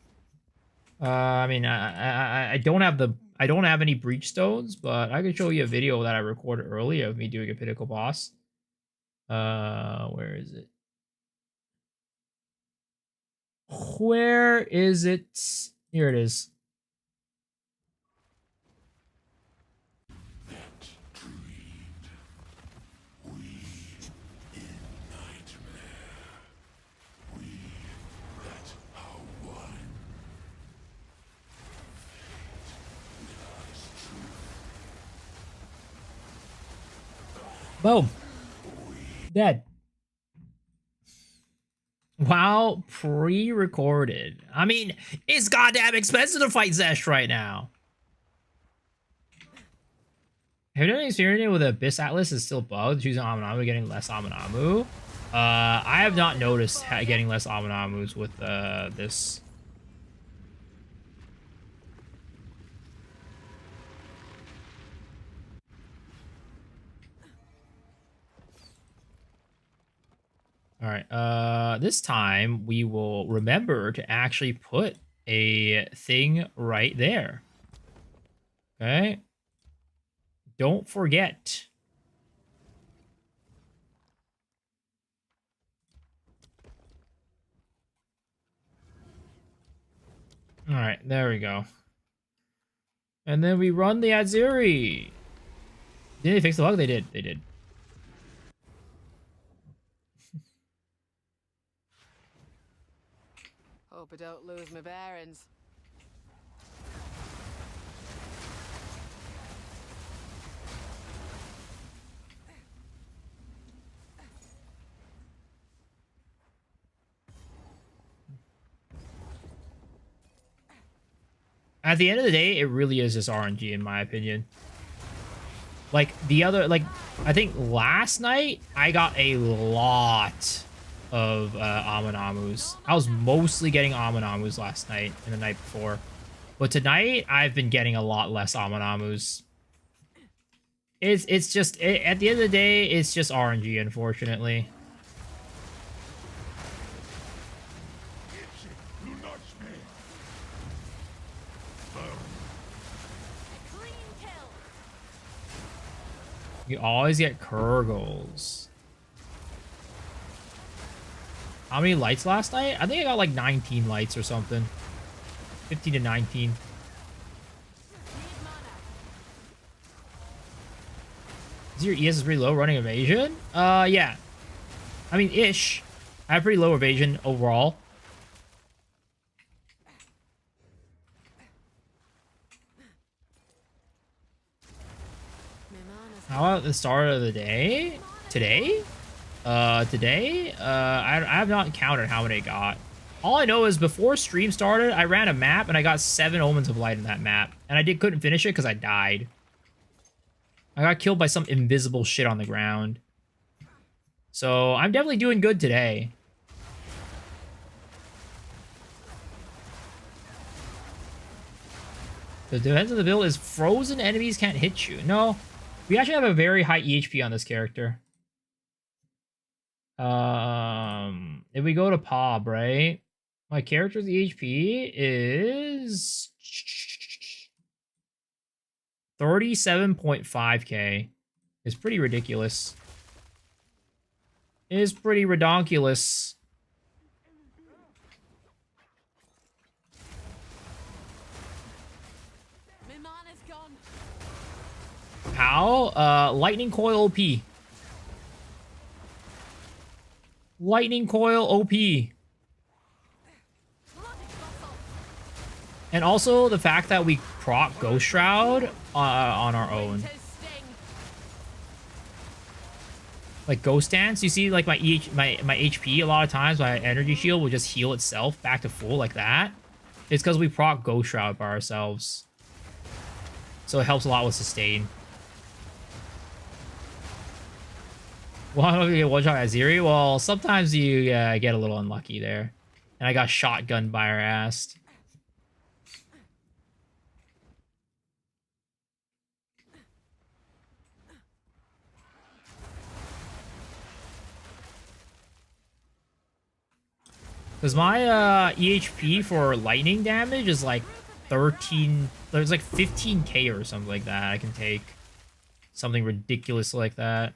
I mean, I don't have any breach stones, but I can show you a video that I recorded earlier of me doing a pinnacle boss. Where is it? Where is it? Here it is. Boom. Dead. Wow, pre-recorded. I mean, it's goddamn expensive to fight Zesh right now. Have you done any experience with Abyss Atlas is still bugged? Choosing Aminamu, getting less Aminamu. I have not noticed getting less Aminamus with this. All right. This time we will remember to actually put a thing right there. Okay. Don't forget. All right, there we go. And then we run the Atziri. Did they fix the bug? They did. They did. Hope I don't lose my bearings. At the end of the day, it really is just RNG in my opinion. Like I think last night I got a lot of Aminamus. I was mostly getting Aminamus last night and the night before. But tonight I've been getting a lot less Aminamus. It's just at the end of the day, it's just RNG, unfortunately. You always get Kurgles. How many lights last night? I think I got like 19 lights or something. 15 to 19. Is your ES pretty low running evasion? Yeah. I mean, ish. I have pretty low evasion overall. How about the start of the day? Today? I have not counted how many I got. All I know is before stream started, I ran a map and I got 7 Omens of Light in that map. And I couldn't finish it because I died. I got killed by some invisible shit on the ground. So I'm definitely doing good today. The defense of the build is frozen enemies can't hit you. No, we actually have a very high EHP on this character. If we go to Pob, right? My character's EHP is 37.5k. It's pretty ridiculous. It is pretty redonkulous. My mana's gone. How? Lightning Coil OP. Lightning Coil OP. And also the fact that we proc Ghost Shroud on our own. Like Ghost Dance, you see like my HP a lot of times, my energy shield will just heal itself back to full like that. It's because we proc Ghost Shroud by ourselves. So it helps a lot with sustain. Why don't we get one shot at Atziri? Well, sometimes you get a little unlucky there. And I got shotgunned by our ass. Because my EHP for lightning damage is like 13. There's like 15k or something like that. I can take something ridiculous like that.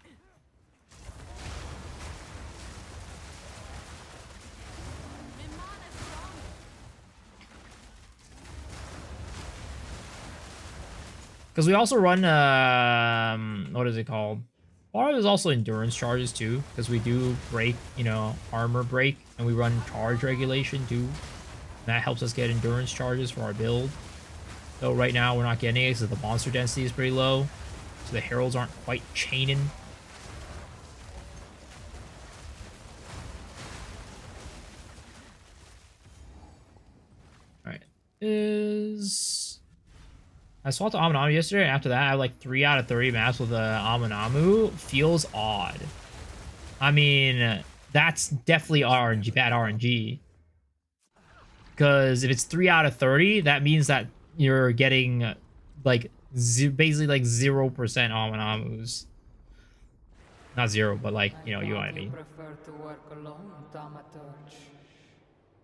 Because we also run, what is it called? Part of it is also endurance charges too, because we do break, you know, armor break, and we run charge regulation too. And that helps us get endurance charges for our build. Though right now we're not getting it because the monster density is pretty low, so the heralds aren't quite chaining. All right, I swapped to Aminamu yesterday, and after that, I have like 3 out of 30 maps with Aminamu. Feels odd. I mean, that's definitely RNG, bad RNG. Because if it's 3 out of 30, that means that you're getting like basically like 0% Aminamus. Not 0, but like, you know what I mean. Prefer to work alone, Thaumaturge.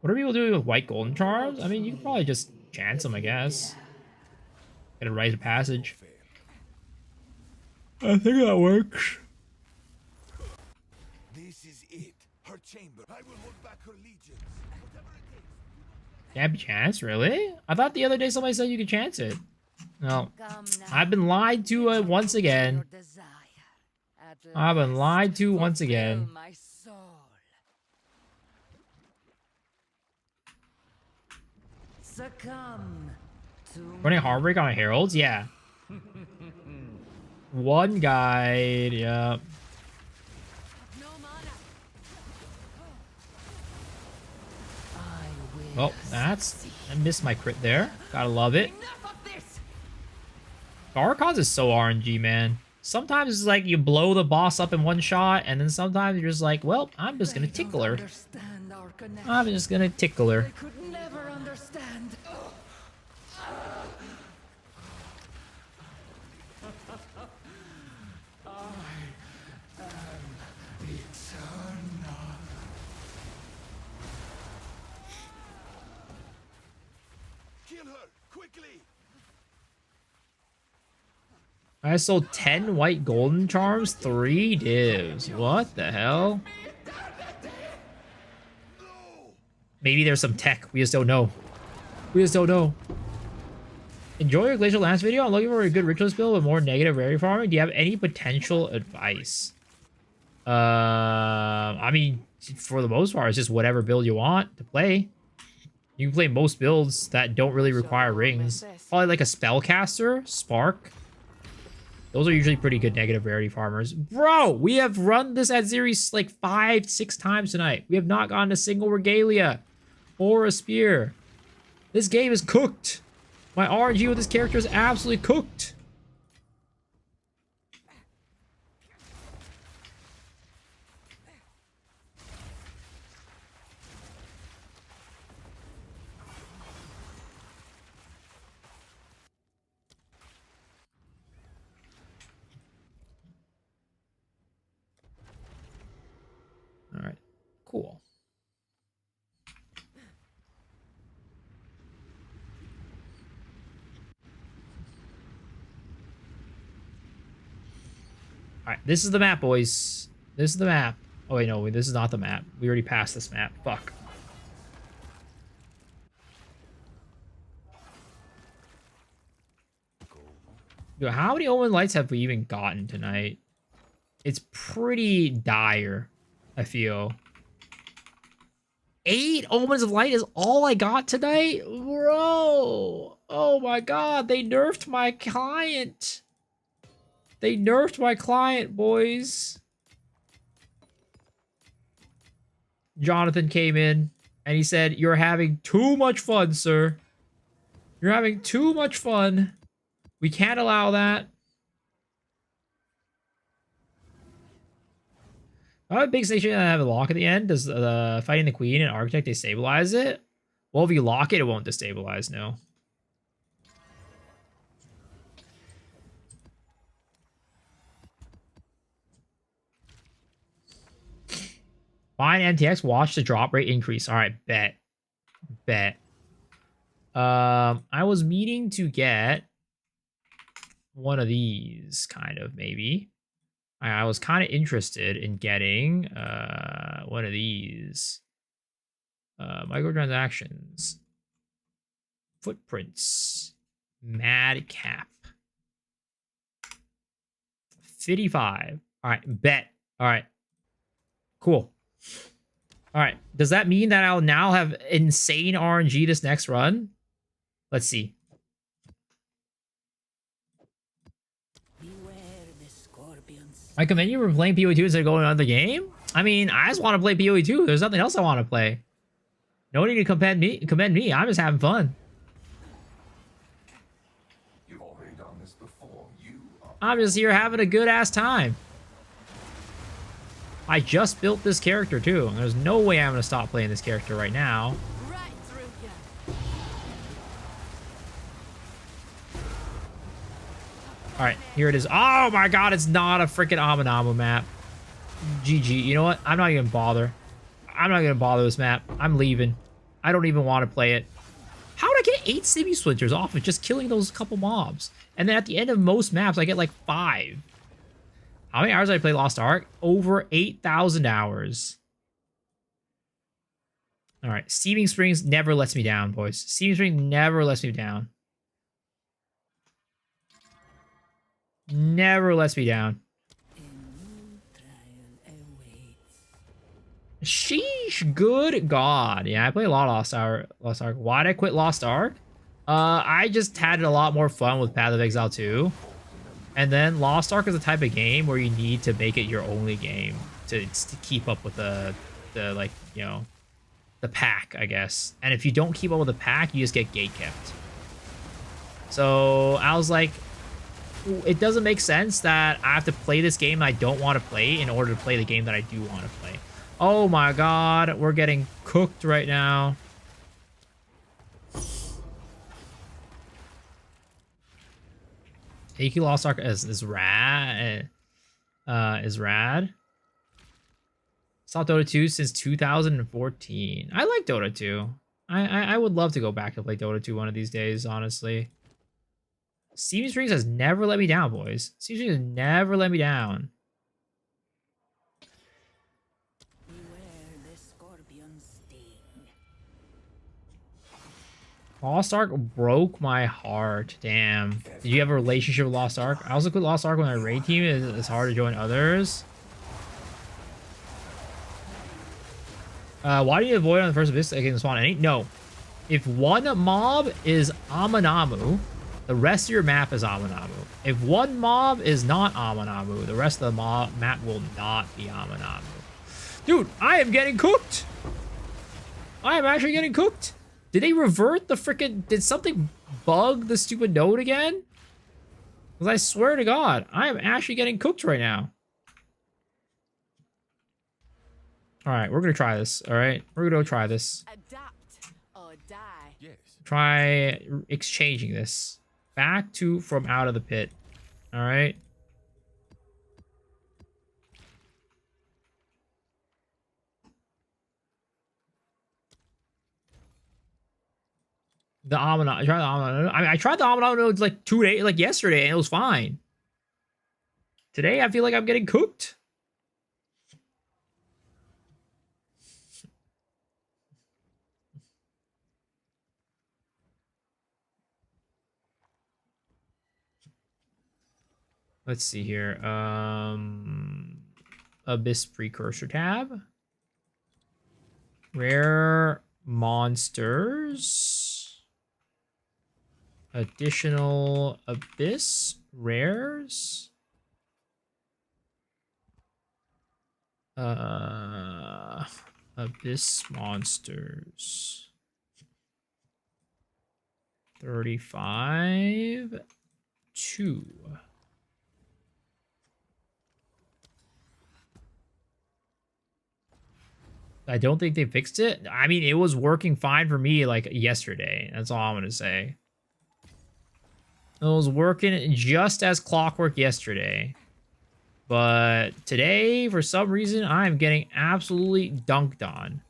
What are people doing with white golden charms? I mean, you can probably just chance them, I guess. Get a rite of passage. I think that works. This is it. Her chamber. I will hold back her legions. Whatever it takes. Can't be chance, really? I thought the other day somebody said you could chance it. No. Come now. I've been lied to once again. Your desire. At I've been last, lied to once fulfill again. my soul. Succumb to Running Heartbreak on Heralds? Yeah. One guide, yeah. No mana. Well, I missed my crit there. Gotta love it. Garcons is so RNG, man. Sometimes it's like you blow the boss up in one shot, and then sometimes you're just like, well, I'm just gonna tickle her. I'm just gonna tickle her. Could never understand. Kill her quickly. I sold 10 white golden charms, 3 divs. What the hell? Maybe there's some tech. We just don't know. We just don't know. Enjoy your Glacial Lance video. I'm looking for a good ritualist build with more negative rarity farming. Do you have any potential advice? I mean, for the most part, it's just whatever build you want to play. You can play most builds that don't really require rings. Probably like a spellcaster, spark. Those are usually pretty good negative rarity farmers. Bro, we have run this Atziri like 5-6 times tonight. We have not gotten a single regalia or a spear. This game is cooked. My RNG with this character is absolutely cooked. All right, cool. All right, this is the map, boys. This is the map. Oh, wait, no, this is not the map. We already passed this map. Fuck. Yo, how many Omen Lights have we even gotten tonight? It's pretty dire, I feel. 8 Omens of Light is all I got tonight? Bro! Oh my god, they nerfed my client. They nerfed my client, boys. Jonathan came in and he said, "You're having too much fun, sir. You're having too much fun. We can't allow that." I have a big station and I have a lock at the end. Does fighting the queen and architect destabilize it? Well, if you lock it, it won't destabilize, no. Buy an MTX, watch the drop rate increase. All right, bet. Bet. I was meaning to get one of these, kind of, maybe. I was kind of interested in getting one of these. Microtransactions. Footprints. Madcap. 55. All right, bet. All right. Cool. All right. Does that mean that I'll now have insane RNG this next run? Let's see. Beware the scorpions. I commend you for playing PoE 2 instead of going on the game. I mean, I just want to play PoE 2. There's nothing else I want to play. No need to commend me. I'm just having fun. You've already done this before. I'm just here having a good ass time. I just built this character too. There's no way I'm gonna stop playing this character right now. Right through you. All right, here it is. Oh my god, it's not a freaking Amanamu map. GG. You know what? I'm not even bother. I'm not gonna bother this map. I'm leaving. I don't even want to play it. How did I get 8 Sibby Splinters off of just killing those couple mobs? And then at the end of most maps, I get like 5. How many hours did I play Lost Ark? Over 8,000 hours. All right, Steaming Springs never lets me down, boys. Steaming Springs never lets me down. Never lets me down. A new trial awaits. Sheesh, good God. Yeah, I play a lot of Lost Ark. Why'd I quit Lost Ark? I just had a lot more fun with Path of Exile 2. And then Lost Ark is the type of game where you need to make it your only game to keep up with the like, you know, the pack, I guess. And if you don't keep up with the pack, you just get gatekept. So I was like, it doesn't make sense that I have to play this game I don't want to play in order to play the game that I do want to play. Oh my god, we're getting cooked right now. AK Lost Ark is rad. Is rad. Stopped Dota 2 since 2014. I like Dota 2. I would love to go back and play Dota 2 one of these days, honestly. Steaming Springs has never let me down, boys. Steaming Springs has never let me down. Beware the scorpion's sting. Lost Ark broke my heart. Damn. Did you have a relationship with Lost Ark? I also quit Lost Ark when I raid team. It's hard to join others. Why do you avoid on the first abyss against spawn any? No. If one mob is Amanamu, the rest of your map is Amanamu. If one mob is not Amanamu, the rest of the map will not be Amanamu. Dude, I am getting cooked. I am actually getting cooked. Did they revert the freaking... Did something bug the stupid node again? Because I swear to God, I am actually getting cooked right now. All right, we're going to try this. All right, we're going to try this. Adapt or die. Yes. Try exchanging this. Back to from out of the pit. All right. The Amana. I tried the Amana. I tried the Amana nodes like 2 days, like yesterday, and it was fine. Today, I feel like I'm getting cooked. Let's see here. Abyss Precursor tab. Rare monsters. Additional Abyss rares. Abyss monsters. 35. 2. I don't think they fixed it. I mean, it was working fine for me like yesterday. That's all I'm going to say. It was working just as clockwork yesterday. But today, for some reason, I'm getting absolutely dunked on.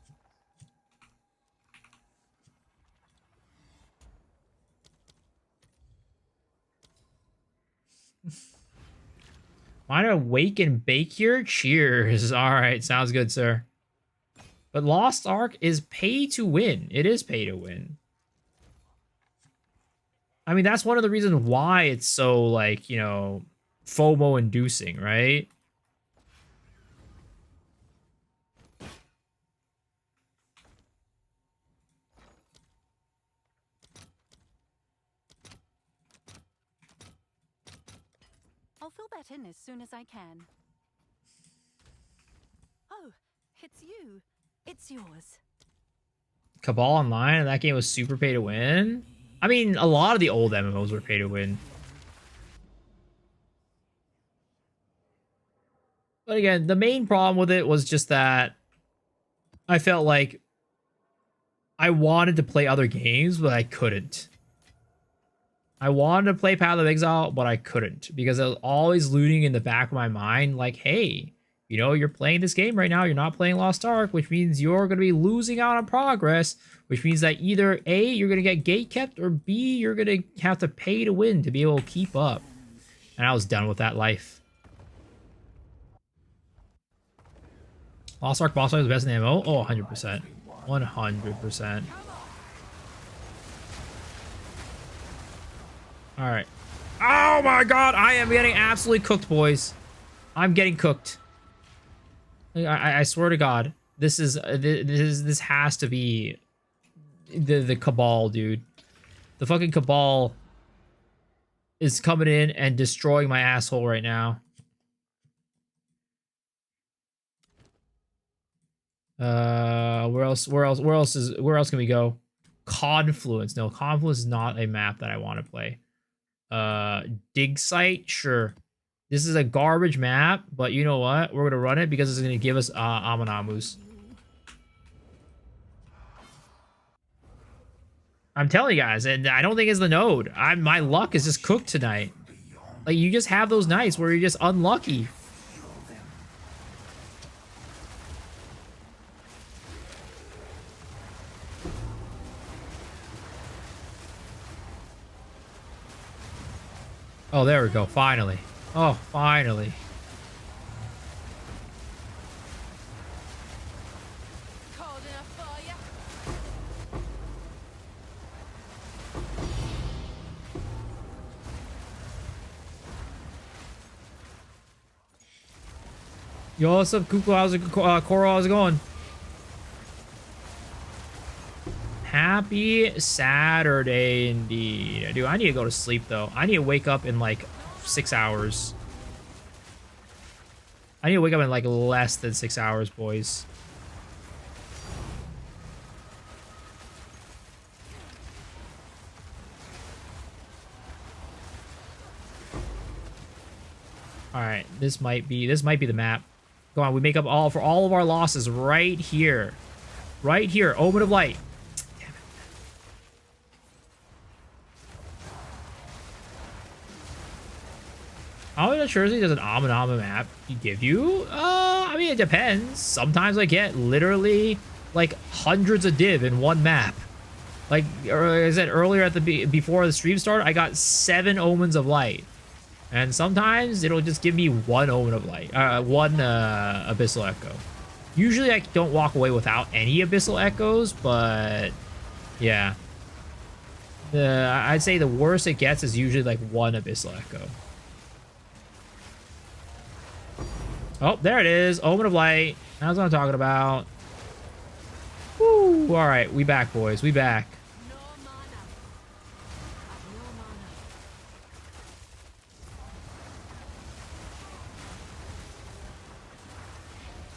Might I wake and bake here? Cheers. All right, sounds good, sir. But Lost Ark is pay to win. It is pay to win. I mean, that's one of the reasons why it's so, like, you know, FOMO inducing, right? I'll fill that in as soon as I can. Oh, it's you. It's yours. Cabal Online, and that game was super pay to win. I mean, a lot of the old MMOs were pay to win. But again, the main problem with it was just that I felt like I wanted to play other games, but I couldn't. I wanted to play Path of Exile, but I couldn't because I was always looting in the back of my mind, like, hey, you know, you're playing this game right now. You're not playing Lost Ark, which means you're going to be losing out on progress, which means that either A, you're going to get gatekept, or B, you're going to have to pay to win to be able to keep up. And I was done with that life. Lost Ark boss fight was best in the MMO? Oh, 100%. 100%. All right. Oh my god, I am getting absolutely cooked, boys. I'm getting cooked. I swear to God, this has to be the Cabal, dude. The fucking Cabal is coming in and destroying my asshole right now. Where else can we go? Confluence. No, Confluence is not a map that I want to play. Dig site, sure. This is a garbage map, but you know what? We're gonna run it because it's gonna give us Amanamus. I'm telling you guys, and I don't think it's the node. My luck is just cooked tonight. Like, you just have those nights where you're just unlucky. Oh, there we go. Finally. Oh, finally. Cold enough for you? Yo, what's up, Kuko? How's it, Koro? How's it going? Happy Saturday indeed. Dude, I need to go to sleep, though. I need to wake up in, like, 6 hours. I need to wake up in, like, less than 6 hours, boys. Alright, this might be the map. Go on, we make up all of our losses right here. Right here, Omen of Light. How many Jersey does an Amanama map give you? I mean, it depends. Sometimes I get literally like hundreds of div in one map. Like I said earlier at the before the stream started, I got 7 Omens of Light, and sometimes it'll just give me 1 Omen of Light, one Abyssal Echo. Usually I don't walk away without any Abyssal Echoes, but yeah, I'd say the worst it gets is usually like 1 Abyssal Echo. Oh, there it is. Omen of Light. That's what I'm talking about. Woo. All right, we back, boys. We back. No mana.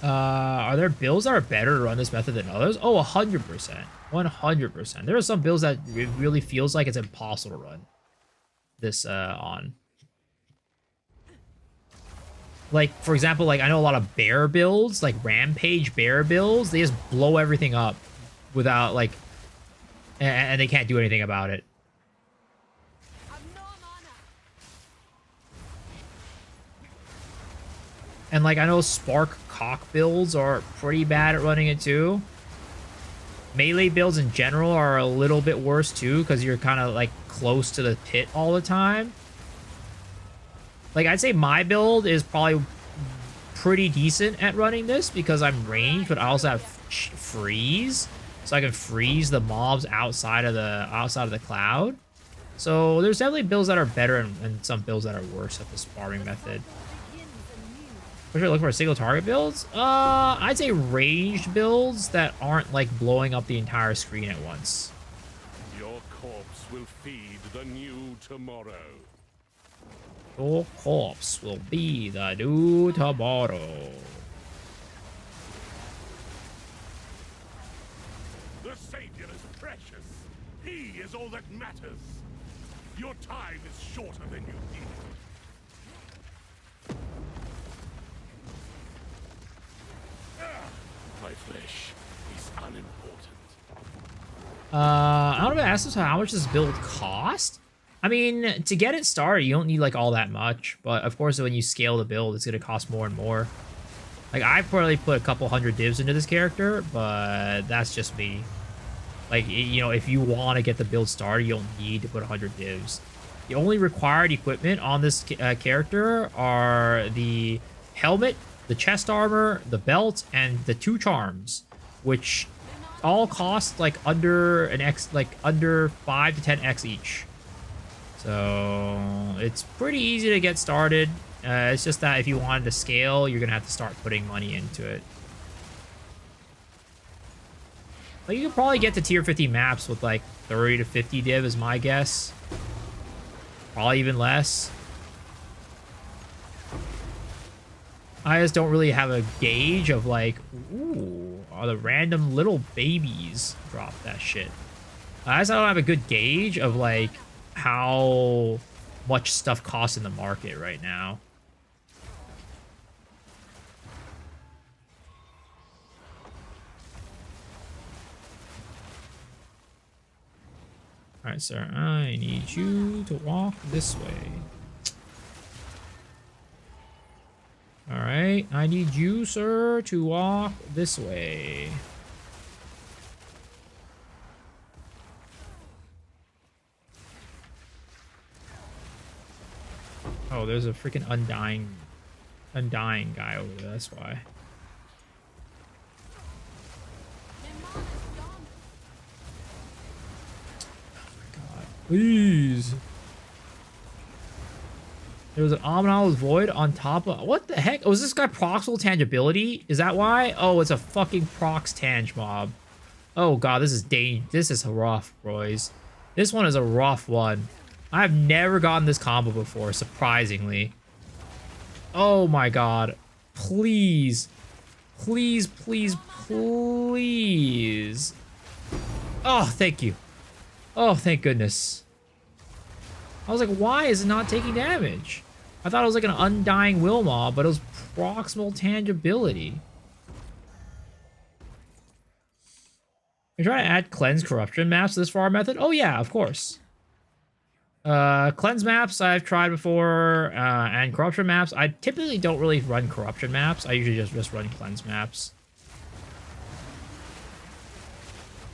No mana. Are there builds that are better to run this method than others? Oh, 100%. 100%. There are some builds that it really feels like it's impossible to run this on. Like, for example, like, I know a lot of bear builds, like Rampage bear builds, they just blow everything up without, like, and they can't do anything about it. I've no mana. And like I know Spark Cock builds are pretty bad at running it too. Melee builds in general are a little bit worse too, because you're kind of like close to the pit all the time. Like I'd say my build is probably pretty decent at running this because I'm ranged, but I also have freeze, so I can freeze the mobs outside of the cloud. So there's definitely builds that are better and some builds that are worse at this farming method. What should I look for? Single target builds? I'd say ranged builds that aren't like blowing up the entire screen at once. Your corpse will feed the new tomorrow. Your corpse will be the new tomorrow. The Savior is precious. He is all that matters. Your time is shorter than you think. My flesh is unimportant. I don't know if I asked how much this build cost. I mean, to get it started, you don't need like all that much. But of course, when you scale the build, it's gonna cost more and more. Like I probably put a couple hundred divs into this character, but that's just me. Like, you know, if you want to get the build started, you don't need to put 100 divs. The only required equipment on this character are the helmet, the chest armor, the belt, and the 2 charms, which all cost like under under 5 to 10x each. So it's pretty easy to get started. It's just that if you wanted to scale, you're gonna have to start putting money into it. But you could probably get to tier 50 maps with like 30 to 50 div is my guess. Probably even less. I just don't really have a gauge of like, ooh, are the random little babies drop that shit. I just don't have a good gauge of like how much stuff costs in the market right now. All right, sir, I need you to walk this way. All right, I need you, sir, to walk this way. Oh, there's a freaking undying guy over there, that's why. Please. There was an Omens Void on top of... What the heck? Oh, is this guy proximal tangibility? Is that why? Oh, it's a fucking prox tang mob. Oh god, this is This is rough, boys. This one is a rough one. I've never gotten this combo before, surprisingly. Oh my god. Please. Please, please, please. Oh, thank you. Oh, thank goodness. I was like, why is it not taking damage? I thought it was like an undying will mob, but it was proximal tangibility. You're trying to add cleanse corruption maps to this farm method? Oh yeah, of course. Cleanse maps I've tried before, and corruption maps. I typically don't really run corruption maps. I usually just run cleanse maps.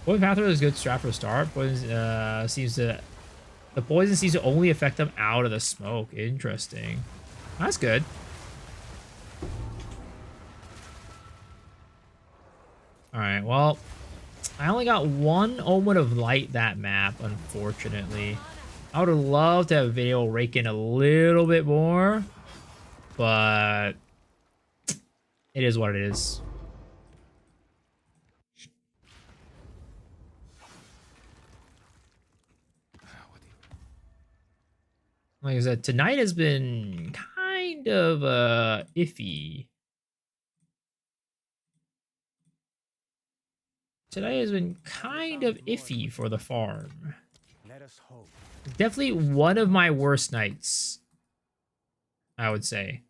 Poison Pathway is a good strat for a start. Poison the poison seems to only affect them out of the smoke. Interesting. That's good. Alright, well, I only got one Omen of Light that map, unfortunately. I would have loved to have a video rake in a little bit more, but it is what it is. Like I said, tonight has been kind of iffy. Today has been kind of iffy for the farm. Let us hope. Definitely one of my worst nights, I would say.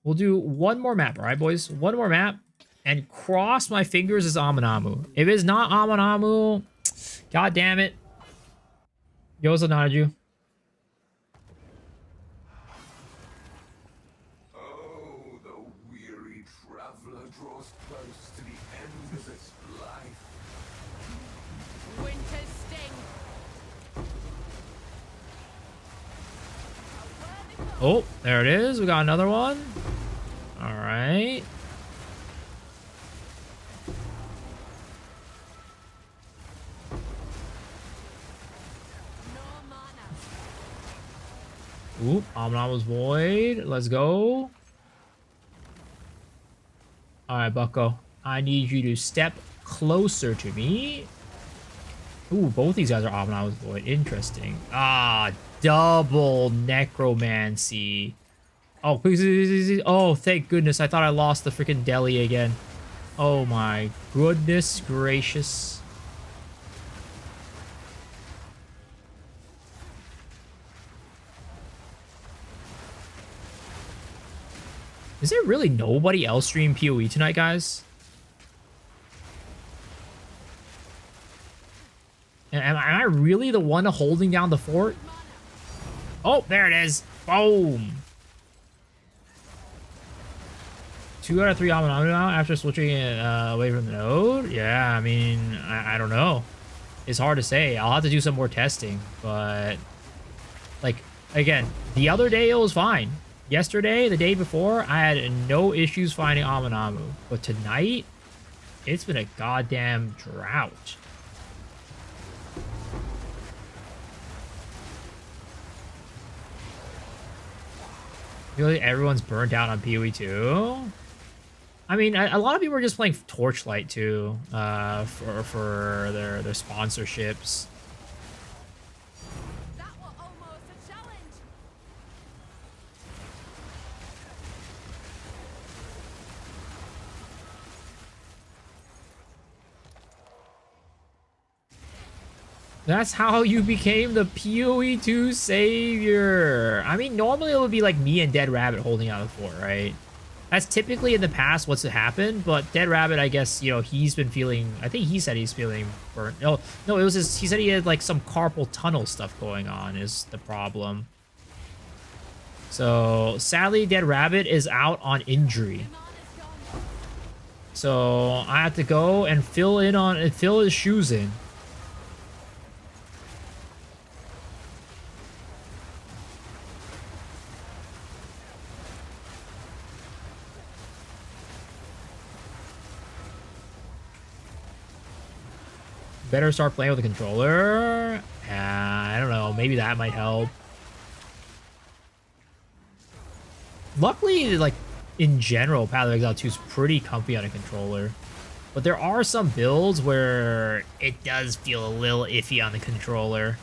We'll do one more map, all right, boys? One more map, and cross my fingers is Aminamu. If it's not Aminamu, god damn it. Yosa Nanaju. draws close to the end of its life. Winter's sting. Oh, there it is. We got another one. All right. Oop, Omna's Void. Let's go. Alright, Bucko. I need you to step closer to me. Ooh, both these guys are Omna's Void. Interesting. Ah, double necromancy. Oh, please. Oh, thank goodness. I thought I lost the freaking deli again. Oh my goodness gracious. Is there really nobody else stream PoE tonight, guys? Am I really the one holding down the fort? Oh, there it is. Boom. 2 out of 3 Amanami now after switching it away from the node? Yeah, I mean, I don't know. It's hard to say. I'll have to do some more testing. But, like, again, the other day it was fine. Yesterday, the day before, I had no issues finding Amanamu. But tonight, it's been a goddamn drought. I feel like everyone's burnt out on PoE 2. I mean, a lot of people are just playing Torchlight too, for their sponsorships. That was almost a challenge. That's how you became the PoE 2 savior. I mean, normally it would be like me and Dead Rabbit holding out the fort, right? That's typically in the past what's happened, but Dead Rabbit, I guess, you know, he's been feeling, I think he said he's feeling burnt. No, it was he said he had like some carpal tunnel stuff going on is the problem. So, sadly, Dead Rabbit is out on injury. So, I have to go and fill his shoes in. Better start playing with a controller. I don't know. Maybe that might help. Luckily, like, in general, Path of Exile 2 is pretty comfy on a controller. But there are some builds where it does feel a little iffy on the controller.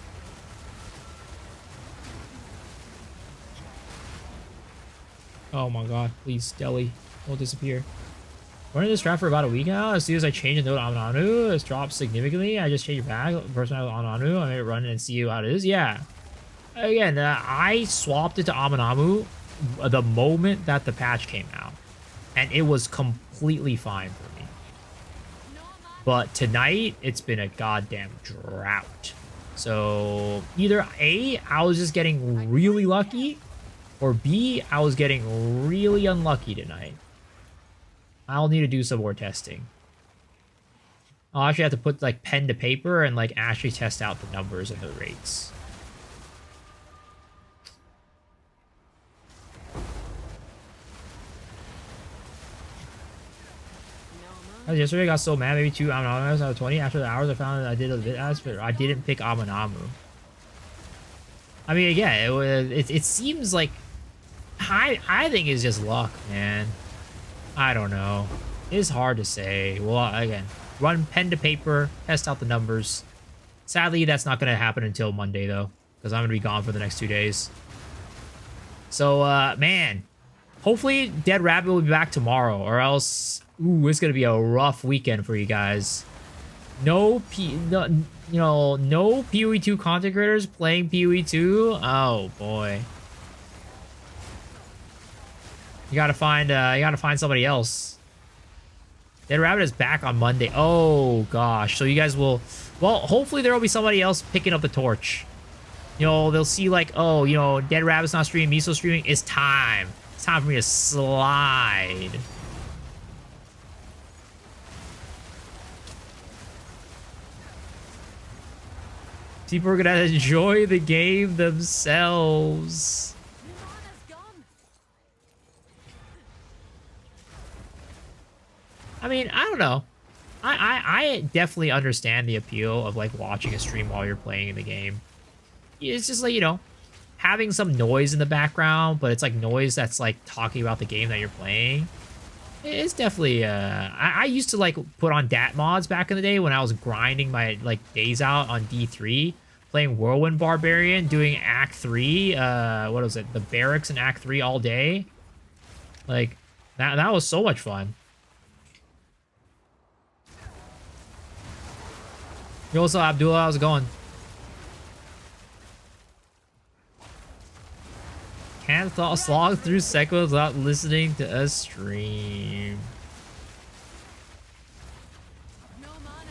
Oh my god, please, Deli, don't disappear. Running this draft for about a week now. As soon as I change the node on Amanamu, it's dropped significantly. I just changed it back. First time on Amanamu, I made it run and see how it is. Yeah. Again, I swapped it to Amanamu the moment that the patch came out. And it was completely fine for me. But tonight, it's been a goddamn drought. So, either A, I was just getting really lucky, or B, I was getting really unlucky tonight. I'll need to do some more testing. I'll actually have to put like pen to paper and like actually test out the numbers and the rates. Yesterday I got so mad, maybe 2 Amanamus out of 20. After the hours I found that I did a bit but I didn't pick Amanamu. I mean, again, it seems like I think it's just luck, man. I don't know. It's hard to say. Well, again, run pen to paper, test out the numbers. Sadly, that's not going to happen until Monday, though, because I'm going to be gone for the next 2 days. So, man, hopefully Dead Rabbit will be back tomorrow, or else, ooh, it's going to be a rough weekend for you guys. No PoE 2 content creators playing PoE 2. Oh boy. You gotta find somebody else. Dead Rabbit is back on Monday. Oh gosh. So you guys will, well, hopefully there will be somebody else picking up the torch. You know, they'll see like, oh, you know, Dead Rabbit's not streaming, Miso streaming. It's time. It's time for me to slide. People are gonna enjoy the game themselves. I mean, I don't know. I definitely understand the appeal of like watching a stream while you're playing the game. It's just like, you know, having some noise in the background, but it's like noise that's like talking about the game that you're playing. It's definitely I used to like put on DAT mods back in the day when I was grinding my like days out on D3, playing Whirlwind Barbarian, doing Act 3, what was it? The barracks in Act 3 all day. Like that was so much fun. Yo, what's up, Abdullah? How's it going? Can't slog through Sekiro without listening to a stream. No mana.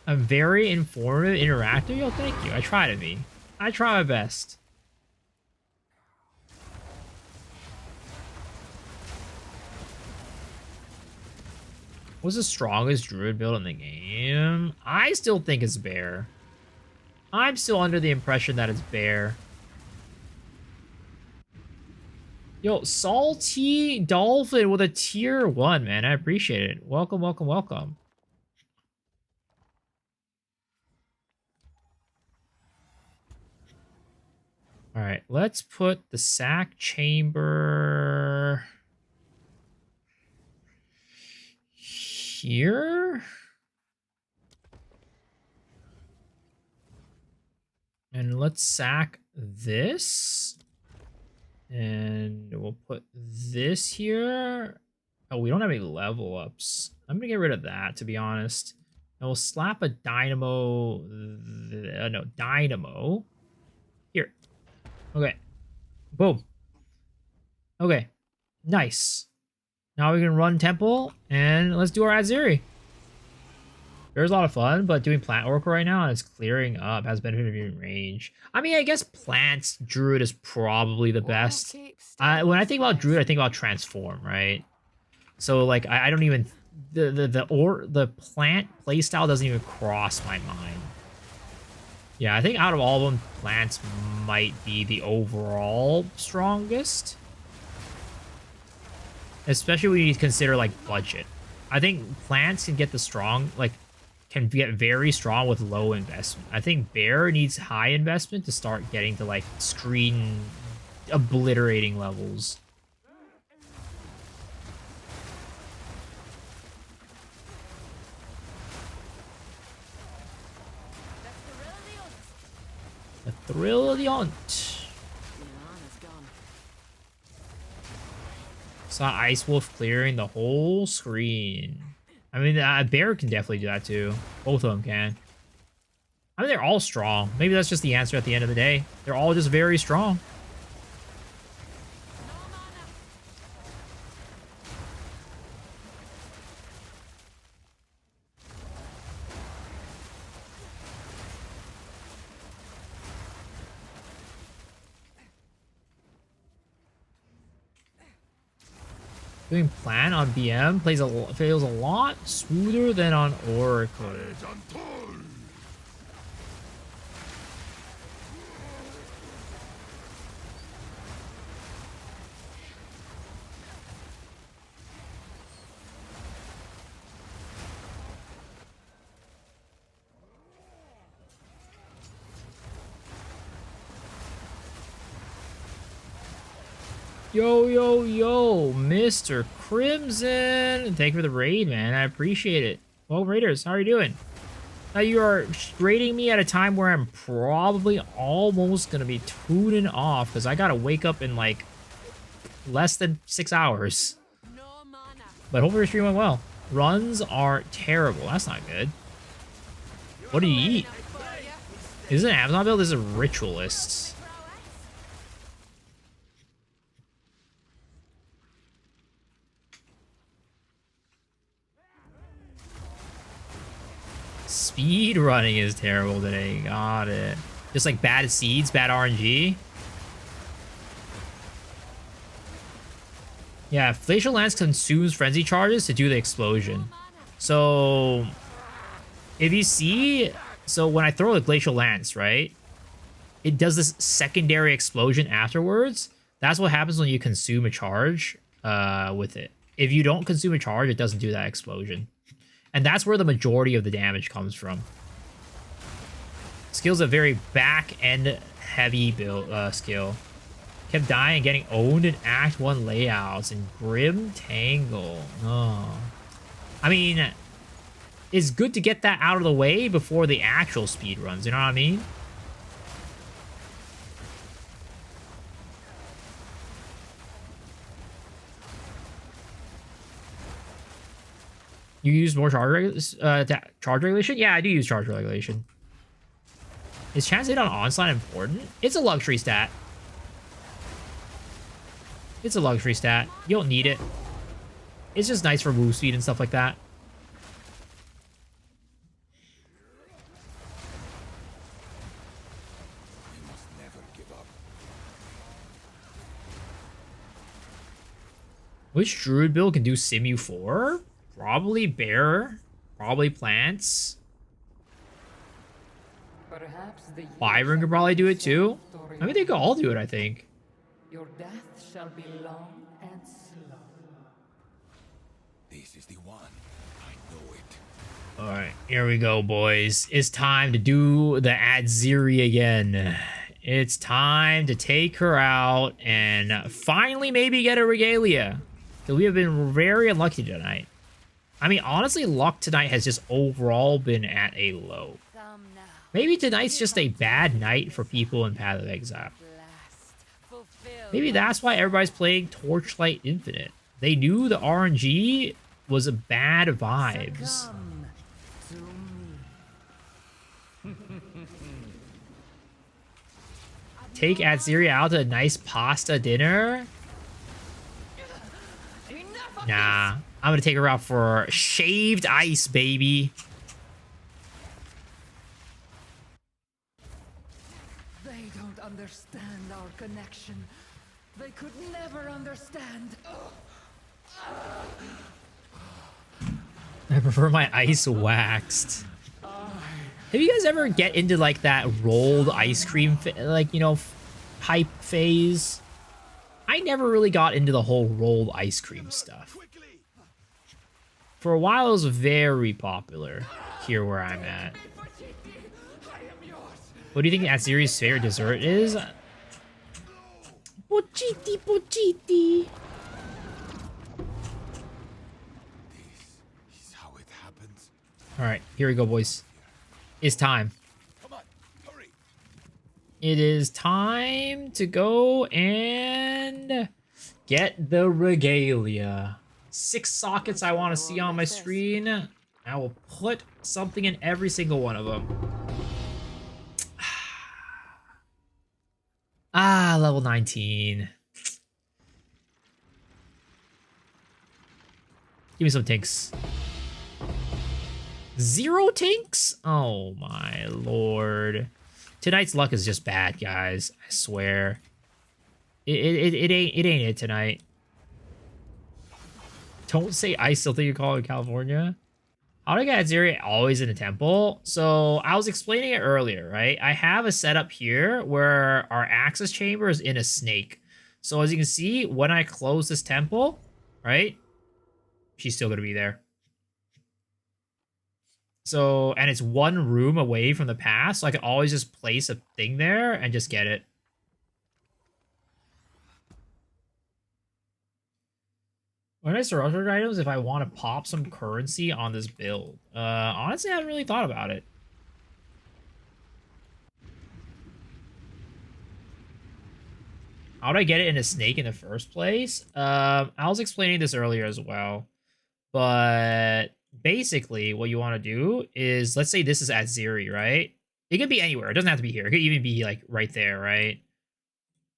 I'm very informative, interactive. Yo, thank you. I try to be. I try my best. What's the strongest druid build in the game? I still think it's bear. I'm still under the impression that it's bear. Yo, Salty Dolphin with a tier 1, man. I appreciate it. Welcome, welcome, welcome. All right, let's put the sack chamber here. And let's sack this. And we'll put this here. Oh, we don't have any level ups. I'm gonna get rid of that, to be honest. And we'll slap a dynamo. No, dynamo. Here. Okay. Boom. Okay. Nice. Now we can run temple and let's do our Atziri. There's a lot of fun, but doing plant oracle right now and it's clearing up has benefit of in range. I mean, I guess plants druid is probably the best. When I think about druid, I think about transform, right? So like I don't even the plant playstyle doesn't even cross my mind. Yeah, I think out of all of them, plants might be the overall strongest. Especially when you consider like budget. I think plants can get the strong, like can get very strong with low investment. I think bear needs high investment to start getting to like screen obliterating levels. The thrill of the hunt. Saw Ice Wolf clearing the whole screen. I mean, bear can definitely do that too. Both of them can. I mean, they're all strong. Maybe that's just the answer at the end of the day. They're all just very strong. Doing plan on BM feels a lot smoother than on Oracle. Yo, yo, yo, Mr. Crimson. Thank you for the raid, man. I appreciate it. Well, Raiders, how are you doing? You are raiding me at a time where I'm probably almost going to be tuning off because I got to wake up in like less than 6 hours. But hopefully your stream went well. Runs are terrible. That's not good. What do you eat? Is it an Amazon build? This is a Ritualist. Speed running is terrible today. Got it. Just like bad seeds, bad RNG. Yeah, Glacial Lance consumes frenzy charges to do the explosion. So if you see, so when I throw a Glacial Lance, right, it does this secondary explosion afterwards. That's what happens when you consume a charge with it. If you don't consume a charge, it doesn't do that explosion. And that's where the majority of the damage comes from. Skill's a very back-end heavy build skill. Kept dying and getting owned in Act 1 layouts and Grim Tangle. Oh. I mean, it's good to get that out of the way before the actual speed runs, you know what I mean? You use more charge regulation? Yeah, I do use charge regulation. Is chance hit on onslaught important? It's a luxury stat. It's a luxury stat. You don't need it. It's just nice for move speed and stuff like that. We must never give up. Which druid build can do Simu 4? Probably bear. Probably plants. Perhaps the Wyvern could probably do it too. I mean, they could all do it, I think. Your death shall be long and slow. This is the one. I know it. Alright, here we go, boys. It's time to do the Atziri again. It's time to take her out and finally maybe get a Regalia. Because we have been very unlucky tonight. I mean, honestly, luck tonight has just overall been at a low. Maybe tonight's just a bad night for people in Path of Exile. Maybe that's why everybody's playing Torchlight Infinite. They knew the RNG was a bad vibes. Take Atziri out to a nice pasta dinner? Nah, I'm gonna take her out for shaved ice, baby. They don't understand our connection. They could never understand. I prefer my ice waxed. Have you guys ever get into like that rolled ice cream, like, you know, hype phase? I never really got into the whole rolled ice cream stuff. For a while, it was very popular here where I'm at. What do you think Atziri's favorite dessert is? Pochiti, pochiti. This is how it happens. All right, here we go, boys. It's time. Come on, hurry. It is time to go and get the Regalia. 6 sockets I want to see on my screen. I will put something in every single one of them. Ah, level 19. Give me some tinks. 0 tinks? Oh my lord. Tonight's luck is just bad, guys. I swear. It ain't it tonight. Don't say I still think you call it California. How do I get Atziri always in a temple? So I was explaining it earlier, right? I have a setup here where our access chamber is in a snake. So as you can see, when I close this temple, right? She's still going to be there. So, and it's 1 room away from the path, so I can always just place a thing there and just get it. What are nice roster items if I want to pop some currency on this build? Honestly, I haven't really thought about it. How would I get it in a snake in the first place? I was explaining this earlier as well. But basically, what you want to do is, let's say this is Atziri, right? It could be anywhere. It doesn't have to be here. It could even be like right there, right?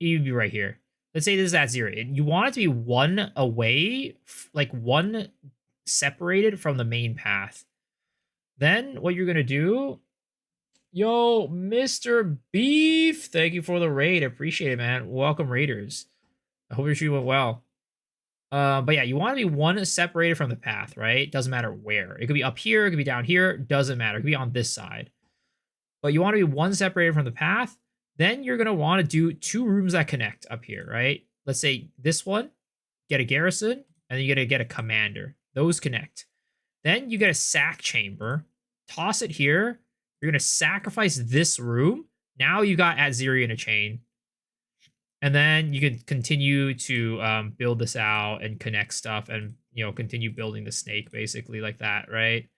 It could be right here. Let's say this is Atziri. You want it to be 1 away, like 1 separated from the main path. Then what you're going to do... Yo, Mr. Beef! Thank you for the raid. Appreciate it, man. Welcome, Raiders. I hope your stream went well. But yeah, you want to be one separated from the path, right? Doesn't matter where. It could be up here, it could be down here, doesn't matter. It could be on this side. But you want to be one separated from the path. Then you're going to want to do 2 rooms that connect up here, right? Let's say this one, get a garrison, and then you're going to get a commander. Those connect. Then you get a sack chamber. Toss it here. You're going to sacrifice this room. Now you got Atziri in a chain. And then you can continue to build this out and connect stuff and, you know, continue building the snake basically like that, right?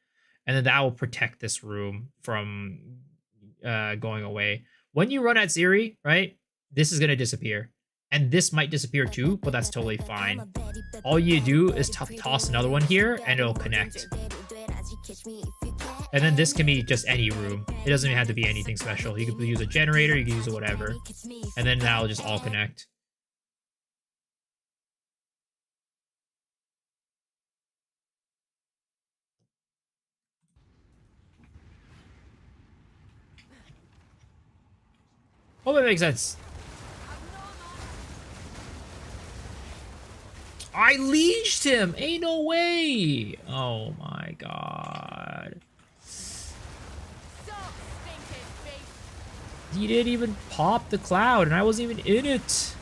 And then that will protect this room from going away. When you run Atziri, right, this is going to disappear. And this might disappear too, but that's totally fine. All you do is toss another one here and it'll connect. And then this can be just any room. It doesn't even have to be anything special. You could use a generator, you can use whatever. And then that'll just all connect. Hope that makes sense. I leashed him! Ain't no way! Oh my god. He didn't even pop the cloud, and I wasn't even in it.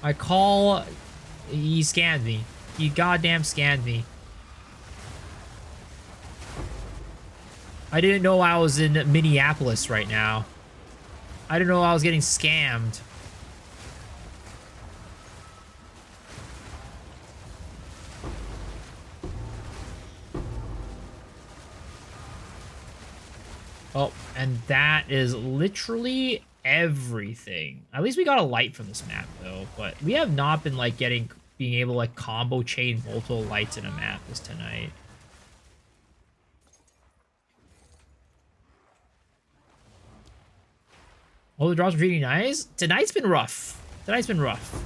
I call... He scanned me. He goddamn scanned me. I didn't know I was in Minneapolis right now. I didn't know I was getting scammed. Oh, and that is literally everything. At least we got a light from this map, though. But we have not been, like, being able to, like, combo chain multiple lights in a map this tonight. Oh, the drops are really nice. Tonight's been rough. Tonight's been rough.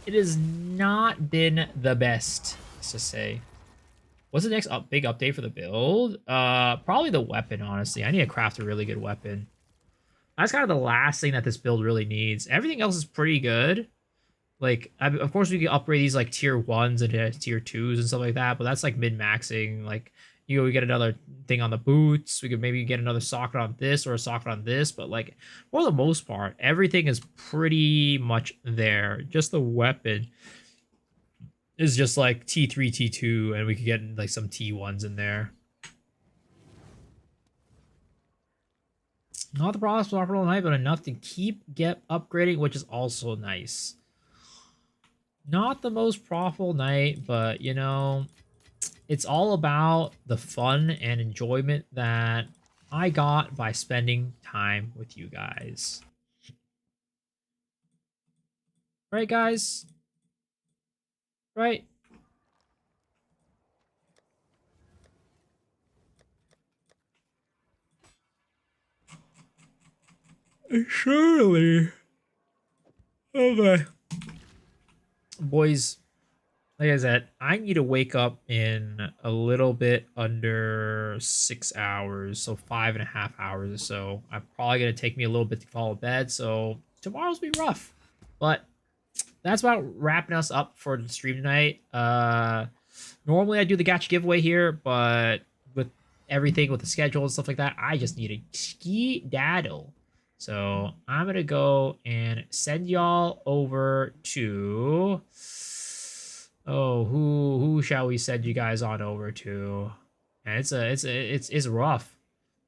It has not been the best, to say. What's the next big update for the build? Probably the weapon, honestly. I need to craft a really good weapon. That's kind of the last thing that this build really needs. Everything else is pretty good. Like, of course, we can upgrade these, like, tier 1s into tier 2s and stuff like that, but that's, like, min-maxing. Like, you know, we get another thing on the boots. We could maybe get another socket on this or a socket on this, but, like, for the most part, everything is pretty much there. Just the weapon is just like T3, T2, and we could get like some T1s in there. Not the process proper all night, but enough to get upgrading, which is also nice. Not the most profitable night, but you know, it's all about the fun and enjoyment that I got by spending time with you guys. Right, guys? Right? Surely. Okay. Boys, like I said, I need to wake up in a little bit under 6 hours, so 5.5 hours or so. I'm probably going to take me a little bit to fall to bed, so tomorrow's be rough. But that's about wrapping us up for the stream tonight. Normally I do the gacha giveaway here, but with everything with the schedule and stuff like that, I just need a ski-daddle. So I'm gonna go and send y'all over to who shall we send you guys on over to? And it's rough.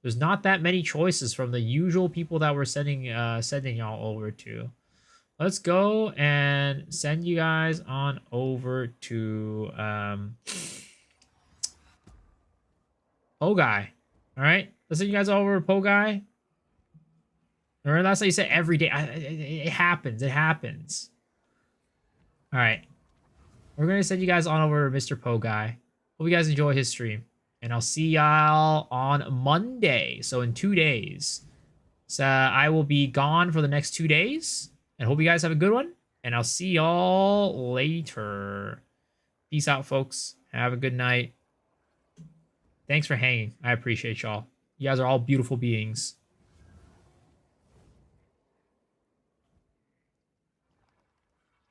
There's not that many choices from the usual people that we're sending y'all over to. Let's go and send you guys on over to Po Guy. All right, let's send you guys over to Po Guy. Remember, that's how you said every day. It happens. It happens. All right, we're gonna send you guys on over to Mr. Po Guy. Hope you guys enjoy his stream, and I'll see y'all on Monday. So in 2 days. So I will be gone for the next 2 days. And hope you guys have a good one. And I'll see y'all later. Peace out, folks. Have a good night. Thanks for hanging. I appreciate y'all. You guys are all beautiful beings.